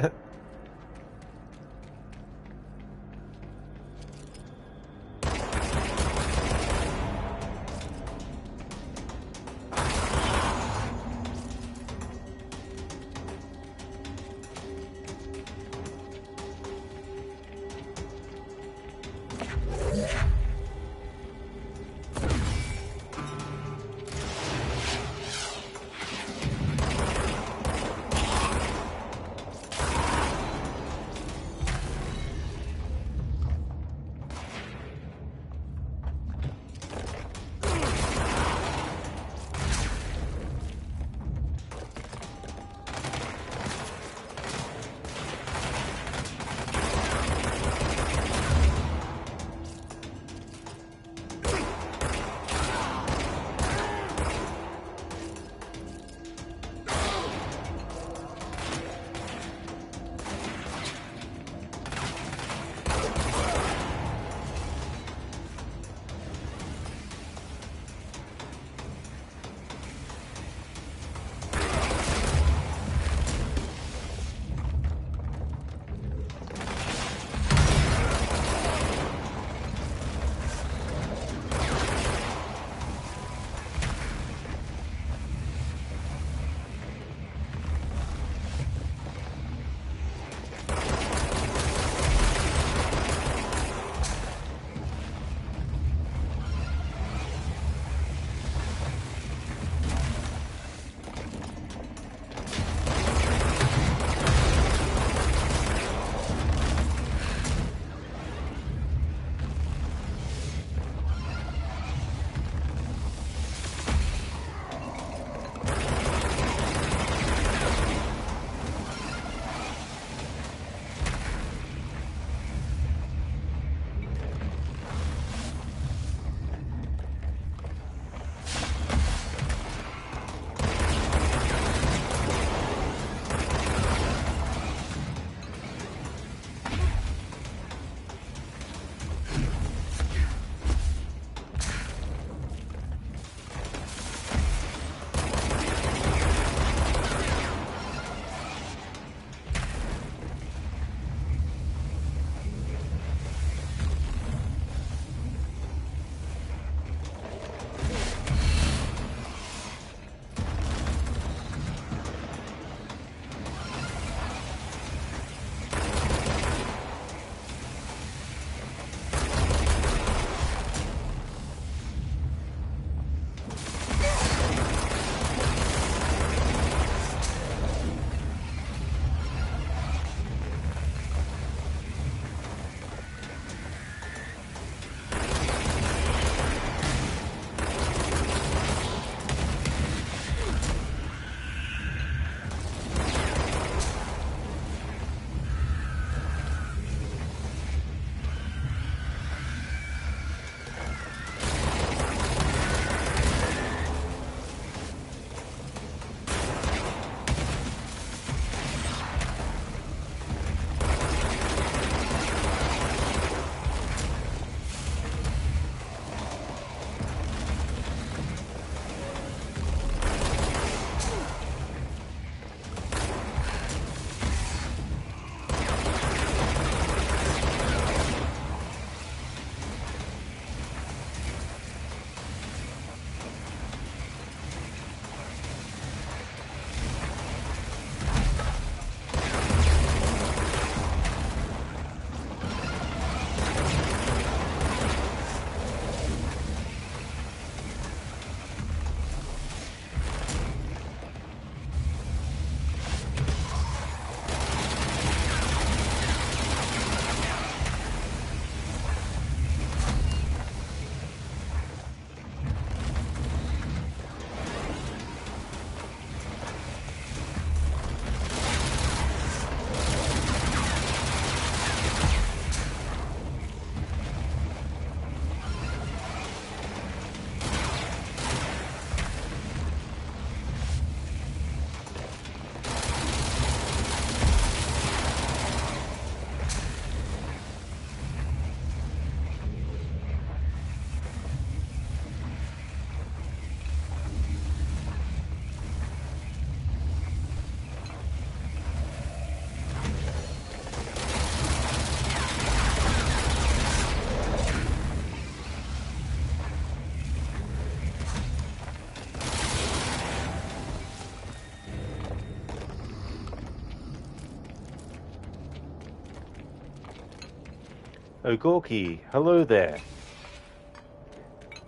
A: Ogorki, hello there.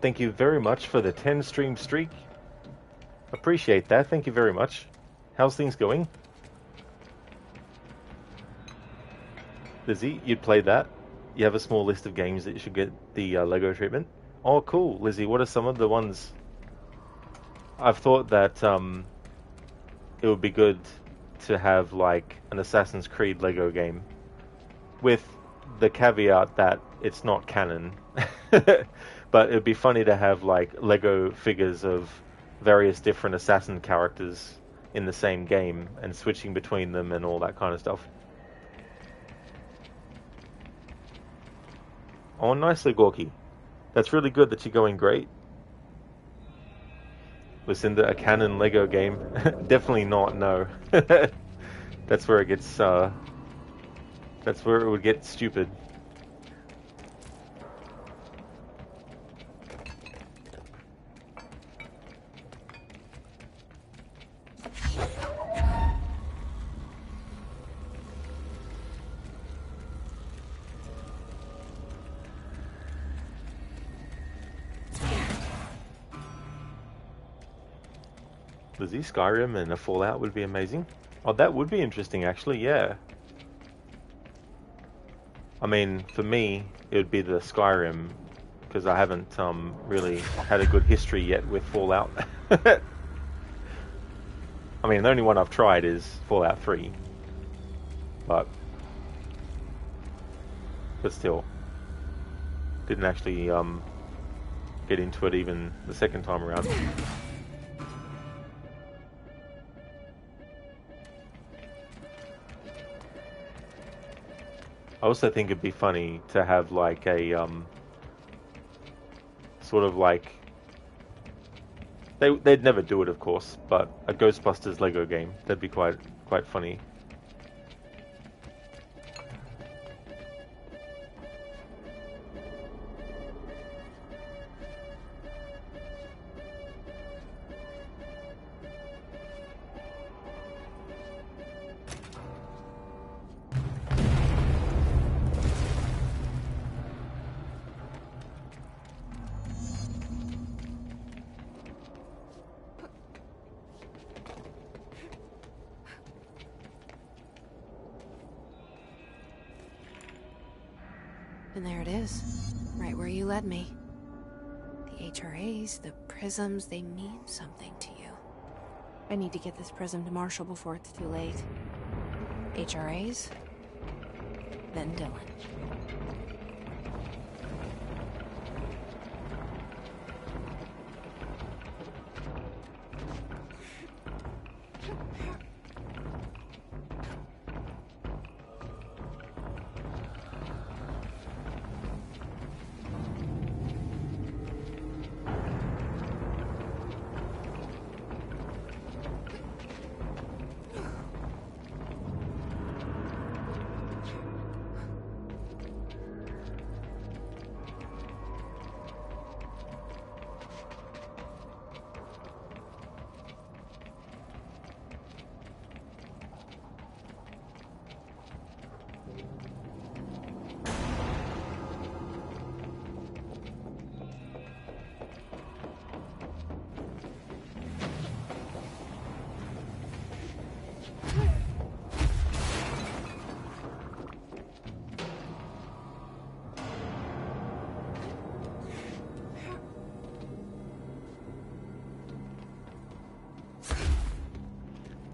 A: Thank you very much for the 10 stream streak. Appreciate that, thank you very much. How's things going? Lizzie, you'd play that? You have a small list of games that you should get the Lego treatment? Oh, cool, Lizzie, what are some of the ones? I've thought that it would be good to have like an Assassin's Creed Lego game with the caveat that it's not canon. But it'd be funny to have like Lego figures of various different assassin characters in the same game and switching between them and all that kind of stuff. Oh, nicely, Gorky. That's really good that you're going great. Lucinda, a canon Lego game? Definitely not, no. That's where it gets, that's where it would get stupid. Lizzie, Skyrim and a Fallout would be amazing. Oh, that would be interesting, actually, yeah. I mean, for me, it would be the Skyrim, because I haven't really had a good history yet with Fallout. I mean, the only one I've tried is Fallout 3. But still, didn't actually get into it even the second time around. I also think it'd be funny to have like a sort of like they'd never do it, of course, but a Ghostbusters Lego game. That'd be quite funny.
I: And there it is, right where you led me. The HRAs, the prisms, they mean something to you. I need to get this prism to Marshall before it's too late. HRAs, then Dylan.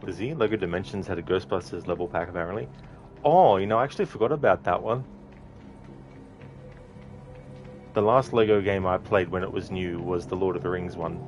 A: Lizzie, Lego Dimensions had a Ghostbusters level pack apparently. Oh, you know, I actually forgot about that one. The last Lego game I played when it was new was the Lord of the Rings one.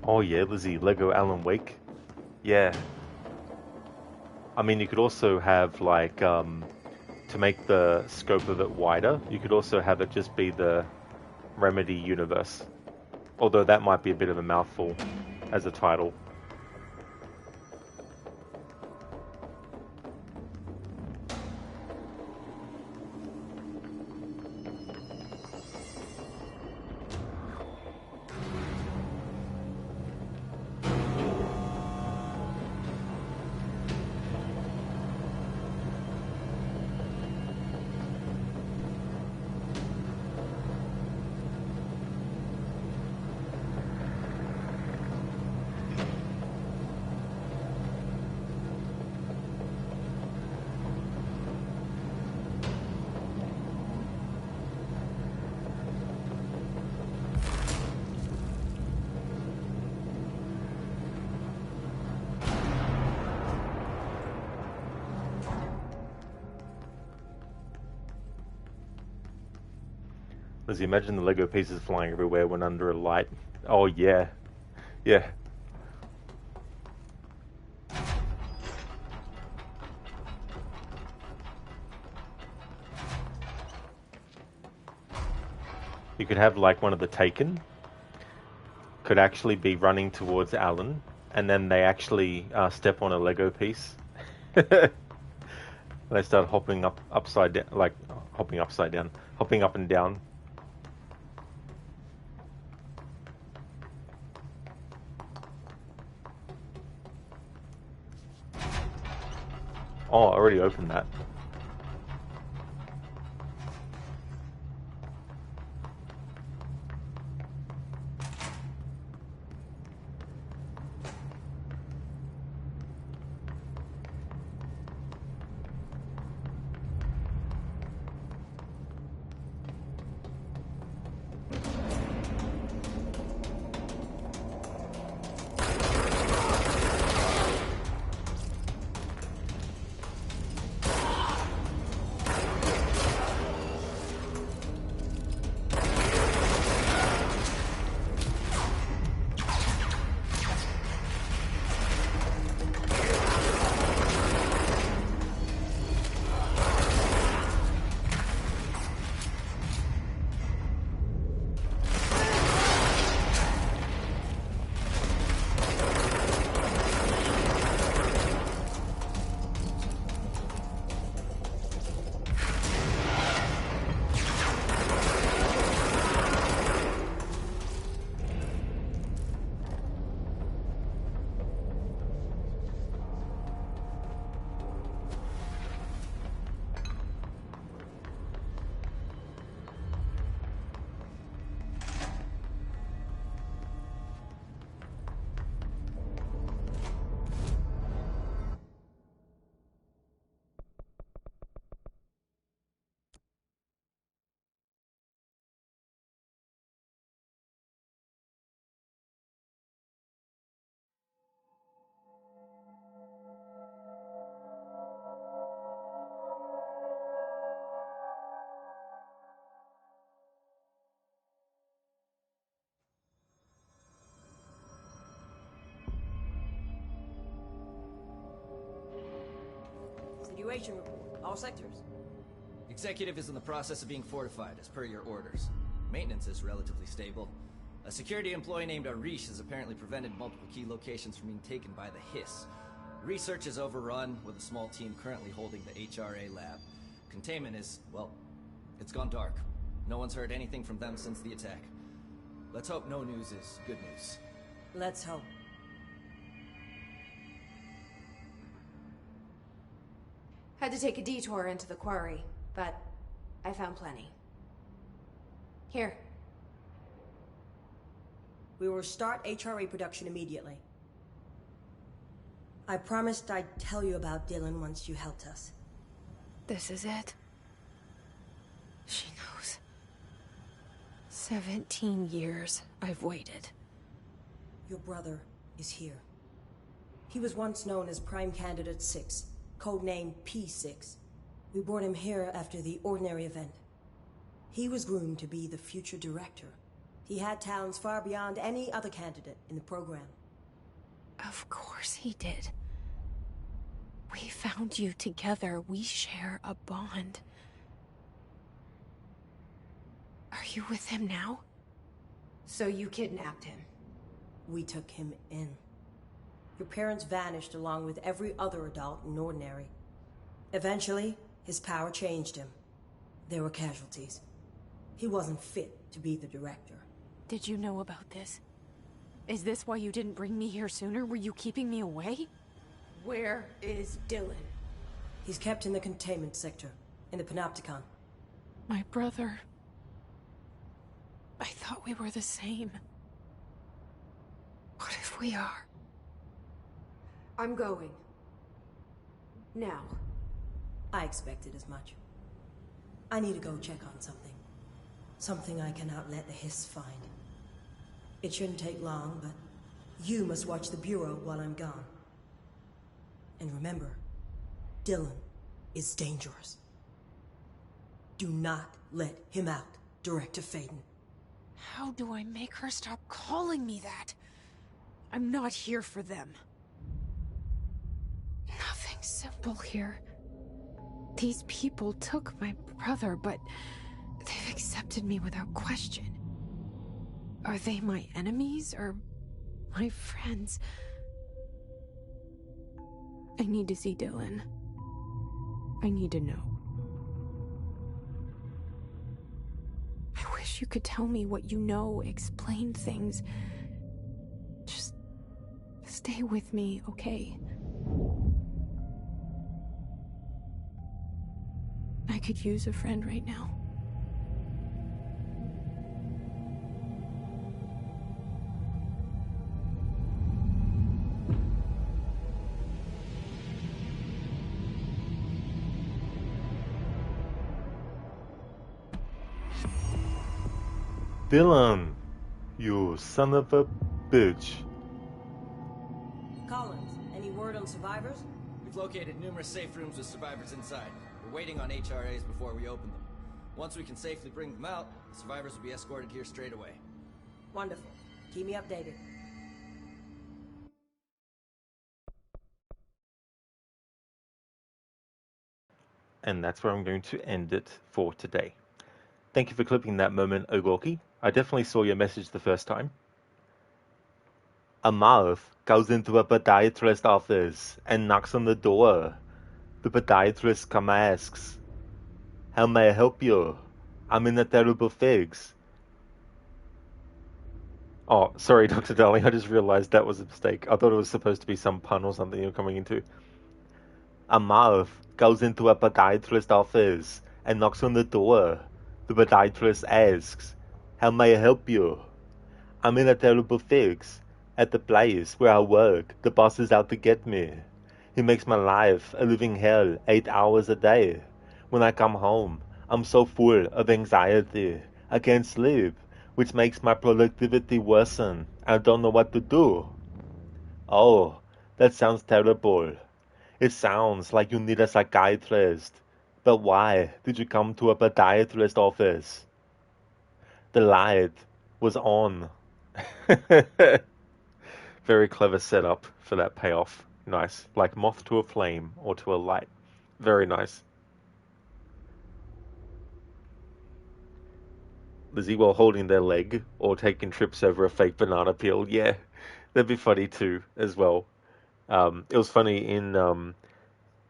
A: Oh yeah, Lizzie, Lego Alan Wake. Yeah. I mean, you could also have like to make the scope of it wider. You could also have it just be the Remedy universe. Although that might be a bit of a mouthful as a title. Lizzie, imagine the Lego pieces flying everywhere when under a light. Oh yeah. Yeah. You could have like one of the Taken could actually be running towards Alan, and then they actually step on a Lego piece. They start hopping upside down, like hopping upside down, hopping up and down. Oh, I already opened that.
K: Situation report. All sectors.
S: Executive is in the process of being fortified, as per your orders. Maintenance is relatively stable. A security employee named Arish has apparently prevented multiple key locations from being taken by the Hiss. Research is overrun, with a small team currently holding the HRA lab. Containment is, well, it's gone dark. No one's heard anything from them since the attack. Let's hope no news is good news.
K: Let's hope.
N: Had to take a detour into the quarry, but I found plenty. Here.
K: We will start HRA production immediately. I promised I'd tell you about Dylan once you helped us.
B: This is it. She knows. 17 years I've waited.
K: Your brother is here. He was once known as Prime Candidate 6, codename P6. We brought him here after the ordinary event. He was groomed to be the future director. He had talents far beyond any other candidate in the program.
B: Of course he did. We found you together. We share a bond. Are you with him now?
N: So you kidnapped him?
K: We took him in. Your parents vanished along with every other adult in Ordinary. Eventually, his power changed him. There were casualties. He wasn't fit to be the director.
B: Did you know about this? Is this why you didn't bring me here sooner? Were you keeping me away?
N: Where is Dylan?
K: He's kept in the containment sector, in the Panopticon.
B: My brother. I thought we were the same. What if we are?
N: I'm going. Now.
K: I expected as much. I need to go check on something. Something I cannot let the Hiss find. It shouldn't take long, but you must watch the Bureau while I'm gone. And remember, Dylan is dangerous. Do not let him out, Director Faden.
B: How do I make her stop calling me that? I'm not here for them. Nothing simple here. These people took my brother, but they've accepted me without question. Are they my enemies or my friends? I need to see Dylan. I need to know. I wish you could tell me what you know, explain things. Just stay with me, okay? I could use a friend right now.
A: Dylan, you son of a bitch.
K: Collins, any word on survivors?
S: We've located numerous safe rooms with survivors inside. We're waiting on HRAs before we open them. Once we can safely bring them out, the survivors will be escorted here straight away.
K: Wonderful. Keep me updated.
A: And that's where I'm going to end it for today. Thank you for clipping that moment, Ogorki. I definitely saw your message the first time. A mouse goes into a podiatrist's office and knocks on the door. The podiatrist comes and asks, "How may I help you? I'm in a terrible fix." Oh, sorry, Dr. Darling, I just realized that was a mistake. I thought it was supposed to be some pun or something you're coming into. A mouse goes into a podiatrist's office and knocks on the door. The podiatrist asks, "How may I help you? I'm in a terrible fix. At the place where I work, the boss is out to get me. He makes my life a living hell 8 hours a day. When I come home, I'm so full of anxiety. I can't sleep, which makes my productivity worsen. I don't know what to do." Oh, that sounds terrible. It sounds like you need a psychiatrist. But why did you come to a podiatrist office? The light was on. Very clever setup for that payoff. Nice. Like moth to a flame or to a light. Very nice. Lizzie while holding their leg or taking trips over a fake banana peel. Yeah, that'd be funny too as well. It was funny in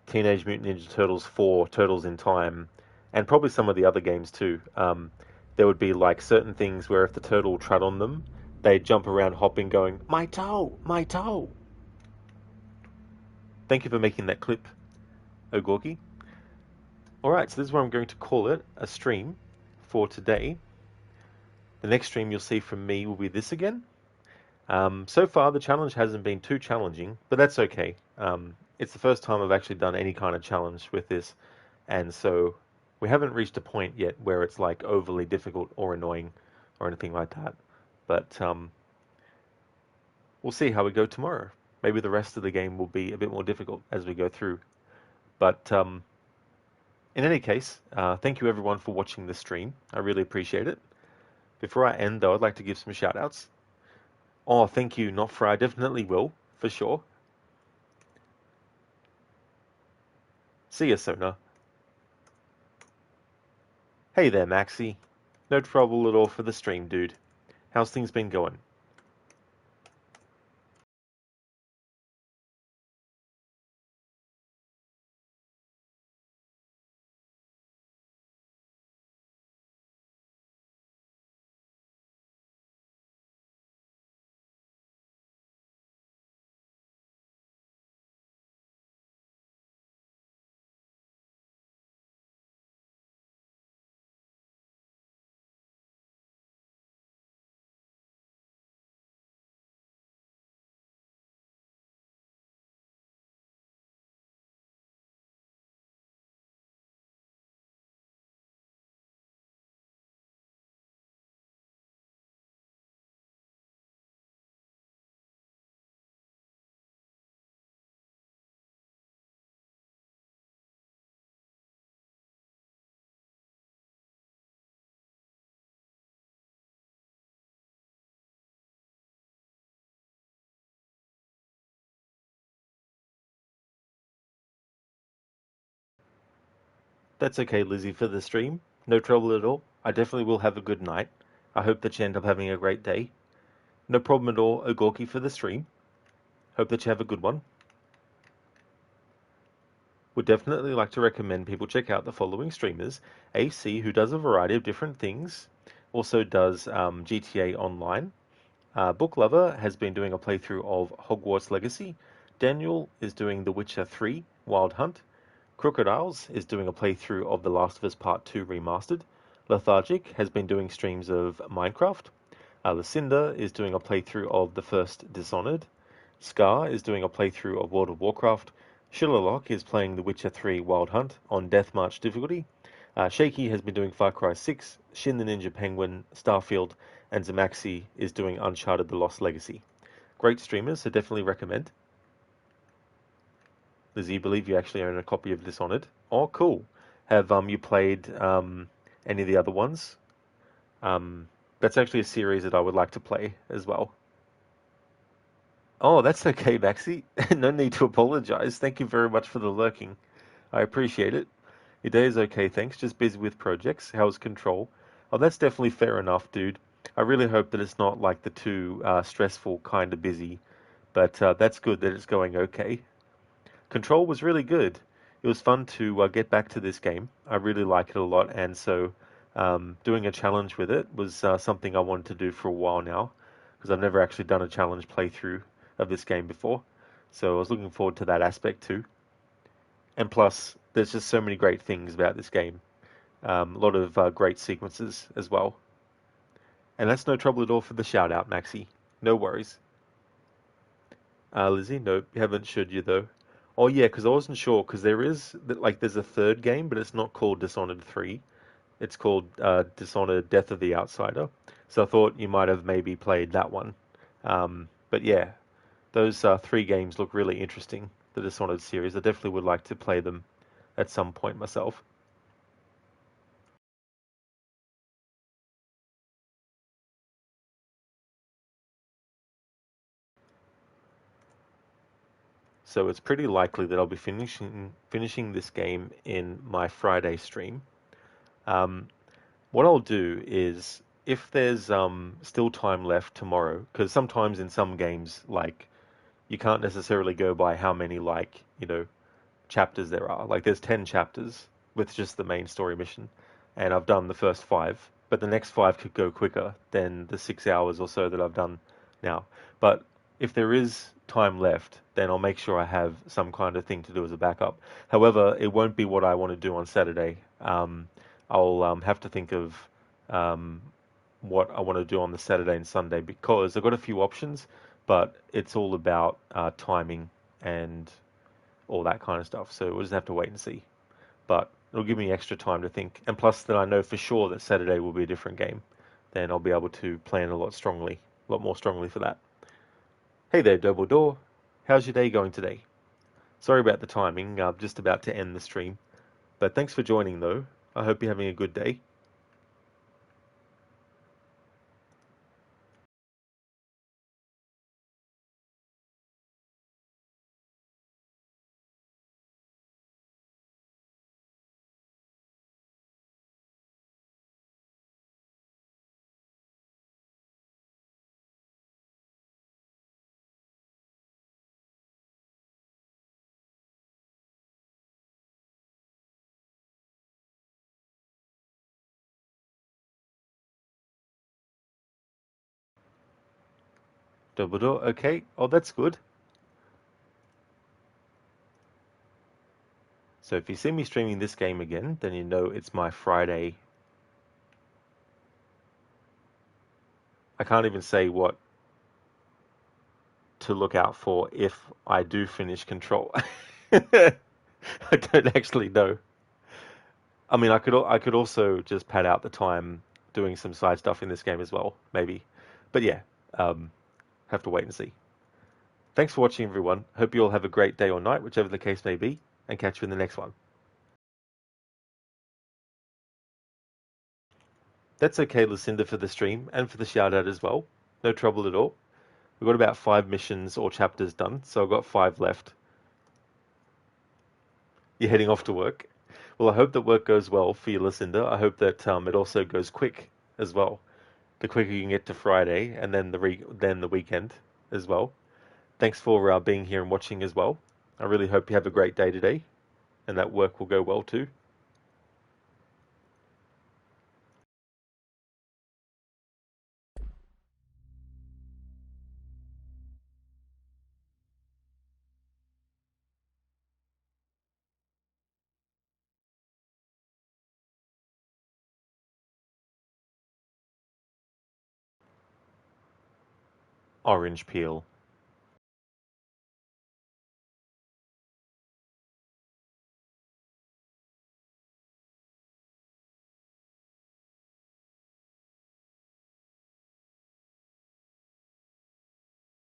A: Teenage Mutant Ninja Turtles 4, Turtles in Time, and probably some of the other games too. There would be like certain things where if the turtle trod on them, they'd jump around hopping going, "My toe! My toe!" Thank you for making that clip, Ogorki. Alright, so this is where I'm going to call it a stream for today. The next stream you'll see from me will be this again. So far, the challenge hasn't been too challenging, but that's okay. It's the first time I've actually done any kind of challenge with this, and so we haven't reached a point yet where it's like overly difficult or annoying or anything like that. But we'll see how we go tomorrow. Maybe the rest of the game will be a bit more difficult as we go through. But in any case, thank you everyone for watching this stream. I really appreciate it. Before I end, though, I'd like to give some shout-outs. Oh, thank you, Nofra. I definitely will, for sure. See ya, Sona. Hey there, Maxi. No trouble at all for the stream, dude. How's things been going? That's okay, Lizzie, for the stream. No trouble at all. I definitely will have a good night. I hope that you end up having a great day. No problem at all, Ogorki, for the stream. Hope that you have a good one. Would definitely like to recommend people check out the following streamers. AC, who does a variety of different things, also does GTA Online. Book Lover has been doing a playthrough of Hogwarts Legacy. Daniel is doing The Witcher 3 Wild Hunt. Crocodiles is doing a playthrough of The Last of Us Part 2 Remastered. Lethargic has been doing streams of Minecraft. Lucinda is doing a playthrough of the first Dishonored. Scar is doing a playthrough of World of Warcraft. Shillerlock is playing The Witcher 3 Wild Hunt on Deathmarch difficulty. Shaky has been doing Far Cry 6, Shin the Ninja Penguin, Starfield, and Zamaxi is doing Uncharted The Lost Legacy. Great streamers, so definitely recommend. Lizzie, believe you actually own a copy of Dishonored. Oh, cool. Have you played any of the other ones? That's actually a series that I would like to play as well. Oh, that's okay, Maxi. No need to apologize. Thank you very much for the lurking. I appreciate it. Your day is okay, thanks. Just busy with projects. How's Control? Oh, that's definitely fair enough, dude. I really hope that it's not like the too stressful kind of busy, but that's good that it's going okay. Control was really good. It was fun to get back to this game. I really like it a lot, and so doing a challenge with it was something I wanted to do for a while now, because I've never actually done a challenge playthrough of this game before. So I was looking forward to that aspect too. And plus, there's just so many great things about this game. A lot of great sequences as well. And that's no trouble at all for the shout out, Maxi. No worries. Lizzie, nope, haven't showed you though. Oh yeah, because I wasn't sure, because there's a third game, but it's not called Dishonored 3. It's called Dishonored Death of the Outsider. So I thought you might have maybe played that one. But yeah, those three games look really interesting, the Dishonored series. I definitely would like to play them at some point myself. So it's pretty likely that I'll be finishing this game in my Friday stream. What I'll do is, if there's still time left tomorrow, because sometimes in some games, like, you can't necessarily go by how many, like, chapters there are. Like, there's 10 chapters with just the main story mission, and I've done the first 5, but the next 5 could go quicker than the 6 hours or so that I've done now. But if there is time left, then I'll make sure I have some kind of thing to do as a backup. However, it won't be what I want to do on Saturday. I'll have to think of what I want to do on the Saturday and Sunday, because I've got a few options, but it's all about timing and all that kind of stuff. So we'll just have to wait and see. But it'll give me extra time to think. And plus that I know for sure that Saturday will be a different game. Then I'll be able to plan a lot more strongly for that. Hey there, Double Door. How's your day going today? Sorry about the timing. I'm just about to end the stream. But thanks for joining though. I hope you're having a good day. Dumbledore, okay. Oh, that's good. So if you see me streaming this game again, then you know it's my Friday. I can't even say what to look out for if I do finish Control. I don't actually know. I mean, I could also just pad out the time doing some side stuff in this game as well, maybe. But yeah, have to wait and see. Thanks for watching, everyone. Hope you all have a great day or night, whichever the case may be, and catch you in the next one. That's okay, Lucinda, for the stream and for the shout out as well. No trouble at all. We've got about 5 missions or chapters done, so I've got 5 left. You're heading off to work. Well, I hope that work goes well for you, Lucinda. I hope that it also goes quick as well. The quicker you can get to Friday, and then the weekend as well. Thanks for being here and watching as well. I really hope you have a great day today, and that work will go well too. Orange peel.